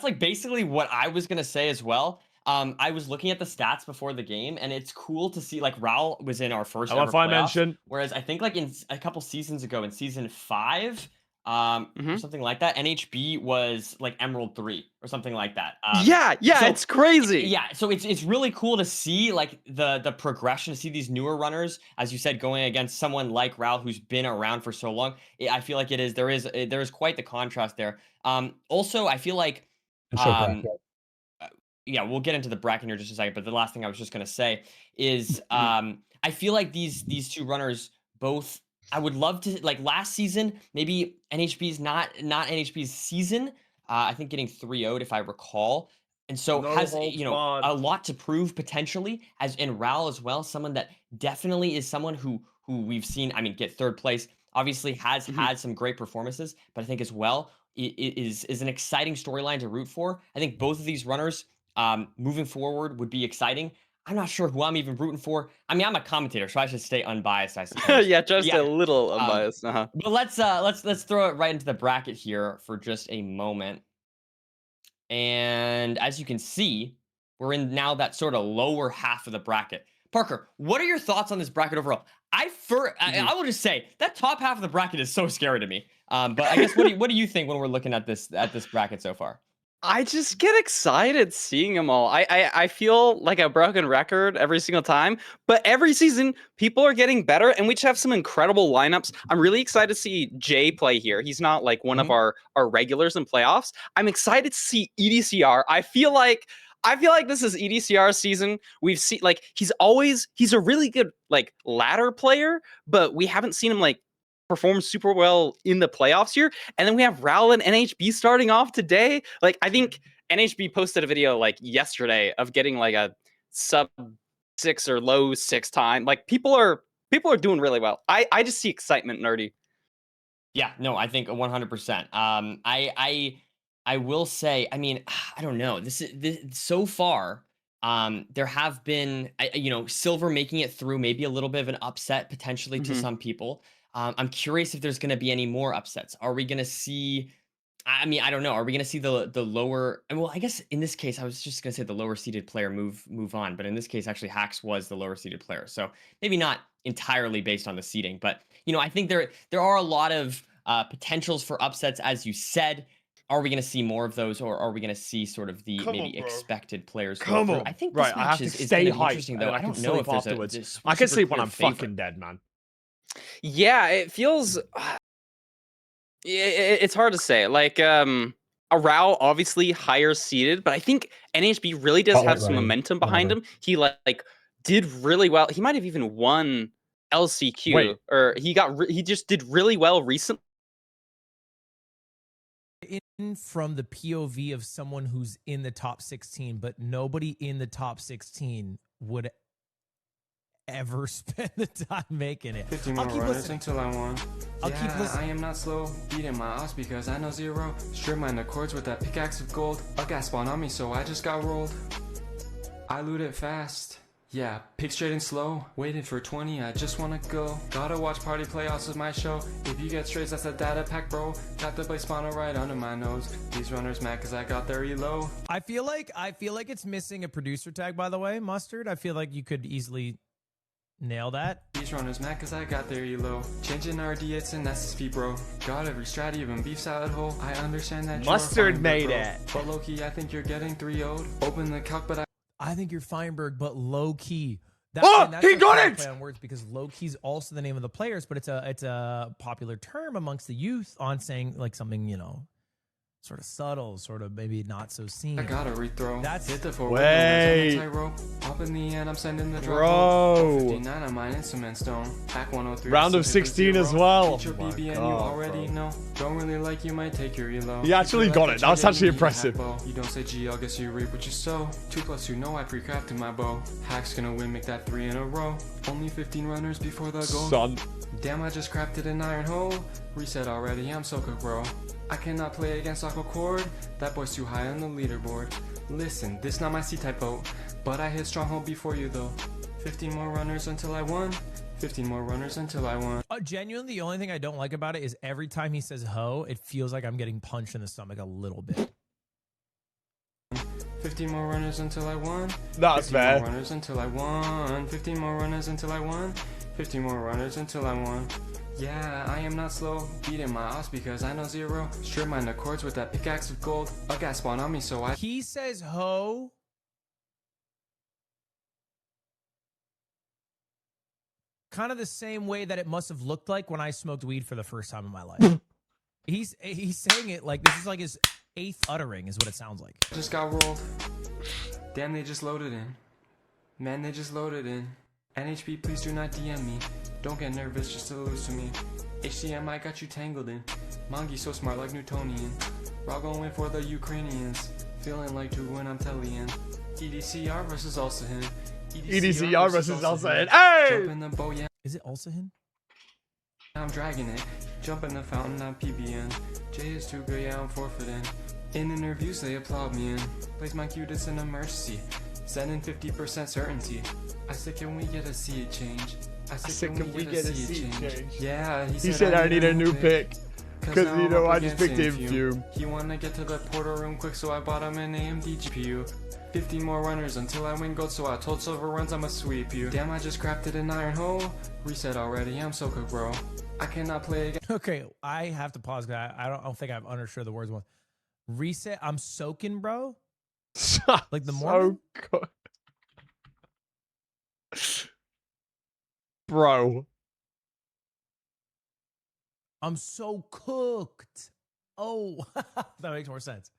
like basically what I was gonna say as well. I was looking at the stats before the game, and it's cool to see like Raul was in our first ever LFI playoffs, mention. whereas I think like in a couple seasons ago, in season 5, or something like that, NHB was like Emerald 3 or something like that. Yeah, so- it's crazy. Yeah, so it's really cool to see like the progression, to see these newer runners, as you said, going against someone like Raul who's been around for so long. I feel like there is quite the contrast there. Also, I feel like And so bracket. yeah, we'll get into the bracket here in just a second, but the last thing I was just gonna say is I feel like these two runners both, I would love to, like last season, maybe NHB's not NHB's season. I think getting 3-0'd if I recall. And so No has, holds you know, barred. a lot to prove potentially, as in Raul as well, someone that definitely is someone who we've seen, I mean, get third place, obviously has had some great performances, but I think as well it is an exciting storyline to root for. I think both of these runners moving forward would be exciting. I'm not sure who I'm even rooting for. I mean, I'm a commentator, so I should stay unbiased, I suppose. Yeah, just a little unbiased. But let's throw it right into the bracket here for just a moment. And as you can see, we're in now that sort of lower half of the bracket. Parker, what are your thoughts on this bracket overall? I will just say that top half of the bracket is so scary to me. But I guess what do you think when we're looking at this bracket so far? I just get excited seeing them all. I feel like a broken record every single time, but every season people are getting better, and we just have some incredible lineups. I'm really excited to see Jay play here. He's not like one of our regulars in playoffs. I'm excited to see EDCR. I feel like this is EDCR season. We've seen like he's a really good like ladder player, but we haven't seen him like perform super well in the playoffs here. And then we have Raul and NHB starting off today. Like I think NHB posted a video like yesterday of getting like a sub 6 or low 6 time. Like people are doing really well. I just see excitement, Nerdy. Yeah, no, I think 100%. I will say, I mean, I don't know. This so far. There have been, Silver making it through, maybe a little bit of an upset potentially to some people. I'm curious if there's going to be any more upsets. Are we going to see? I mean, I don't know. Are we going to see the lower? Well, I guess in this case, I was just going to say the lower seeded player move on, but in this case, actually, Hax was the lower seeded player, so maybe not entirely based on the seeding. But I think there are a lot of potentials for upsets, as you said. Are we going to see more of those, or are we going to see sort of the expected players? Come on. I think right, this match I have to is stay gonna be hyped. interesting, though. I don't can know sleep if there's afterwards. a I can super sleep when clear I'm favorite. fucking dead, man. Yeah, it feels it's hard to say. Like Arao obviously higher seeded, but I think NHB really does have some momentum behind him. He like did really well. He might have even won LCQ, or he just did really well recently. In from the POV of someone who's in the top 16, but nobody in the top 16 would ever spend the time making it. 50 more runners until I won. I'll keep listening. I am not slow, beating my odds because I know zero. Streamline the chords with that pickaxe of gold. A gas spawned on me, so I just got rolled. I loot it fast. Yeah, pick straight and slow. Waiting for 20, I just wanna go. Gotta watch party playoffs with my show. If you get strays, that's a data pack, bro. Got the play spawner right under my nose. These runners mad cause I got their elo. I feel like it's missing a producer tag, by the way, Mustard. I feel like you could easily nail that. These runners mad cause I got their elo. Changing RD, it's an SSP, bro. Got every strat, even beef salad hole. I understand that Mustard made it. But low-key, I think you're getting 3-0'd. Open the calc, but I think you're Feinberg, but low key. He got it! Play on words because low key is also the name of the players, but it's a popular term amongst the youth on saying like something, sort of subtle, sort of maybe not so seen. I gotta rethrow. That's hit the forward. Wait. Tightrope. Up in the end, I'm sending the drop. Bro. 59 on mine in cement stone. Pack 103. Round of 16 as well. Feature Oh my BBN, you God, already bro. know. Don't really like you might take your elo. He actually You feel got like it. That was you actually didn't need a impressive. half bow. You don't say G, I'll guess you reap what you sow. 2 + 2, no, I pre-crafted my bow. Hack's gonna win, make that 3 in a row. Only 15 runners before the goal. Son. Damn, I just crafted an iron hole. Reset already, I'm so cooked, bro. I cannot play against Aqua Cord. That boy's too high on the leaderboard. Listen, this not my C-type vote, but I hit Stronghold before you though. 15 more runners until I won. 15 more runners until I won. Genuinely, the only thing I don't like about it is every time he says ho, it feels like I'm getting punched in the stomach a little bit. 15 more runners until I won. That's 15 fair. more runners until I won. 15 more runners until I won. 15 more runners until I won. Yeah, I am not slow, beating my odds because I know zero. Strip mine the chords with that pickaxe of gold. A gas spawn on me, so I. He says ho. Kind of the same way that it must have looked like when I smoked weed for the first time in my life. he's saying it like this is like his 8th uttering is what it sounds like. Just got rolled. Damn, they just loaded in. Man, they just loaded in. NHB, please do not DM me. Don't get nervous just to lose to me. HDM, I got you tangled in. Mangi so smart like Newtonian. Raw going for the Ukrainians. Feeling like to when I'm Tellian. EDCR versus Alsahin. EDCR versus Alsahin. Jump Hey! in the bow, yeah. Is it Alsahin? I'm dragging it. Jump in the fountain, I'm PBN. J is too good, yeah, I'm forfeiting. In interviews, they applaud me in. Place my cutest in emergency. Sending 50% certainty. I said, can we get a seed change? I said, can we get a seed change? Yeah, He said I need a new pick. Cause now you I'm know up I just against picked him Infume. Fume. He wanna get to the portal room quick, so I bought him an AMD GPU. 50 more runners until I win gold, so I told Silver Runs I'ma sweep you. Damn, I just crafted an iron hole. Reset already, I'm so cooked, bro. I cannot play again. Okay, I have to pause because I don't think I've understood the words. Reset. I'm soaking, bro. Like the Mormon. So good. Bro. I'm so cooked. Oh, that makes more sense.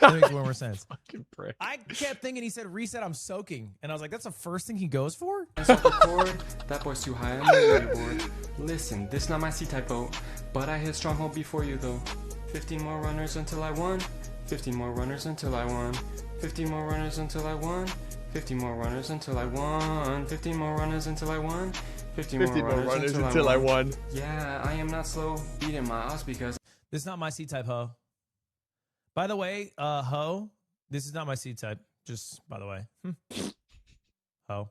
That makes way more sense. Fucking prick. I kept thinking he said reset. I'm soaking, and I was like, that's the first thing he goes for. That boy's too high on the leaderboard. Listen, this not my C-type vote, but I hit Stronghold before you though. 15 more runners until I won. 15 more runners until I won. 15 more runners until I won. 15 more runners until I won. 15 more runners until I won. 15 more runners until I won. Yeah, I am not slow, beating my odds because This is not my C type, ho. By the way, ho, this is not my C type. Just by the way, ho.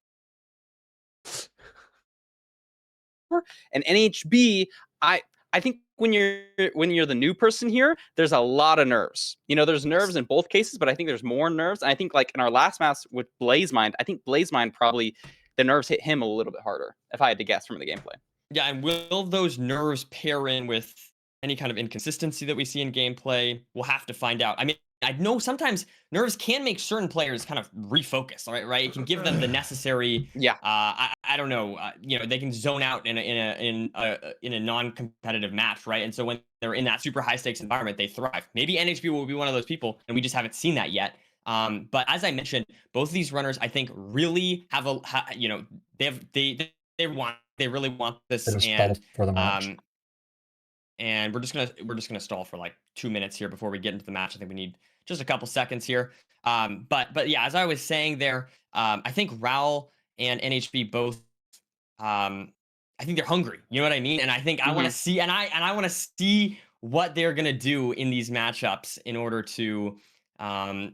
And NHB, I think when you're the new person here, there's a lot of nerves. You know, there's nerves in both cases, but I think there's more nerves. And I think like in our last match with Blazemind, I think Blazemind probably the nerves hit him a little bit harder, if I had to guess from the gameplay. Yeah, and will those nerves pair in with any kind of inconsistency that we see in gameplay? We'll have to find out. I mean, I know sometimes nerves can make certain players kind of refocus, right? It can give them the necessary. Yeah. I don't know. You know, they can zone out in a non-competitive match, right? And so when they're in that super high stakes environment, they thrive. Maybe NHB will be one of those people, and we just haven't seen that yet. But as I mentioned, both of these runners, I think, really have they really want this, They just and stalled for the match. and we're just gonna stall for like 2 minutes here before we get into the match. I think we need just a couple seconds here. But yeah, as I was saying there, I think Raul and NHB both, I think they're hungry. You know what I mean? And I think I want to see, and I want to see what they're gonna do in these matchups in order to, I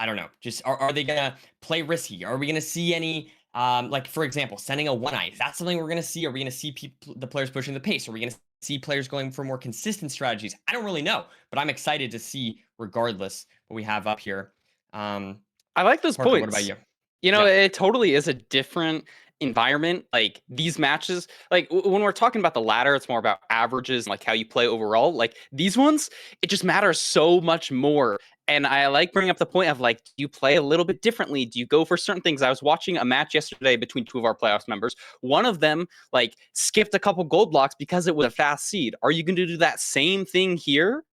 don't know, just are they gonna play risky? Are we gonna see any? Like for example, sending a 1-eye. Is that something we're gonna see? Are we gonna see the players pushing the pace? Are we gonna see players going for more consistent strategies? I don't really know, but I'm excited to see regardless what we have up here. I like those Parker, points. what about you? You know, it totally is a different environment. Like these matches, like when we're talking about the ladder, it's more about averages and like how you play overall. Like these ones, it just matters so much more. And I like bringing up the point of like, do you play a little bit differently? Do you go for certain things? I was watching a match yesterday between two of our playoffs members. One of them like skipped a couple gold blocks because it was a fast seed. Are you going to do that same thing here?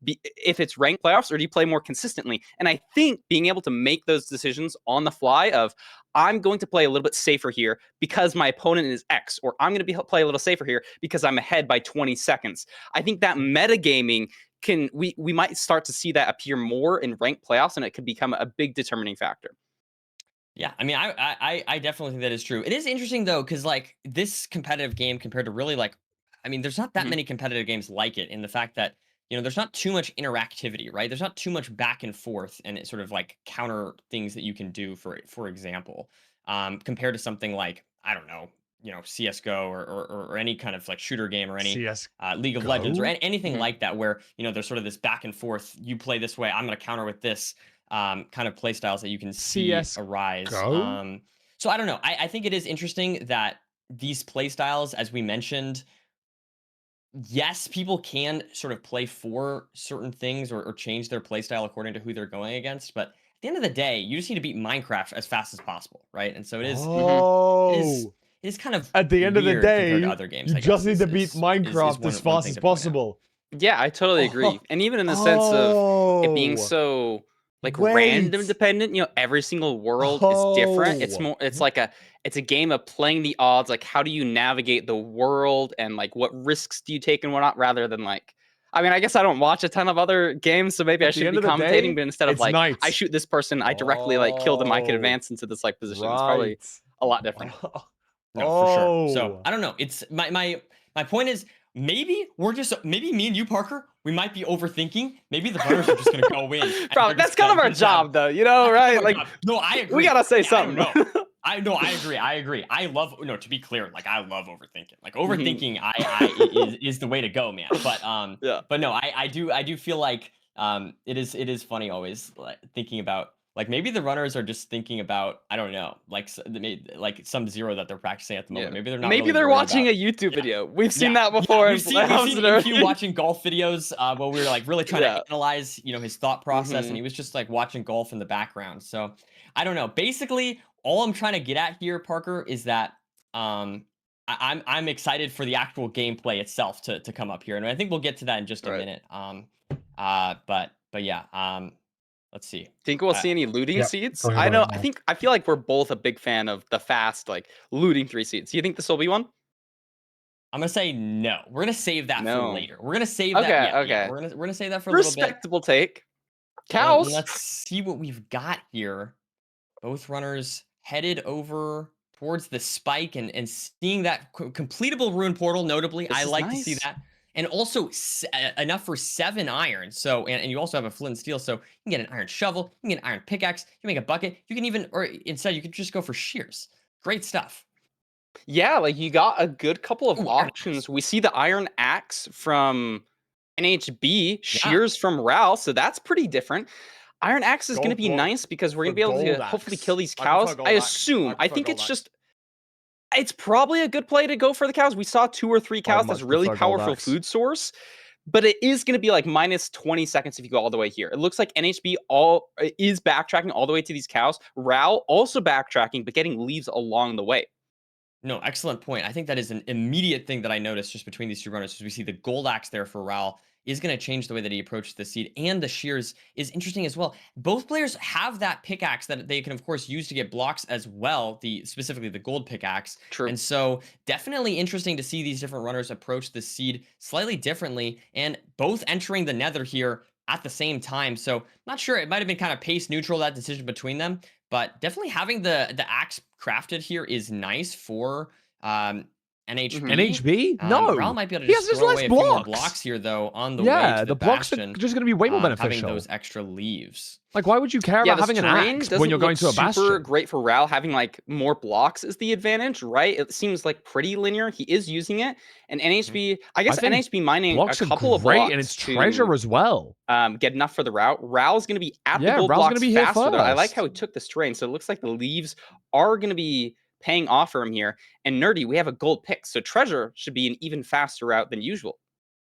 if it's ranked playoffs, or do you play more consistently? And I think being able to make those decisions on the fly of, I'm going to play a little bit safer here because my opponent is X, or I'm going to play a little safer here because I'm ahead by 20 seconds. I think that metagaming we might start to see that appear more in ranked playoffs, and it could become a big determining factor. Yeah, I mean, I definitely think that is true. It is interesting though, because like this competitive game compared to really like, I mean, there's not that many competitive games like it in the fact that, you know, there's not too much interactivity, right? There's not too much back and forth and it sort of like counter things that you can do, for example, compared to something like, I don't know, you know, CS:GO or any kind of like shooter game or any CS League of Legends or Go? anything like that, where, you know, there's sort of this back and forth. You play this way, I'm going to counter with this. Kind of play styles that you can see CS arise. Go? So I don't know. I think it is interesting that these play styles, as we mentioned, yes, people can sort of play for certain things or change their play style according to who they're going against. But at the end of the day, you just need to beat Minecraft as fast as possible, right? And so it is. Oh. It is kind of At the end of the weird compared day, to other games. you I just guess, need to beat Minecraft one as fast thing as to point out. possible. Yeah, I totally agree. And even in the sense of it being so like random Wait. dependent, you know, every single world is different. It's more it's like it's a game of playing the odds, like how do you navigate the world and like what risks do you take and whatnot, rather than like, I mean, I guess I don't watch a ton of other games, so maybe I At the should end be of the commentating, day, but instead of it's like I knights. shoot this person, I directly like kill them, I can Oh, advance into this like position. It's probably right. a lot different. No, for sure. So Oh. I don't know. It's my point is maybe maybe me and you, Parker, we might be overthinking. Maybe the runners are just gonna go in. and Probably they're that's just kind of gonna our job, though. You know, oh right? my Like, God. No, I agree. we gotta say Yeah, I don't something. know. I agree. I agree. I love to be clear, like I love overthinking. Like Mm-hmm. overthinking is the way to go, man. But Yeah. but no, I do feel like it is funny always like thinking about like maybe the runners are just thinking about, I don't know, like like some zero that they're practicing at the moment. Yeah. Maybe they're not. Maybe really they're worried watching about, a YouTube yeah. video. We've seen Yeah, that before in we've seen playoffs and IQ everything. watching golf videos where we were like really trying to analyze, you know, his thought process, and he was just like watching golf in the background. So I don't know. Basically, all I'm trying to get at here, Parker, is that I'm excited for the actual gameplay itself to come up here, and I think we'll get to that in just a minute. But yeah. Let's see. Think we'll see any looting yeah, seeds? go ahead, I go know. ahead, I feel like we're both a big fan of the fast, like looting 3 seeds. Do you think this will be one? I'm gonna say no. We're gonna save that for No. later. We're gonna save Okay, that. Yeah, okay. we're gonna save that for a little bit. Respectable take. And Cows. let's see what we've got here. Both runners headed over towards the spike and seeing that completable rune portal. Notably, This I is like to see nice. that. And also enough for 7 iron. So and you also have a flint and steel, so you can get an iron shovel, you can get an iron pickaxe, you can make a bucket, you can even, or instead you could just go for shears. Great stuff. Yeah, like you got a good couple of Ooh, iron options. axe. We see the iron axe from NHB, shears from Ral, so that's pretty different. Iron axe is going to be nice because we're going to be able to hopefully kill these cows. I assume. I think it's just. It's probably a good play to go for the cows. We saw 2 or 3 cows. That's really powerful food source. But it is going to be like minus 20 seconds if you go all the way here. It looks like NHB is backtracking all the way to these cows. Ral also backtracking, but getting leaves along the way. No, excellent point. I think that is an immediate thing that I noticed just between these two runners. As we see the gold axe there for Ral is going to change the way that he approaches the seed, and the shears is interesting as well. Both players have that pickaxe that they can, of course, use to get blocks as well. Specifically the gold pickaxe. True. And so definitely interesting to see these different runners approach the seed slightly differently, and both entering the nether here at the same time. So not sure, it might have been kind of pace neutral, that decision between them. But definitely having the axe crafted here is nice for NHB. NHB? No. Ral might be able to He just has throw nice away a few more blocks. blocks here, though, on the way to the blocks bastion. are just going to be way more beneficial. Having those extra leaves. Like, why would you care about having an axe when you're going to a super bastion? great for Ral. Having like more blocks is the advantage, right? It seems like pretty linear. He is using it, and NHB. I guess think NHB mining a blocks couple are of great, blocks and it's to, treasure as well. Get enough for the route. Ral's going to be at the Yeah, gold Ral's blocks gonna be here faster. Though. I like first. how he took this terrain. So it looks like the leaves are going to be paying off for him here. And Nerdy, we have a gold pick, so treasure should be an even faster route than usual.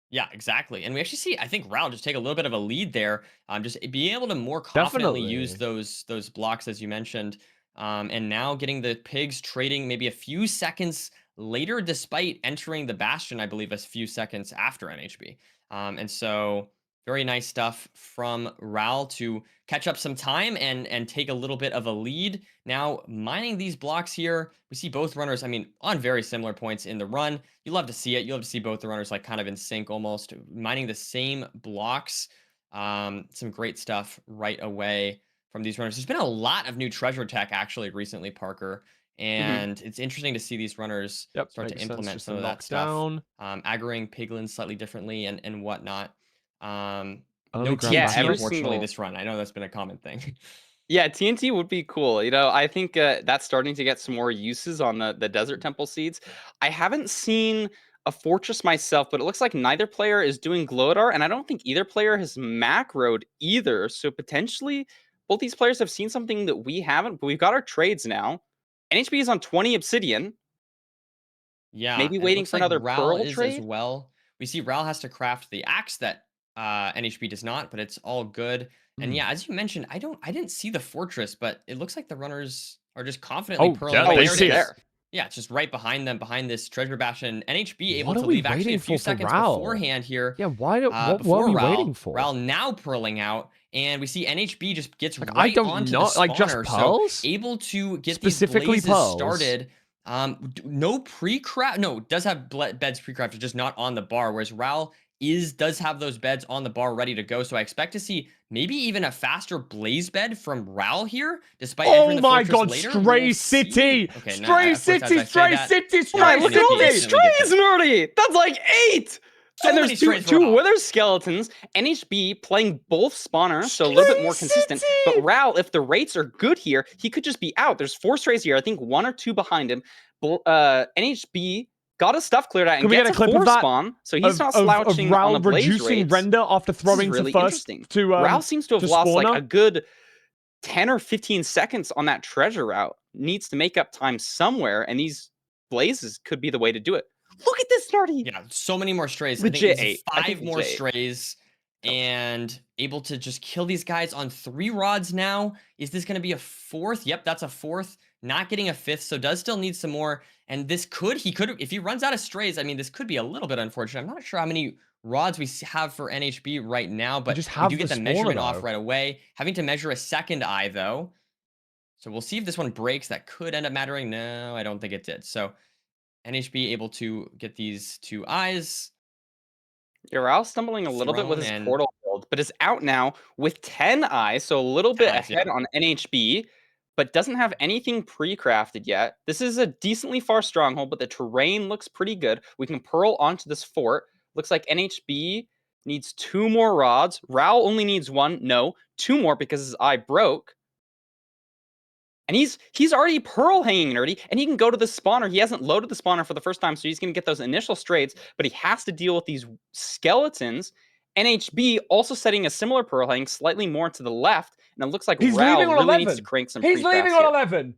Yeah, exactly. And we actually see, I think Ral just take a little bit of a lead there. Just being able to more confidently use those blocks, as you mentioned. And now getting the pigs trading maybe a few seconds later, despite entering the bastion, I believe, a few seconds after NHB. And so Very nice stuff from Ral to catch up some time and take a little bit of a lead. Now, mining these blocks here, we see both runners, I mean, on very similar points in the run. You love to see it. You love to see both the runners like kind of in sync almost, mining the same blocks. Some great stuff right away from these runners. There's been a lot of new treasure tech actually recently, Parker. And it's interesting to see these runners start to implement some of that stuff. Aggroing piglins slightly differently and whatnot. No TNT, unfortunately, this run. I know that's been a common thing. Yeah, TNT would be cool. You know, I think that's starting to get some more uses on the Desert Temple seeds. I haven't seen a fortress myself, but it looks like neither player is doing Glodar, and I don't think either player has macroed either. So potentially, both these players have seen something that we haven't, but we've got our trades now. NHB is on 20 Obsidian. Yeah, maybe waiting for another Ral Pearl is trade? as well. We see Ral has to craft the axe that NHB does not, but it's all good. And yeah, as you mentioned, I didn't see the fortress, but it looks like the runners are just confidently pearling away. they see it. Yeah, it's just right behind them, behind this treasure bastion. NHB able What to are we leave actually a waiting few for seconds Ral? beforehand here. Yeah, what are before we Ral. waiting for? Ral now pearling out, and we see NHB just gets I right don't onto know, the spawner. like, just pearls? So able to get Specifically these blazes pearls? started. No pre-craft. No, does have beds pre-crafted, just not on the bar. Whereas Ral does have those beds on the bar ready to go. So I expect to see maybe even a faster blaze bed from Ral here, despite entering the fortress later. Stray City! Okay, Stray City! Stray City! Oh my, Stray look at all these City! strays, Nerdy! That's like 8! So and many there's strays for two Ral. Wither Skeletons. NHB playing both spawners, so a little bit more consistent. But Ral, if the rates are good here, he could just be out. There's 4 strays here. I think 1 or 2 behind him. NHB got his stuff cleared out and Can we gets get a clip 4 of that? spawn, so he's not slouching Ral on the blaze reducing rates. render after throwing really to first interesting. to Ral seems to have lost spawner? like a good 10 or 15 seconds on that treasure route. Needs to make up time somewhere, and these blazes could be the way to do it. Look at this, Nardy! Yeah, so many more strays. Legit I think 8. it's I 5 think more legit 8. strays. And able to just kill these guys on 3 rods now. Is this going to be a 4th? Yep, that's a 4th. Not getting a 5th, so does still need some more. And this he could, if he runs out of strays, I mean, this could be a little bit unfortunate. I'm not sure how many rods we have for NHB right now, but we do get the measurement off right away. Having to measure a second eye, though. So we'll see if this one breaks. That could end up mattering. No, I don't think it did. So NHB able to get these 2 eyes. Ral stumbling a little bit with his portal build, but is out now with 10 eyes, so a little bit ahead on NHB, but doesn't have anything pre-crafted yet. This is a decently far stronghold, but the terrain looks pretty good. We can pearl onto this fort. Looks like NHB needs 2 more rods. Ral only needs 1. No, 2 more because his eye broke. And he's already pearl hanging, Nerdy, and he can go to the spawner. He hasn't loaded the spawner for the first time, so he's going to get those initial strays, but he has to deal with these skeletons. NHB also setting a similar pearl hang slightly more to the left, and it looks like Ral really needs to crank some He's leaving on 11.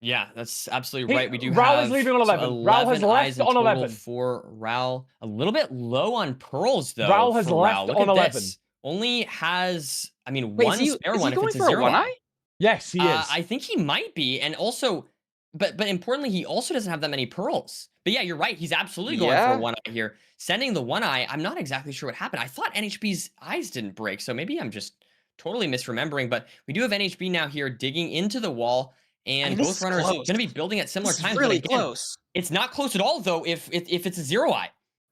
Yeah, that's absolutely right. We do Ral have is leaving on 11. Ral has left on 11 for Ral. A little bit low on pearls though. Ral has left on 11. This. Only has, I mean, Wait, one spare one if it's a 0 eye. Yes, he is. I think he might be, and also, but importantly, he also doesn't have that many pearls. But yeah, you're right. He's absolutely going for a 1 eye here. Sending the 1 eye. I'm not exactly sure what happened. I thought NHB's eyes didn't break, so maybe I'm just totally misremembering. But we do have NHB now here digging into the wall, and both runners are going to be building at similar times. Really again, close. It's not close at all, though. If it's a 0 eye.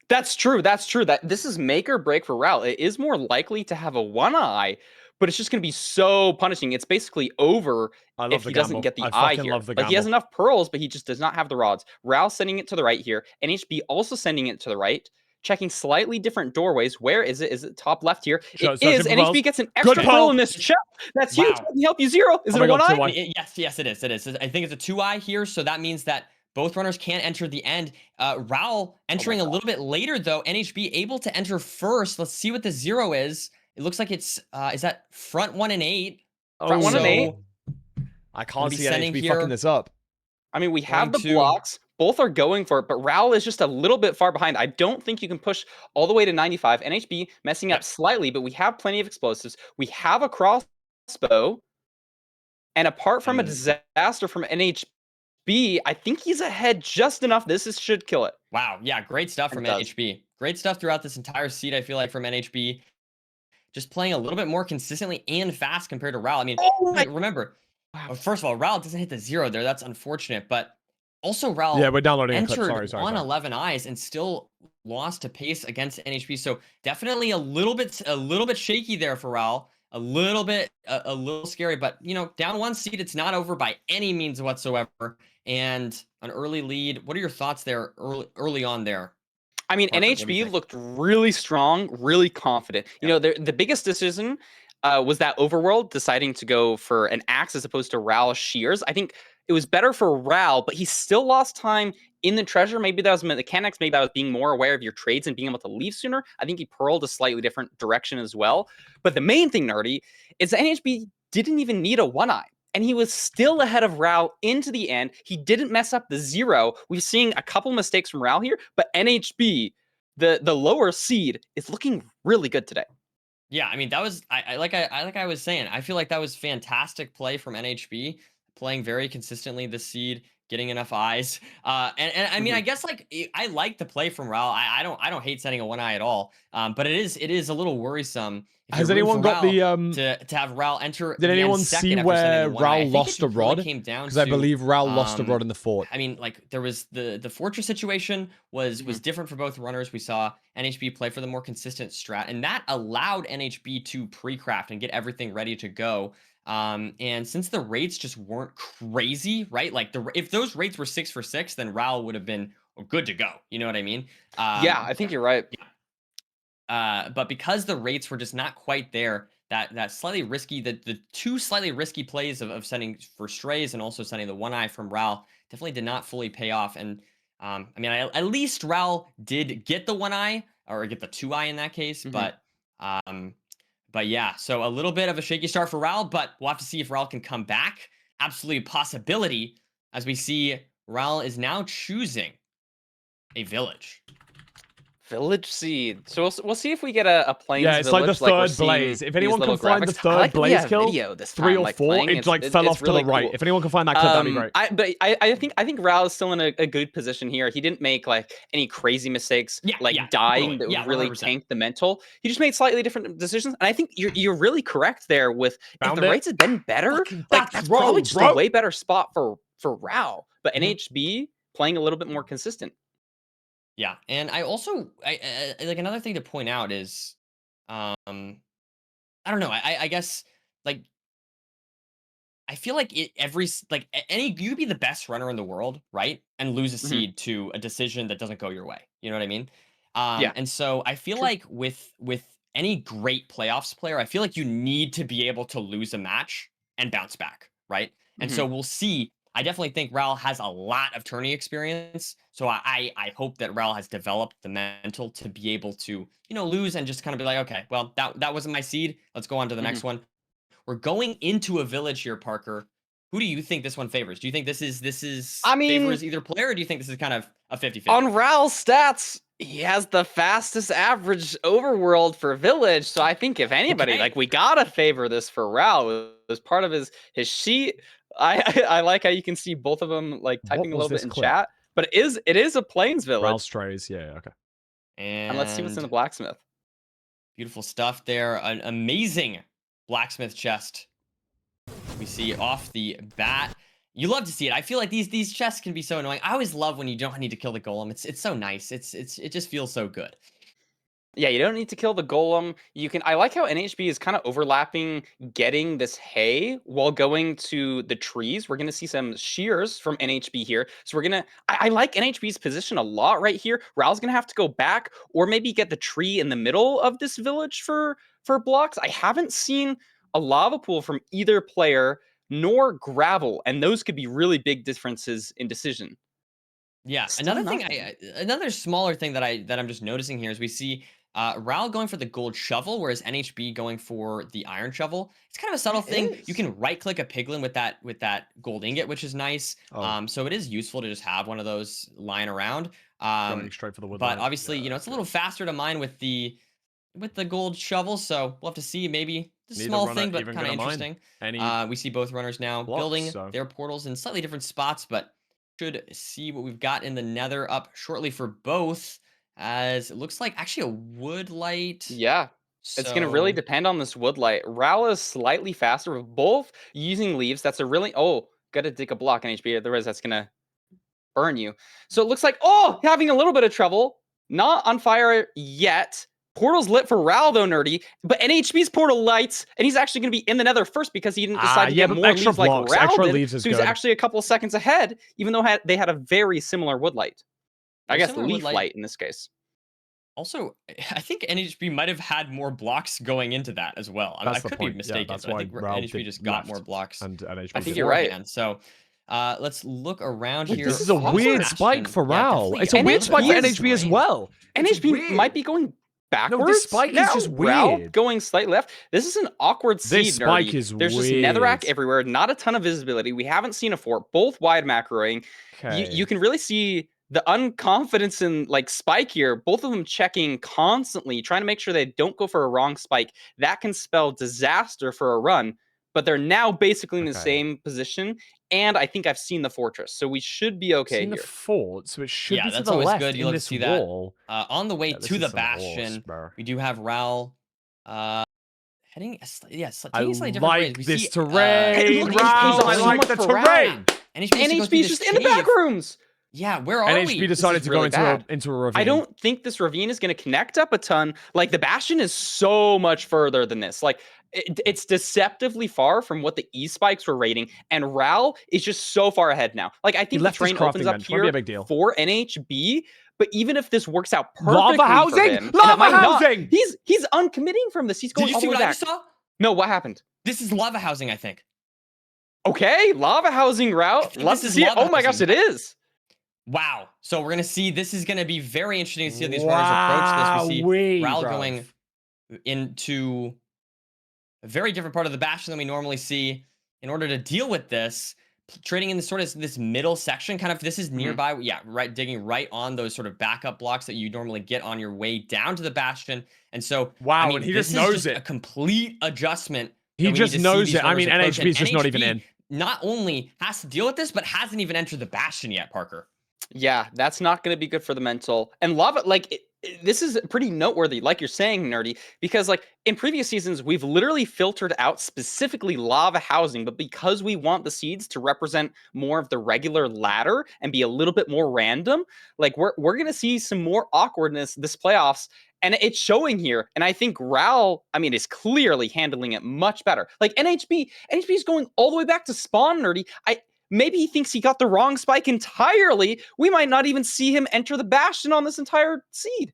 That's true. That's true. That this is make or break for Ral. It is more likely to have a 1 eye, but it's just going to be so punishing. It's basically over if he doesn't get the eye here. Like, he has enough pearls, but he just does not have the rods. Ral sending it to the right here. NHB also sending it to the right. Checking slightly different doorways. Where is it? Is it top left here? It is. NHB gets an extra pearl in this chest. That's huge. Let me help you, 0. Is it a 1 eye? Yes, it is. It is. I think it's a 2 eye here, so that means that both runners can't enter the end. Ral entering a little bit later, though. NHB able to enter first. Let's see what the 0 is. It looks like it's, is that front 1 and 8? Front 1 and 8? I can't see NHB fucking this up. I mean, we have the blocks. Both are going for it, but Ral is just a little bit far behind. I don't think you can push all the way to 95. NHB messing up slightly, but we have plenty of explosives. We have a crossbow. And apart from a disaster from NHB, I think he's ahead just enough. Should kill it. Wow. Yeah, great stuff from NHB. Great stuff throughout this entire seed, I feel like, from NHB. just playing a little bit more consistently and fast compared to Ral. I mean, remember, first of all, Ral doesn't hit the 0 there. That's unfortunate. But also, Ral Yeah, we're downloading a clip. entered Sorry. on 11 eyes and still lost to pace against NHB. So definitely a little bit shaky there for Ral. A little bit, a little scary. But down 1 seed, it's not over by any means whatsoever. And an early lead. What are your thoughts there early on there? I mean, Parker, what do you NHB think? looked really strong, really confident. The biggest decision was that Overworld deciding to go for an axe as opposed to Ral Shears. I think it was better for Ral, but he still lost time in the treasure. Maybe that was mechanics. Maybe that was being more aware of your trades and being able to leave sooner. I think he pearled a slightly different direction as well. But the main thing, Nerdy, is that NHB didn't even need a one-eye. And he was still ahead of Ral into the end. He didn't mess up the 0. We're seeing a couple mistakes from Ral here, but NHB, the lower seed, is looking really good today. Yeah, I mean that was like I was saying, I feel like that was fantastic play from NHB, playing very consistently the seed, getting enough eyes. And I mean I guess like I like the play from Ral. I don't hate setting a 1 eye at all. But it is a little worrisome. If Has you're rooting anyone for got the Ral to have Ral enter? Did the end anyone second see after setting where the 1 eye? I Ral think lost it a really rod? came down Because I to, believe Ral lost a rod in the fort. I mean, like there was the fortress situation was different for both runners. We saw NHB play for the more consistent strat, and that allowed NHB to pre-craft and get everything ready to go. And since the rates just weren't crazy, right? Like if those rates were 6 for 6, then Ral would have been good to go. You know what I mean? Yeah, I think you're right. But because the rates were just not quite there, that slightly risky, the 2 slightly risky plays of sending for strays and also sending the 1 eye from Ral definitely did not fully pay off. And I mean, at least Ral did get the 1 eye or get the 2 eye in that case. But yeah, so a little bit of a shaky start for Ral, but we'll have to see if Ral can come back. Absolutely a possibility, as we see Ral is now choosing a village. Village seed. So we'll see if we get a plains Yeah, it's village. like the we're third seeing blaze. If these anyone little can find the graphics. I third like that we blaze have kill, video this 3 time, or like, 4, playing. it like fell it's off really to the right. cool. If anyone can find that clip, that'd be great. I think Ral is still in a good position here. He didn't make like any crazy mistakes, dying totally. that would really 100%. tank the mental. He just made slightly different decisions, and I think you're really correct there. With Found if the it. rates had been better, Fucking like that's probably wrong, just bro. a way better spot for Ral. But NHB playing a little bit more consistent. Yeah, and I also like another thing to point out is, I don't know. I guess like I feel like you could be the best runner in the world, right, and lose a seed to a decision that doesn't go your way. You know what I mean? Yeah. And so I feel like with any great playoffs player, I feel like you need to be able to lose a match and bounce back, right? And so we'll see. I definitely think Ral has a lot of tourney experience, so I hope that Ral has developed the mental to be able to lose and just kind of be like, okay, well that wasn't my seed. Let's go on to the next one. We're going into a village here, Parker. Who do you think this one favors? Do you think this is I mean, favors either player, or do you think this is kind of a 50-50? On Ral's stats, he has the fastest average overworld for village, so I think if anybody, like, we gotta favor this for Ral as part of his sheet. I like how you can see both of them like typing a little bit in chat, but it is a plains village. Ral strays, yeah, okay. And let's see what's in the blacksmith. Beautiful stuff there. An amazing blacksmith chest we see off the bat. You love to see it. I feel like these chests can be so annoying. I always love when you don't need to kill the golem. It's so nice. It just feels so good. Yeah, you don't need to kill the golem. You can. I like how NHB is kind of overlapping getting this hay while going to the trees. We're gonna see some shears from NHB here. So we're gonna. I like NHB's position a lot right here. Ral's gonna have to go back or maybe get the tree in the middle of this village for blocks. I haven't seen a lava pool from either player nor gravel, and those could be really big differences in decision. Yeah, Still another smaller thing that I'm just noticing here is we see Ral going for the gold shovel, whereas NHB going for the iron shovel. It's kind of a subtle thing. You can right click a piglin with that gold ingot, which is nice. So it is useful to just have one of those lying around. Going straight for the wood. But obviously, it's a little faster to mine with the gold shovel. So we'll have to see. Maybe a small thing, but kind of interesting. We see both runners now building their portals in slightly different spots, but should see what we've got in the nether up shortly for both, as it looks like actually a wood light. Yeah. It's going to really So depend on this woodlight. Ral is slightly faster with both using leaves. That's a really... Oh, got to dig a block in HP. Otherwise, that's going to burn you. So it looks like... Oh, having a little bit of trouble. Not on fire yet. Portal's lit for Ral, though, Nerdy. But NHB's portal lights, and he's actually going to be in the nether first because he didn't decide to get more extra leaves like blocks, Ral extra did. leaves is so he's good. actually a couple of seconds ahead, even though they had a very similar woodlight. I guess similar leaf woodlight. light in this case. Also, I think NHB might have had more blocks going into that as well. I That's the could point. be Yeah, mistaken. that's but I why think Ral NHB just got left more blocks. and NHB I think you're right. beforehand. So let's look around Wait, here. this is a for weird Bastion. spike for Yeah, Ral. definitely It's a a weird little spike for bit NHB as strange. well. It's NHB weird. might be going backwards. No, this spike is now. just Ral weird. going slightly left. This is an awkward seed, This spike Nerdy. is There's just weird. netherrack everywhere. Not a ton of visibility. We haven't seen a fort. Both wide macroing. Okay. You can really see the unconfidence in like spike here. Both of them checking constantly, trying to make sure they don't go for a wrong spike. That can spell disaster for a run. But they're now basically in the same position. And I think I've seen the fortress, so we should be okay seen here. the fort, so it should be to that's the always left good. You in love to this see that. wall. On the way Yeah, this to is the some horse, bastion, bro. we do have Ral heading, taking I a slightly different way. like We this see, terrain, look, Ral. NHB's I on so like much the for Ral. terrain. NHB's just in the back rooms. Yeah, where are we? NHB decided to go really into a ravine. I don't think this ravine is going to connect up a ton. Like, the Bastion is so much further than this. Like, it's deceptively far from what the E-spikes were rating, and Ral is just so far ahead now. Like, I think the left his train crafting opens up bench. Won't be here a big deal. for NHB, but even if this works out perfectly Lava for housing! him, and it Lava might not, housing! he's uncommitting from this. He's going Did you all see the way what I back. just saw? No, what happened? This is lava housing, I think. Okay, lava housing route. think Love this to is see it. lava Oh my gosh, housing. it is. Wow. So we're gonna see. This is gonna be very interesting to see how these runners approach this. We see Ral going into a very different part of the bastion than we normally see. In order to deal with this, trading in this sort of this middle section, kind of this is nearby. Yeah, right, digging right on those sort of backup blocks that you normally get on your way down to the bastion. And so, wow, I mean, and he this just is knows it. A complete adjustment. He that we just need to see knows these it. I mean, runners approach, NHB's and just not even in. Not only has to deal with this, but hasn't even entered the bastion yet, Parker. Yeah, that's not going to be good for the mental. And lava, like, this is pretty noteworthy, like you're saying, Nerdy, because, like, in previous seasons, we've literally filtered out specifically lava housing, but because we want the seeds to represent more of the regular ladder and be a little bit more random, like, we're going to see some more awkwardness this playoffs, and it's showing here. And I think Ral, I mean, is clearly handling it much better. Like, NHB is going all the way back to spawn, Nerdy. Maybe he thinks he got the wrong spike entirely. We might not even see him enter the bastion on this entire seed.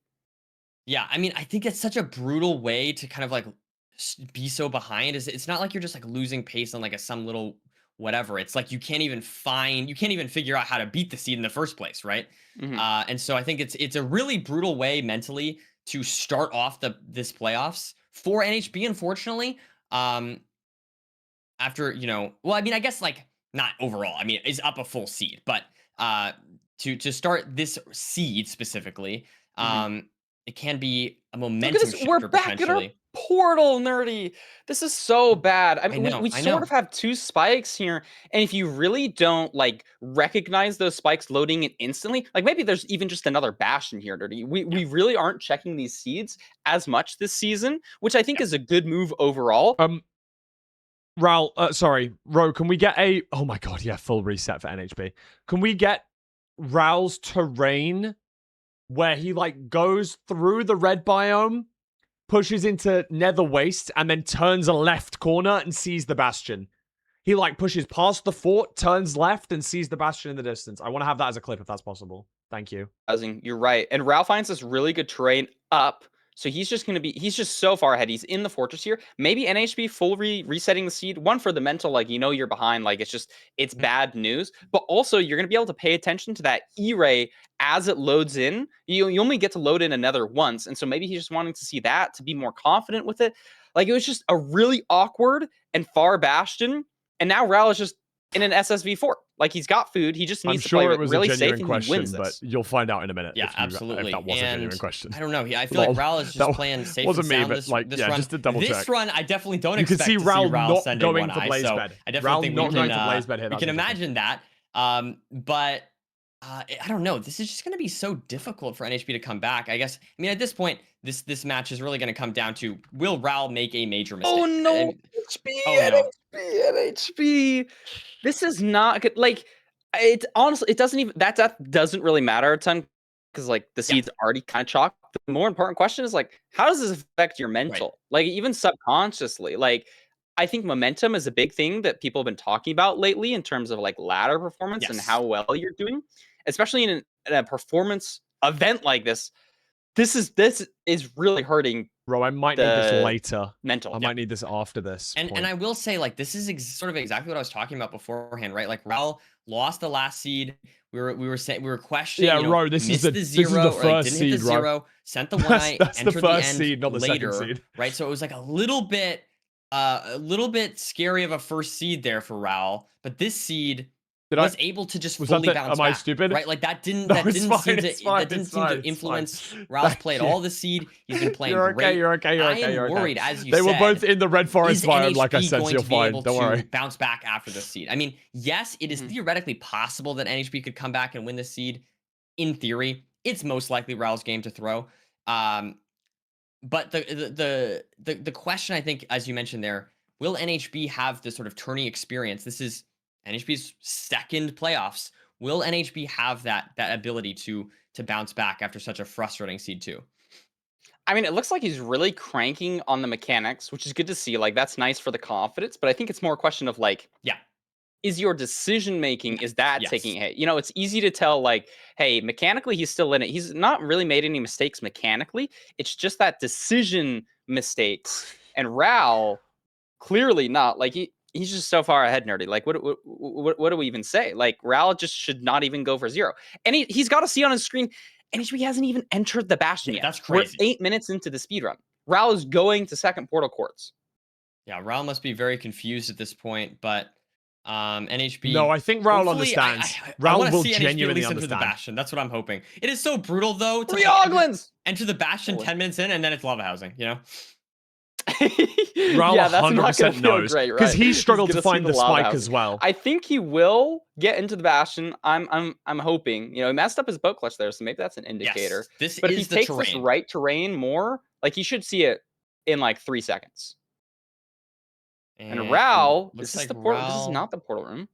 Yeah, I mean, I think it's such a brutal way to kind of like be so behind. It's not like you're just like losing pace on like some little whatever. It's like you can't even figure out how to beat the seed in the first place, right? Mm-hmm. And so I think it's a really brutal way mentally to start off this playoffs for NHB. Unfortunately, after well, I mean, I guess like. Not overall. I mean, is up a full seed, but to start this seed specifically, it can be a momentum shifter We're back at our portal, Nerdy. This is so bad. I mean, we sort of have two spikes here, and if you really don't like recognize those spikes loading in instantly, like maybe there's even just another bastion here, Nerdy. We really aren't checking these seeds as much this season, which I think is a good move overall. Ral, sorry, Ro, can we get oh my god, yeah, full reset for NHB. Can we get Ral's terrain where he like goes through the red biome, pushes into Nether Waste, and then turns a left corner and sees the bastion? He like pushes past the fort, turns left, and sees the bastion in the distance. I want to have that as a clip if that's possible. Thank you. You're right. And Ral finds this really good terrain up. So he's just so far ahead. He's in the fortress here. Maybe NHB full resetting the seed. One for the mental, like, you're behind. Like, it's bad news. But also, you're going to be able to pay attention to that E-ray as it loads in. You only get to load in another once. And so maybe he's just wanting to see that to be more confident with it. Like, it was just a really awkward and far bastion. And now Ral is just in an SSV fort. Like, he's got food. He just needs to play really safe, and he wins but this. you'll find out in a minute. Yeah, if absolutely. If that was a genuine question. I don't know. I feel like Ral is just playing safe wasn't and sound me, but this run. just to double check. This run, I definitely don't you expect can see Ral not send going in for one Blaze eye, so Bed. I definitely think Ral not going for Blaze Bed here. we can imagine that. But I don't know. This is just going to be so difficult for NHB to come back. I guess. I mean, at this point, this match is really going to come down to will Raul make a major mistake? Oh no, NHB, oh no, NHB. This is not good. Like, it honestly, it doesn't even that doesn't really matter a ton because like the seed's already kind of chalked. The more important question is like, how does this affect your mental? Like, even subconsciously, like. I think momentum is a big thing that people have been talking about lately in terms of like ladder performance and how well you're doing, especially in a performance event like this. This is really hurting. Bro, I might need this later. Mental. I might need this after this. And I will say, like, this is sort of exactly what I was talking about beforehand, right? Like, Raul lost the last seed. We were questioning. Yeah, you know, Ro, this is the zero, first or, like, didn't seed, hit the Ro. zero, sent the one eye, that's the entered first end seed, not the later, second seed. right? So it was like a little bit scary of a first seed there for Raul, but this seed was able to just fully bounce back. Am I stupid? Right, like that didn't No, that it's didn't fine, seem to it's fine, that didn't it's seem fine, to it's influence. fine. Raul's played all the seed. He's been playing You're great. okay, you're okay, you're I okay, am you're okay. worried, as you They said. were both in the red forest Is biome, like I NHB said, so going you're to be fine. able Don't to worry. bounce back after the seed? I mean, yes, it is theoretically possible that NHB could come back and win the seed. In theory, it's most likely Raul's game to throw. But the question, I think, as you mentioned there, will NHB have this sort of tourney experience? This is NHB's second playoffs. Will NHB have that ability to bounce back after such a frustrating seed 2? I mean, it looks like he's really cranking on the mechanics, which is good to see. Like, that's nice for the confidence, but I think it's more a question of like, is your decision making, is that taking a hit? You know, it's easy to tell, like, hey, mechanically he's still in it. He's not really made any mistakes mechanically. It's just that decision mistakes. And Raul, clearly not. Like, he's just so far ahead, nerdy. Like, what do we even say? Like, Raul just should not even go for 0. And he's got to see on his screen, NHB hasn't even entered the Bastion yet. That's crazy. We're 8 minutes into the speedrun. Raul is going to second portal courts. Yeah, Raul must be very confused at this point, but NHB. No, I think Raul understands. Raul will genuinely enter the understand. Bastion. That's what I'm hoping. It is so brutal though to enter the Bastion 10 minutes in and then it's lava housing, you know? Raul Yeah, that's not gonna 100% feel knows great, because right? he He's struggled gonna to see find the the lava spike housing. as well. I think he will get into the Bastion. I'm hoping. You know, he messed up his boat clutch there, so maybe that's an indicator. This But if is he the takes this terrain. right terrain more, like he should see it in like 3 seconds. And Raul, looks this is like the portal. This is Raul not the portal room.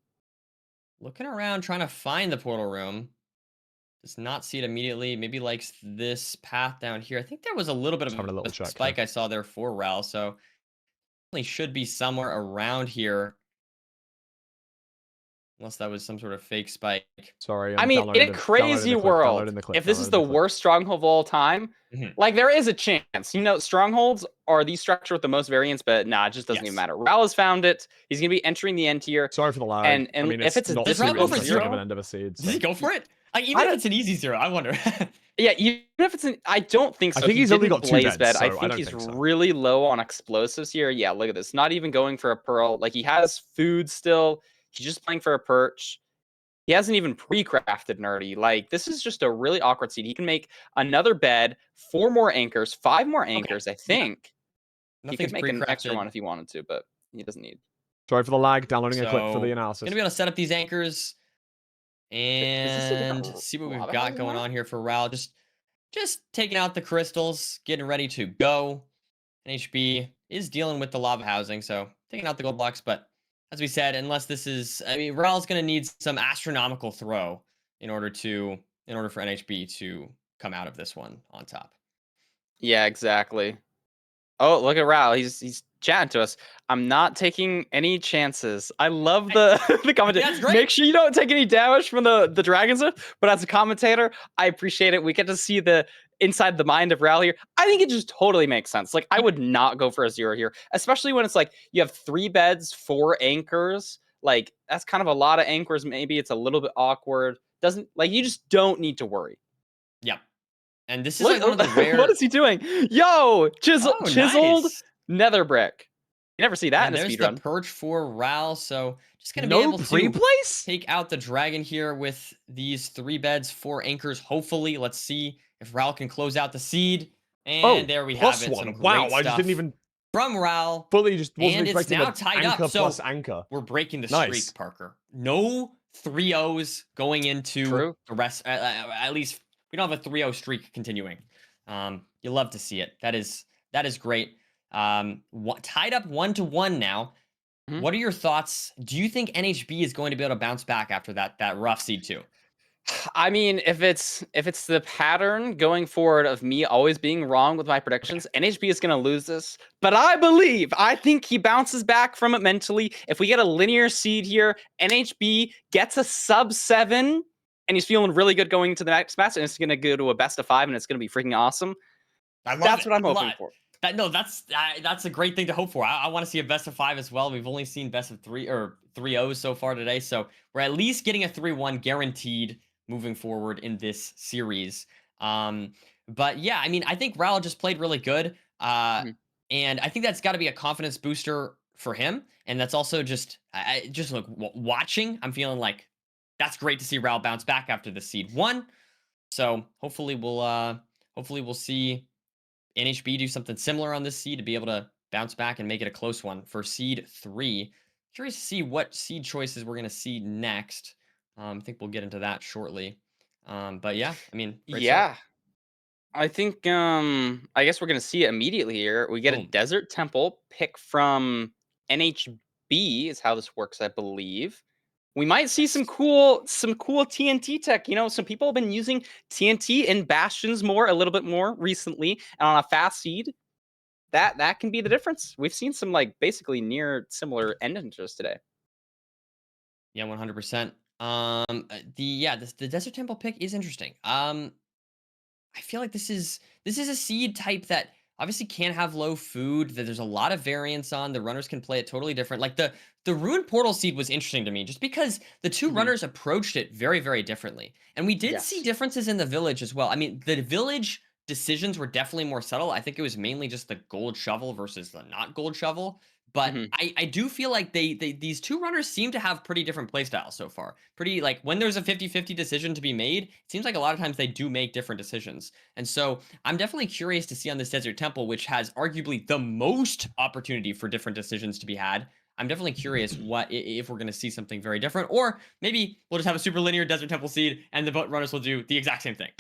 looking around trying to find the portal room. Does not see it immediately. Maybe likes this path down here. I think there was a little bit of having a little a check spike here. I saw there for Raul, so definitely should be somewhere around here. Unless that was some sort of fake spike. Sorry, I mean, in a crazy world, downloading the clip, if this is downloading the the clip. worst stronghold of all time, like there is a chance. You know, strongholds are the structure with the most variance, but nah, it just doesn't even matter. Raul has found it. He's gonna be entering the end tier. Sorry for the lag. And I mean, if it's a not Does Raul go for interesting zero? of an end of a seed. Does he go for it? Like, even if it's an easy 0, I wonder. Yeah, even if it's I don't think so. I think He he's only didn't got 2 blaze beds, bed. so I I think don't he's think so. really low on explosives here. Yeah, look at this. Not even going for a pearl. Like, he has food still. He's just playing for a perch. He hasn't even pre-crafted nerdy. Like, this is just a really awkward seed. He can make another bed, 4 more anchors, 5 more anchors, I think. He Nothing's could make an extra pre-crafted. one if he wanted to, but he doesn't need. Sorry for the lag. Downloading a clip for So, the analysis. Gonna be able to set up these anchors and see what we've got going on here for Raul. Just taking out the crystals, getting ready to go. NHB is dealing with the lava housing, so taking out the gold blocks. But as we said, unless this is, I mean, Raul's going to need some astronomical throw in order for NHB to come out of this one on top. Yeah, exactly. Oh, look at Raul. He's chatting to us. I'm not taking any chances. I love the the commentary. That's great. Make sure you don't take any damage from the dragons. But as a commentator, I appreciate it. We get to see the inside the mind of Raul here. I think it just totally makes sense. Like, I would not go for a 0 here, especially when it's like you have 3 beds, 4 anchors. Like, that's kind of a lot of anchors. Maybe it's a little bit awkward. Doesn't, like, you just don't need to worry. Yep. And this is like one of the rare. What is he doing? Yo, chiseled Nice. nether brick. You never see that And in a there's speedrun. the perch for Raul, so just gonna No be able to pre-place? take out the dragon here with these 3 beds, 4 anchors. Hopefully, let's see if Raul can close out the seed. And there we have it. +1. Some Wow, great I just didn't stuff even from Raul. fully just wasn't And it's expecting now the tied up, anchor so plus anchor. We're breaking the Nice. streak, Parker. No 3-0s going into True. the rest. At least we don't have a 3-0 streak continuing. You love to see it. That is great. Tied up 1-1 now. Mhm. What are your thoughts? Do you think NHB is going to be able to bounce back after that rough seed 2? I mean, if it's the pattern going forward of me always being wrong with my predictions, NHB is going to lose this. But I think he bounces back from it mentally. If we get a linear seed here, NHB gets a sub-7, and he's feeling really good going into the next match, and it's going to go to a best of 5, and it's going to be freaking awesome. That's what I'm hoping for. That's a great thing to hope for. I want to see a best of 5 as well. We've only seen best of 3 or 3-0s so far today, so we're at least getting a 3-1 guaranteed moving forward in this series. But yeah, I mean, I think Raul just played really good, and I think that's got to be a confidence booster for him. And that's also just look, watching. I'm feeling like that's great to see Raul bounce back after the seed 1. So hopefully we'll see NHB do something similar on this seed to be able to bounce back and make it a close one for seed 3. Curious to see what seed choices we're going to see next. I think we'll get into that shortly. But yeah, I mean, Yeah. I think I guess we're gonna see it immediately here. We get a Desert Temple pick from NHB is how this works, I believe. We might see some cool TNT tech. You know, some people have been using TNT in Bastions a little bit more recently, and on a fast seed, that can be the difference. We've seen some like basically near similar end enters today. Yeah, 100%. The Desert Temple pick is interesting. I feel like this is a seed type that obviously can't have low food, that there's a lot of variance on. The runners can play it totally different. Like the Ruined Portal seed was interesting to me just because the two runners approached it very, very differently. And we did see differences in the village as well. I mean, the village decisions were definitely more subtle. I think it was mainly just the gold shovel versus the not gold shovel. But I do feel like these two runners seem to have pretty different playstyles so far. Pretty like when there's a 50-50 decision to be made, it seems like a lot of times they do make different decisions. And so I'm definitely curious to see on this Desert Temple, which has arguably the most opportunity for different decisions to be had. I'm definitely curious if we're going to see something very different, or maybe we'll just have a super linear Desert Temple seed and the boat runners will do the exact same thing.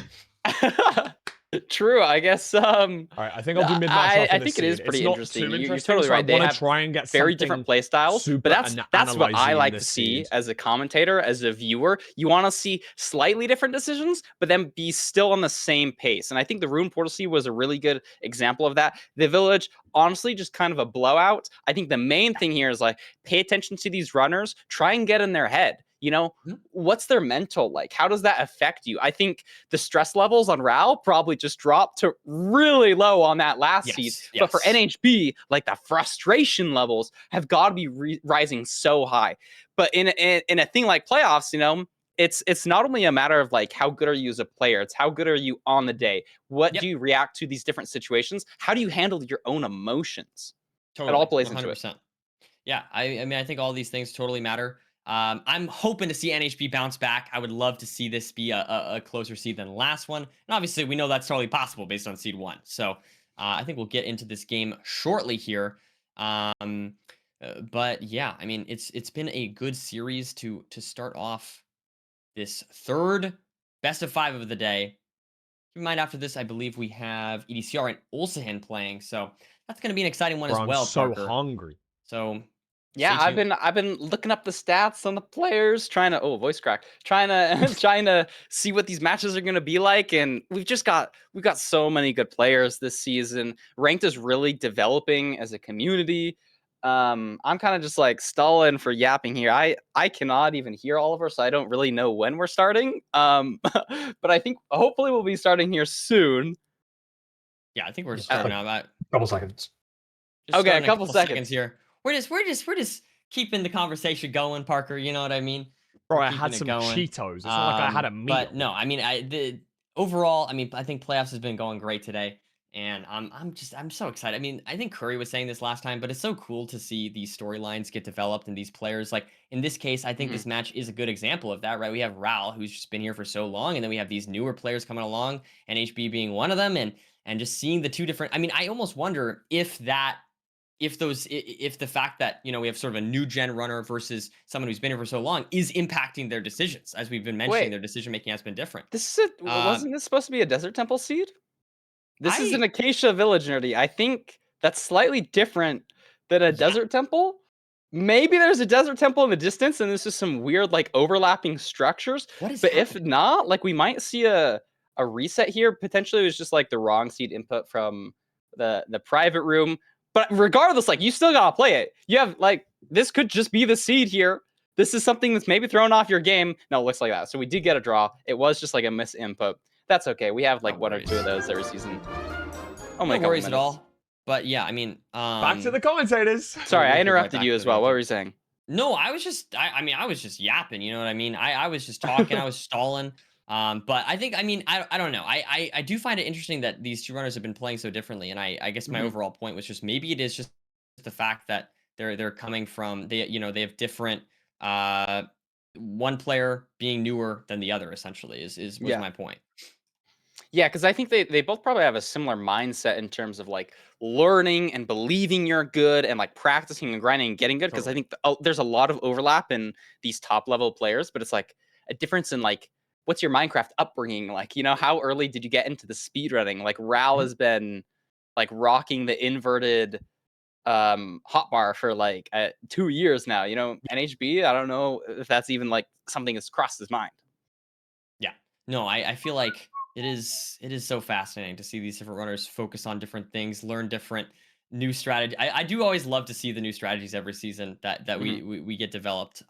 True, I guess. All right, I think I'll do mid-match. I think it is pretty interesting. You're totally right. So They have try and get very different play styles, but that's what I like to see as a commentator, as a viewer. You want to see slightly different decisions, but then be still on the same pace. And I think the Ruined Portal Sea was a really good example of that. The village, honestly, just kind of a blowout. I think the main thing here is like pay attention to these runners, try and get in their head. You know, what's their mental like? How does that affect you? I think the stress levels on Raul probably just dropped to really low on that last seed. But for NHB, like the frustration levels have got to be rising so high. But in a thing like playoffs, you know, it's not only a matter of like how good are you as a player, it's how good are you on the day. What do you react to these different situations? How do you handle your own emotions? Totally, it all plays 100%. into it. Yeah, I mean, I think all these things totally matter. I'm hoping to see NHB bounce back. I would love to see this be a closer seed than the last one. And obviously, we know that's totally possible based on seed 1. So I think we'll get into this game shortly here. But yeah, I mean, it's been a good series to start off this third best of 5 of the day. Keep in mind, after this, I believe we have EDCR and Ulsahan playing. So that's going to be an exciting one as well, I'm so Parker. hungry. So yeah, I've been looking up the stats on the players, trying to see what these matches are going to be like, and we've got so many good players this season. Ranked is really developing as a community. I'm kind of just like stalling for yapping here. I cannot even hear Oliver, so I don't really know when we're starting. But I think hopefully we'll be starting here soon. Yeah, I think we're starting now. About a couple seconds. Okay, a couple seconds here. We're just keeping the conversation going, Parker. You know what I mean? Bro, I had some Cheetos. It's not like I had a meal. But no, I mean, overall, I mean, I think playoffs has been going great today, and I'm so excited. I mean, I think Curry was saying this last time, but it's so cool to see these storylines get developed and these players. Like in this case, I think this match is a good example of that, right? We have Raul, who's just been here for so long, and then we have these newer players coming along, and HB being one of them, and just seeing the two different. I mean, I almost wonder if that if the fact that we have sort of a new gen runner versus someone who's been here for so long is impacting their decisions. As we've been mentioning, Wait. their decision making has been different. Wasn't this supposed to be a Desert Temple seed? This is an I- Acacia Village nerdy. I think that's slightly different than a Desert Temple. Maybe there's a Desert Temple in the distance, and this is some weird like overlapping structures. What is But happening? if not, like we might see a reset here. Potentially, it was just like the wrong seed input from the private room. But regardless, like you still gotta play it. You have like this could just be the seed here. This is something that's maybe thrown off your game. No, it looks like that. So we did get a draw. It was just like a miss input. That's okay. We have like No one or worries. two of those every season. Oh No my worries at all. But yeah, I mean, Back to the commentators. Sorry, I Right interrupted back you to as the well. What game. were you saying? No, I was just I was just yapping, you know what I mean? I was just talking, I was stalling. But I think I don't know. I do find it interesting that these two runners have been playing so differently. And I guess my overall point was just maybe it is just the fact that they're coming from they have different one player being newer than the other essentially was my point. Yeah, because I think they both probably have a similar mindset in terms of like learning and believing you're good and like practicing and grinding and getting good. Because I think there's a lot of overlap in these top level players, but it's like a difference in like what's your Minecraft upbringing like? How early did you get into the speedrunning? Like Ral has been like rocking the inverted hotbar for like 2 years now. NHB. I don't know if that's even like something that's crossed his mind. Yeah. No, I feel like it is so fascinating to see these different runners focus on different things, learn different new strategy. I do always love to see the new strategies every season that we get developed.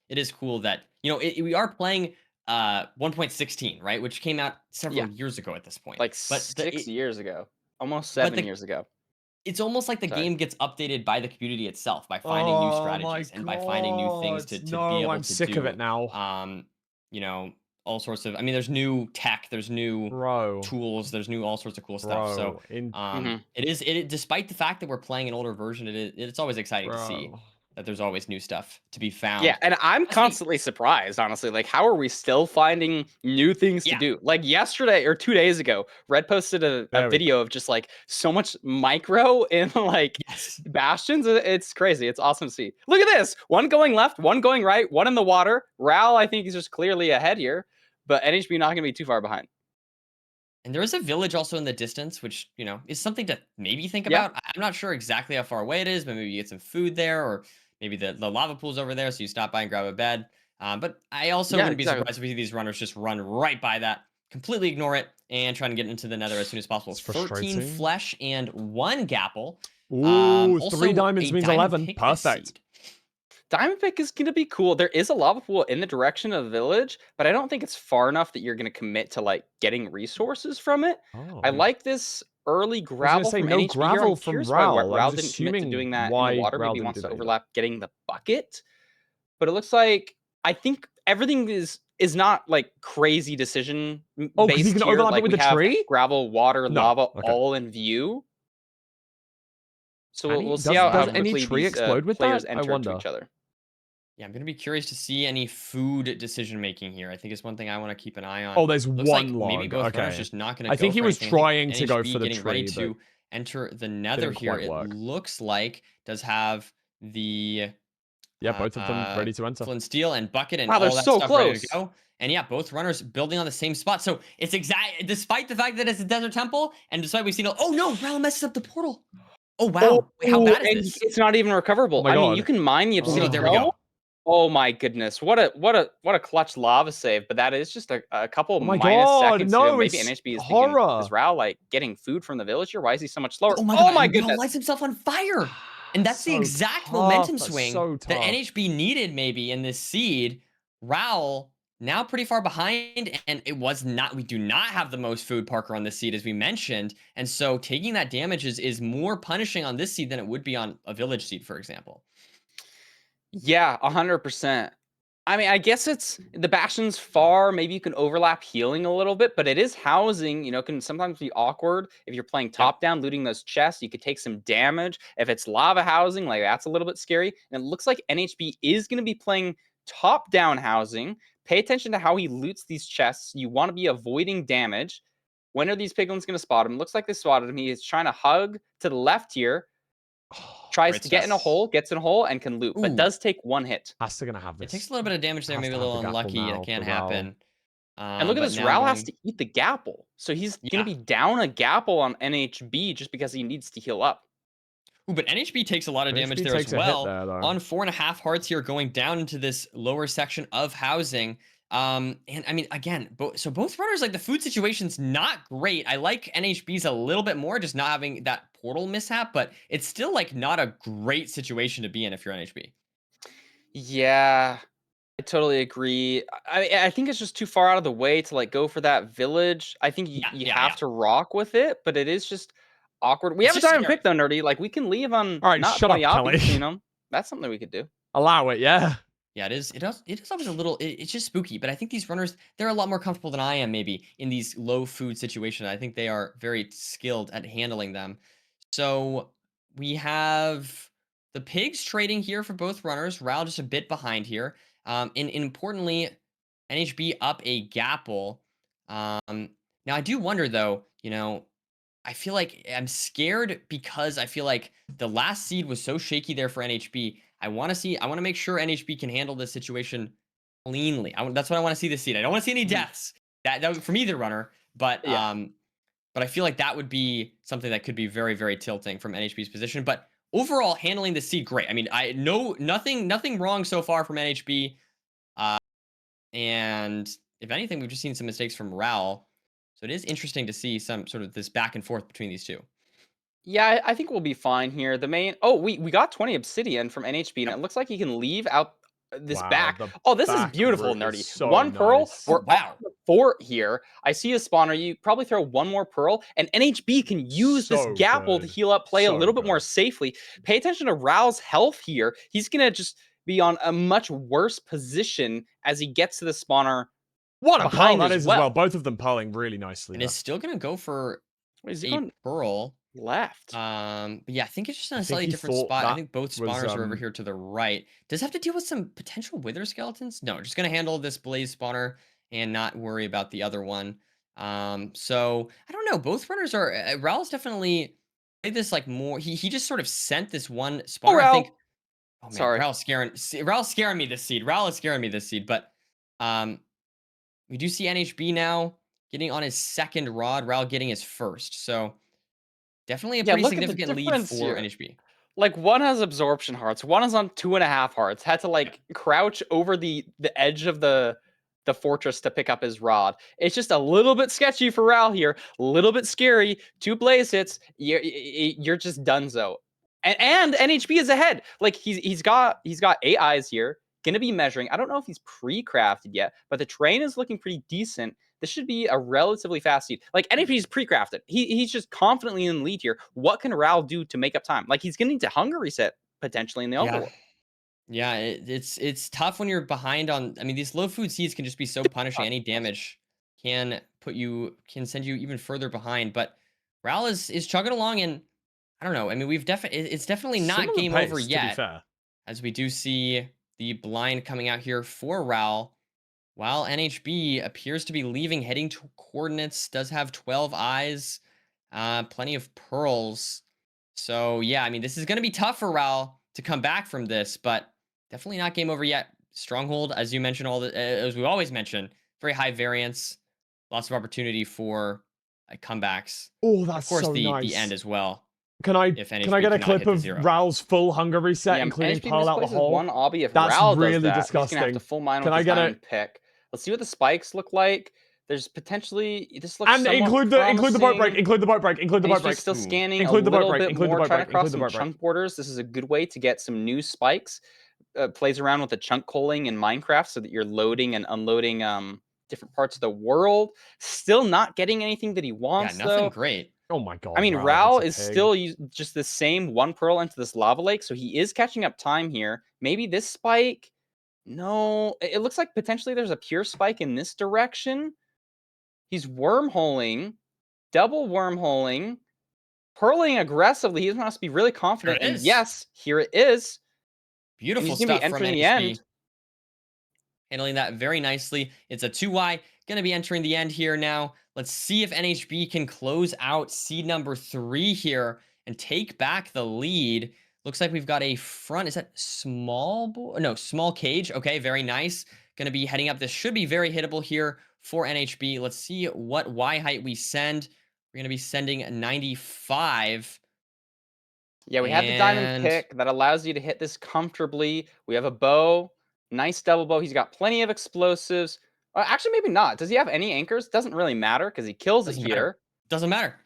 It is cool that we are playing 1.16, right, which came out several years ago at this point, like but 6 years ago, almost 7 years ago. It's almost like the Sorry. game gets updated by the community itself by finding new strategies and by finding new things to be able I'm to sick do. of it now. All sorts of. I mean, there's new tech, there's new tools, there's new all sorts of cool stuff. So, it is. Despite the fact that we're playing an older version, it's always exciting to see that there's always new stuff to be found. Yeah, and I'm constantly surprised, honestly. Like, how are we still finding new things to do? Like yesterday or 2 days ago, Red posted a video of just like so much micro in like bastions. It's crazy. It's awesome to see. Look at this. One going left, one going right, one in the water. Ral, I think, is just clearly ahead here, but NHB not going to be too far behind. And there is a village also in the distance, which, is something to maybe think about. I'm not sure exactly how far away it is, but maybe you get some food there, or maybe the lava pool's over there, so you stop by and grab a bed. But I also wouldn't be surprised if we see these runners just run right by that, completely ignore it, and try to get into the nether as soon as possible. 13 flesh and 1 gapple. Ooh, 3 diamonds means 11. Perfect. Diamond pick is going to be cool. There is a lava pool in the direction of the village, but I don't think it's far enough that you're going to commit to like getting resources from it. I like this early gravel from no NHB gravel here. I'm from curious Ral. why I'm Ral just didn't commit to assuming doing that in why the water. Ral Maybe he didn't wants do to that either. overlap getting the bucket. But it looks like I think everything is not like crazy decision based because you can here. overlap Like it with we the have tree? gravel, water, No. lava Okay. all in view. So we'll see does how any quickly tree these explode with players that? I enter into wonder. each other. Yeah, I'm going to be curious to see any food decision making here. I think it's one thing I want to keep an eye on. Oh, there's Looks one like log. maybe both runners Okay. just not going to go I think he for was anything. trying to go NHB for the getting ready tree, to enter the nether didn't here. quite It work. looks like does have the both of them ready to enter. flint steel and bucket and Wow, all they're that so stuff ready to close. go. And yeah, both runners building on the same spot. So it's despite the fact that it's a desert temple, and despite we've seen oh no, Ral messes up the portal. Oh wow, wait, how bad is and this? it's not even recoverable. Oh my I mean, God. you can mine the obsidian. There we go. Oh my goodness, what a clutch lava save! But that is just a couple my minus God, seconds. no, Maybe it's NHB is horror. thinking, is Ral like getting food from the villager? Why is he so much slower? Oh my God, my and Ral goodness! lights himself on fire. And that's the So exact tough, momentum that's swing so that tough. NHB needed maybe in this seed. Ral now pretty far behind, and we do not have the most food, Parker, on this seed, as we mentioned. And so taking that damage is more punishing on this seed than it would be on a village seed, for example. Yeah, 100%. I mean, I guess it's the bastion's far. Maybe you can overlap healing a little bit, but it is housing. Can sometimes be awkward if you're playing top down, looting those chests. You could take some damage. If it's lava housing, like that's a little bit scary. And it looks like NHB is going to be playing top down housing. Pay attention to how he loots these chests. You want to be avoiding damage. When are these piglins going to spot him? Looks like they spotted him. He is trying to hug to the left here. Tries Great to get in a stuff. hole, gets in a hole, and can loop, but Ooh. does take 1 hit. Hasta gonna have It this. takes a little bit of damage there, Has maybe to a have little the gapple unlucky. now, That can the Ral. happen. And look at But this, now Ral has going- to eat the gapple. So he's Yeah. gonna be down a gapple on NHB just because he needs to heal up. Ooh, but NHB takes a lot of damage NHB there as takes a hit well. there, though. On 4.5 hearts here, going down into this lower section of housing. And I mean, again, so both runners, like the food situation's not great. I like NHB's a little bit more, just not having that portal mishap, but it's still like not a great situation to be in if you're NHB. Yeah, I totally agree. I think it's just too far out of the way to like go for that village. I think you have to rock with it, but it is just awkward. We It's have a just diamond scary. pick though, Nerdy. Like we can leave on All right, not shut up, 20 obbies, Kelly. you know? That's something we could do. Allow it, yeah. Yeah, it is. It is always a little. It's just spooky, but I think these runners, they're a lot more comfortable than I am. Maybe in these low food situations, I think they are very skilled at handling them. So we have the pigs trading here for both runners. Ral just a bit behind here. And importantly, NHB up a gapple. Now I do wonder though. I feel like I'm scared because I feel like the last seed was so shaky there for NHB. I want to make sure NHB can handle this situation cleanly. That's what I want to see this seed. I don't want to see any deaths. That from either runner, but I feel like that would be something that could be very, very tilting from NHB's position. But overall, handling the seed great. I mean, nothing wrong so far from NHB. And if anything, we've just seen some mistakes from Ral. So it is interesting to see some sort of this back and forth between these two. Yeah, I think we'll be fine here. The main we got 20 obsidian from NHB, and it looks like he can leave out this Wow, back. the Oh, this is back beautiful, route Nerdy. is so 1 pearl. nice. We're Wow. on the fort here. I see a spawner. You probably throw 1 more pearl, and NHB can use this So gapple to good. heal up, play a So little bit more good. safely. Pay attention to Ral's health here. He's gonna just be on a much worse position as he gets to the spawner. What a pearl behind that as is as well. well. Both of them pearling really nicely. And there. is still going to go for Wait, is he a going pearl. left? But yeah, I think it's just in I a think slightly he different thought spot. I that think both was, spawners are over here to the right. Does it have to deal with some potential wither skeletons? No, just going to handle this blaze spawner and not worry about the other one. So I don't know. Both runners are. Ral's definitely played this like more. He just sort of sent this one spawner. I think. Oh man, Sorry. Ral's scaring me this seed. Ral is scaring me this seed. But we do see NHB now getting on his second rod. Ral getting his first. So definitely a pretty significant lead for here. NHB. Like one has absorption hearts, one is on 2.5 hearts. Had to like crouch over the edge of the fortress to pick up his rod. It's just a little bit sketchy for Ral here, a little bit scary. 2 blaze hits, you're just donezo. And NHB is ahead. Like he's got 8 eyes here. Gonna be measuring. I don't know if he's pre-crafted yet, but the terrain is looking pretty decent. This should be a relatively fast seed. Like NHB's pre-crafted. He's just confidently in the lead here. What can Ral do to make up time? Like he's gonna need to hunger reset potentially in the overworld. Yeah, it's tough when you're behind on. I mean, these low food seeds can just be so punishing. Any damage can send you even further behind. But Ral is chugging along, and I don't know. I mean, it's definitely not Similar game pace, over to be yet, fair. as we do see the blind coming out here for Ral. While NHB appears to be leaving, heading to coordinates, does have 12 eyes, plenty of pearls. So yeah, I mean, this is going to be tough for Ral to come back from this, but definitely not game over yet. Stronghold, as you mentioned, as we always mention, very high variance, lots of opportunity for comebacks. Oh, that's of course so the nice. end as well. Can I if NHB get a cannot clip hit the of zero. Ral's full hunger reset, including NHB pearl out the misplaces hole? 1 obby. If That's Ral really does that, disgusting. he's gonna have to full mine Can with I his get diamond a pick. Let's see what the spikes look like. There's potentially this looks and somewhat include the boat break, promising. include the boat break, include the boat NHB's break. still scanning Include a the boat little break, bit include the more, boat trying break, to cross include the some boat break. chunk borders. This is a good way to get some new spikes. Plays around with the chunk coaling in Minecraft so that you're loading and unloading different parts of the world. Still not getting anything that he wants, Yeah, nothing though. great. Oh my god. I mean, Ral Ral gets is a pig. still just the same 1 pearl into this lava lake, so he is catching up time here. Maybe this spike. No, it looks like potentially there's a pure spike in this direction. He's wormholing, double wormholing, pearling aggressively. He must be really confident. There it And is. yes, here it is. And Beautiful he's gonna stuff be from entering the NHB. end. Handling that very nicely. It's a 2Y. Going to be entering the end here now. Let's see if NHB can close out seed number 3 here and take back the lead. Looks like we've got a front. Is that small cage? Okay, very nice. Going to be heading up. This should be very hittable here for NHB. Let's see what Y height we send. We're going to be sending 95. Yeah, we have the diamond pick that allows you to hit this comfortably. We have a bow, nice double bow. He's got plenty of explosives. Actually, maybe not. Does he have any anchors? Doesn't really matter because he kills it here. Doesn't matter.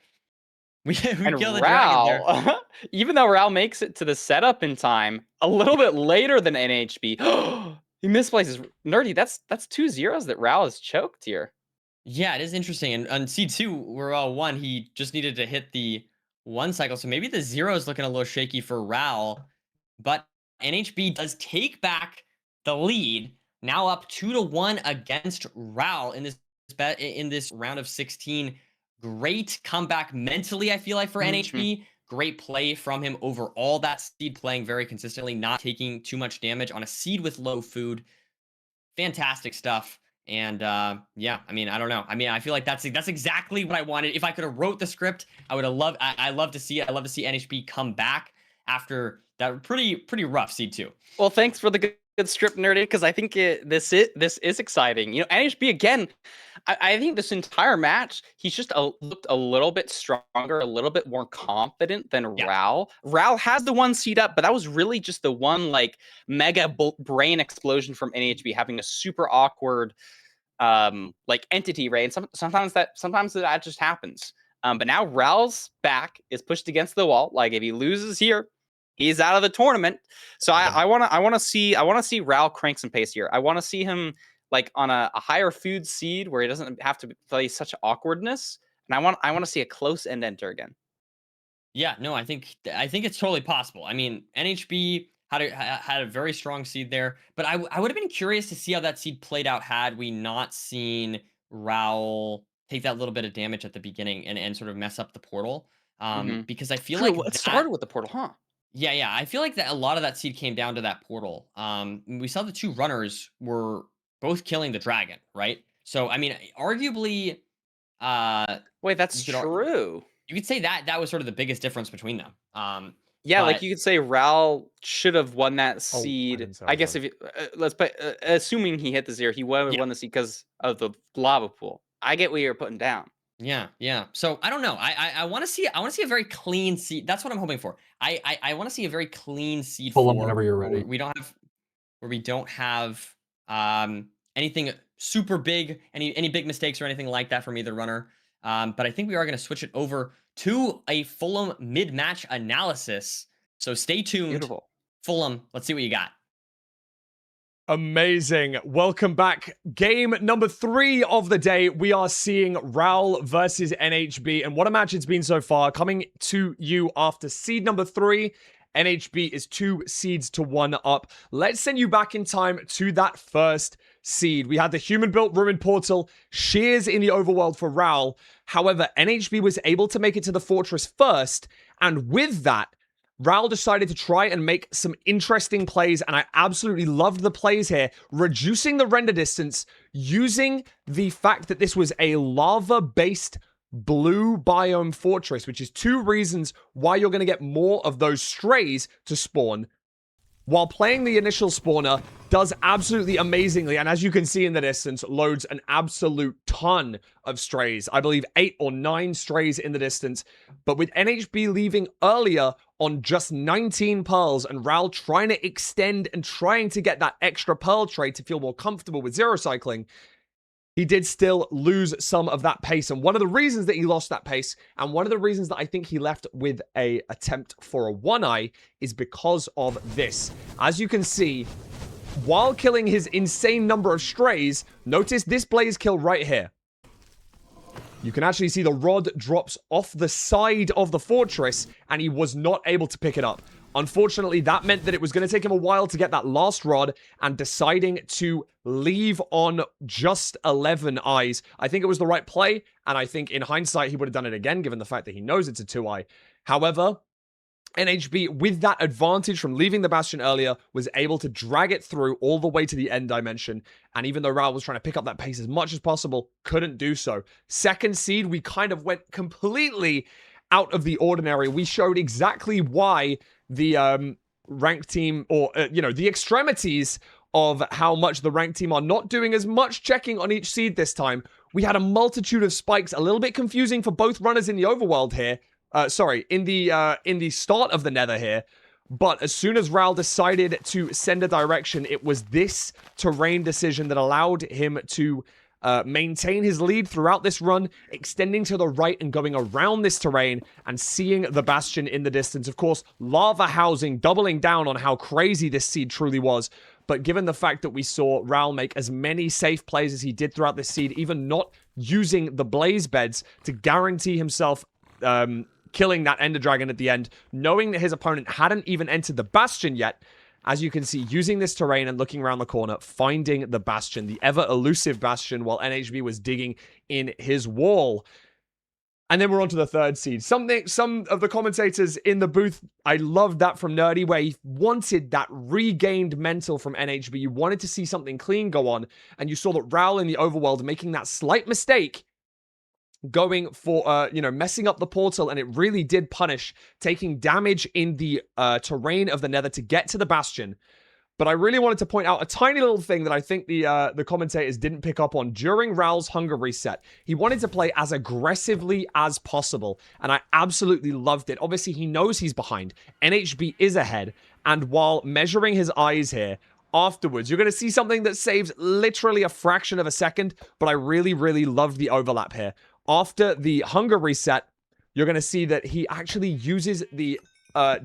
We And kill the dragon there. Ral, even though Ral makes it to the setup in time, a little bit later than NHB, he misplaces. Nerdy, that's 2 zeros that Ral has choked here. Yeah, it is interesting. And on C2, we're all 1. He just needed to hit the 1 cycle. So maybe the 0 is looking a little shaky for Ral. But NHB does take back the lead. Now up 2-1 against Ral in this round of 16. Great comeback mentally, I feel like, for NHB. Great play from him overall. That seed playing very consistently, not taking too much damage on a seed with low food. Fantastic stuff. And yeah, I mean, I don't know. I mean, I feel like that's exactly what I wanted. If I could have wrote the script, I would have loved. I love to see it. I love to see NHB come back after that pretty rough seed 2. Well, thanks for the good script, Nerdy, because I think this is exciting. You know, NHB again. I think this entire match, he's just looked a little bit stronger, a little bit more confident than Ral. Ral has the 1 seed up, but that was really just the one like mega brain explosion from NHB having a super awkward like entity, right? And sometimes that just happens. But now Ral's back is pushed against the wall. Like if he loses here, he's out of the tournament. So I want to see Ral crank some pace here. I want to see him like on a higher food seed where he doesn't have to play such awkwardness. And I want to see a close end enter again. Yeah, no, I think it's totally possible. I mean, NHB had a very strong seed there, but I would have been curious to see how that seed played out had we not seen Raul take that little bit of damage at the beginning and sort of mess up the portal. Because I feel like it started with the portal, huh? Yeah, I feel like that a lot of that seed came down to that portal. We saw the 2 runners were both killing the dragon, right? So I mean, arguably, wait, that's true. You could say that was sort of the biggest difference between them. Yeah, like you could say Ral should have won that seed. I guess if you, assuming he hit the 0, he would have won the seed because of the lava pool. I get what you're putting down. Yeah. So I don't know. I want to see a very clean seed. That's what I'm hoping for. I want to see a very clean seed. Pull them whenever you're ready. Where we don't have anything super big, any big mistakes or anything like that from either runner. But I think we are going to switch it over to a Fulham mid-match analysis. So stay tuned. Beautiful. Fulham, let's see what you got. Amazing. Welcome back. Game number 3 of the day. We are seeing Raul versus NHB. And what a match it's been so far. Coming to you after seed number 3. NHB is 2 seeds to 1 up. Let's send you back in time to that first seed. We had the human-built ruined portal, shears in the overworld for Raul. However, NHB was able to make it to the fortress first. And with that, Raul decided to try and make some interesting plays, and I absolutely loved the plays here, reducing the render distance, using the fact that this was a lava-based blue biome fortress, which is 2 reasons why you're going to get more of those strays to spawn. While playing the initial spawner does absolutely amazingly, and as you can see in the distance, loads an absolute ton of strays. I believe 8 or 9 strays in the distance. But with NHB leaving earlier on just 19 pearls and Raul trying to extend and trying to get that extra pearl tray to feel more comfortable with zero cycling, he did still lose some of that pace. And one of the reasons that he lost that pace, and one of the reasons that I think he left with a attempt for a 1-eye, is because of this. As you can see, while killing his insane number of strays, notice this blaze kill right here. You can actually see the rod drops off the side of the fortress, and he was not able to pick it up. Unfortunately, that meant that it was going to take him a while to get that last rod, and deciding to leave on just 11 eyes. I think it was the right play, and I think in hindsight, he would have done it again, given the fact that he knows it's a 2-eye. However, NHB, with that advantage from leaving the Bastion earlier, was able to drag it through all the way to the end dimension. And even though Raul was trying to pick up that pace as much as possible, couldn't do so. Second seed, we kind of went completely out of the ordinary. We showed exactly why the ranked team, or the extremities of how much the ranked team are not doing as much checking on each seed this time. We had a multitude of spikes, a little bit confusing for both runners in the overworld here. In the start of the nether here. But as soon as Ral decided to send a direction, it was this terrain decision that allowed him to maintain his lead throughout this run, extending to the right and going around this terrain and seeing the Bastion in the distance. Of course, Lava Housing doubling down on how crazy this seed truly was. But given the fact that we saw Ral make as many safe plays as he did throughout this seed, even not using the blaze beds to guarantee himself killing that Ender Dragon at the end, knowing that his opponent hadn't even entered the Bastion yet, as you can see, using this terrain and looking around the corner, finding the Bastion, the ever-elusive Bastion, while NHB was digging in his wall. And then we're on to the third seed. Some of the commentators in the booth, I loved that from Nerdy, where he wanted that regained mental from NHB. You wanted to see something clean go on, and you saw that Raul in the overworld making that slight mistake, going for, messing up the portal, and it really did punish, taking damage in the terrain of the nether to get to the Bastion. But I really wanted to point out a tiny little thing that I think the commentators didn't pick up on. During Raul's hunger reset, he wanted to play as aggressively as possible, and I absolutely loved it. Obviously, he knows he's behind. NHB is ahead, and while measuring his eyes here, afterwards, you're going to see something that saves literally a fraction of a second, but I really, really loved the overlap here. After the hunger reset, you're going to see that he actually uses the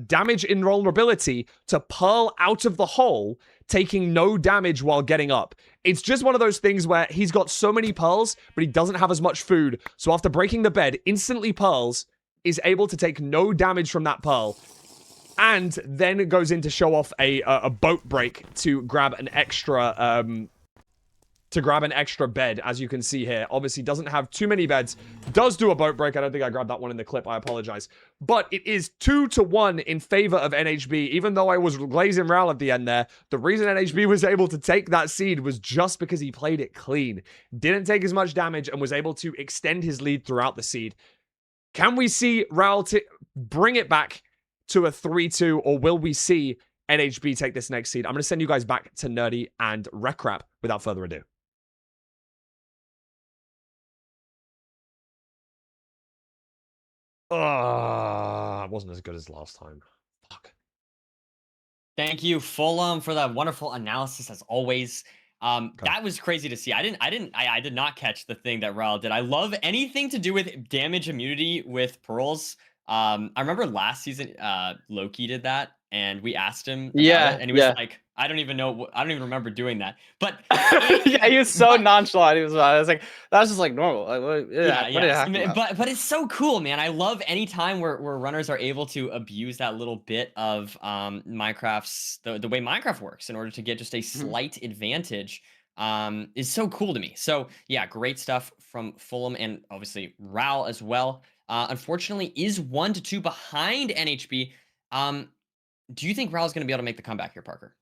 damage invulnerability to pearl out of the hole, taking no damage while getting up. It's just one of those things where he's got so many pearls, but he doesn't have as much food. So after breaking the bed, instantly pearls, is able to take no damage from that pearl, and then goes in to show off a boat break to grab an extra bed, as you can see here. Obviously doesn't have too many beds. Does do a boat break. I don't think I grabbed that one in the clip. I apologize. But it is 2-1 in favor of NHB. Even though I was glazing Ral at the end there, the reason NHB was able to take that seed was just because he played it clean. Didn't take as much damage and was able to extend his lead throughout the seed. Can we see Ral bring it back to a 3-2, or will we see NHB take this next seed? I'm going to send you guys back to Nerdy and Recrap without further ado. It wasn't as good as last time. Fuck. Thank you, Fulham, for that wonderful analysis as always. That was crazy to see. I did not catch the thing that Raul did. I love anything to do with damage immunity with pearls. I remember last season, Loki did that, and we asked him about it, and he was like, I don't even remember doing that. But yeah, he was so nonchalant. He was, I was like, that was just like normal. Like, but it's so cool, man. I love any time where runners are able to abuse that little bit of Minecraft's the way Minecraft works in order to get just a slight advantage. Is so cool to me. So yeah, great stuff from Fulham, and obviously Raul as well. Unfortunately, is 1-2 behind NHB. Do you think Raul's going to be able to make the comeback here, Parker?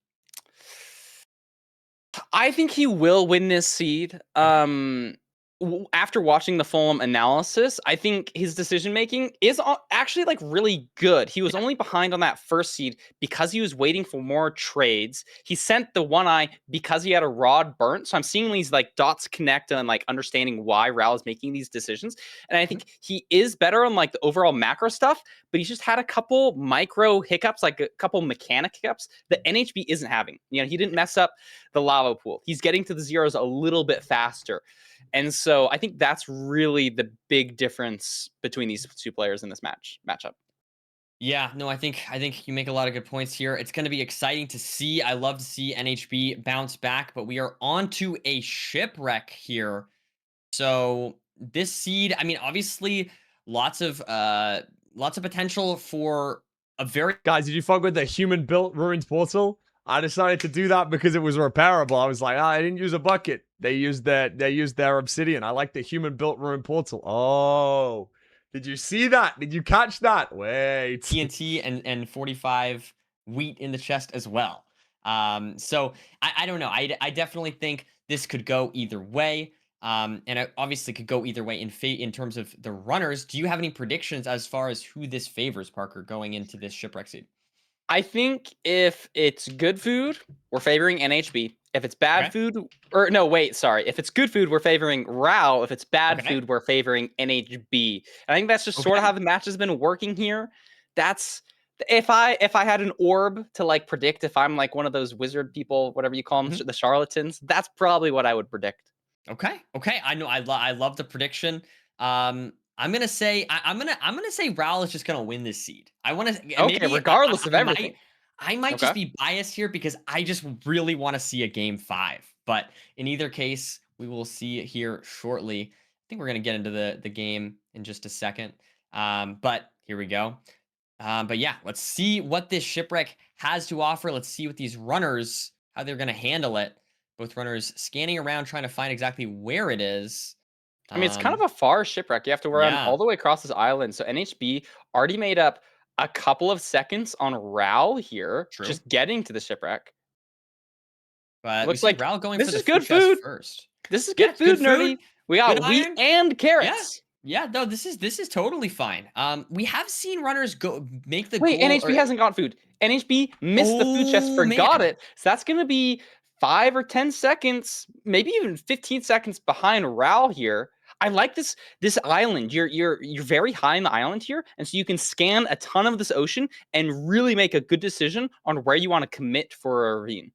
I think he will win this seed. After watching the Fulham analysis, I think his decision making is actually like really good. He was only behind on that first seed because he was waiting for more trades. He sent the one eye because he had a rod burnt. So I'm seeing these like dots connect and like understanding why Raul is making these decisions. And I think he is better on like the overall macro stuff, but he's just had a couple micro hiccups, like a couple mechanic hiccups that NHB isn't having. You know, he didn't mess up the lava pool. He's getting to the zeros a little bit faster. And so I think that's really the big difference between these two players in this matchup. Yeah, no, I think you make a lot of good points here. It's going to be exciting to see. I love to see NHB bounce back, but we are on to a shipwreck here. So this seed, I mean, obviously lots of potential for a very... Guys, did you fuck with the human-built ruined portal? I decided to do that because it was repairable. I was like, I didn't use a bucket. They used their obsidian. I like the human-built ruined portal. Oh, did you see that? Did you catch that? Wait. TNT and 45 wheat in the chest as well. So I don't know. I definitely think this could go either way. And it obviously could go either way in terms of the runners. Do you have any predictions as far as who this favors, Parker, going into this shipwreck seed? I think if it's good food, we're favoring NHB. If it's bad food, or no, wait, sorry. If it's good food, we're favoring Rao. If it's bad food, we're favoring NHB. I think that's just sort of how the match has been working here. That's if I had an orb to like predict if I'm like one of those wizard people, whatever you call them, the charlatans, that's probably what I would predict. Okay. I know. I love the prediction. I'm gonna say I'm gonna say Raul is just gonna win this seed. I want to. Okay, regardless of everything. I might just be biased here because I just really want to see a game 5. But in either case, we will see it here shortly. I think we're gonna get into the game in just a second. But here we go. But yeah, let's see what this shipwreck has to offer. Let's see what these runners, how they're gonna handle it. Both runners scanning around, trying to find exactly where it is. I mean, it's kind of a far shipwreck. You have to run all the way across this island. So NHB already made up a couple of seconds on Raul here, just getting to the shipwreck. But looks like Raul going this for the is good food first. This is good food, Nerdy. We got wheat and carrots. Yeah, no, this is totally fine. We have seen runners go make the wait. goal, NHB hasn't got food. NHB missed the food chest, forgot it. So that's gonna be 5 or 10 seconds, maybe even 15 seconds behind Raul here. I like this island. You're very high in the island here, and so you can scan a ton of this ocean and really make a good decision on where you want to commit for a ravine.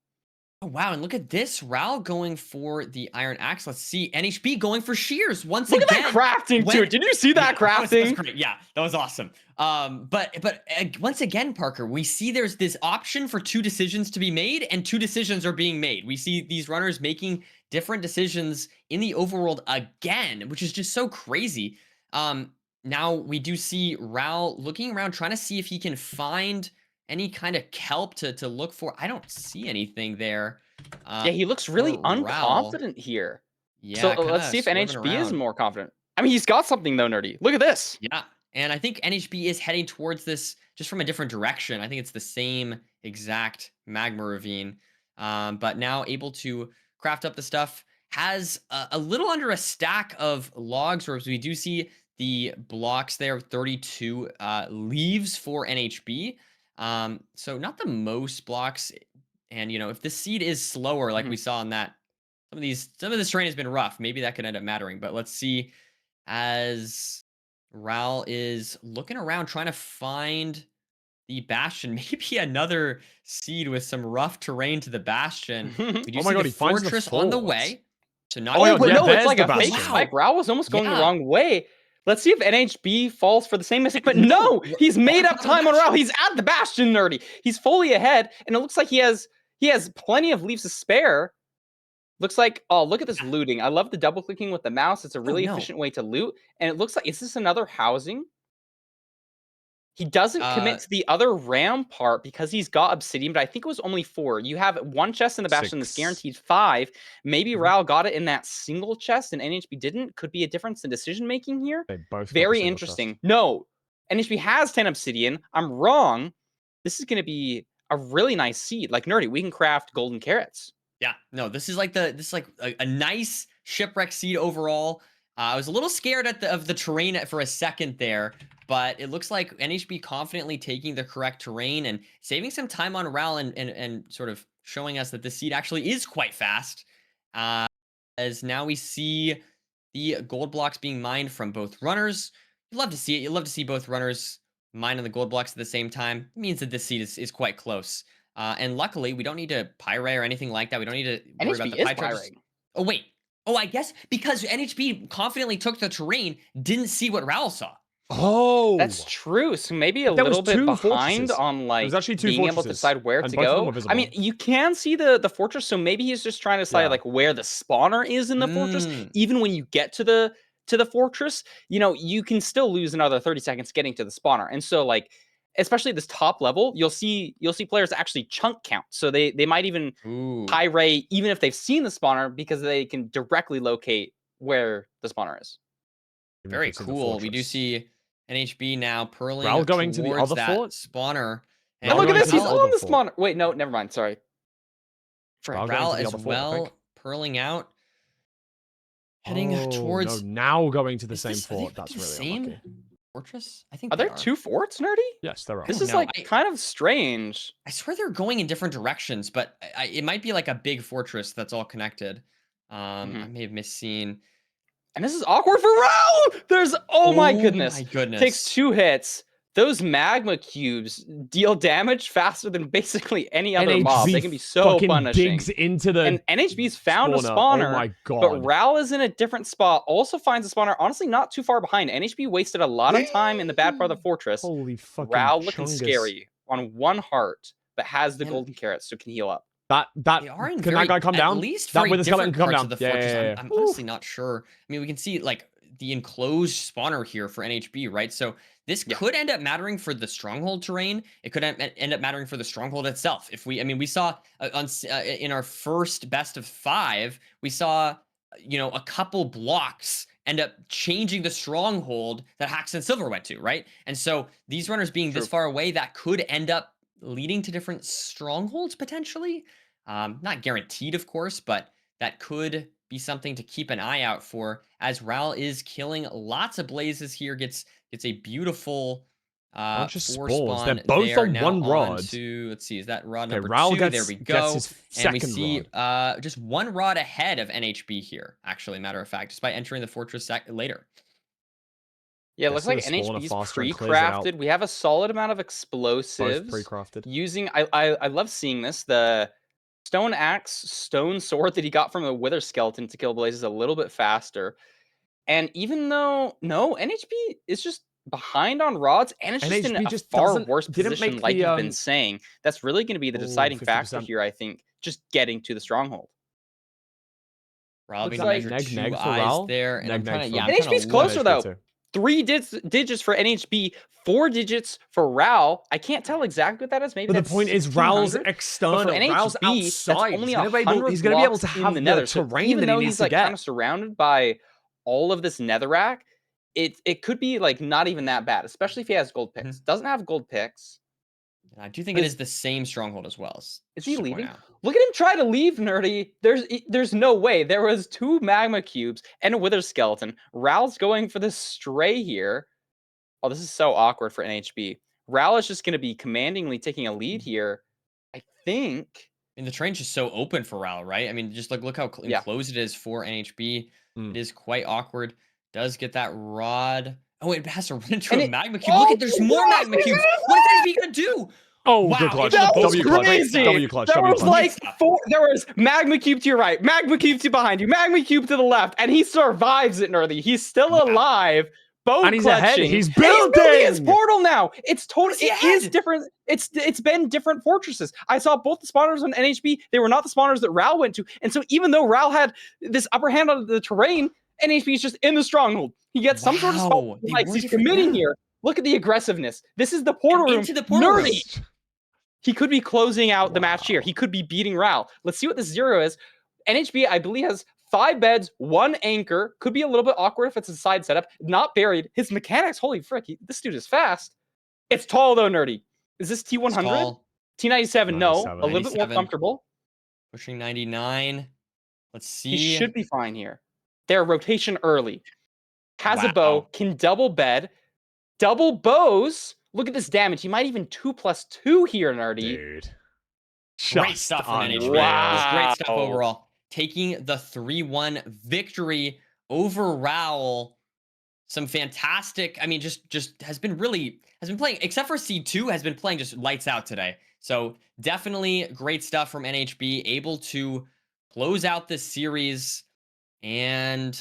Oh, wow, and look at this. Raul going for the iron axe. Let's see. NHB going for shears once again. Look at that crafting, too. Did you see that crafting? That was great. Yeah, that was awesome. But once again, Parker, we see there's this option for 2 decisions to be made, and 2 decisions are being made. We see these runners making different decisions in the overworld again, which is just so crazy. Now we do see Raul looking around, trying to see if he can find any kind of kelp to look for. I don't see anything there. Yeah, he looks really unconfident here. Yeah, so let's see if NHB is more confident. I mean, he's got something though, Nerdy. Look at this. Yeah, and I think NHB is heading towards this just from a different direction. I think it's the same exact magma ravine, but now able to craft up the stuff. Has a little under a stack of logs, whereas we do see the blocks there, 32 leaves for NHB. So not the most blocks, and if this seed is slower, like we saw in that, some of this terrain has been rough. Maybe that could end up mattering. But let's see, as Raul is looking around trying to find the bastion, maybe another seed with some rough terrain to the bastion. We do see the fortress on the way. So not no, it's like a fake spike. Raul was almost going the wrong way. Let's see if NHB falls for the same mistake. But no, he's made up time on Raul. He's at the bastion, Nerdy. He's fully ahead, and it looks like he has plenty of leaves to spare. Looks like, oh, look at this looting. I love the double clicking with the mouse. It's a really efficient way to loot. And it looks like, is this another housing? He doesn't commit to the other ram part because he's got obsidian, but I think it was only 4. You have 1 chest in the bastion that's guaranteed 5. Maybe Raul got it in that single chest and NHB didn't. Could be a difference in decision making here. They both very interesting. No, NHB has 10 obsidian. I'm wrong. This is going to be a really nice seed. Like Nerdy, we can craft golden carrots. Yeah, no, this is like a nice shipwreck seed overall. I was a little scared of the terrain for a second there, but it looks like NHB confidently taking the correct terrain and saving some time on Raul and sort of showing us that the seed actually is quite fast. As now we see the gold blocks being mined from both runners. You love to see it. You love to see both runners mining the gold blocks at the same time. It means that this seed is quite close. And luckily, we don't need to pyrite or anything like that. We don't need to worry about the pyrite. Oh, wait. Oh, I guess because NHB confidently took the terrain, didn't see what Raul saw. Oh, that's true. So maybe a little bit behind on like being able to decide where to go. I mean, you can see the fortress, so maybe he's just trying to decide like where the spawner is in the fortress. Even when you get to the fortress, you can still lose another 30 seconds getting to the spawner. And so like, especially this top level, you'll see players actually chunk count. So they might even pyrite even if they've seen the spawner because they can directly locate where the spawner is. Very cool. We do see NHB now purling Raul going to the other fort spawner. And look at this, he's on the spawner. Wait, no, never mind. Sorry. Raul as well purling out. heading Oh, towards. no, now going to the Is same this- are they fort. the That's really same unlucky. fortress? I think Are they there 2 forts, Nerdy? Yes, there are. This don't is know. like kind of strange. I swear they're going in different directions, but it might be like a big fortress that's all connected. I may have misseen. And this is awkward for Raul! There's, oh my goodness. My goodness. Takes 2 hits. Those magma cubes deal damage faster than basically any other mob. They can be so fucking punishing. digs into the And NHB's found a spawner. spawner. Oh my But god. Raul is in a different spot. Also finds a spawner. Honestly, not too far behind. NHB wasted a lot of time in the bad part of the fortress. Holy fucking Raul looking chungus. scary on 1 heart, but has the golden carrots, so can heal up. That They are in can that guy come at down? least That very with the skeleton different can come parts down. of the Yeah, fortress. yeah, yeah. I'm honestly not sure. I mean, we can see like the enclosed spawner here for NHB, right? So this could end up mattering for the stronghold terrain. It could end up mattering for the stronghold itself. If we, I mean, we saw in our first best of 5, we saw a couple blocks end up changing the stronghold that Hax and Silver went to, right? And so these runners being this far away, that could end up leading to different strongholds potentially. Not guaranteed, of course, but that could be something to keep an eye out for, as Raul is killing lots of blazes here. Gets a beautiful Bunch of 4 spores. spawn. They're both There, on now one rod. to, let's see, is that rod Okay, number Raul 2? There gets- we gets go. his And we second see just 1 rod ahead of NHB here, actually, matter of fact, just by entering the fortress later. Yeah, it Gets looks to like the spawner NHB's faster and clears it out. pre-crafted. We have a solid amount of explosives. pre-crafted. Using, I love seeing this. The stone axe, stone sword that he got from the wither skeleton to kill blazes a little bit faster. And even though, no, NHB is just behind on rods, and it's just in NHB a just far doesn't- worse didn't position, make like the, you've been saying. That's really going to be the deciding factor 50%. here, I think. Just getting to the stronghold. Raul Looks being like measured neg 2 neg for eyes Raul. there, and I'm Neg trying neg to, for yeah, I'm trying NHB's to closer, look. though. too. 3 digits for NHB, 4 digits for Raul. I can't tell exactly what that is. Maybe But the that's point is, Raul's 1600. external. But for NHB, Raul's outside. that's only He's gonna be able to have in the the nether. So terrain even that he though needs he's to like get. kind of surrounded by all of this netherrack, it could be like not even that bad, especially if he has gold picks. Doesn't have gold picks. I do think it is the same stronghold as well. Is he just to point leaving? out. Look at him try to leave, Nerdy. There's no way. There was 2 magma cubes and a wither skeleton. Raul's going for the stray here. Oh, this is so awkward for NHB. Raul is just going to be commandingly taking a lead here. I think. And the terrain's just so open for Raul, right? I mean, just like look how enclosed it is for NHB. It is quite awkward. Does get that rod. Oh, it has to run into a magma cube. Look at, there's more magma cubes. What is NHB gonna do? Oh, wow, good clutch. That was W clutch. crazy. W clutch. There W was clutch. like 4. There was magma cube to your right, magma cube to behind you, magma cube to the left, and he survives it, Nerdy. He's still alive. Both And he's ahead. clutching. He's And building his building! portal now. It's totally. He's It is ahead. different. It's been different fortresses. I saw both the spawners on NHB. They were not the spawners that Raul went to. And so even though Raul had this upper hand on the terrain, NHB is just in the stronghold. He gets some sort of spot. They Like were he's different, committing yeah. here. Look at the aggressiveness. This is the portal room. Into the portal room. Nerdy. He could be closing out the match here. He could be beating Raul. Let's see what the 0 is. NHB, I believe, has 5 beds, 1 anchor. Could be a little bit awkward if it's a side setup. Not buried. His mechanics, holy frick, this dude is fast. It's tall though, Nerdy. Is this T100? Tall, T97, no. A little bit more 97. comfortable. pushing 99. Let's see. He should be fine here. Their rotation early. Has a Wow. bow, can double bed. Double bows. Look at this damage. He might even 2+2 here, Nerdy. Dude. Great Just stuff from NHB. unreal. Just great stuff Wow. overall. Taking the 3-1 victory over Raul. Some fantastic, I mean, just has been playing, except for C2, has been playing just lights out today. So definitely great stuff from NHB, able to close out this series. And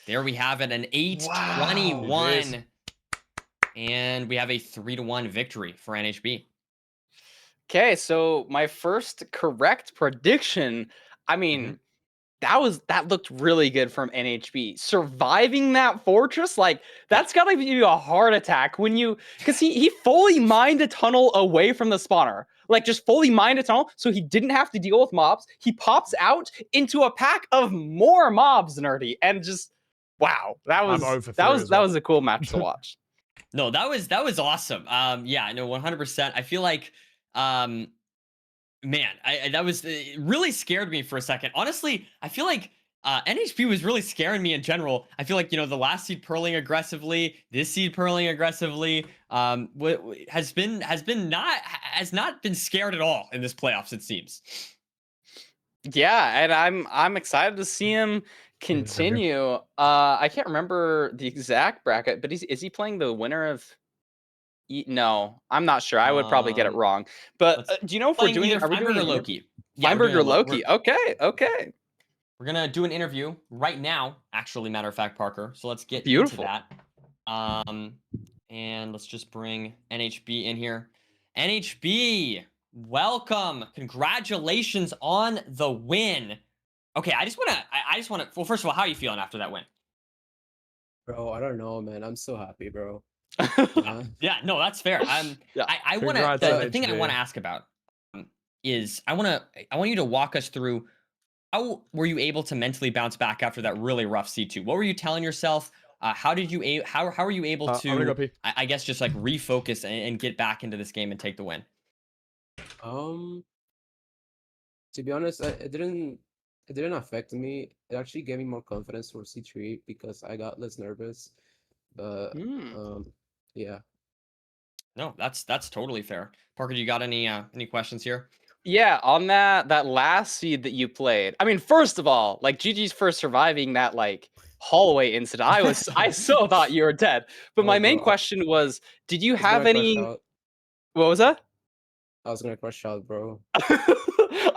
there we have it, an 8-21. Wow, And we have a 3-1 victory for NHB. Okay, so my first correct prediction, I mean, that looked really good from NHB. Surviving that fortress, like that's gotta give you a heart attack when you, because he fully mined a tunnel away from the spawner. Like just fully mined a tunnel, so he didn't have to deal with mobs. He pops out into a pack of more mobs, Nerdy, and just wow, that was a cool match to watch. No, that was awesome. Yeah, no, 100%. I feel like, man, that was it really scared me for a second. Honestly, I feel like NHP was really scaring me in general. I feel like, you know, the last seed purling aggressively, this seed purling aggressively, has not been scared at all in this playoffs, it seems. Yeah, and I'm excited to see him continue. I can't remember the exact bracket, but is he playing the winner of? No, I'm not sure. I would probably get it wrong. But do you know if we're doing? Either Are we Feinberg doing or Loki? Feinberg or Loki? Okay, okay. We're gonna do an interview right now. Actually, matter of fact, Parker. So let's get Beautiful. into that. And let's just bring NHB in here. NHB, welcome. Congratulations on the win. Okay, I just wanna. Well, first of all, how are you feeling after that win? Bro, I don't know, man. I'm so happy, bro. Yeah, no, that's fair. Yeah. I want to. The thing I want to ask about is I want you to walk us through how were you able to mentally bounce back after that really rough C2? What were you telling yourself? How did you how are you able I'm gonna go to pee. I guess just like refocus and get back into this game and take the win? To be honest, it didn't affect me. It actually gave me more confidence for C3 because I got less nervous. But yeah. No, that's totally fair. Parker, you got any questions here? Yeah, on that last seed that you played. I mean, first of all, like GG's for surviving that like hallway incident. I so thought you were dead. But my main question was, did you have any? What was that? I was gonna crush out, bro.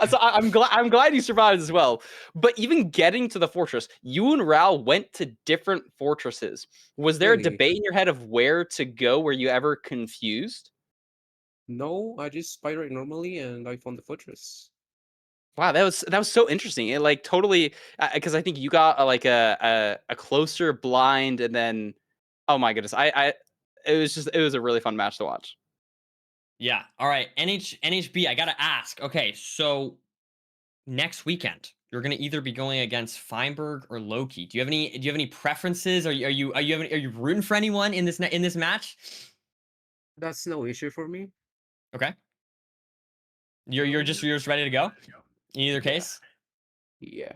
So I'm glad you survived as well. But even getting to the fortress, you and Raul went to different fortresses. Was there a debate in your head of where to go? Were you ever confused? No, I just spiraled normally and I found the fortress. Wow, that was so interesting. It like totally because I think you got like a closer blind, and then oh my goodness, it was a really fun match to watch. Yeah. All right. NHB, I gotta ask. Okay, so next weekend you're gonna either be going against Feinberg or Loki. Do you have any preferences? Are you rooting for anyone in this match? That's no issue for me. Okay. You're just ready to go in either case. Yeah.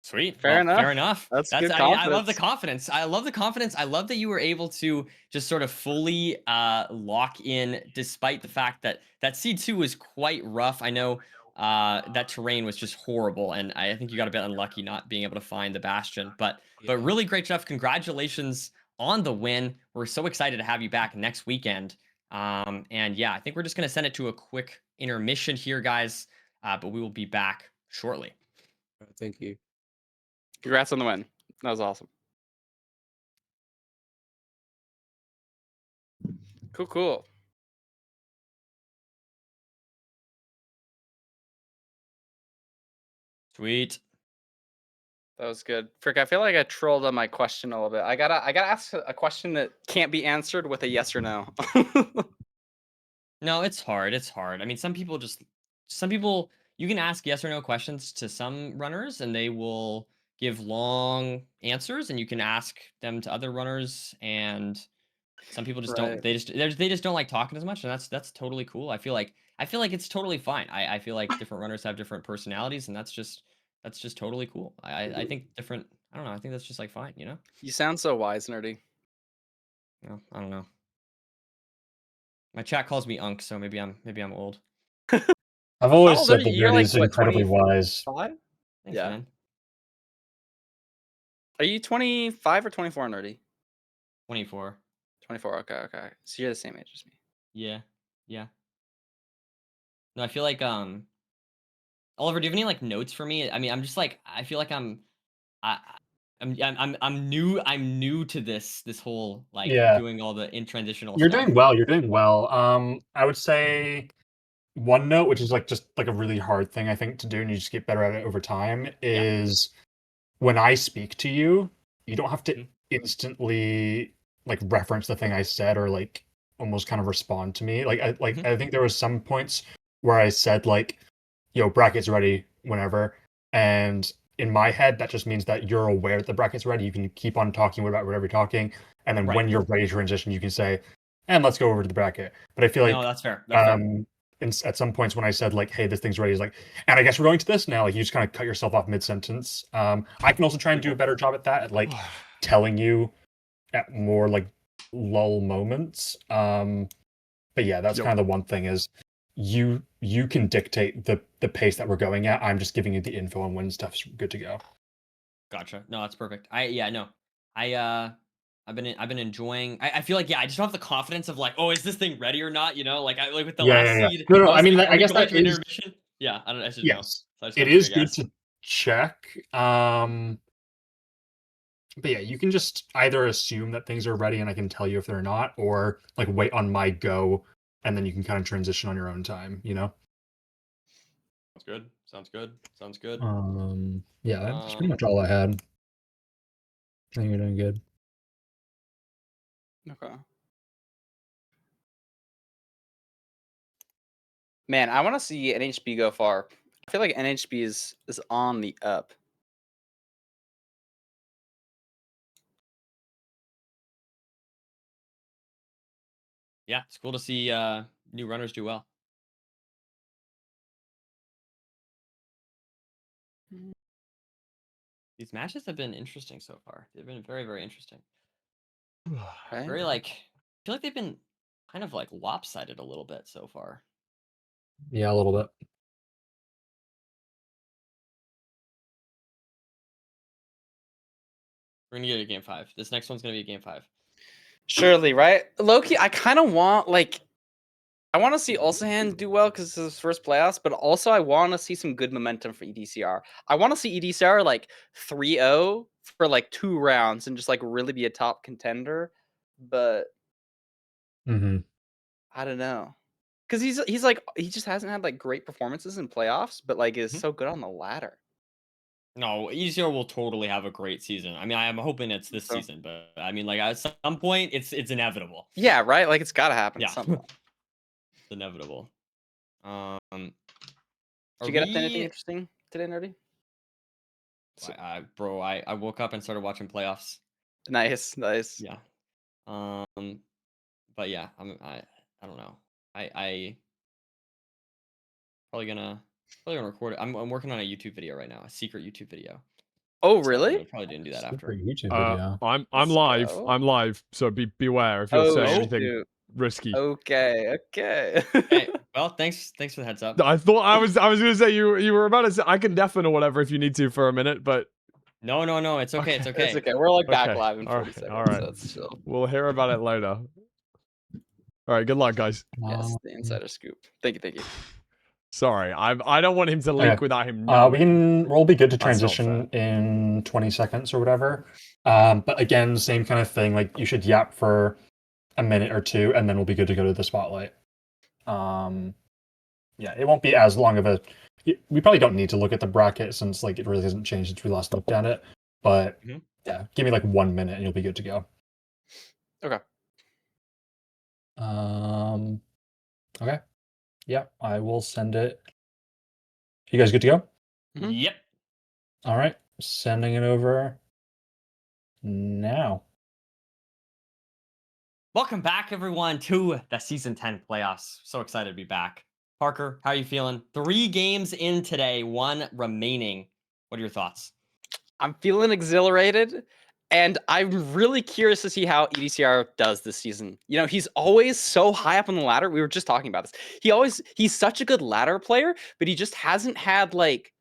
Sweet. Fair enough. Fair enough. That's good I love the confidence. I love the confidence. I love that you were able to just sort of fully lock in, despite the fact that C2 was quite rough. I know that terrain was just horrible, and I think you got a bit unlucky not being able to find the bastion. But really great stuff. Congratulations on the win. We're so excited to have you back next weekend. And yeah, I think we're just gonna send it to a quick intermission here, guys. But we will be back shortly. Thank you. Congrats on the win. That was awesome. Cool. Sweet. That was good. Frick, I feel like I trolled on my question a little bit. I gotta ask a question that can't be answered with a yes or no. No, it's hard. It's hard. I mean, some people you can ask yes or no questions to some runners and they will give long answers, and you can ask them to other runners, and some people just don't they just don't like talking as much, and that's totally cool. I feel like it's totally fine. I feel like different runners have different personalities, and that's just totally cool. I think different I don't know, I think that's just like fine, you know? You sound so wise, nerdy. No, I don't know. My chat calls me Unk, so maybe I'm old. I've always said that Nerdy's incredibly wise. Thanks, yeah. Man. Are you 25 or 24, nerdy? 24. 24. Okay. So you're the same age as me. Yeah. No, I feel like Oliver, do you have any like notes for me? I mean, I'm just like I feel like I'm new to this whole like doing all the transitional You're stuff. doing well. I would say one note, which is like just like a really hard thing I think to do, and you just get better at it over time, is when I speak to you, you don't have to instantly like reference the thing I said or like almost kind of respond to me. Like I think there was some points where I said like, yo, bracket's ready whenever, and in my head that just means that you're aware that the bracket's ready. You can keep on talking about whatever you're talking, and then when you're ready to transition, you can say, and let's go over to the bracket. But I feel like no, that's fair. That's fair. at some points when I said like, "Hey, this thing's ready," he's like, "And I guess we're going to this now." Like you just kind of cut yourself off mid-sentence. I can also try and do a better job at that, at like telling you at more like lull moments. But yeah, that's kind of the one thing is you can dictate the pace that we're going at. I'm just giving you the info on when stuff's good to go. Gotcha. No, that's perfect. I've been enjoying. I feel like I just don't have the confidence of like, oh, is this thing ready or not? You know, like I like with the last seed. No, I I mean, like, I guess going that to an is. intermission? Yeah, I don't. I should know. Yes, So I just it have to is figure good to check. But yeah, you can just either assume that things are ready and I can tell you if they're not, or like wait on my go and then you can kind of transition on your own time, you know? Sounds good. Sounds good. Sounds good. Yeah, that's pretty much all I had. I think you're doing good. Okay. Man, I want to see NHB go far. I feel like NHB is on the up. Yeah, it's cool to see new runners do well. These matches have been interesting so far. They've been very, very interesting. Very like, I feel like they've been kind of like lopsided a little bit so far. Yeah, a little bit. We're gonna get a game 5. This next one's gonna be a game 5. Surely, right? Loki, I kind of want I want to see Ulsahan do well because it's his first playoffs, but also I want to see some good momentum for EDCR. I want to see EDCR like 3-0 for like 2 rounds and just like really be a top contender, but I don't know. Cuz he's like he just hasn't had like great performances in playoffs, but like is so good on the ladder. No, ECR will totally have a great season. I mean, I'm hoping it's this season, but I mean, like at some point, it's inevitable. Yeah, right. Like it's got to happen. Yeah, At some point. it's inevitable. Did you get up to anything interesting today, Nerdy? Bro, I woke up and started watching playoffs. Nice, nice. Yeah. But yeah, I don't know. I probably gonna record it. I'm working on a YouTube video right now, a secret YouTube video. Oh, So really? I probably didn't do that after. YouTube video. I'm live. go. I'm live. So beware if you're saying anything risky. Okay. Okay. Well, thanks for the heads up. I thought I was gonna say you were about to say I can deafen or whatever if you need to for a minute, but no, it's okay. It's okay. It's okay. We're like back Okay. live in All 40 right. seconds. All right. So it's chill. We'll hear about it later. All right. Good luck, guys. Yes, the insider scoop. Thank you. Sorry, I don't want him to leak without him knowing. We'll be good to That's not transition in 20 seconds or whatever. But again, same kind of thing. Like you should yap for a minute or two, and then we'll be good to go to the spotlight. Yeah, it won't be as long of a. We probably don't need to look at the bracket since like it really hasn't changed since we last looked at it. But yeah, give me like 1 minute and you'll be good to go. Okay. Okay. Yeah, I will send it. You guys good to go? Yep. All right, sending it over now. Welcome back, everyone, to the Season 10 playoffs. So excited to be back. Parker, how are you feeling? 3 games in today, 1 remaining. What are your thoughts? I'm feeling exhilarated, and I'm really curious to see how EDCR does this season. You know, he's always so high up on the ladder. We were just talking about this. He's such a good ladder player, but he just hasn't had like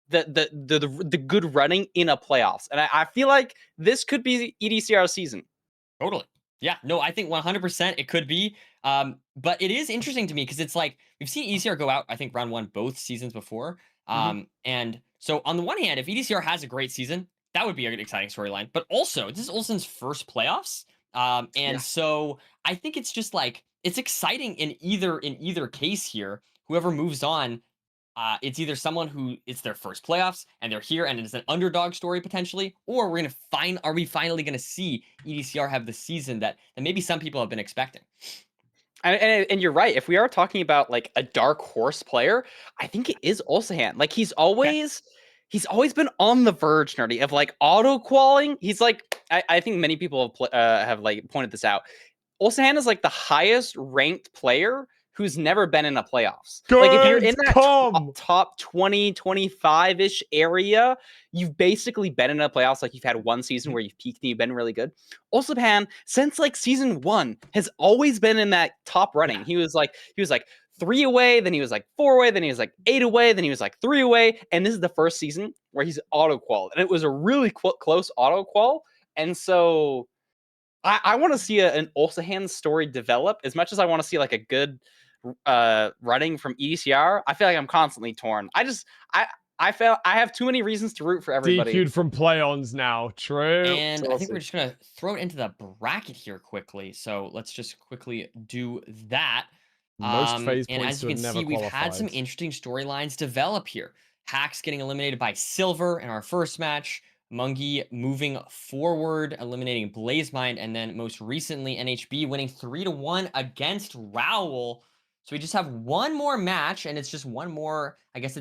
the good running in a playoffs. And I feel like this could be EDCR's season. Totally. Yeah, no, I think 100% it could be. But it is interesting to me because it's like we've seen EDCR go out, I think, round 1 both seasons before. And so on the one hand, if EDCR has a great season, that would be an exciting storyline. But also, this is Olsen's first playoffs. So I think it's just like it's exciting in either case here. Whoever moves on, it's either someone who it's their first playoffs and they're here and it's an underdog story potentially, or are we finally gonna see EDCR have the season that maybe some people have been expecting. And you're right. If we are talking about like a dark horse player, I think it is Ulsahan. Like he's always been on the verge, Nerdy, of like auto qualling. He's like I think many people have like pointed this out. Ulsahan is like the highest ranked player who's never been in a playoffs. Good Like if you're in that come. top 20, 25-ish area, you've basically been in a playoffs. Like you've had one season where you've peaked and you've been really good. Also, Pan, since like season 1, has always been in that top running. He was like 3 away, then he was like 4 away, then he was like 8 away, then he was like 3 away, and this is the first season where he's auto-qualled, and it was a really close auto-qual, and so I want to see an Ulsahan story develop as much as I want to see like a good running from EDCR. I feel like I'm constantly torn. I have too many reasons to root for everybody. DQ'd from play-ons now. True. And I think we're just gonna throw it into the bracket here quickly. So let's just quickly do that. Most phase and points as to you can have see, never we've had qualified. some interesting storylines develop here. Hacks getting eliminated by Silver in our first match. Mungie moving forward, eliminating Blazemind, and then most recently NHB winning 3-1 against Raoul. So we just have one more match, and it's just one more. I guess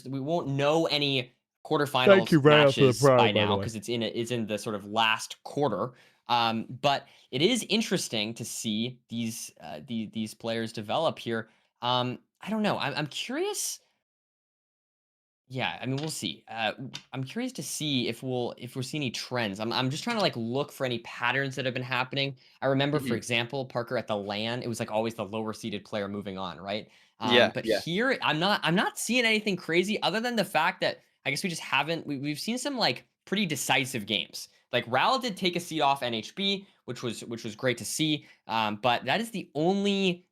we won't know any quarterfinals matches by now because it's in the sort of last quarter. But it is interesting to see these players develop here. I don't know. I'm curious. Yeah, I mean, we'll see. I'm curious to see if we're seeing any trends. I'm just trying to like look for any patterns that have been happening. I remember, for example, Parker at the LAN, it was like always the lower seeded player moving on, right? But here, I'm not seeing anything crazy other than the fact that I guess we just haven't. We've seen some like pretty decisive games. Like Raoul did take a seed off NHB, which was great to see. But that is the only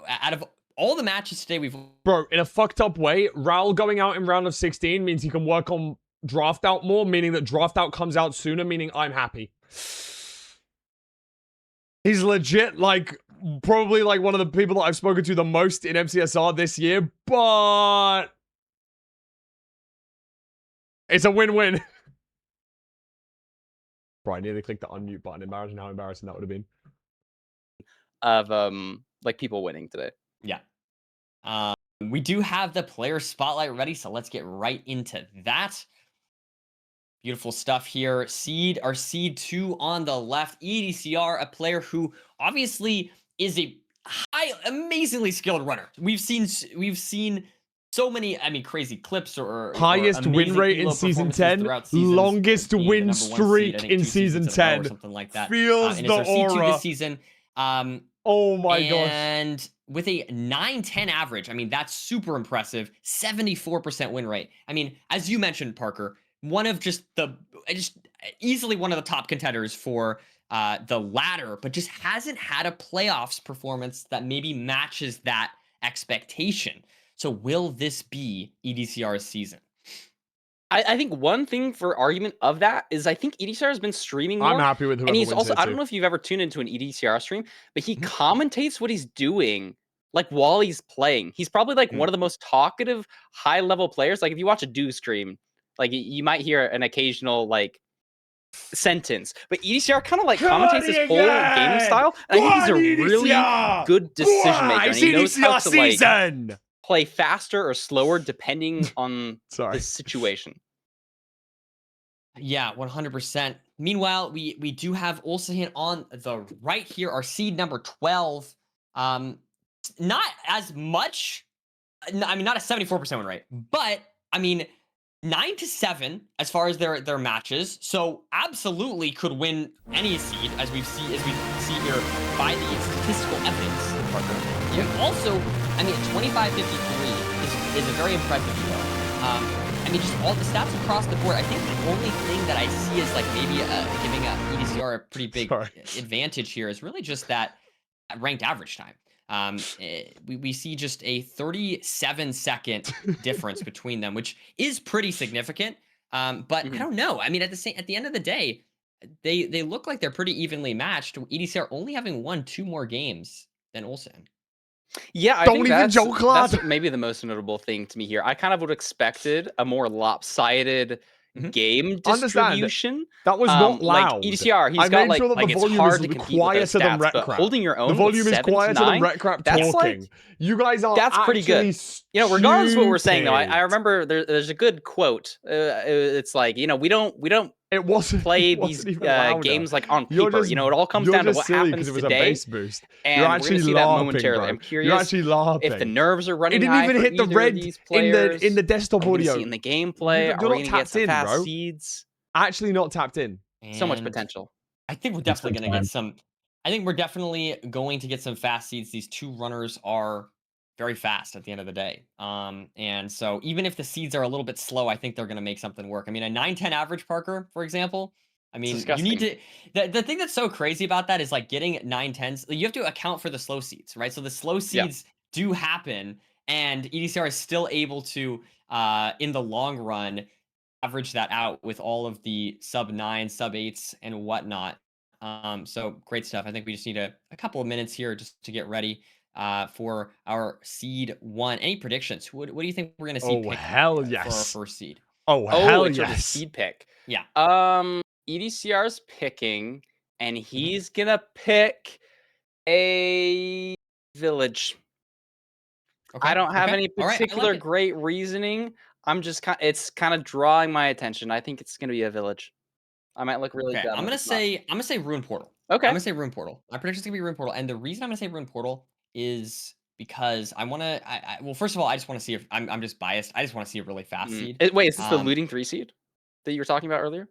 out of all the matches today Bro, in a fucked up way, Raoul going out in round of 16 means he can work on draft out more, meaning that draft out comes out sooner, meaning I'm happy. He's legit, like, probably like one of the people that I've spoken to the most in MCSR this year, but it's a win-win. Bro, I nearly clicked the unmute button. Imagine how embarrassing that would have been. Of like people winning today. Yeah. We do have the player spotlight ready, so let's get right into that. Beautiful stuff here. Our seed 2 on the left, EDCR, a player who obviously is a amazingly skilled runner. We've seen so many, I mean, crazy clips or highest win rate in season 10, longest win streak in season 10. Or something like that. Feels and the it's our seed 2 aura. this season. Oh my gosh. And with a 9-10 average, I mean, that's super impressive. 74% win rate. I mean, as you mentioned, Parker, one of just easily one of the top contenders for the ladder, but just hasn't had a playoffs performance that maybe matches that expectation. So will this be EDCR's season? I think one thing for argument of that is I think EDCR has been streaming more. I'm happy with whoever and he's wins also, here I don't too. know if you've ever tuned into an EDCR stream, but he commentates what he's doing like while he's playing. He's probably like one of the most talkative, high level players. Like if you watch a Do stream, like you might hear an occasional like sentence, but EDCR kind of like commentates his whole gaming style. And I think he's a really good decision maker. And he knows how to like play faster or slower depending on the situation. Yeah, 100%. Meanwhile, we do have Ulsahan on the right here, our seed number 12. Not as much. I mean, not a 74% win rate, but I mean, 9-7 as far as their matches. So absolutely could win any seed, as we see here by the statistical evidence. Parker. Yeah. Also, I mean, 25-53 is a very impressive score. I mean, just all the stats across the board. I think the only thing that I see is like maybe giving EDCR a pretty big advantage here is really just that ranked average time. We see just a 37-second difference between them, which is pretty significant. But I don't know. I mean, at the end of the day, they look like they're pretty evenly matched. EDCR only having won 2 more games than Ulsan. Yeah, I think that's maybe the most notable thing to me here. I kind of would have expected a more lopsided game distribution. That was not loud. Like EDCR, he's got like, sure that like the it's volume hard is to compete with those quieter than stats, but Retcrap. holding your own The volume is quieter than 7-9, Retcrap that's talking. like, you guys are that's pretty good. You know, regardless of what we're saying though, I stupid. remember there's a good quote. It's like, you know, we don't It wasn't. play It wasn't these even louder. games like on You're paper. just, You know, it all comes you're down to just what silly happens because it was a today. base boost. And You're we're actually gonna see that LARPing, momentarily. bro. I'm curious You're actually LARPing. if the nerves are running It didn't high even for hit the either of red these in players. the desktop Are we gonna audio. see it in the gameplay? You're Are we not gonna get tapped some in, fast bro. seeds? Actually not tapped in. So much And potential. I think we're definitely going to get some. I think we're definitely going to get some fast seeds. These two runners are very fast at the end of the day. And so even if the seeds are a little bit slow, I think they're going to make something work. I mean, a 9-10 average Parker, for example. I mean, you need to. The thing that's so crazy about that is like getting 9-10s. You have to account for the slow seeds, right? So the slow seeds do happen, and EDCR is still able to, in the long run, average that out with all of the sub 9, sub 8s, and whatnot. So great stuff. I think we just need a couple of minutes here just to get ready for our seed 1. Any predictions? What do you think we're going to see pick hell for our yes. first seed? Oh, hell in terms of yes. seed pick. Yeah. EDCR's picking, and he's gonna pick a village. Okay. I don't have any All right. I particular like it. great reasoning. I'm just it's kind of drawing my attention. I think it's gonna be a village. I might look really Okay, dumb. I'm if gonna it's not. say Rune Portal. Okay. I'm gonna say Rune Portal. My prediction is gonna be Rune Portal, and the reason I'm gonna say Rune Portal is because I wanna. Well, first of all, I just want to see if I'm just biased. I just want to see a really fast seed. Wait, is this the looting 3 seed that you were talking about earlier?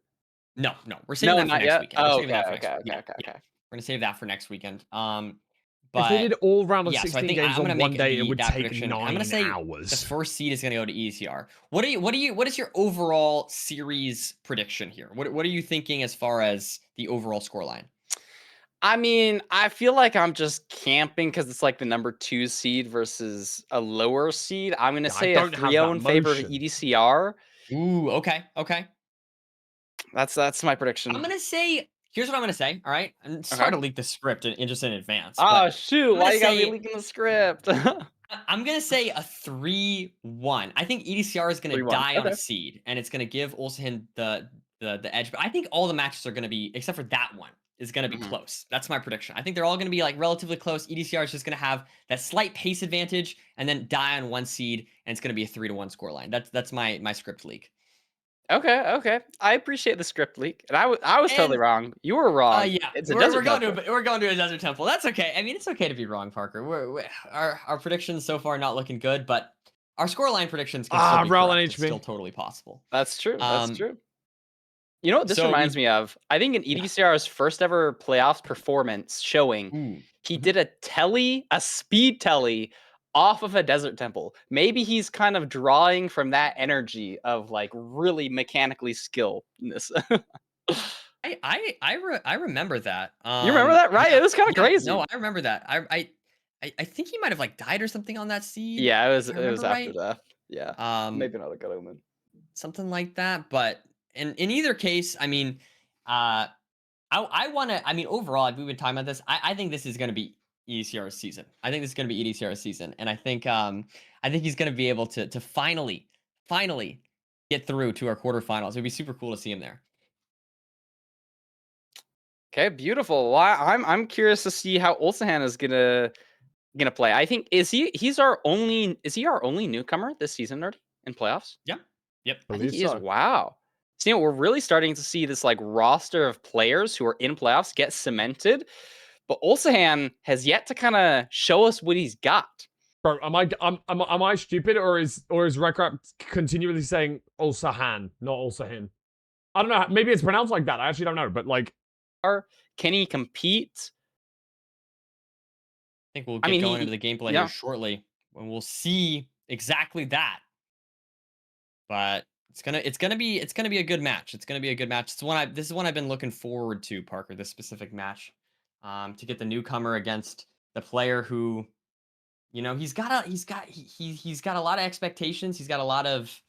No, we're saving that for not next yet. weekend. We're Oh, saving that for next okay. week. Yeah. Okay. We're gonna save that for next weekend. If they But did all round of yeah, so I 16 think games I'm gonna on one make day, it would that take prediction. 9 I'm gonna say hours. the first seed is gonna go to ECR. What is your overall series prediction here? What are you thinking as far as the overall scoreline? I mean, I feel like I'm just camping because it's like the number 2 seed versus a lower seed. I'm gonna say a 3-0 in favor of EDCR. Ooh, okay. That's my prediction. I'm gonna say. Here's what I'm gonna say. All right, and sorry to leak the script in just in advance. Oh but shoot! I'm Why gonna you gotta be say- leaking the script? I'm gonna say a 3-1. I think EDCR is gonna 3-1. die on a Okay. seed, and it's gonna give Ulsahin the edge. But I think all the matches are gonna be, except for that one, is gonna be close. That's my prediction. I think they're all gonna be like relatively close. EDCR is just gonna have that slight pace advantage, and then die on one seed, and it's gonna be a 3-1 scoreline. That's my script leak. Okay. I appreciate the script leak, and I was totally wrong. You were wrong. Yeah, it's a we're desert going temple. we're going to a desert temple. That's okay. I mean, it's okay to be wrong, Parker. Our predictions so far not looking good, but our scoreline predictions can still be correct. It's still totally possible. That's true. That's true. You know what this so reminds me of? I think in EDCR's first ever playoffs performance showing, he did a speed telly off of a desert temple. Maybe he's kind of drawing from that energy of like really mechanically skillness. I remember that. You remember that, right? It was kind of crazy. No, I remember that. I think he might have like died or something on that seed. Yeah, it was if I remember after right. death. Yeah. Maybe not a good omen. Something like that. But in either case, I mean, I want to. I mean, overall, we've been talking about this. I think this is going to be EDCR's season. I think this is going to be EDCR's season, and I think he's going to be able to finally get through to our quarterfinals. It'd be super cool to see him there. Okay, beautiful. Well, I'm curious to see how Ulsahan is gonna play. I think is he our only newcomer this season, Nerd, in playoffs? Yeah. Yep. I think he is. Wow. So, we're really starting to see this like roster of players who are in playoffs get cemented, but Ulsahan has yet to kind of show us what he's got. Bro, am I stupid or is Redcrap continually saying Ulsahan, not Ulsahin? I don't know. Maybe it's pronounced like that. I actually don't know, but like, can he compete? I think we'll get going into the gameplay here shortly, when we'll see exactly that. But it's gonna be a good match. It's gonna be a good match. This is one I've been looking forward to, Parker. This specific match, to get the newcomer against the player who, you know, he's got a lot of expectations. He's got a lot of,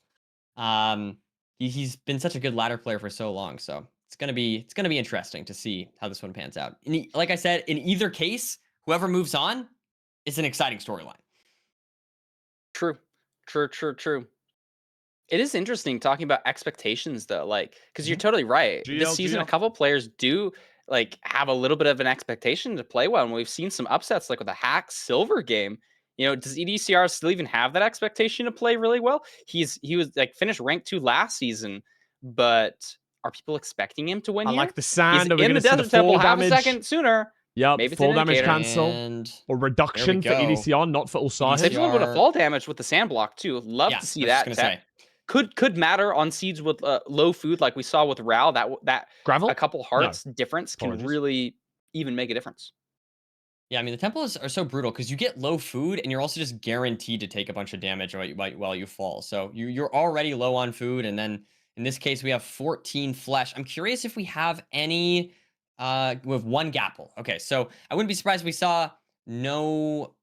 he's been such a good ladder player for so long. So it's gonna be interesting to see how this one pans out. Like I said, in either case, whoever moves on, it's an exciting storyline. True. It is interesting talking about expectations though, like, because you're totally right. This season, a couple players do like have a little bit of an expectation to play well, and we've seen some upsets, like with the Hack Silver game. You know, does EDCR still even have that expectation to play really well? He was like finished ranked 2 last season, but Are people expecting him to win I here? like the He's sand. Are we in going the to see the Desert Temple fall half a damage? second sooner. Yep, Maybe it's fall an damage indicator. cancel. And Or reduction for go. EDCR, not for Ulsahin. Saves a little bit of fall damage with the sand block too. Love Yeah, to see I was just that. gonna Tech. say. Could matter on seeds with low food, like we saw with Rao. That Gravel? a couple hearts difference can Apologies. really even make a difference. Yeah, I mean, the temples are so brutal because you get low food and you're also just guaranteed to take a bunch of damage while you fall. So you're already low on food. And then in this case, we have 14 flesh. I'm curious if we have any with 1 gapple. Okay, so I wouldn't be surprised if we saw no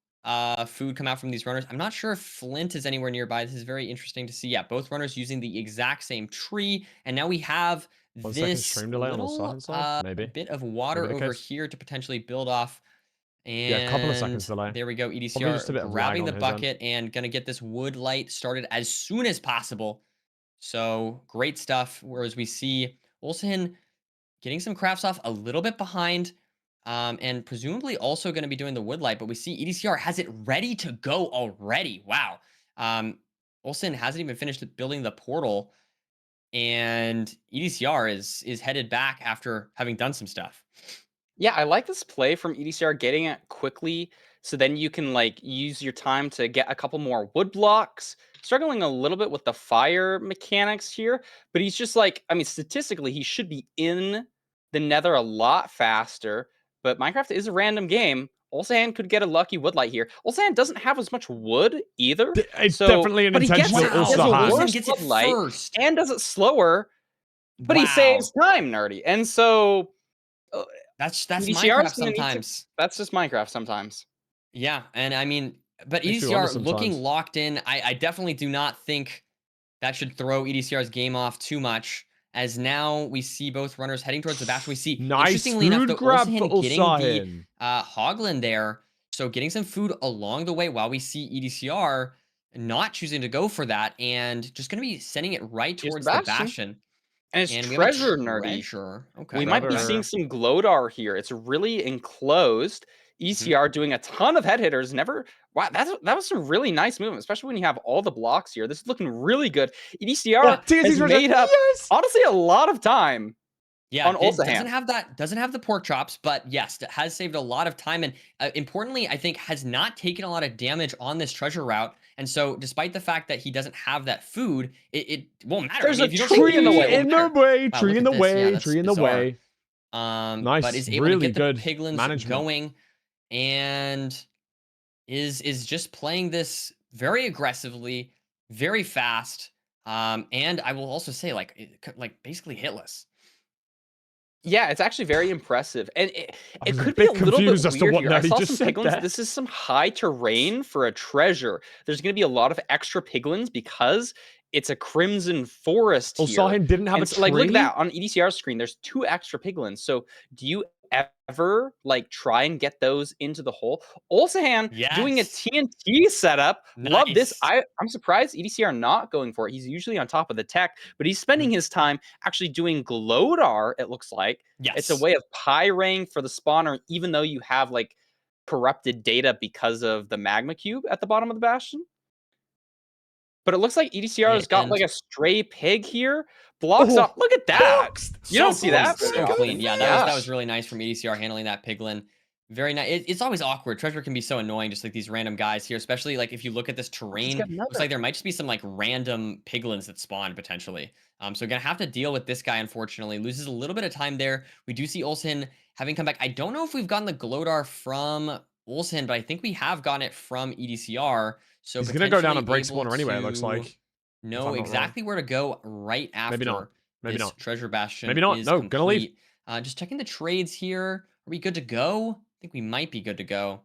food come out from these runners. I'm not sure if Flint is anywhere nearby. This is very interesting to see. Yeah, both runners using the exact same tree. And now we have 1 second this stream delay on little Ulsahin's side, maybe. bit of water Maybe the over case. here to potentially build off. And a couple of seconds delay. there we go. Probably just a bit EDCR of lag grabbing on the his end. bucket and going to get this wood light started as soon as possible. So great stuff. Whereas we see Olsen getting some crafts off a little bit behind and presumably also going to be doing the wood light. But we see EDCR has it ready to go already. Wow. Olsen hasn't even finished building the portal. And EDCR is headed back after having done some stuff. Yeah, I like this play from EDCR getting it quickly, so then you can like use your time to get a couple more wood blocks. Struggling a little bit with the fire mechanics here, but he's just like, I mean, statistically, he should be in the nether a lot faster, but Minecraft is a random game. Ulsan could get a lucky wood light here. Ulsan doesn't have as much wood either. It's definitely an but he gets intentional it. He gets a Ulsahin. worse Gets it wood light first. and does it slower, but he saves time, Nerdy. And so That's EDCR 's Minecraft gonna need to- sometimes. That's just Minecraft sometimes. Yeah, and I mean, but Makes you wonder EDCR looking sometimes. locked in, I definitely do not think that should throw EDCR's game off too much. As now we see both runners heading towards the bastion. We see, Nice interestingly enough, food the grab Ulsahin for getting the Ulsahin. Hoglin there. So getting some food along the way while we see EDCR not choosing to go for that and just going to be sending it right Here's towards the the bastion. bastion. And it's And we have a treasure, Nerdy. treasure. Okay. We might be seeing some Glodar here. It's really enclosed. ECR doing a ton of head hitters. Wow, that was some really nice movement, especially when you have all the blocks here. This is looking really good. EDCR has made up honestly a lot of time. Yeah, on it Ulsahin. doesn't have the pork chops, but yes, it has saved a lot of time and importantly, I think has not taken a lot of damage on this treasure route. And so, despite the fact that he doesn't have that food, it won't matter. There's I mean, a if you don't tree take in the it, way. it won't matter. Wow, Tree look in at the this. way, Yeah, that's tree in the bizarre. way. But is able really to get good the piglins management. going and is just playing this very aggressively, very fast. And I will also say, like basically hitless. Yeah, it's actually very impressive, and it was a could be bit a little bit confused as to weird what here. I Nerdy saw just some said piglins. there. This is some high terrain for a treasure. There's going to be a lot of extra piglins because it's a crimson forest here. Ulsahin didn't have And a so, like, look at tree? that on EDCR's screen. There's 2 extra piglins. So, do you ever like try and get those into the hole? Ulsahin doing a TNT setup. Love this. I'm surprised EDCR not going for it. He's usually on top of the tech, but he's spending his time actually doing Glodar, it looks like. It's a way of pyrang for the spawner, even though you have like corrupted data because of the magma cube at the bottom of the bastion. But it looks like EDCR has got like a stray pig here. Blocks up. Look at that. You don't see that. So clean. Yeah, that was really nice from EDCR handling that piglin. Very nice. It's always awkward. Treasure can be so annoying, just like these random guys here, especially like if you look at this terrain. Looks like there might just be some like random piglins that spawn potentially. So gonna have to deal with this guy, unfortunately. Loses a little bit of time there. We do see Ulsahin having come back. I don't know if we've gotten the Glodar from Ulsahin, but I think we have gotten it from EDCR. So he's gonna go down a potentially break able spawner anyway, it looks to like. know exactly where to go right after Maybe not. Maybe this not. treasure bastion. Maybe not. Is No, gonna leave. complete. Just checking the trades here. Are we good to go? I think we might be good to go.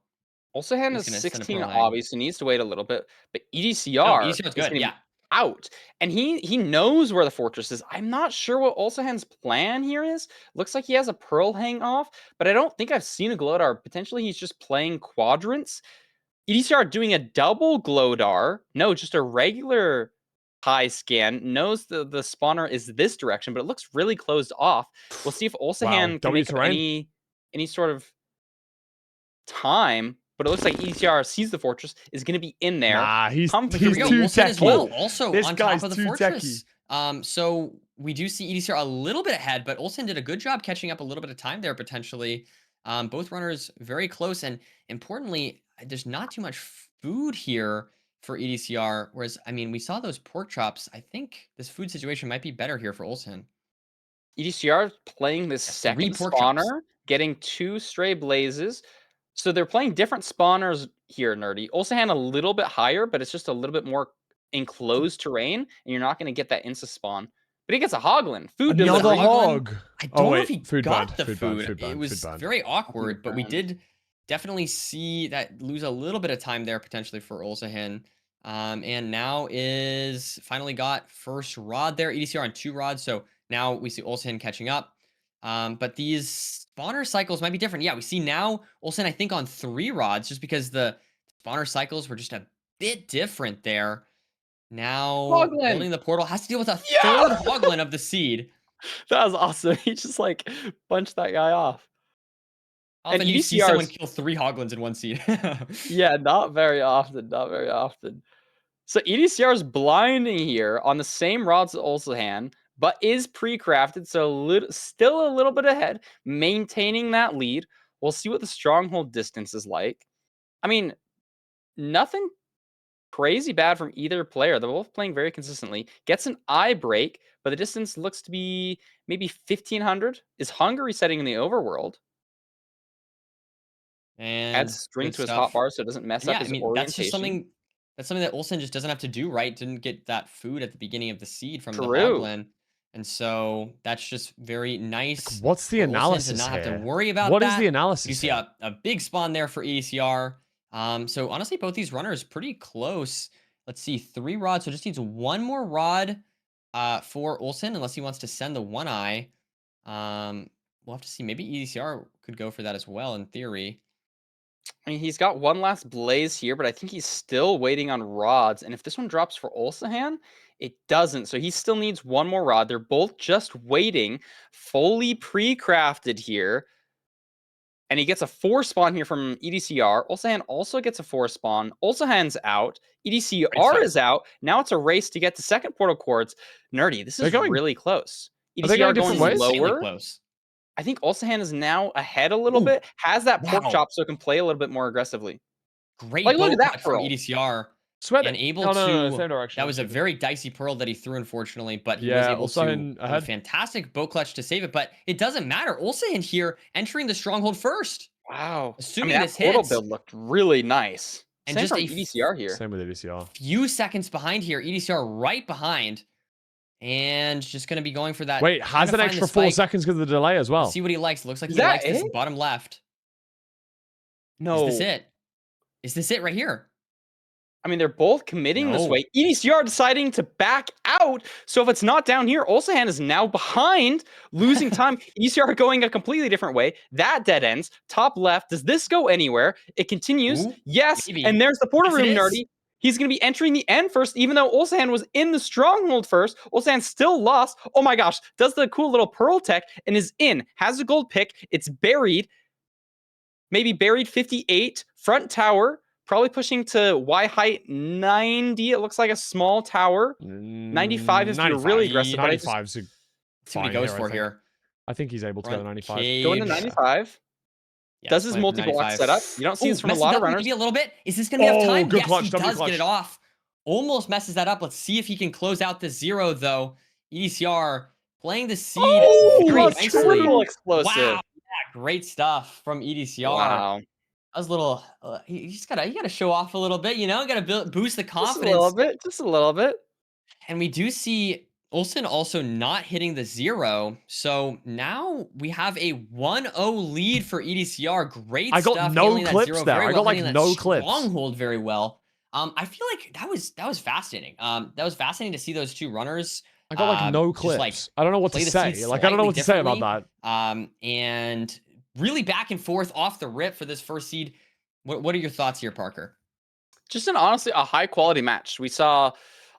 Ulsahin He's is gonna send a 16 pro lag. obviously needs to wait a little bit, but EDCR EDCR is is good, gonna be yeah. out, and he knows where the fortress is. I'm not sure what Ulsahin's plan here is. Looks like he has a pearl hang off, but I don't think I've seen a Glodar. Potentially he's just playing quadrants. EDCR doing a double Glodar. No, just a regular high scan. Knows the spawner is this direction, but it looks really closed off. We'll see if Ulsahin can make up any sort of time, but it looks like EDCR sees the fortress, is going to be in there. Nah, he's Here we go. too Ulsahin as techy. well, also This on guy's top of the too fortress. So we do see EDCR a little bit ahead, but Olsen did a good job catching up a little bit of time there potentially. Both runners very close, and importantly, there's not too much food here for EDCR. Whereas, I mean, we saw those pork chops. I think this food situation might be better here for Olsen. EDCR playing this second spawner, getting 2 stray blazes. So they're playing different spawners here, Nerdy. Ulsahan a little bit higher, but it's just a little bit more enclosed terrain, and you're not going to get that insta spawn. But he gets a hoglin. Food Another delivery. hog. I don't know if he food got burned, the food food. burned, food burned, It was food burned. very awkward, but we did definitely see that lose a little bit of time there potentially for Ulsahan. And now is finally got first rod there. EDCR on 2 rods, so now we see Ulsahan catching up. But these spawner cycles might be different. Yeah, we see now Ulsahan, I think, on 3 rods, just because the spawner cycles were just a bit different there. Now, Hoglin! building the portal has to deal with a third hoglin of the seed. That was awesome. He just like punched that guy off. Often you see someone kill 3 hoglins in one seed. Yeah, not very often. Not very often. So EDCR is blinding here on the same rods as Ulsahan, but is pre-crafted, so still a little bit ahead, maintaining that lead. We'll see what the stronghold distance is like. I mean, nothing crazy bad from either player. They're both playing very consistently. Gets an eye break, but the distance looks to be maybe 1,500. Is Hungary setting in the overworld? And adds string to his hotbar so it doesn't mess up his orientation. That's just something that Ulsen just doesn't have to do, right? Didn't get that food at the beginning of the seed from the hoglin. And so that's just very nice. What's the analysis to not here? have to worry about What that. is the analysis? You see a big spawn there for EDCR. So honestly, both these runners pretty close. Let's see, 3 rods. So just needs 1 more rod for Ulsen, unless he wants to send the 1 eye. We'll have to see. Maybe EDCR could go for that as well in theory. I mean, he's got 1 last blaze here, but I think he's still waiting on rods. And if this one drops for Ulsahan, it doesn't. So he still needs 1 more rod. They're both just waiting, fully pre-crafted here. And he gets a 4 spawn here from EDCR. Ulsahan also gets a 4 spawn. Ulsahan's out. EDCR is out. Now it's a race to get to second portal quartz. Nerdy, this is really close. EDCR going lower. Close. I think Ulsahan is now ahead a little bit. Has that pork chop so it can play a little bit more aggressively. Great look at that from pearl. EDCR. Sweat and it. able No, to. same direction. That was a very dicey pearl that he threw, unfortunately, but he was able to have a fantastic boat clutch to save it. But it doesn't matter. Ulsahan here entering the stronghold first. Wow. Assuming this portal hits. build looked really nice. And Same just from a EDCR here. Same with EDCR. Few seconds behind here. EDCR right behind. And just going to be going for that. Wait, has an extra 4 seconds because of the delay as well. Let's see what he likes. Looks like he likes this bottom left. No. Is this it? Is this it right here? I mean, they're both committing this way. EDCR deciding to back out. So if it's not down here, Ulsahan is now behind, losing time. EDCR going a completely different way. That dead ends. Top left. Does this go anywhere? It continues. Ooh, yes. maybe. And there's the portal room, Yes, it Nerdy. He's going to be entering the end first, even though Ulsahan was in the stronghold first. Ulsahan still lost. Oh my gosh. Does the cool little pearl tech and is in. Has a gold pick. It's buried. Maybe buried 58. Front tower. Probably pushing to Y height 90. It looks like a small tower. 95 if you're really aggressive. 95 see what he goes for here. I think he's able to go to 95. Going to 95. Does his multi-block setup? You don't see this from a lot of runners. Maybe a little bit. Is this going to be enough time? Good Yes, clutch, he does get it off. Almost messes that up. Let's see if he can close out the 0, though. EDCR playing the seed very nicely. Explosive. Wow. Yeah, great stuff from EDCR. Wow. That was a little. You gotta show off a little bit, you know. Gotta boost the confidence. Just a little bit. And we do see Ulsen also not hitting the 0. So now we have a 1-0 lead for EDCR. Great stuff. I got no clips there. I got like no clips. Stronghold very well. I feel like that was fascinating. That was fascinating to see those 2 runners. I got like no clips. Like, I don't know what to say. Like I don't know what to say about that. And really back and forth off the rip for this first seed. What are your thoughts here, Parker? Just honestly a high quality match. We saw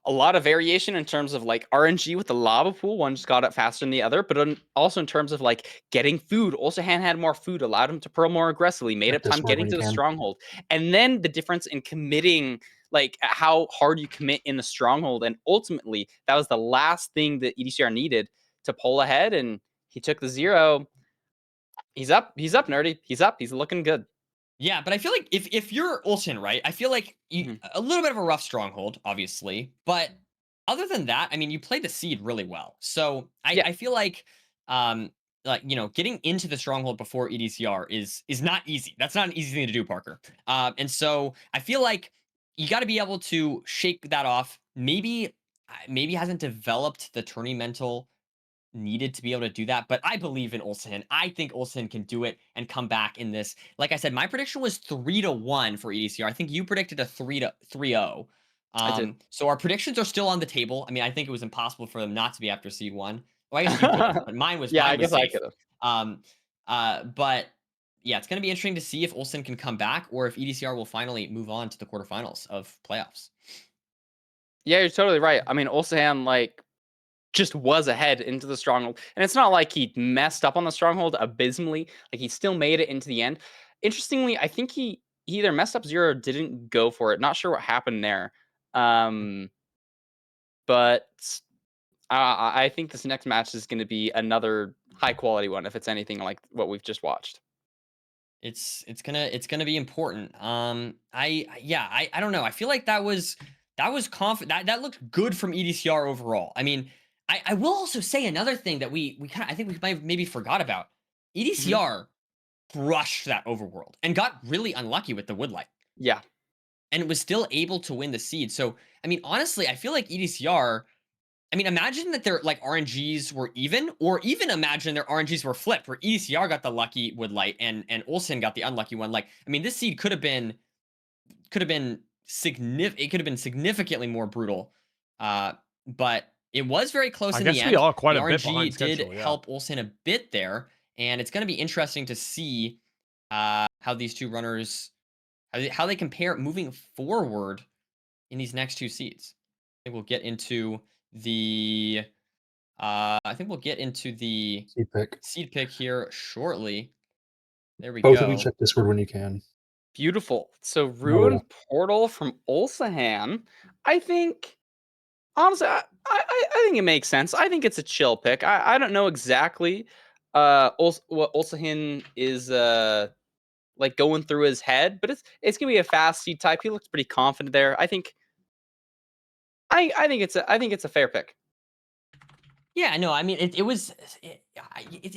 a lot of variation in terms of like RNG with the lava pool. One just got up faster than the other, but also in terms of like getting food. Ulsahan had more food, allowed him to pearl more aggressively, made up time getting to the stronghold. And then the difference in committing like how hard you commit in the stronghold. And ultimately, that was the last thing that EDCR needed to pull ahead, and he took the 0. He's up, nerdy. He's up. He's looking good. Yeah, but I feel like if you're Olsen, right? I feel like a little bit of a rough stronghold, obviously, but other than that, I mean, you played the seed really well. So I feel like getting into the stronghold before EDCR is not easy. That's not an easy thing to do, Parker. And so I feel like you got to be able to shake that off. Maybe hasn't developed the tourney mental needed to be able to do that, but I believe in Olsen. I think Olsen can do it and come back in this. Like I said, my prediction was 3-1 for EDCR. I think you predicted a 3-0. I did. So our predictions are still on the table. I mean, I think it was impossible for them not to be after seed 1. Well, I guess you could have, but mine was I guess safe. I could have. But yeah, it's going to be interesting to see if Olsen can come back or if EDCR will finally move on to the quarterfinals of playoffs. Yeah, you're totally right. I mean, Olsen just was ahead into the stronghold, and it's not like he messed up on the stronghold abysmally. Like, he still made it into the end. Interestingly, I think he either messed up 0 or didn't go for it. Not sure what happened there. But I think this next match is going to be another high quality one, if it's anything like what we've just watched. It's gonna be important. I don't know. I feel like that was confident. That looked good from EDCR overall. I mean, I will also say another thing that we kind of, I think we might have maybe forgot about. EDCR brushed that overworld and got really unlucky with the woodlight. Yeah. And was still able to win the seed. So, I mean, honestly, I feel like EDCR, I mean, imagine that their like RNGs were even, or even imagine their RNGs were flipped, where EDCR got the lucky woodlight and Olsen got the unlucky one. Like, I mean, this seed could have been significantly more brutal. But it was very close in the end. I guess we are quite the a RNG bit behind schedule, did help Olsen a bit there, and it's going to be interesting to see how these two runners, how they compare moving forward in these next two seeds. I think we'll get into the seed pick here shortly. There we Both go. of you check Discord when you can. Beautiful. So Ruin Portal from Ulsahan. I think, honestly, I think it makes sense. I think it's a chill pick. I don't know exactly what Ulsahan is like going through his head, but it's gonna be a fast seed type. He looks pretty confident there. I think it's a fair pick. Yeah, no, I mean, it's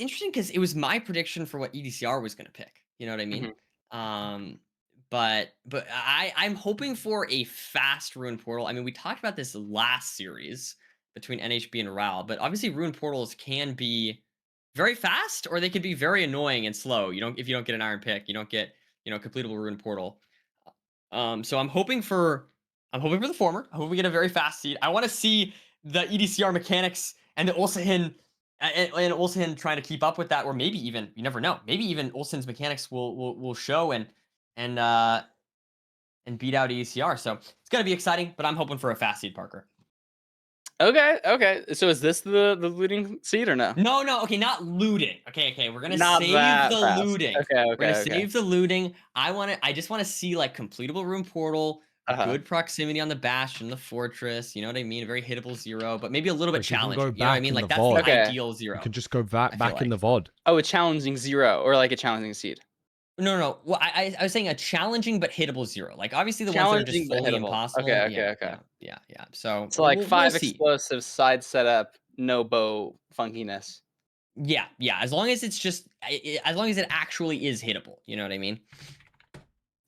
interesting because it was my prediction for what EDCR was going to pick. You know what I mean? But I'm hoping for a fast Ruin Portal. I mean, we talked about this last series between NHB and RAL, but obviously Ruin Portals can be very fast or they could be very annoying and slow. If you don't get an iron pick, you don't get, completable Ruin Portal. So I'm hoping for the former. I hope we get a very fast seed. I want to see the EDCR mechanics and the Ulsahan and trying to keep up with that, or maybe even, you never know, maybe even Ulsan's mechanics will show and beat out EDCR. So it's gonna be exciting, but I'm hoping for a fast seed, Parker. Okay. So is this the looting seed or no? No. Okay, not looting. Okay. We're gonna Not save that the fast. looting. Okay. We're gonna save the looting. I just want to see like completable Ruin Portal, good proximity on the Bastion, the Fortress. You know what I mean? A very hittable 0, but maybe a little bit challenging. You know what I mean? Like that's the ideal 0. You can just go back in the VOD. Oh, a challenging 0 or like a challenging seed. No. Well, I was saying a challenging but hittable 0. Like obviously the ones that are just fully impossible. Okay. Yeah. So like we'll 5 see. explosive side setup, no bow funkiness. Yeah. As long as it's just, as long as it actually is hittable. You know what I mean?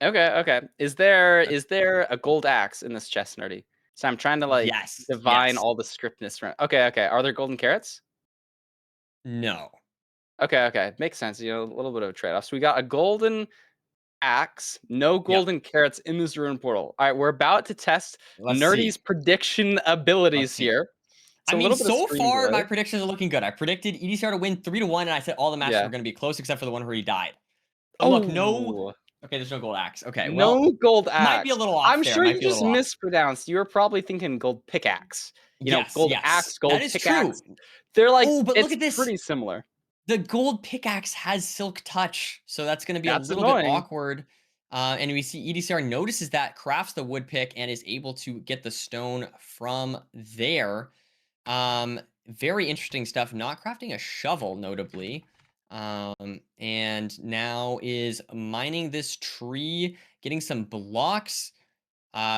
Okay. Is there a gold axe in this chest, nerdy? So I'm trying to divine all the scriptness from. Okay. Are there golden carrots? No. Okay. Makes sense. A little bit of a trade-off. So we got a golden axe, no golden carrots in this Ruin Portal. All right, we're about to test Nerdy's prediction abilities here. I mean, so far my predictions are looking good. I predicted EDCR to win 3-1, and I said all the matches were going to be close except for the one where he died. Oh, look, no. Okay, there's no gold axe. Okay, well, no gold axe. Might be a little off. I'm sure you just mispronounced. You were probably thinking gold pickaxe. Gold axe, gold pickaxe. True. They're like, but look at this. Pretty similar. The gold pickaxe has silk touch, so that's going to be a little bit awkward. And we see EDCR notices that, crafts the wood pick, and is able to get the stone from there. Very interesting stuff. Not crafting a shovel, notably. And now is mining this tree, getting some blocks.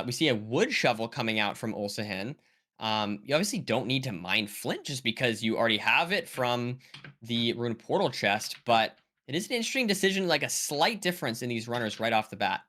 We see a wood shovel coming out from Ulsahin. You obviously don't need to mine flint just because you already have it from the rune portal chest, but it is an interesting decision, like a slight difference in these runners right off the bat.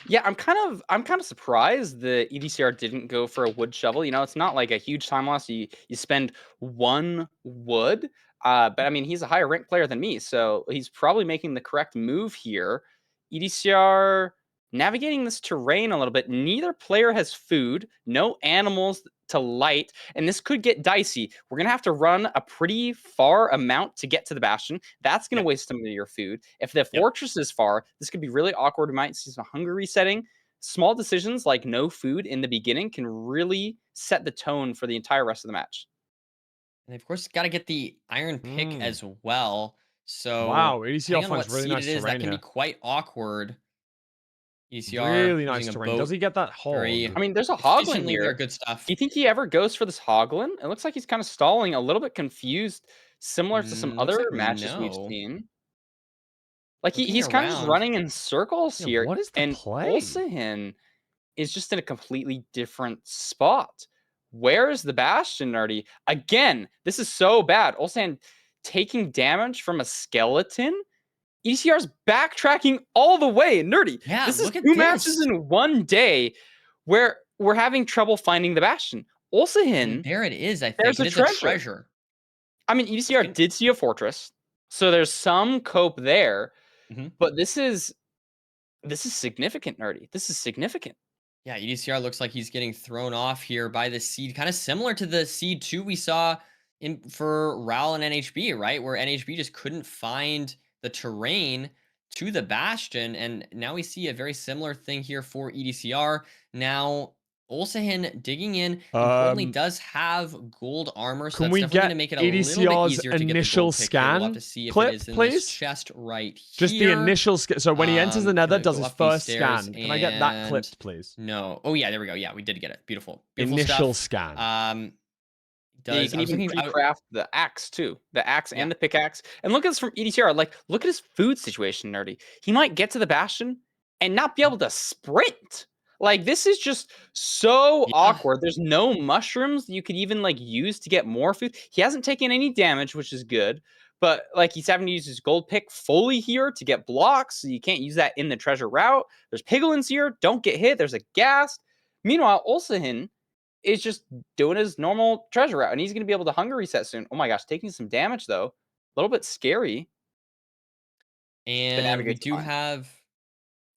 Yeah, I'm kind of surprised the EDCR didn't go for a wood shovel. You know, it's not like a huge time loss. You spend 1 wood, but I mean, he's a higher ranked player than me, so he's probably making the correct move here. EDCR navigating this terrain a little bit. Neither player has food, no animals to light, and this could get dicey. We're gonna have to run a pretty far amount to get to the bastion. That's gonna waste some of your food. If the fortress is far, this could be really awkward. We might see some hunger resetting. Small decisions like no food in the beginning can really set the tone for the entire rest of the match. And of course, got to get the iron pick as well. So Wow, EDCR depending on finds what really seed nice it is, that terrain can be here. quite awkward. ECR Really nice using a terrain. boat. Does he get that hog? I mean, there's a hoglin Efficiently, here. they're good stuff. Do you think he ever goes for this hoglin? It looks like he's kind of stalling, a little bit confused, similar to some Looks other like matches we've no. seen. Like Looking he's kind of just around. running in circles Yeah, here. what is the and play? Ulsahin is just in a completely different spot. Where's the Bastion, Nerdy? Again, this is so bad. Ulsahin taking damage from a skeleton. ECR's backtracking all the way. Nerdy. Yeah, This is look at 2 matches this. in 1 day where we're having trouble finding the Bastion. Ulsahin, And there it is, I think. there's It a is treasure. a treasure. I mean, EDCR did see a fortress, so there's some cope there. But this is significant, Nerdy. This is significant. Yeah, EDCR looks like he's getting thrown off here by the seed, kind of similar to the seed 2 we saw for Ral and NHB, right? Where NHB just couldn't find the terrain to the Bastion, and now we see a very similar thing here for EDCR. Now, Ulsahin digging in, importantly, does have gold armor, so Can that's we definitely going get to make it a little bit EDCR's easier to get the initial gold pick here. We'll have scan to see if clip, it is in please? this chest right here. Just the initial scan. So when he enters the nether, Gonna does go his up these first stairs scan. Can I get that and- clipped, please? No. Oh, yeah, there we go. Yeah, we did get it. Beautiful. Beautiful Initial stuff. scan. Yeah, you I can was even looking- I- pre-craft the axe too. The axe and the pickaxe. And look at this from EDCR. Like, look at his food situation, Nerdy. He might get to the Bastion and not be able to sprint. Like, this is just so awkward. There's no mushrooms you could even like use to get more food. He hasn't taken any damage, which is good. But like, he's having to use his gold pick fully here to get blocks, so you can't use that in the treasure route. There's piglins here. Don't get hit. There's a ghast. Meanwhile, Ulsahin is just doing his normal treasure route, and he's going to be able to hunger reset soon. Oh my gosh, taking some damage though. A little bit scary. And we navigates do fine. have,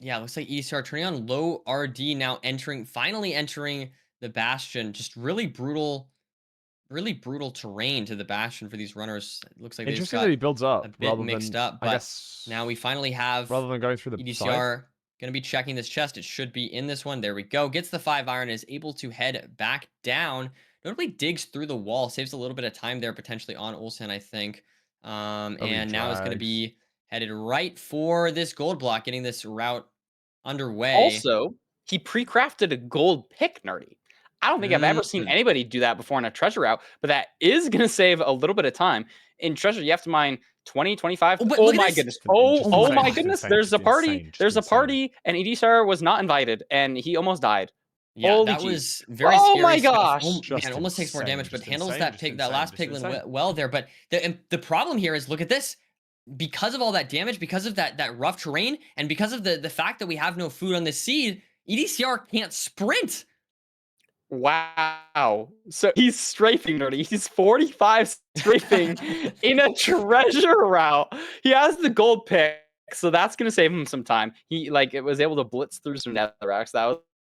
yeah, looks like EDCR turning on low RD now, finally entering the Bastion. Just really brutal terrain to the Bastion for these runners. It looks like they just Interesting got that he builds up a bit rather mixed than, up, I but guess, now we finally have rather than going through the EDCR side. going to be checking this chest. It should be in this one. There we go. Gets the 5 iron, is able to head back down. Notably digs through the wall, saves a little bit of time there potentially on Ulsan, I think. And now is going to be headed right for this gold block, getting this route underway. Also, he pre-crafted a gold pick, Nerdy. I don't think I've ever seen anybody do that before in a treasure route, but that is going to save a little bit of time. In treasure, you have to mine 20, 25. Oh my goodness. Oh my goodness. There's a party. There's a party, and EDCR was not invited, and he almost died. Yeah, Holy that geez. was very Oh scary my stuff. gosh. Man, almost takes more damage, but handles that last piglin well there. But the problem here is, look at this. Because of all that damage, because of that rough terrain, and because of the fact that we have no food on this seed, EDCR can't sprint. Wow. So he's strafing, Nerdy. He's 45 strafing in a treasure route. He has the gold pick, so that's going to save him some time. He was able to blitz through some netherracks. That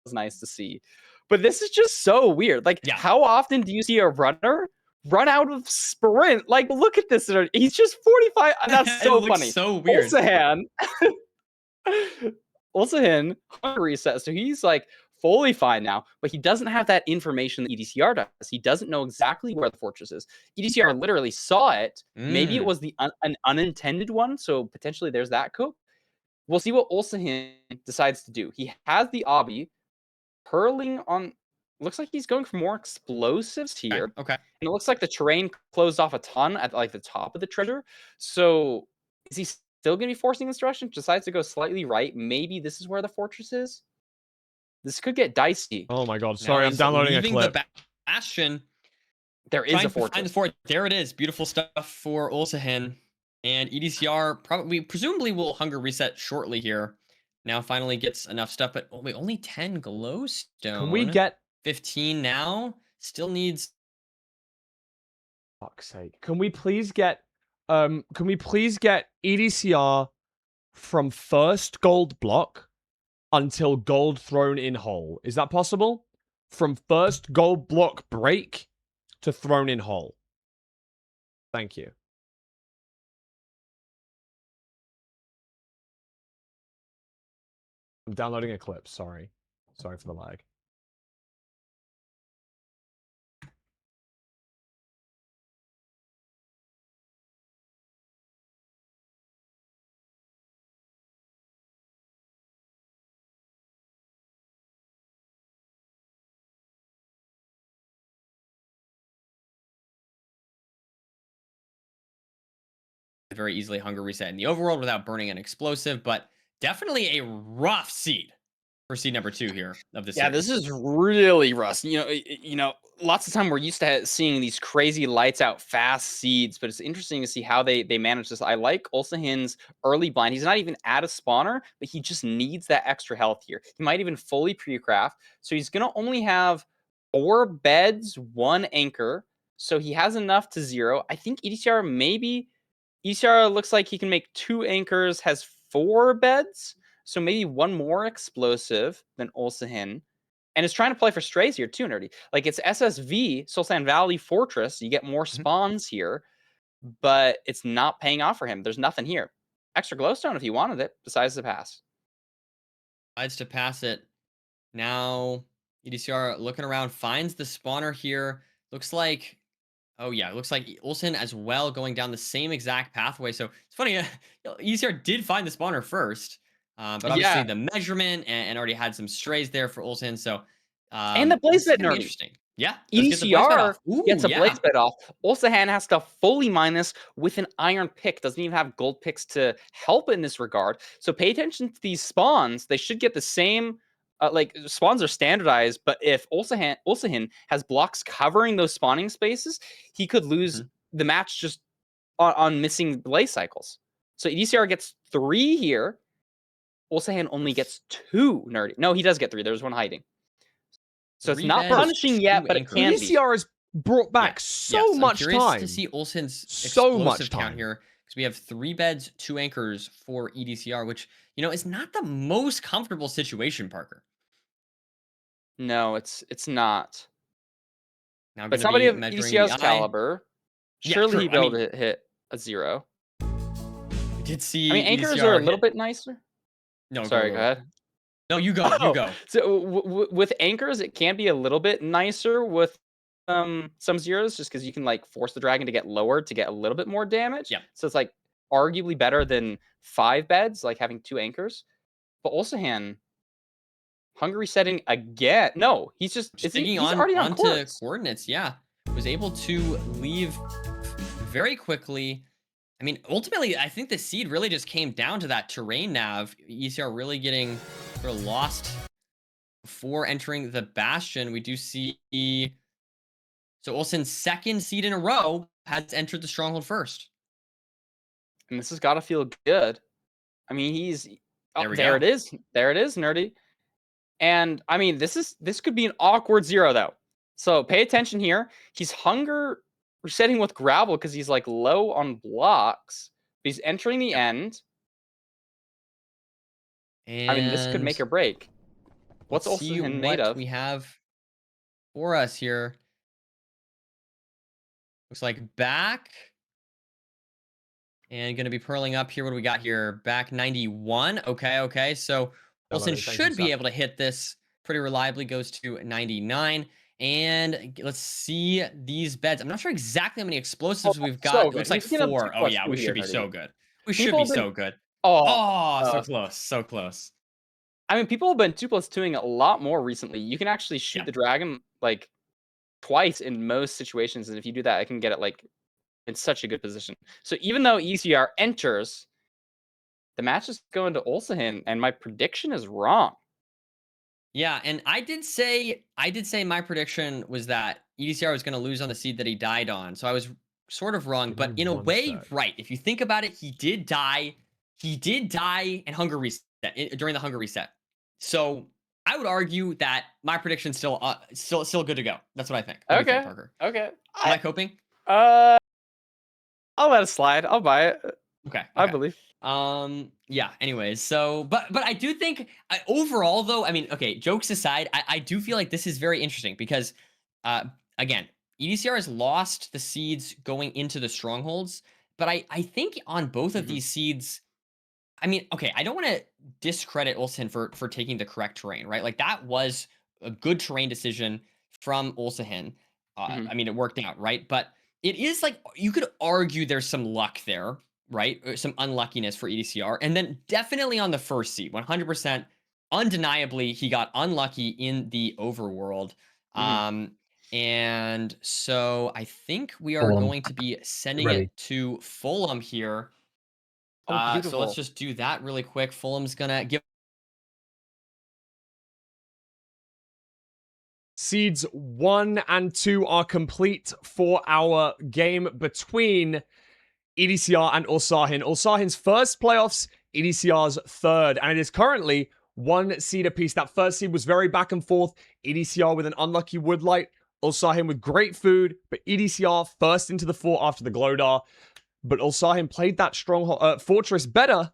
was nice to see. But this is just so weird. Like, how often do you see a runner run out of sprint? Like, look at this. He's just 45. That's so funny. So weird. Ulsahin hunger reset, so he's like fully fine now, but he doesn't have that information that EDCR does. He doesn't know exactly where the fortress is. EDCR literally saw it. Maybe it was an unintended one, so potentially there's that cope. We'll see what Olsen decides to do. He has the obby. Purling on... Looks like he's going for more explosives here. Okay. And it looks like the terrain closed off a ton at like the top of the treasure. So is he still going to be forcing this direction? Decides to go slightly right. Maybe this is where the fortress is. This could get dicey. Oh my god, sorry, I'm he's downloading a leaving clip. the bastion. There is Trying a to find fortress. the fort. There it is. Beautiful stuff for Olsen. And EDCR presumably will hunger reset shortly here. Now finally gets enough stuff, but wait, only 10 glowstone. Can we get 15 now? Still needs... Fuck's sake. Can we please get EDCR from first gold block until gold thrown in hole? Is that possible? From first gold block break to thrown in hole. Thank you. I'm downloading a clip, sorry. Sorry for the lag. Very easily hunger reset in the overworld without burning an explosive, but definitely a rough seed for seed number 2 here of this. Yeah, this is really rough. You know, lots of time we're used to seeing these crazy lights out fast seeds, but it's interesting to see how they manage this. I like Olsen's early blind. He's not even at a spawner, but he just needs that extra health here. He might even fully pre-craft, so he's gonna only have 4 beds, 1 anchor, so he has enough to 0. I think EDCR maybe... EDCR looks like he can make 2 anchors, has 4 beds, so maybe 1 more explosive than Olsen. And is trying to play for strays here too, Nerdy. Like, it's SSV, Solstan Valley Fortress. You get more spawns here, but it's not paying off for him. There's nothing here. Extra glowstone if he wanted it, decides to pass. Decides to pass it. Now, EDCR looking around, finds the spawner here. Looks like... Oh, yeah. It looks like Olsen as well going down the same exact pathway. So it's funny. ECR did find the spawner first, but obviously the measurement and already had some strays there for Olsen. So and the blaze bed, Nerdy. Interesting. Yeah. EDCR gets a blaze bed off. Olsen has to fully mine this with an iron pick. Doesn't even have gold picks to help in this regard. So pay attention to these spawns. They should get the same... like, spawns are standardized, but if Olsen has blocks covering those spawning spaces, he could lose the match just on missing blaze cycles. So EDCR gets 3 here. Olsen only gets 2, Nerdy. No, he does get 3. There's 1 hiding. So it's not punishing yet, but it can be. EDCR has brought back so much I'm curious time. to see Olsen's so much explosive time count here, because we have 3 beds, 2 anchors for EDCR, which, you know, is not the most comfortable situation, Parker. No, it's not. Now, but somebody of EDCR's caliber, surely he'd be able to hit a 0. We did see. I mean, anchors are a little bit nicer. No, sorry, go ahead. No, you go. You go. So with anchors, it can be a little bit nicer with some zeros, just because you can like force the dragon to get lowered to get a little bit more damage. Yeah. So it's like arguably better than 5 beds, like having 2 anchors. But Olsen, hunger resetting again. No, he's just he's already on course. Coordinates. Yeah, was able to leave very quickly. I mean, ultimately, I think the seed really just came down to that terrain nav. ECR really getting sort of lost before entering the bastion. We do see... So Olsen's 2nd seed in a row has entered the stronghold first. And this has got to feel good. I mean, he's... Oh, there it is. There it is, Nerdy. And, I mean, this could be an awkward 0, though. So pay attention here. He's hunger... resetting with gravel because he's like low on blocks. He's entering the end. And I mean, this could make or break. What's Olsen made of? We have for us here. Looks like back. And going to be purling up here. What do we got here? Back 91. Okay. So Olsen should be able to hit this pretty reliably. Goes to 99. And let's see these beds. I'm not sure exactly how many explosives we've got. It looks like 4. Oh, yeah, we should be so good. We should be so good. Oh, so close. So close. I mean, people have been 2+2ing a lot more recently. You can actually shoot the dragon like twice in most situations, and if you do that, I can get it like in such a good position. So even though ECR enters, the match is going to Ulsahin, and my prediction is wrong. Yeah, and I did say my prediction was that EDCR was going to lose on the seed that he died on. So I was sort of wrong, but in a way, right. If you think about it, he did die. He did die in hunger reset during the hunger reset. So I would argue that my prediction's still good to go. That's what I think. What do you think, Parker? Okay. Am I coping? I'll let it slide. I'll buy it. Okay. I believe. Yeah, anyways, so but I do think overall though, I mean, okay, jokes aside, I do feel like this is very interesting because again, EDCR has lost the seeds going into the strongholds, but I think on both of these seeds, I mean, okay, I don't want to discredit Ulsahin for taking the correct terrain, right? Like that was a good terrain decision from Ulsahin. I mean, it worked out, right? But it is like you could argue there's some luck there, right? Some unluckiness for EDCR. And then definitely on the first seed, 100%, undeniably, he got unlucky in the overworld. And so I think we are going to be sending it to Fulham here. So let's just do that really quick. Fulham's going to give. Seeds 1 and 2 are complete for our game between EDCR and Ulsahin. Ulsahin's first playoffs, EDCR's third, and it is currently 1 seed apiece. That first seed was very back and forth. EDCR with an unlucky Woodlight, Ulsahin with great food, but EDCR first into the fort after the Glodar. But Ulsahin played that stronghold fortress better,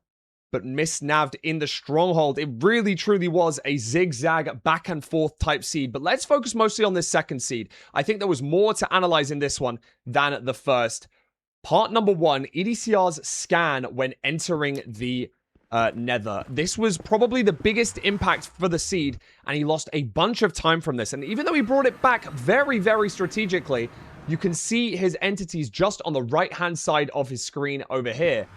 but misnaved in the stronghold. It really, truly was a zigzag back and forth type seed. But let's focus mostly on this second seed. I think there was more to analyze in this one than the first. Part number 1, EDCR's scan when entering the Nether. This was probably the biggest impact for the seed, and he lost a bunch of time from this. And even though he brought it back very, very strategically, you can see his entities just on the right-hand side of his screen over here.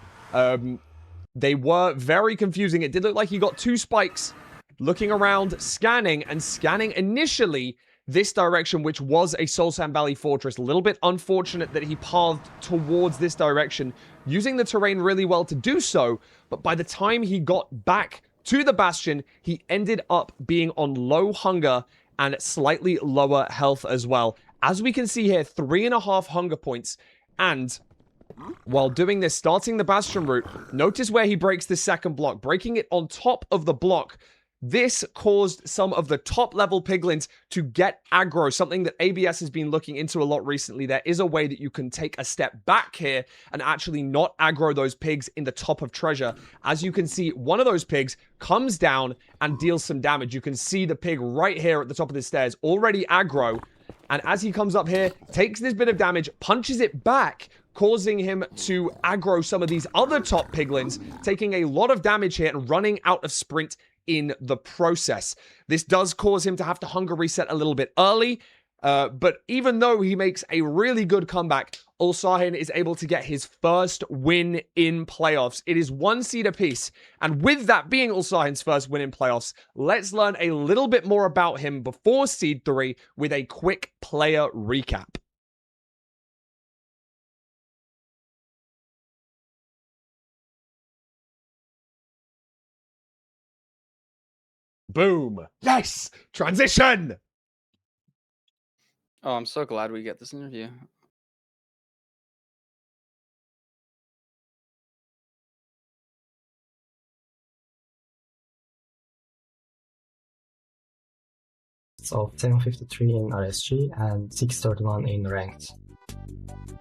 They were very confusing. It did look like he got 2 spikes, looking around, scanning initially this direction, which was a Soul Sand Valley fortress. A little bit unfortunate that he pathed towards this direction, using the terrain really well to do so, but by the time he got back to the Bastion, he ended up being on low hunger and slightly lower health as well. As we can see here, 3.5 hunger points, and while doing this, starting the Bastion route, notice where he breaks the second block, breaking it on top of the block. This caused some of the top level piglins to get aggro, something that ABS has been looking into a lot recently. There is a way that you can take a step back here and actually not aggro those pigs in the top of treasure. As you can see, one of those pigs comes down and deals some damage. You can see the pig right here at the top of the stairs, already aggro. And as he comes up here, takes this bit of damage, punches it back, causing him to aggro some of these other top piglins, taking a lot of damage here and running out of sprint in the process. This does cause him to have to hunger reset a little bit early, but even though he makes a really good comeback, Ulsahin is able to get his first win in playoffs. It is 1 seed apiece, and with that being Ulsahin's first win in playoffs, let's learn a little bit more about him before seed 3 with a quick player recap. Boom. Yes. Transition. Oh, I'm so glad we get this interview. So 1053 in RSG and 631 in ranked.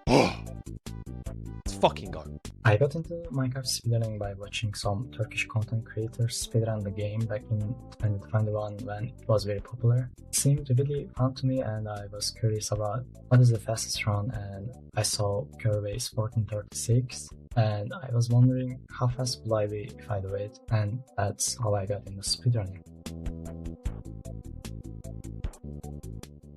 Let's fucking go. I got into Minecraft speedrunning by watching some Turkish content creators speedrun the game back in 2021 when it was very popular. It seemed really fun to me and I was curious about what is the fastest run, and I saw curve is 1436 and I was wondering how fast would I be if I do it, and that's how I got into speedrunning.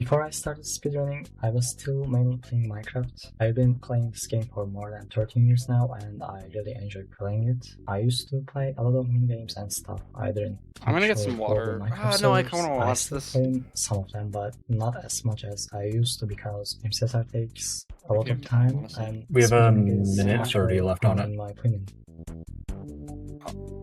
Before I started speedrunning, I was still mainly playing Minecraft. I've been playing this game for more than 13 years now, and I really enjoy playing it. I used to play a lot of minigames and stuff, either in I'm gonna get Twitch some or global water. Minecraft No, I servers. kind of want to I watch still this. play some of them, but not as much as I used to because Mcsr takes a lot of Yeah, time, honestly. and We have a speedrunning is minute much 30 more left fun on it. in my opinion.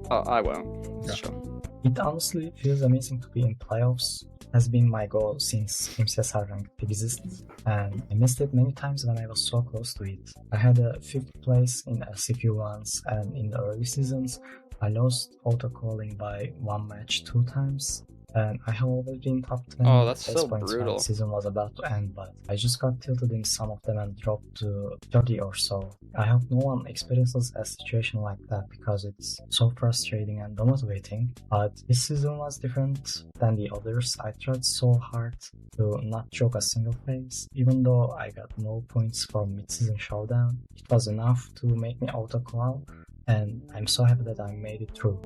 I won't. Yeah. Sure. It honestly feels amazing to be in playoffs. Has been my goal since Mcsr ranked exists, and I missed it many times when I was so close to it. I had a 5th place in LCQ once, and in the early seasons, I lost auto-calling by 1 match 2 times, and I have always been top 20 Oh, that's best so points when brutal. the season was about to end, but I just got tilted in some of them and dropped to 30 or so. I hope no one experiences a situation like that because it's so frustrating and demotivating, but this season was different than the others. I tried so hard to not choke a single phase, even though I got no points from mid-season showdown. It was enough to make me auto-call, and I'm so happy that I made it through.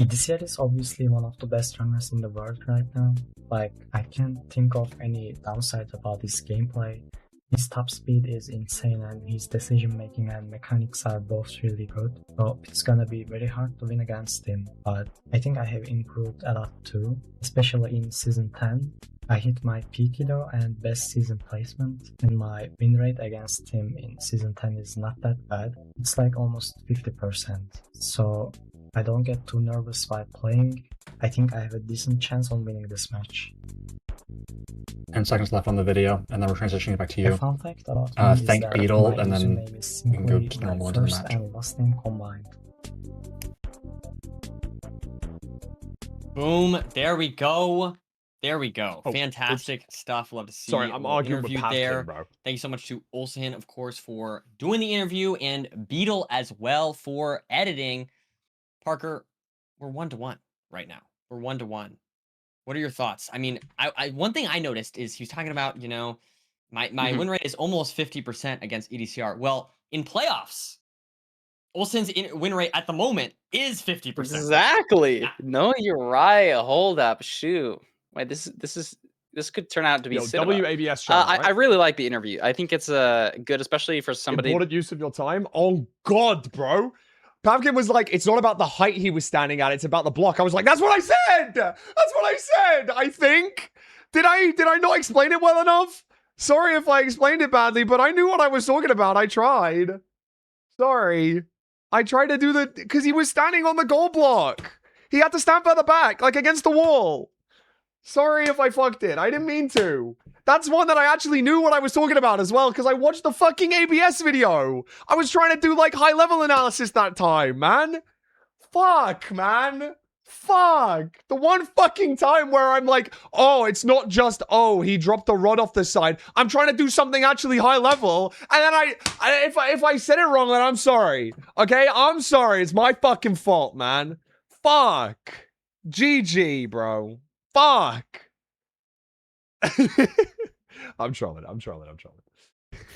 EDCR is obviously one of the best runners in the world right now. Like, I can't think of any downside about his gameplay. His top speed is insane and his decision making and mechanics are both really good. So it's gonna be very hard to win against him, but I think I have improved a lot too, especially in Season 10. I hit my peak elo and best season placement, and my win rate against him in Season 10 is not that bad. It's like almost 50%. So I don't get too nervous while playing. I think I have a decent chance on winning this match. 10 seconds left on the video, and then we're transitioning back to A you. fun fact about me is Thank that Beetle, my and then username is we can go simply to my normal into the first match. and last name combined. Boom. There we go. There we go. Oh, Fantastic stuff. Love to see Sorry, a I'm little arguing with interview Pavkin, there. bro. Thank you so much to Olsen, of course, for doing the interview, and Beetle as well for editing. Parker, we're 1-1 right now. We're 1-1. What are your thoughts? I mean, I one thing I noticed is he was talking about, you know, my win rate is almost 50% against EDCR. Well, in playoffs, Olsen's win rate at the moment is 50%. Exactly. Yeah. No, you're right. Hold up. Shoot. Wait, this could turn out to be Yo, cinema. WABS channel, right? I really like the interview. I think it's good, especially for somebody. Important use of your time. Oh God, bro. Pavkin was like, it's not about the height he was standing at, it's about the block. I was like, that's what I said. That's what I said. I think. Did I not explain it well enough? Sorry if I explained it badly, but I knew what I was talking about. I tried. Sorry. I tried to do the, because he was standing on the goal block. He had to stand further back, like against the wall. Sorry if I fucked it. I didn't mean to. That's one that I actually knew what I was talking about as well, because I watched the fucking ABS video. I was trying to do like high level analysis that time, man. Fuck, man. Fuck. The one fucking time where I'm like, oh, it's not just, oh, he dropped the rod off the side. I'm trying to do something actually high level. And then if I said it wrong, then I'm sorry. Okay? I'm sorry. It's my fucking fault, man. Fuck. GG, bro. Fuck. I'm trolling.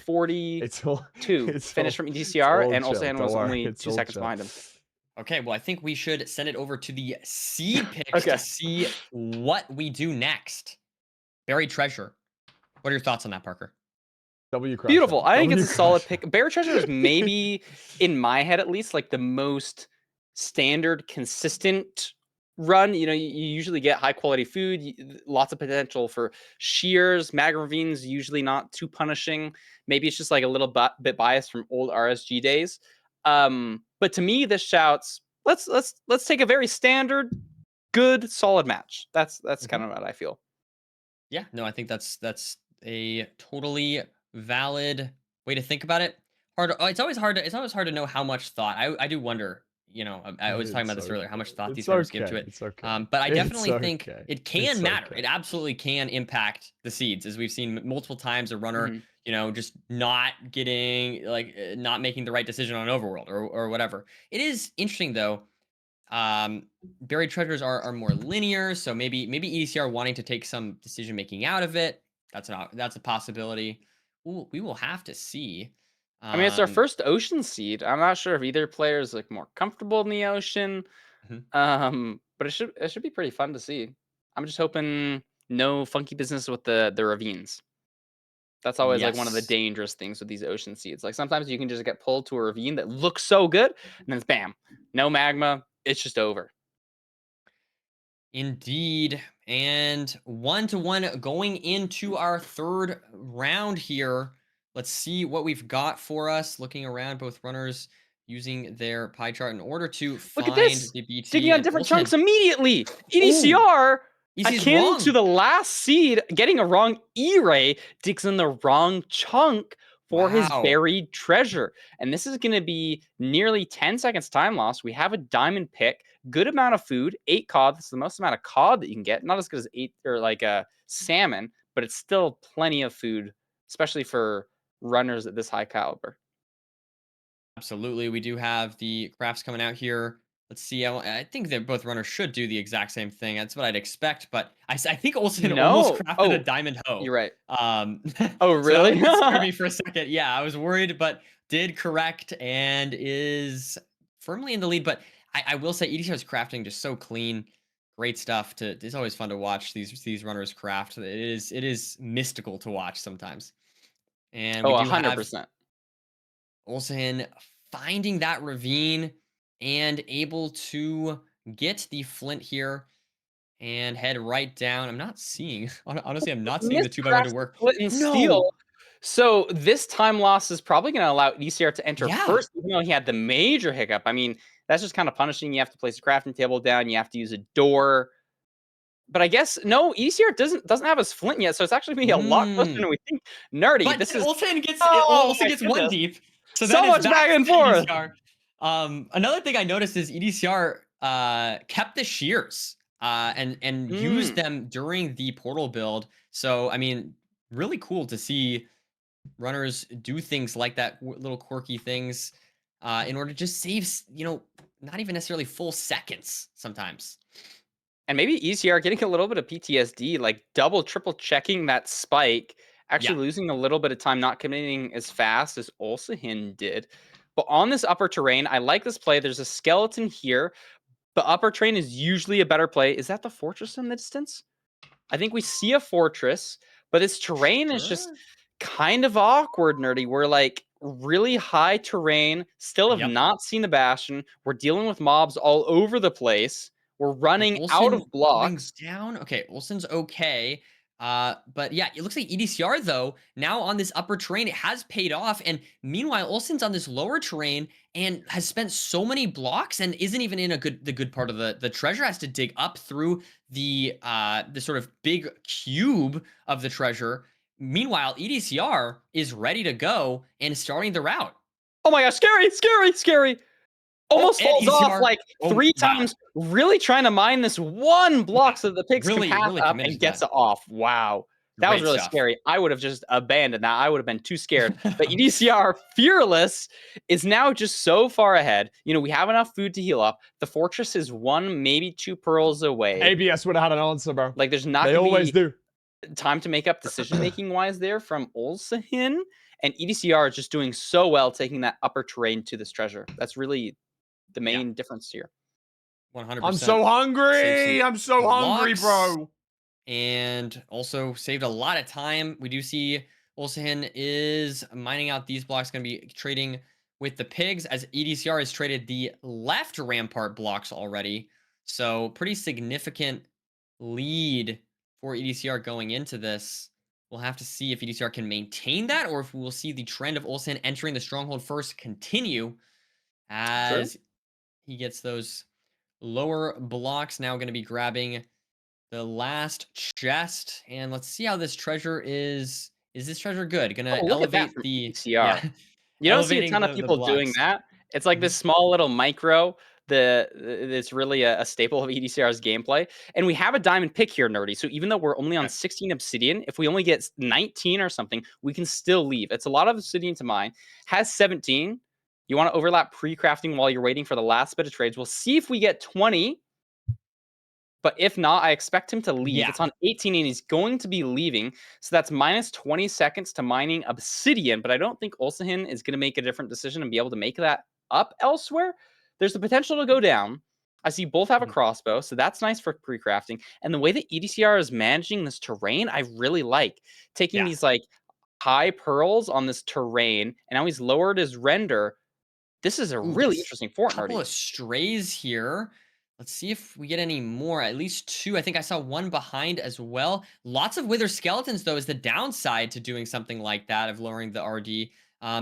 42 It's all, finished from EDCR, and chill. Olsen Don't was worry. only It's 2 all seconds chill. behind him. Okay, well, I think we should send it over to the seed picks Okay. to see what we do next. Buried Treasure. What are your thoughts on that, Parker? W Crusher. Beautiful. I think W it's a solid Crusher. pick. Bear Treasure is maybe, in my head at least, like the most standard, consistent run. You know, you usually get high quality food, lots of potential for shears. Mag ravines usually not too punishing. Maybe it's just like a little bit biased from old RSG days. But to me, this shouts, let's take a very standard, good, solid match. That's kind of what I feel. Yeah, no, I think that's a totally valid way to think about it. It's always hard to know how much thought. I do wonder, you know, I was talking about this earlier, how much thought these members give to it. It's okay. But I It's definitely think okay. it can It's matter. okay. It absolutely can impact the seeds, as we've seen multiple times. A runner, Mhm. you know, just not getting not making the right decision on overworld or whatever. It is interesting though. Buried treasures are more linear, so maybe EDCR wanting to take some decision making out of it. That's a possibility. Ooh, we will have to see. I mean, it's our first ocean seed. I'm not sure if either player is like more comfortable in the ocean. Mhm. But it should be pretty fun to see. I'm just hoping no funky business with the ravines. That's always like one of the Yes. dangerous things with these ocean seeds. Like sometimes you can just get pulled to a ravine that looks so good, and then it's bam, no magma. It's just over. Indeed. And 1-1 going into our third round here. Let's see what we've got for us. Looking around, both runners using their pie chart in order to Look at find this. the BT Digging on and different Olsen. chunks immediately. Ooh, EDCR, EDC's akin wrong. to the last seed, getting a wrong E-ray, digs in the wrong chunk for his Wow. buried treasure. And this is going to be nearly 10 seconds time loss. We have a diamond pick, good amount of food, 8 cod. That's the most amount of cod that you can get. Not as good as 8 or like a salmon, but it's still plenty of food, especially for runners at this high caliber. Absolutely. We do have the crafts coming out here. Let's see. I think that both runners should do the exact same thing. That's what I'd expect. But I think Olsen almost No. crafted Oh, a diamond hoe. you're right. Oh, Oh, so that really? one scared me for a second. Yeah, I was worried, but did correct and is firmly in the lead. But I will say EDC's crafting just so clean. Great stuff. It's always fun to watch these runners craft. It is mystical to watch sometimes. And we Oh, do have 100%. Olsen finding that ravine and able to get the flint here and head right down. I'm not seeing, honestly, I'm not seeing the 2x1 to Miscraft work. split and No. steal. So this time loss is probably going to allow ECR to enter Yeah. first, even though he had the major hiccup. I mean, that's just kind of punishing. You have to place a crafting table down. You have to use a door. But I guess no, ECR doesn't have his flint yet, so it's actually going to be a lot closer than we think. Nerdy, But this is Olsen gets oh, my one goodness. deep. So So then much it's back and to forth. EDCR. Another thing I noticed is EDCR kept the shears and used them during the portal build. So I mean, really cool to see runners do things like that, little quirky things, in order to just save, not even necessarily full seconds sometimes. And maybe ECR getting a little bit of PTSD, like double, triple checking that spike, actually losing a little bit of time, not committing as fast as Olsen did. But on this upper terrain, I like this play. There's a skeleton here. The upper terrain is usually a better play. Is that the fortress in the distance? I think we see a fortress, but this terrain is just kind of awkward, Nerdy. We're like really high terrain, still have not seen the bastion. We're dealing with mobs all over the place. We're running out of blocks. Down. Okay, Olsen's okay. But yeah, it looks like EDCR though, now on this upper terrain, it has paid off. And meanwhile, Olsen's on this lower terrain and has spent so many blocks and isn't even in the good part of the treasure, has to dig up through the sort of big cube of the treasure. Meanwhile, EDCR is ready to go and starting the route. Oh my gosh, scary, scary, scary. Almost falls off like 3 times, really trying to mine this one block so the pigs can pass up and gets it off. Wow. That was really scary. I would have just abandoned that. I would have been too scared. But EDCR Fearless is now just so far ahead. You know, we have enough food to heal up. The fortress is 1, maybe 2 pearls away. ABS would have had an answer, bro. Like, there's not They always do. time to make up decision-making wise there from Olsen. And EDCR is just doing so well taking that upper terrain to this treasure. That's really the main difference here. 100%. I'm so hungry. I'm so hungry, bro. And also saved a lot of time. We do see Olsen is mining out these blocks, going to be trading with the pigs as EDCR has traded the left rampart blocks already. So pretty significant lead for EDCR going into this. We'll have to see if EDCR can maintain that or if we'll see the trend of Olsen entering the stronghold first continue as he gets those lower blocks. Now going to be grabbing the last chest. And let's see how this treasure is. Is this treasure good? Gonna elevate the ECR. Yeah. You don't see a ton of people doing that. It's like this small little micro. It's really a staple of EDCR's gameplay. And we have a diamond pick here, Nerdy. So even though we're only on 16 obsidian, if we only get 19 or something, we can still leave. It's a lot of obsidian to mine. Has 17. You want to overlap pre-crafting while you're waiting for the last bit of trades. We'll see if we get 20. But if not, I expect him to leave. It's on 18 and he's going to be leaving. So that's minus 20 seconds to mining obsidian. But I don't think Olsen is going to make a different decision and be able to make that up elsewhere. There's the potential to go down. I see both have a crossbow, so that's nice for pre-crafting. And the way that EDCR is managing this terrain, I really like. Taking these like high pearls on this terrain, and now he's lowered his render. This is a really interesting fort Couple nerdy. of strays here. Let's see if we get any more. At least 2. I think I saw 1 behind as well. Lots of wither skeletons, though, is the downside to doing something like that, of lowering the RD.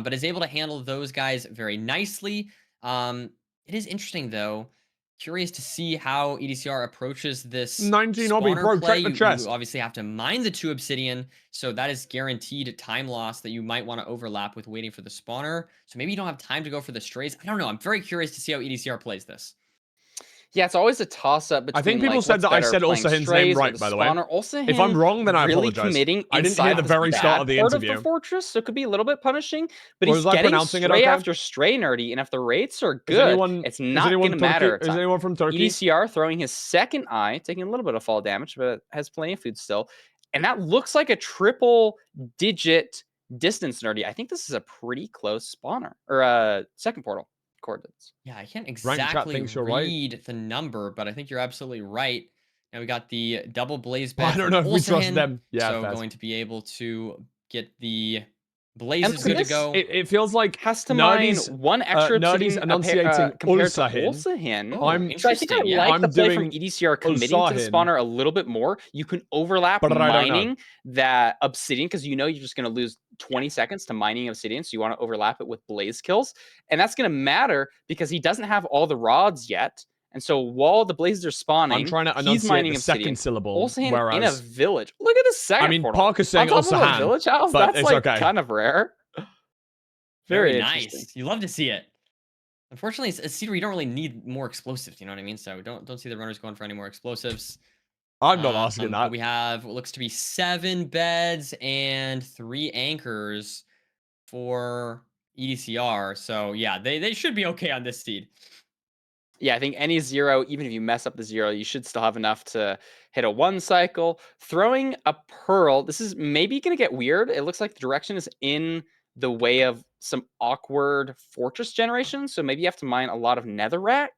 But is able to handle those guys very nicely. It is interesting, though. Curious to see how EDCR approaches this 19 obby, spawner bro, play. check the chest. You obviously have to mine the 2 obsidian, so that is guaranteed time loss that you might want to overlap with waiting for the spawner. So maybe you don't have time to go for the strays. I don't know. I'm very curious to see how EDCR plays this. Yeah, it's always a toss-up between. I think people like, said what's that I better, said playing Ulsahin's name strays or right, the by the way. spawner. Ulsahin If I'm wrong, then I really apologize. committing I didn't hear inside the this very start of the bad part interview. the fortress, so it could be a little bit punishing. But Was he's I getting pronouncing it stray okay? after stray nerdy, and if the rates are Is good, anyone- it's is not anyone going to Turkey- matter. is anyone from Turkey? EDCR throwing his second eye, taking a little bit of fall damage, but has plenty of food still. And that looks like a triple-digit distance nerdy. I think this is a pretty close spawner, or a second portal coordinates. Yeah, I can't Rank chat exactly thinks you're right. read the number, but I think you're absolutely right. Now we got the double blaze bed. I don't from know if we trust Ulsahin, them. Yeah, so fast. going to be able to get the And blazes good to this- go. It feels like Has to mine Nerdy's, one extra Nerdy's obsidian enunciating compared to Ulsahin. Ulsahin. Oh, I'm- So I think I interesting. Yeah. like I'm the play from doing EDCR committing to the Ulsahin. spawner a little bit more. You can overlap But I don't know. mining that obsidian because you know you're just going to lose 20 seconds to mining obsidian, so you want to overlap it with blaze kills, and that's going to matter because he doesn't have all the rods yet. And so while the blazes are spawning, I'm trying to he's enunciate mining the obsidian. second syllable, Ulsahin in a whereas village. Look at the second I mean, portal. Parker's saying On top of a Ulsahin, village house. but That's it's like okay. kind of rare. Very interesting. nice. You love to see it. Unfortunately, it's a seed where you don't really need more explosives. You know what I mean? So don't see the runners going for any more explosives. I'm not asking But that. we have what looks to be 7 beds and 3 anchors for EDCR. So yeah, they should be okay on this seed. Yeah, I think any 0, even if you mess up the 0, you should still have enough to hit a 1 cycle. Throwing a pearl, this is maybe going to get weird. It looks like the direction is in the way of some awkward fortress generation, so maybe you have to mine a lot of netherrack.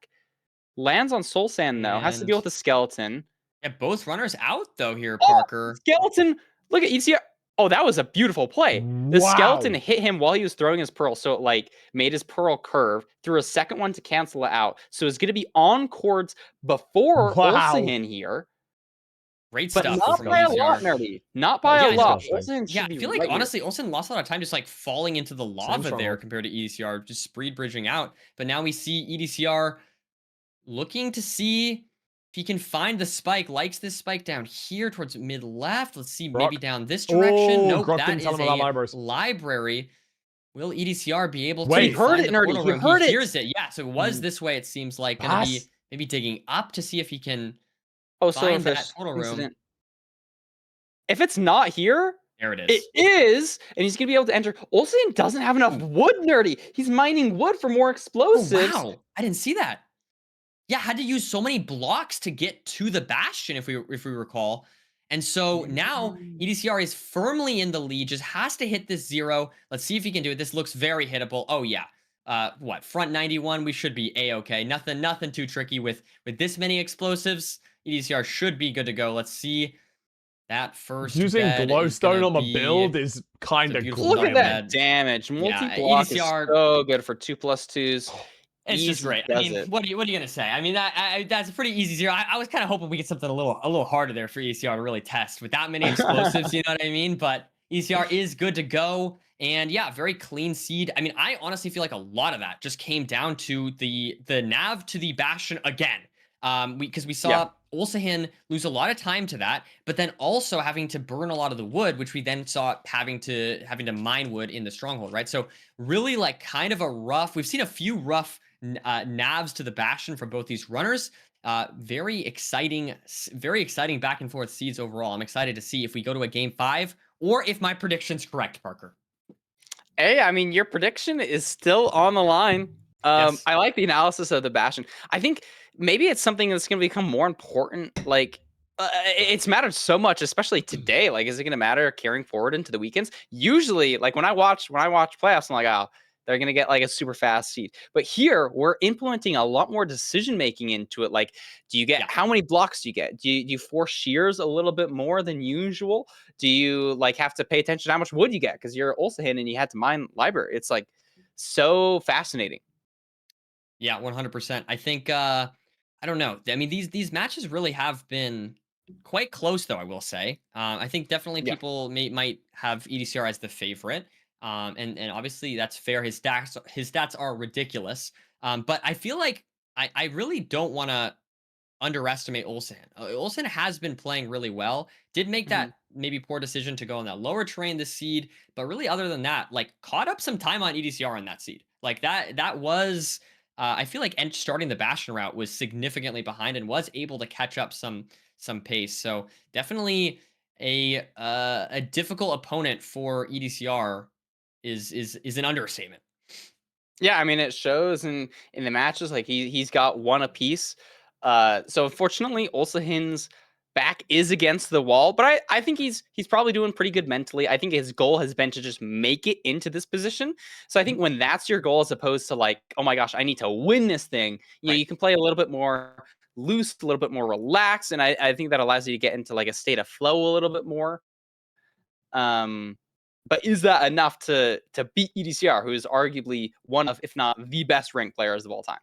Lands on soul sand, though. Has to deal with the skeleton. Yeah, both runners out, though, here, Parker. Skeleton! Look at EDCR. Oh, that was a beautiful play. The skeleton hit him while he was throwing his pearl, so it like made his pearl curve, threw a second one to cancel it out. So it's going to be on chords before Ulsahin here. Great But stuff. not from by a lot, EDCR. nerdy. Not by a lot. Ulsahin Yeah, should be I feel like right here. honestly, Olsen lost a lot of time just like falling into the lava there stronghold. compared to EDCR, just speed bridging out. But now we see EDCR looking to see if he can find the spike. Likes this spike down here towards mid left. Let's see, maybe down this direction. Oh, Nope, Grok that didn't is tell him about a libraries. library. Will EDCR be able Wait. to He heard find it, the nerdy. portal He room? heard it. Hears it. Yeah, so it was this way. It seems like gonna be Pass. maybe digging up to see if he can Oh, so find if that there's portal room. incident. If it's not here, There it is. it is, and he's gonna be able to enter. Ulsahin doesn't have enough wood, nerdy. He's mining wood for more Oh, explosives. wow. I didn't see that. Yeah, had to use so many blocks to get to the bastion, if we recall. And so now EDCR is firmly in the lead, just has to hit this 0. Let's see if he can do it. This looks very hittable. Oh yeah. What, front 91, we should be a-okay. Nothing too tricky with this many explosives. EDCR should be good to go. Let's see. That first Using bed is glowstone gonna on the be- build is kind of beautiful cool. Look at double that bed. damage. Yeah, Multi-block is EDCR so good for 2+2s. It's just Easy great. I does mean, it. what are you gonna say? I mean, that's a pretty easy 0. I was kind of hoping we get something a little harder there for ECR to really test with that many explosives. You know what I mean? But ECR is good to go, and yeah, very clean seed. I mean, I honestly feel like a lot of that just came down to the nav to the bastion again. Because we saw Ulsahin lose a lot of time to that, but then also having to burn a lot of the wood, which we then saw having to mine wood in the stronghold, right? So really, like, kind of a rough. We've seen a few rough navs to the bastion from both these runners. Very exciting back and forth seeds overall. I'm excited to see if we go to a game 5 or if my prediction's correct, Parker. Hey, I mean, your prediction is still on the line. Yes. I like the analysis of the bastion. I think maybe it's something that's going to become more important. Like, it's mattered so much, especially today. Like, is it going to matter carrying forward into the weekends? Usually, like when I watch playoffs, I'm like, oh, They're going to get like a super fast seed. But here we're implementing a lot more decision making into it. Like, do you get how many blocks do you get? Do you force shears a little bit more than usual? Do you like have to pay attention to how much wood you get because you're Ulsahin and you had to mine library? It's like so fascinating. Yeah, 100%. I think I don't know. I mean, these matches really have been quite close, though. I will say. I think definitely people might have EDCR as the favorite, and obviously that's fair. His stats are ridiculous. But I feel like I really don't want to underestimate Ulsan. Ulsan has been playing really well. Did make that maybe poor decision to go on that lower terrain this seed, but really other than that, like caught up some time on EDCR on that seed. Like that was I feel like starting the Bastion route was significantly behind and was able to catch up some pace. So definitely a difficult opponent for EDCR is an understatement. Yeah, I mean it shows in the matches. Like he's got one apiece. So unfortunately, Ulsahin's back is against the wall, but I think he's probably doing pretty good mentally. I think his goal has been to just make it into this position. So I think when that's your goal, as opposed to like, oh my gosh, I need to win this thing, you know, you can play a little bit more loose, a little bit more relaxed, and I think that allows you to get into like a state of flow a little bit more. But is that enough to beat EDCR, who is arguably one of, if not the best ranked players of all time?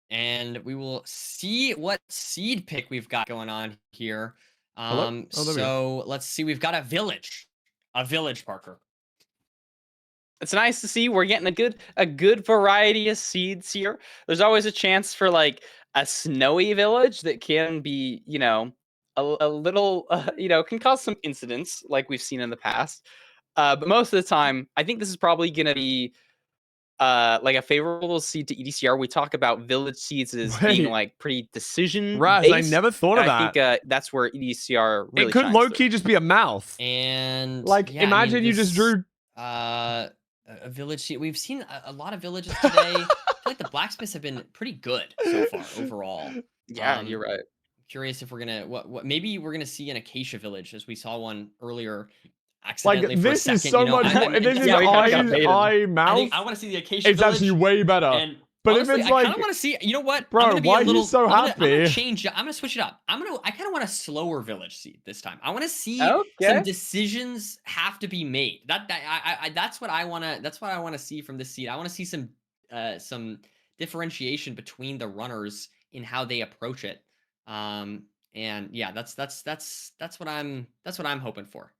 And we will see what seed pick we've got going on here. So let's see. We've got a village, Parker. It's nice to see we're getting a good variety of seeds here. There's always a chance for like a snowy village that can be, you know, a little, you know, can cause some incidents like we've seen in the past. But most of the time, I think this is probably going to be like a favorable seed to EDCR. We talk about village seeds as being like pretty decision Raz, I based. never thought of that. I think that's where EDCR really it could shines low through. key just be a mouth. And like, yeah, imagine you just drew a village seed. We've seen a lot of villages today. I feel like the blacksmiths have been pretty good so far overall. Yeah, you're right. Curious if we're gonna what maybe we're gonna see an acacia village as we saw one earlier. Like Accidentally this for a is second, so you know? much more. This is eye mouth. I want to see the acacia It's village. actually way better. And but honestly, if it's I like, kind of want to see. You know what, bro, I'm gonna be why a little, are you so happy? I'm gonna change. I'm gonna switch it up. I kind of want a slower village seed this time. I want to see some decisions have to be made. That's what I want to. That's what I want to see from this seed. I want to see some differentiation between the runners in how they approach it. And yeah, that's what I'm hoping for.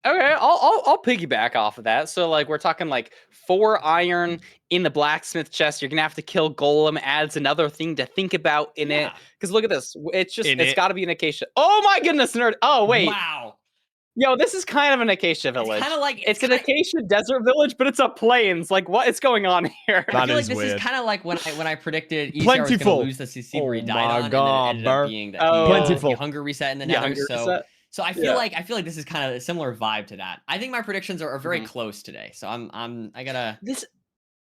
Okay, I'll piggyback off of that. So like we're talking like 4 iron in the blacksmith chest. You're gonna have to kill golem. Adds another thing to think about in it. Because look at this. It's got to be an acacia. Oh my goodness, nerd. Oh wait. Wow. Yo, this is kind of an acacia village. Kind of like it's an acacia desert village, but it's a plains. Like what is going on here? I feel like this is kind of like when I predicted ECR was going to lose the CC where he died on, and then it ended up being that he hunger reset in the nether. So I feel like this is kind of a similar vibe to that. I think my predictions are very close today. So I gotta this.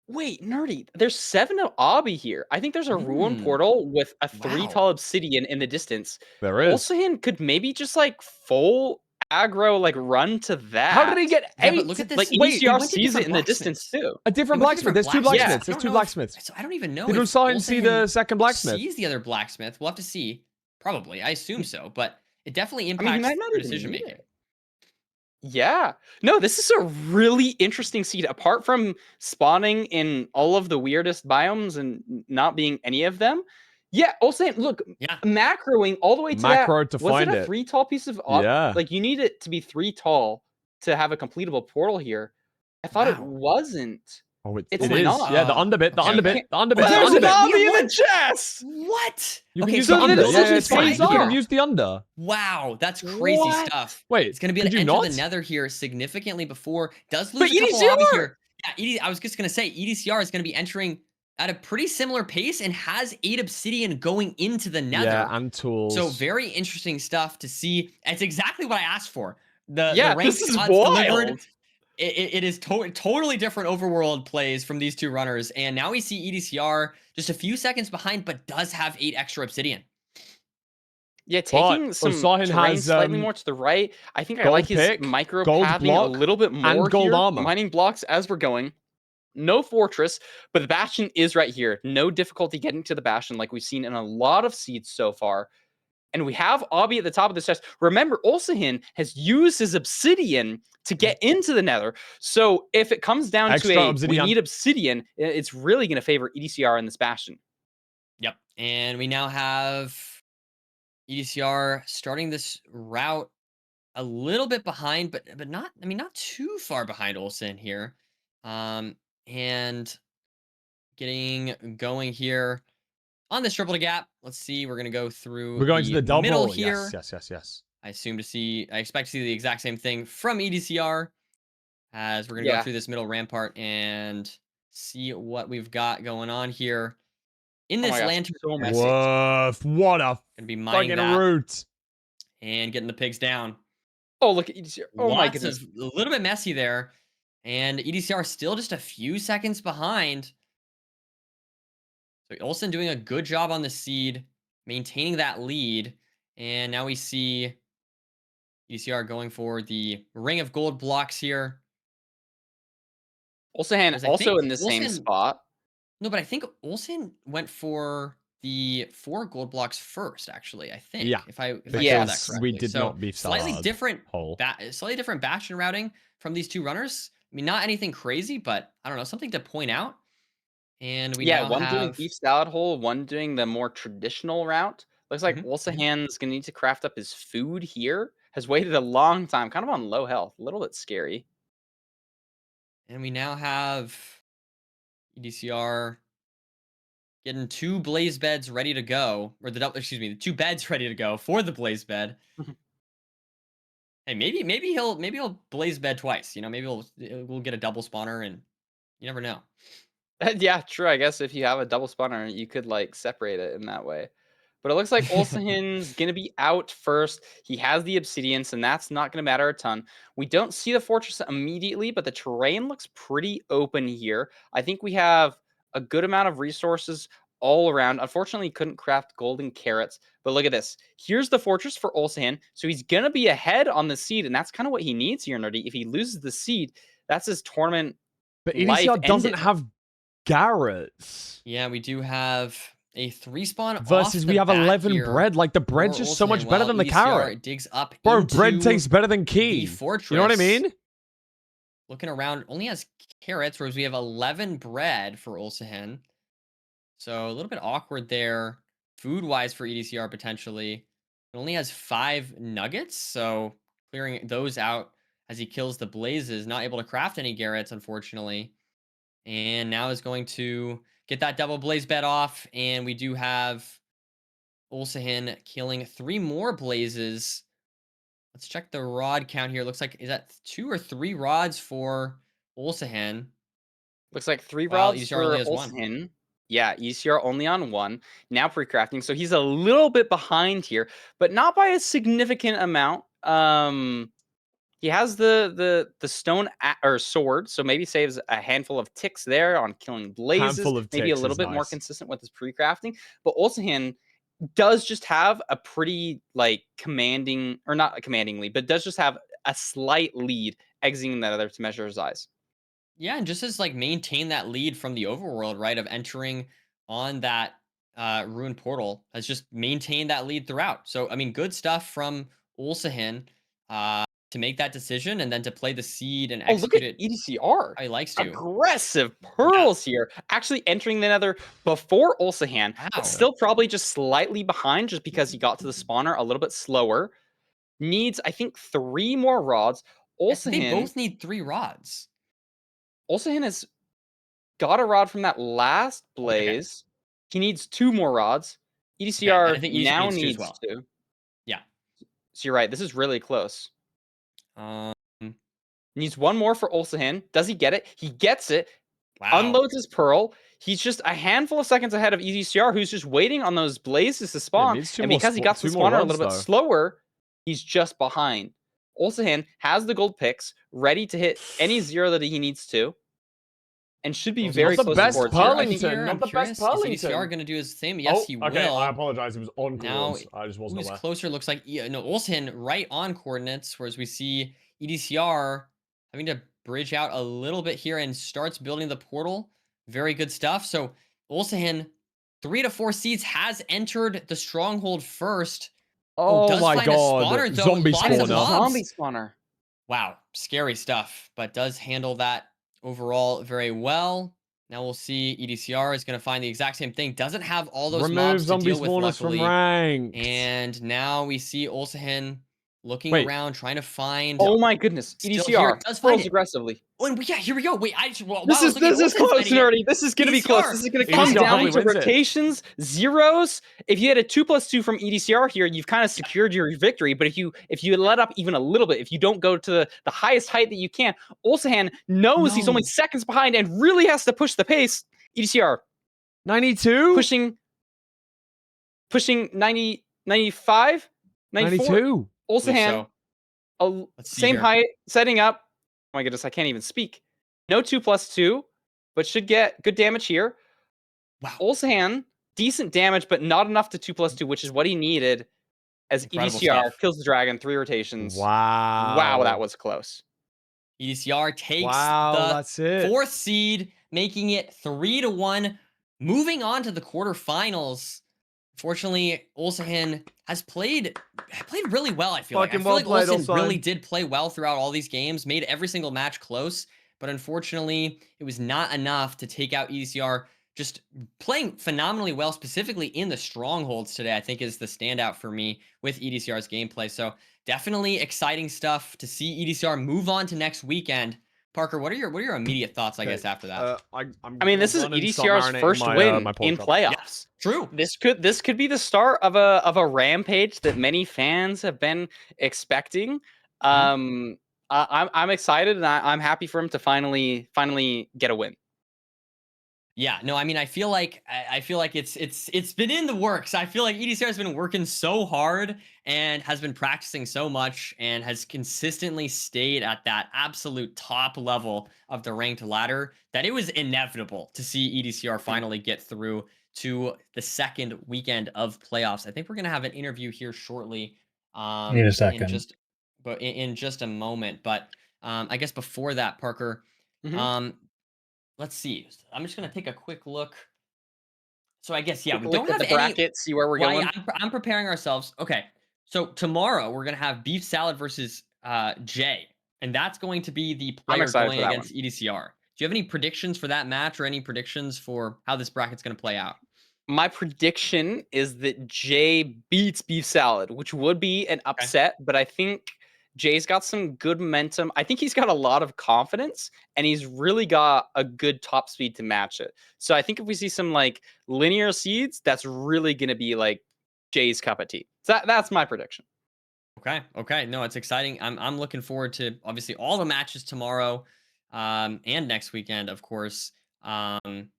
Wait, nerdy. There's 7 of Obby here. I think there's a ruin portal with a 3 tall obsidian in the distance. There is. Ulsahin could maybe just like full aggro, like run to that. How did he get 8? But look at this. Like ECR sees it in the distance too. A different blacksmith. There's 2 blacksmiths. There's 2 blacksmiths. So I don't even know. Did Ulsahin see the second blacksmith? Sees the other blacksmith. We'll have to see. Probably. I assume so. But it definitely impacts their decision making. Yeah. No, this is a really interesting seed. Apart from spawning in all of the weirdest biomes and not being any of them. Yeah, also look, macroing all the way to Macro that. To was find it a 3 tall piece of like you need it to be 3 tall to have a completable portal here. I thought it wasn't. Oh, it is. Not. Yeah, the underbit, the underbit. There's an obby in the chest. What? You can use the under. You could have used the under. Wow, that's crazy stuff. Wait, it's going to be able to enter the nether here significantly before. Does lose a couple obby here. Yeah, I was just going to say, EDCR is going to be entering at a pretty similar pace and has 8 obsidian going into the nether. Yeah, and tools. So very interesting stuff to see. It's exactly what I asked for. The ranked this is odds wild. delivered. It is totally different overworld plays from these 2 runners. And now we see EDCR just a few seconds behind, but does have 8 extra obsidian. Yeah, taking some terrain slightly more to the right. I think I like his micro pathing a little bit more and gold here. armor. Mining blocks as we're going. no fortress, but the Bastion is right here. No difficulty getting to the Bastion like we've seen in a lot of seeds so far. And we have Obby at the top of the chest. Remember, Olsahin has used his obsidian to get into the nether. So if it comes down to we need obsidian, it's really going to favor EDCR in this Bastion. Yep. And we now have EDCR starting this route a little bit behind, but not, I mean, not too far behind Olsen here. And getting going here on this triple gap. Let's see. We're going to go through We're going to the double middle here. Yes. I expect to see the exact same thing from EDCR as we're going to go through this middle rampart and see what we've got going on here. In this lantern, Woof, what a fucking route. And getting the pigs down. Oh, look at EDCR. Oh, my goodness. A little bit messy there. And EDCR still just a few seconds behind. So Olsen doing a good job on the seed, maintaining that lead. And now we see EDCR going for the ring of gold blocks here. Olsen also in the same spot. No, but I think Olsen went for the 4 gold blocks first, actually, I think. Yeah. If I saw that correctly. We did not beef slightly different Bastion routing from these two runners. I mean, not anything crazy, but I don't know, something to point out. And we now one have doing beef salad hole, one doing the more traditional route. Looks like Olsahan's gonna need to craft up his food here. Has waited a long time, kind of on low health, a little bit scary. And we now have EDCR getting 2 blaze beds ready to go, or the 2 beds ready to go for the blaze bed. Hey, maybe he'll blaze bed twice. You know, maybe we'll get a double spawner, and you never know. Yeah, true. I guess if you have a double spawner, you could like separate it in that way. But it looks like Olsahin's going to be out first. He has the obsidians, and that's not going to matter a ton. We don't see the fortress immediately, but the terrain looks pretty open here. I think we have a good amount of resources all around. Unfortunately, he couldn't craft golden carrots. But look at this. Here's the fortress for Olsahin. So he's going to be ahead on the seed, and that's kind of what he needs here, Nerdy. If he loses the seed, that's his tournament. But EDCR doesn't have Garrett's. Yeah, we do have a 3 spawn versus we have 11 bread. Like the bread's just so much better than the carrot. Digs up. Bro, bread tastes better than key. Fortress. You know what I mean? Looking around, only has carrots, whereas we have 11 bread for Olsahin. So a little bit awkward there, food-wise for EDCR potentially. It only has 5 nuggets, so clearing those out as he kills the blazes. Not able to craft any Garrets, unfortunately. And now is going to get that double blaze bed off. And we do have Olsahin killing 3 more blazes. Let's check the rod count here. Looks like, is that 2 or 3 rods for Olsahin? Looks like 3 rods for Olsahin. Yeah, ECR only on 1. Now pre-crafting. So he's a little bit behind here, but not by a significant amount. He has the stone or sword, so maybe saves a handful of ticks there on killing blazes. Maybe a little bit more consistent with his pre-crafting. But Olsahin does just have a pretty like commanding, or not commandingly, but does just have a slight lead exiting that other to measure his eyes. Yeah, and just as like maintain that lead from the overworld, right, of entering on that ruined portal, has just maintained that lead throughout. So I mean, good stuff from Olsahin to make that decision and then to play the seed and execute it. EDCR. He likes to. Aggressive pearls here. Actually entering the nether before Olsahin, but still probably just slightly behind just because he got to the spawner a little bit slower. Needs, I think, 3 more rods. Olsahin, they both need 3 rods. Olsahin has got a rod from that last blaze. Okay. He needs 2 more rods. EDCR now needs 2. Yeah. So you're right. This is really close. Needs 1 more for Olsahin. Does he get it? He gets it. Wow. Unloads his pearl. He's just a handful of seconds ahead of EDCR, who's just waiting on those blazes to spawn. And because he got to the spawner a little bit slower, he's just behind. Olsahin has the gold picks, ready to hit any 0 that he needs to, and should be very close to board. Not the best Pearlington. Is EDCR going to do his thing? Yes, he will. Okay, I apologize. It was on coordinates. I just wasn't aware. Who's closer looks like Olsahin right on coordinates, whereas we see EDCR having to bridge out a little bit here and starts building the portal. Very good stuff. So Ulsahan, 3 to 4 seeds, has entered the stronghold first. Oh does my find god. a spawner, though. Zombie Lots of spawner. mobs. Zombie spawner. Wow, scary stuff, but does handle that overall very well. Now we'll see. EDCR is going to find the exact same thing. Doesn't have all those Remove mobs to zombie deal with, spawners from luckily. ranked. And now we see Ulsahan looking Wait. around, trying to find. Oh my goodness. Still EDCR. here, does find Pulls it. aggressively. Oh, and yeah, here we go. Wait, wow, This I is was looking at this is Ulsahan close, finding it. nerdy. This is gonna be close. EDCR. This is gonna EDCR come down probably to wins it. rotations, zeros. If you had a 2+2 from EDCR here, you've kind of secured your victory. But if you let up even a little bit, if you don't go to the highest height that you can, Ulsahan knows he's only seconds behind and really has to push the pace. EDCR 92? pushing 90, 95, 94. 92. Ulsahan, Let's see same here. height, setting up. Oh my goodness, I can't even speak. No 2+2, but should get good damage here. Wow. Ulsahan, decent damage, but not enough to 2+2, which is what he needed. As Incredible EDCR stuff. kills the dragon, 3 rotations. Wow. Wow, that was close. EDCR takes Wow, that's the it. 4th seed, making it 3-1. Moving on to the quarterfinals. Fortunately, Ulsahan has played really well, I feel like. I Fucking feel well like played, Ulsahan really Ulsan. did play well throughout all these games, made every single match close, but unfortunately, it was not enough to take out EDCR. Just playing phenomenally well, specifically in the strongholds today, I think is the standout for me with EDCR's gameplay. So definitely exciting stuff to see EDCR move on to next weekend. Parker, what are your immediate thoughts, I guess, after that? I mean, this is EDCR's first win in playoffs. True. This could be the start of a rampage that many fans have been expecting. I'm excited and I'm happy for him to finally get a win. Yeah, no, I mean, I feel like it's been in the works. I feel like EDCR has been working so hard and has been practicing so much and has consistently stayed at that absolute top level of the ranked ladder that it was inevitable to see EDCR finally get through to the second weekend of playoffs. I think we're gonna have an interview here shortly. Need a second. In just a moment. But I guess before that, Parker, let's see. I'm just gonna take a quick look. So I guess yeah, we don't have the bracket. any. See where we're Well, going. yeah, I'm preparing ourselves. Okay, so tomorrow we're gonna have beef salad versus Jay, and that's going to be the player excited going for that against EDCR. Do you have any predictions for that match, or any predictions for how this bracket's gonna play out? My prediction is that Jay beats Beef Salad, which would be an upset, but I think Jay's got some good momentum. I think he's got a lot of confidence, and he's really got a good top speed to match it. So I think if we see some like linear seeds, that's really going to be like Jay's cup of tea. So that's my prediction. Okay. No, it's exciting. I'm looking forward to obviously all the matches tomorrow, and next weekend, of course. And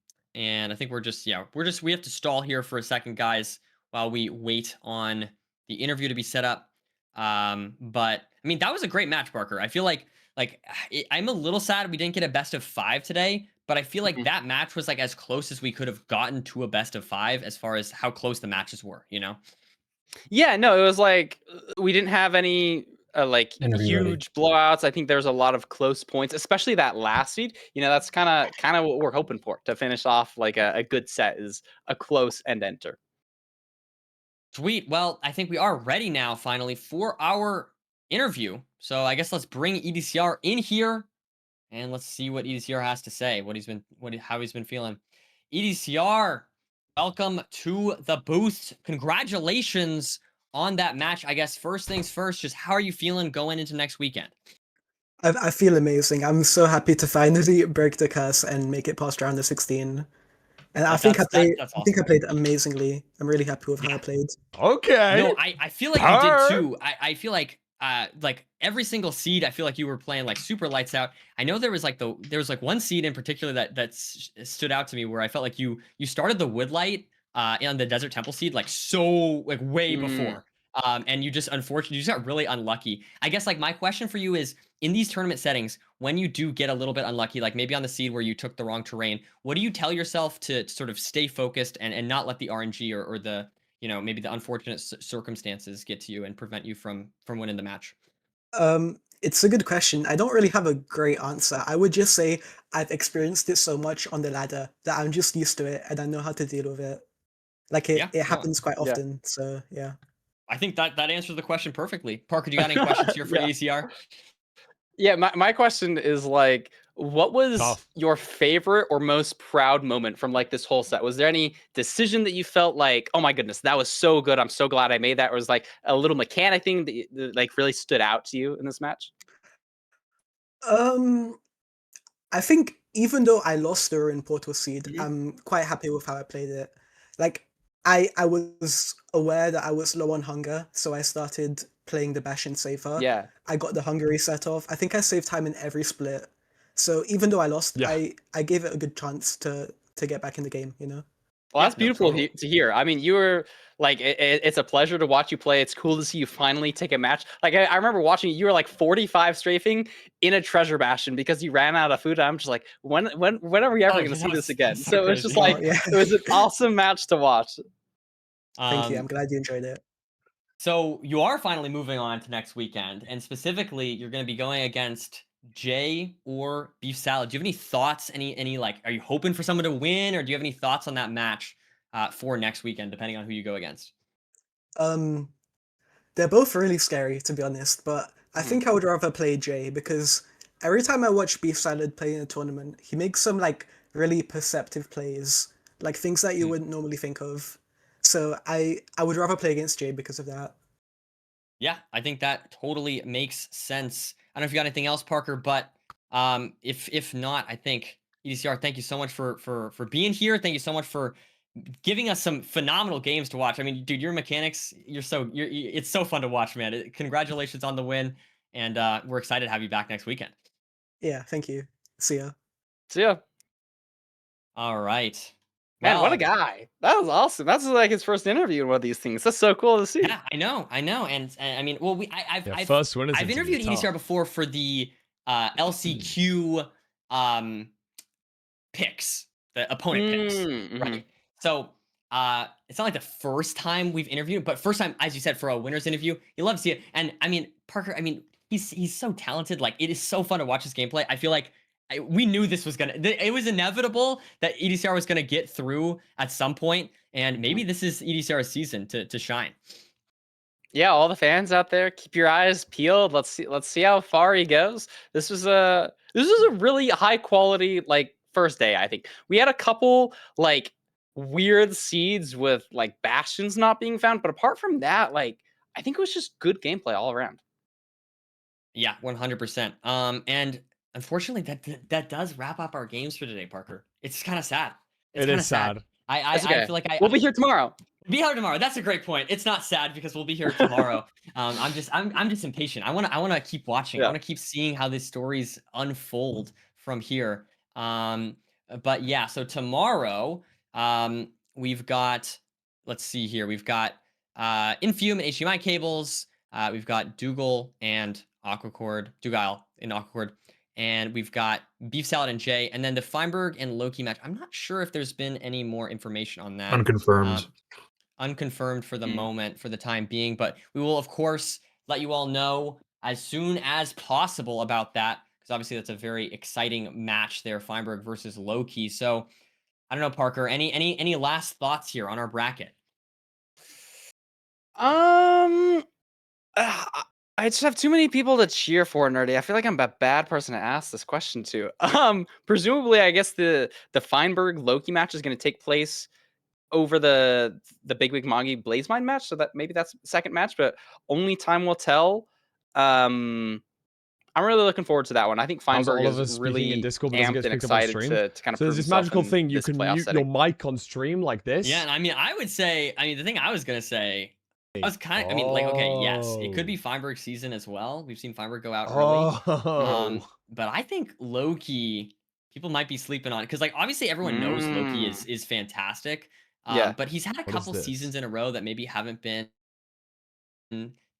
I think we have to stall here for a second, guys, while we wait on the interview to be set up. But I mean, that was a great match, Parker. I feel like I'm a little sad we didn't get a best of 5 today, but I feel like that match was like as close as we could have gotten to a best of 5 as far as how close the matches were, you know? Yeah, no, it was like we didn't have any like Interview ready. huge blowouts. I think there's a lot of close points, especially that last seed. You know, that's kind of what we're hoping for to finish off like a good set is a close end enter. Sweet. Well, I think we are ready now finally for our interview. So I guess let's bring EDCR in here and let's see what EDCR has to say, how he's been feeling. EDCR, welcome to the booth. Congratulations on that match. I guess first things first, just how are you feeling going into next weekend? I feel amazing. I'm so happy to finally break the curse and make it past round of 16. And I think I played amazingly. I'm really happy with how I played. Okay. No, I feel like you did too. I feel like every single seed, I feel like you were playing like super lights out. I know there was like one seed in particular that stood out to me where I felt like you started the Woodlight on the Desert Temple seed like way before. And you just unfortunately got really unlucky. I guess like my question for you is, in these tournament settings, when you do get a little bit unlucky, like maybe on the seed where you took the wrong terrain, what do you tell yourself to sort of stay focused and not let the RNG or the, you know, maybe the unfortunate circumstances get to you and prevent you from winning the match? It's a good question. I don't really have a great answer. I would just say I've experienced it so much on the ladder that I'm just used to it and I know how to deal with it. Like it No, happens quite Yeah. often. So yeah. I think that answers the question perfectly. Parker, do you got any questions here for Yeah. ACR? Yeah, my question is like, what was Tough. your favorite or most proud moment from like this whole set? Was there any decision that you felt like, oh my goodness, that was so good, I'm so glad I made that? Or was like a little mechanic thing that like really stood out to you in this match? Um, I think even though I lost her in Portal Seed, Mhm. I'm quite happy with how I played it. Like I was aware that I was low on hunger, so I started playing the bash and save her. Yeah. I got the hunger reset off. I think I saved time in every split. So even though I lost, Yeah. I gave it a good chance to get back in the game, you know? Well, Yeah, that's no, beautiful totally. to hear. I mean, you were like, it's a pleasure to watch you play. It's cool to see you finally take a match. Like, I remember watching you were like 45 strafing in a treasure bastion because you ran out of food. I'm just like, when are we ever Oh, going to that see was- this again? that's so So it's just crazy. like, Oh yeah. it was an awesome match to watch. Thank you. I'm glad you enjoyed it. So you are finally moving on to next weekend, and specifically, you're going to be going against Jay or Beef Salad. Do you have any thoughts? Any like, are you hoping for someone to win, or do you have any thoughts on that match for next weekend, depending on who you go against? They're both really scary, to be honest, but I think I would rather play Jay because every time I watch Beef Salad play in a tournament, he makes some like really perceptive plays, like things that you wouldn't normally think of. So I would rather play against Jay because of that. Yeah, I think that totally makes sense. I don't know if you got anything else, Parker, but if not, I think EDCR, thank you so much for being here. Thank you so much for giving us some phenomenal games to watch. I mean, dude, your mechanics, it's so fun to watch, man. Congratulations on the win, and we're excited to have you back next weekend. Yeah, thank you. See ya. So yeah, All right. man, what a Well, guy. That was awesome. That's like his first interview in one of these things. That's so cool to see. yeah, I know, and I mean, well, First winners I've interview, interviewed EDCR tough. before for the LCQ picks, the opponent picks, right? So it's not like the first time we've interviewed, but first time, as you said, for a winners interview. You love to see it, and I mean, Parker, I mean, he's so talented. Like, it is so fun to watch his gameplay. I feel like we knew this was it was inevitable that EDCR was gonna get through at some point, and maybe this is EDCR's season to shine. Yeah, all the fans out there, keep your eyes peeled. Let's see how far he goes. This was a really high quality like first day, I think. We had a couple like weird seeds with like bastions not being found, but apart from that, like I think it was just good gameplay all around. Yeah, 100%. And unfortunately, that does wrap up our games for today, Parker. It's kind of sad. It's It kind is of sad. sad. I Okay. feel like We'll be here tomorrow. Be here tomorrow. That's a great point. It's not sad because we'll be here tomorrow. I'm just impatient. I wanna keep watching. I Yeah. wanna keep seeing how these stories unfold from here. But yeah, so tomorrow, we've got, let's see here. We've got Infume and HDMI cables. We've got Dougal and Aquacord, Dougal in Aquacord. And we've got Beef Salad and Jay, and then the Feinberg and Loki match. I'm not sure if there's been any more information on that. Unconfirmed. Unconfirmed for the moment, for the time being, but we will, of course, let you all know as soon as possible about that, because obviously that's a very exciting match there, Feinberg versus Loki. So, I don't know, Parker, any last thoughts here on our bracket? I just have too many people to cheer for, Nerdy. I feel like I'm a bad person to ask this question to. Presumably, I guess the Feinberg Loki match is going to take place over the Big Wig Magi Blaze Mind match, so that maybe that's the second match, but only time will tell. I'm really looking forward to that one. I think How's Feinberg Oliver is speaking in really Discord but doesn't amped get and picked up on excited stream? to kind of So prove there's this himself magical in thing you this can playoff mute setting. your mic on stream like this. Yeah, and I mean, I would say, I mean, the thing I was gonna say, I was kind of, I mean, like, okay, yes, it could be Feinberg's season as well. We've seen Feinberg go out early. But I think Loki, people might be sleeping on it because, like, obviously everyone knows Loki is fantastic. Yeah. But he's had a What is couple this? seasons in a row that maybe haven't been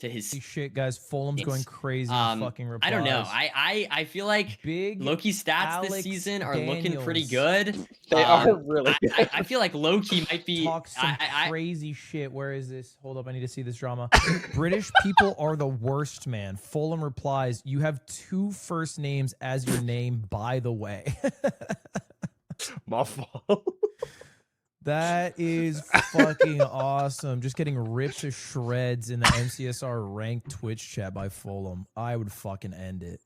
to his shit, guys. Fulham's going crazy in fucking replies. I don't know. I feel like Big Loki's stats this Alex season are looking pretty Daniels. good. They are really good. I feel like Loki might be Talk some crazy shit. Where is this? Hold up, I need to see this drama. British people are the worst, man. Fulham replies, you have 2 first names as your name, by the way. My fault. That is fucking awesome. Just getting ripped to shreds in the MCSR ranked Twitch chat by Fulham. I would fucking end it.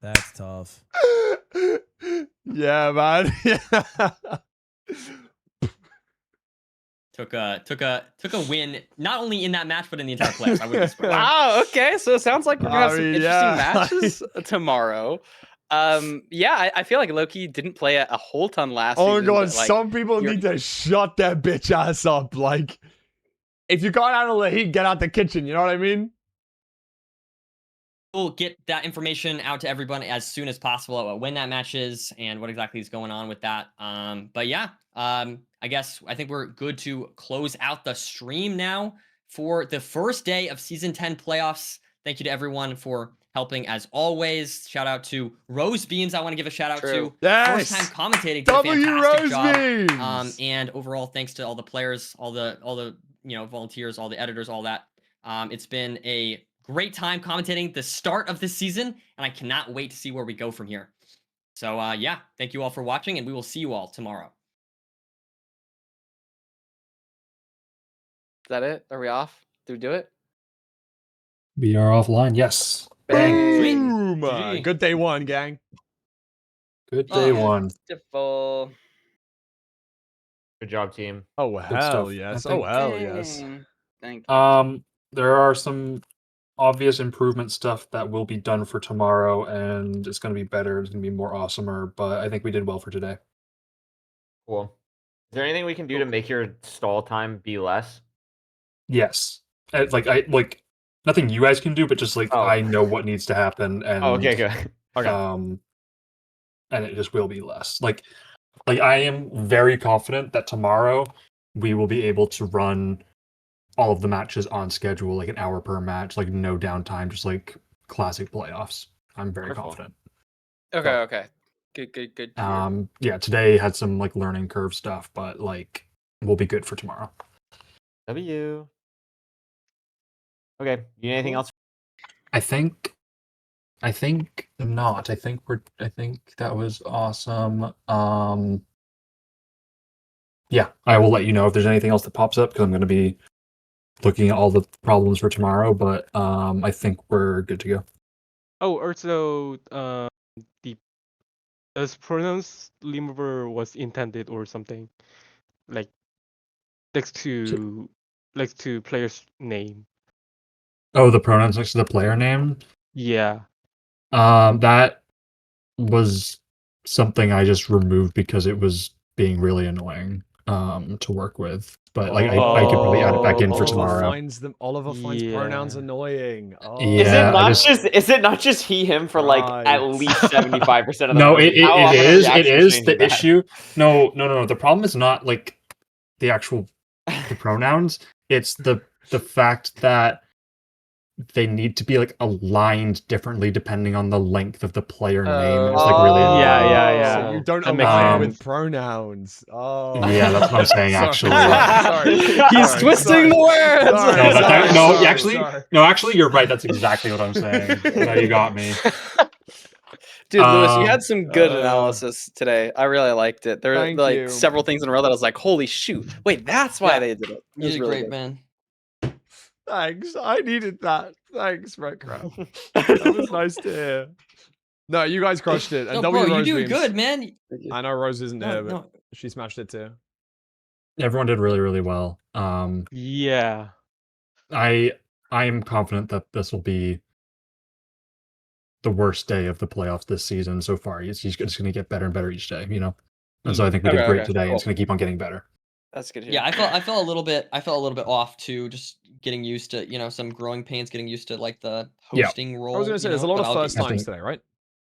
That's tough. Yeah, man. Yeah. took a win not only in that match but in the entire playoffs. I wouldn't swear. Wow. Okay. So it sounds like we're gonna have some interesting yeah. matches tomorrow. Yeah, I feel like Loki didn't play a whole ton last Oh my season. god, but, like, some people need to shut their bitch ass up. Like, if you can't handle the heat, get out the kitchen. You know what I mean? We'll get that information out to everyone as soon as possible about when that match is and what exactly is going on with that. But yeah, I think we're good to close out the stream now for the first day of Season 10 playoffs. Thank you to everyone for helping as always. Shout out to Rose Beans. I want to give a shout out to Yes. first time commentating. Did W a fantastic Rose job. Beans. And overall, thanks to all the players, all the volunteers, all the editors, all that. It's been a great time commentating the start of this season, and I cannot wait to see where we go from here. So yeah, thank you all for watching, and we will see you all tomorrow. Is that it? Are we off? Did we do it? We are offline. Yes. Boom. GG. Good day 1, gang. Good day 1. Beautiful. Good job, team. Oh hell stuff. yes. I think- Oh hell yes. Thank you. There are some obvious improvement stuff that will be done for tomorrow, and it's going to be better. It's going to be more awesomer, but I think we did well for today. Cool. Is there anything we can do to make your stall time be less? Yes. Like nothing you guys can do, but just like I know what needs to happen, and okay, good. Okay. And it just will be less. Like I am very confident that tomorrow we will be able to run all of the matches on schedule, like an hour per match, like no downtime, just like classic playoffs. I'm very confident. Okay. Good to hear. Yeah, today had some like learning curve stuff, but like we'll be good for tomorrow. W. Okay. You need anything else? I think not. I think that was awesome. Yeah, I will let you know if there's anything else that pops up because I'm going to be looking at all the problems for tomorrow, but I think we're good to go. Oh, also, does pronouns remover was intended or something, like next to player's name? Oh, the pronouns next to the player name? Yeah. That was something I just removed because it was being really annoying to work with. But like I could probably add it back in for tomorrow. Oliver finds pronouns annoying. Oh. Yeah, Is it not just he him for like at least 75% of the No, time? it is the issue. No. The problem is not like the actual the pronouns. It's the fact that they need to be like aligned differently depending on the length of the player name. It's like really yeah. So you don't That makes align sense. with pronouns. Oh, Yeah, that's what I'm saying. Actually, sorry. He's twisting the words. Actually, you're right. That's exactly what I'm saying. Now you got me. Dude, Lewis, you had some good analysis today. I really liked it. There were Thank like you. several things in a row that I was like, "Holy shoot! Wait, that's why they did it." You did really great, good. man. Thanks. I needed that. Thanks, Redcrab. That was nice to hear. No, you guys crushed it. And No, W bro, you Rose doing Beams. good, man. I know Rose isn't No, here, but no. she smashed it too. Everyone did really, really well. Yeah. I am confident that this will be the worst day of the playoffs this season so far. He's just going to get better and better each day, you know. And so I think we did great today. And it's going to keep on getting better. That's good. Yeah, I felt a little bit off too, just getting used to, some growing pains, getting used to like the hosting role. I was going to say, there's a lot of first times today, right?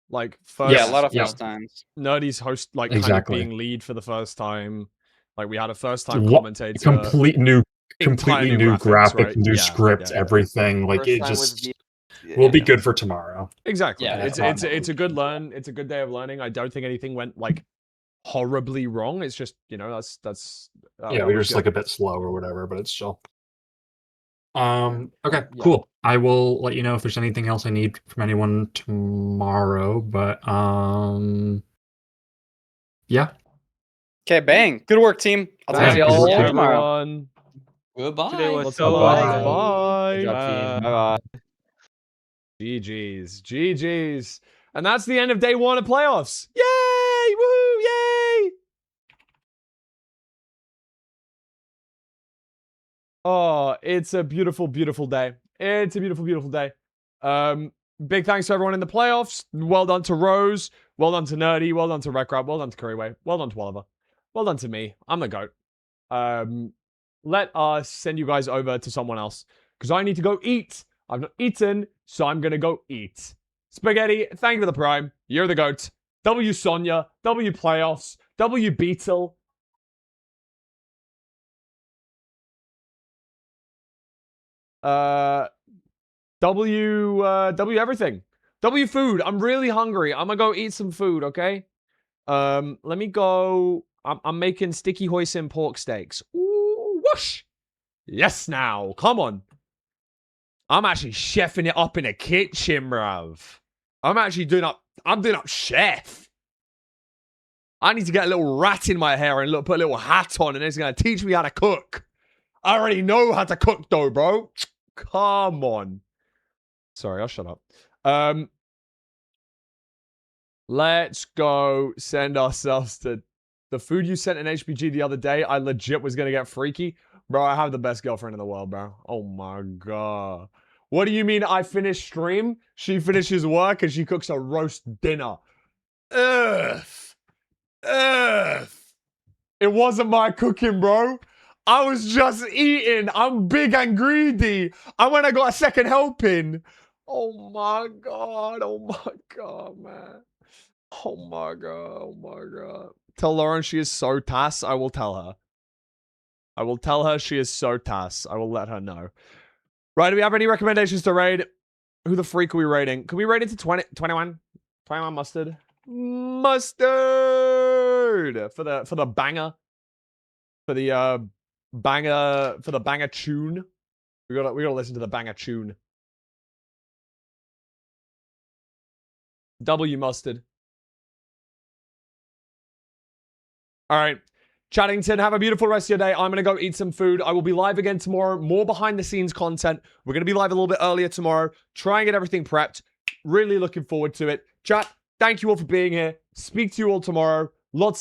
Like first, a lot of first times. Nerdy's host, like Exactly. kind of being lead for the first time. Like we had a first time commentator. Complete new completely new graphic, new script, everything. Like it just will be good for tomorrow. Exactly. Yeah, It's a good learn. It's a good day of learning. I don't think anything went like horribly wrong. It's just, you know, that's yeah, we're just like a bit slow or whatever, but it's still. Okay, cool. I will let you know if there's anything else I need from anyone tomorrow, but yeah. Okay, bang. Good work, team. I'll talk to you all tomorrow. Goodbye. Today was Let's so go. awesome. Bye. Good job, team. Bye-bye. GG's. GG's. And that's the end of day 1 of playoffs. Yay! Woohoo! Yay! Oh, it's a beautiful, beautiful day. It's a beautiful, beautiful day. Big thanks to everyone in the playoffs. Well done to Rose. Well done to Nerdy. Well done to Rekrab. Well done to Curryway. Well done to Oliver. Well done to me. I'm the GOAT. Let us send you guys over to someone else because I need to go eat. I've not eaten, so I'm going to go eat. Spaghetti, thank you for the prime. You're the GOAT. W Sonia. W playoffs. W Beetle. W everything. W food. I'm really hungry. I'm gonna go eat some food, okay? Let me go. I'm making sticky hoisin pork steaks. Ooh, whoosh. Yes, now. Come on. I'm actually chefing it up in the kitchen, bruv. I'm doing up chef. I need to get a little rat in my hair and put a little hat on, and it's gonna teach me how to cook. I already know how to cook though, bro. Come on. Sorry, I'll shut up. Let's go send ourselves to the food you sent in HPG the other day. I legit was gonna get freaky. Bro, I have the best girlfriend in the world, bro. Oh my god. What do you mean I finish stream? She finishes work and she cooks a roast dinner. Ugh. Ugh. It wasn't my cooking, bro. I was just eating. I'm big and greedy. I went and got a second helping. Oh my god. Oh my god, man. Oh my god. Oh my god. Tell Lauren she is so tass. I will tell her. I will tell her she is so tass. I will let her know. Right, do we have any recommendations to raid? Who the freak are we raiding? Can we raid into 21? 21 mustard? Mustard! For the banger. For the banger tune. We gotta listen to the banger tune. W mustard. All right. Chaddington, have a beautiful rest of your day. I'm going to go eat some food. I will be live again tomorrow. More behind the scenes content. We're going to be live a little bit earlier tomorrow. Try and get everything prepped. Really looking forward to it. Chat, thank you all for being here. Speak to you all tomorrow. Lots of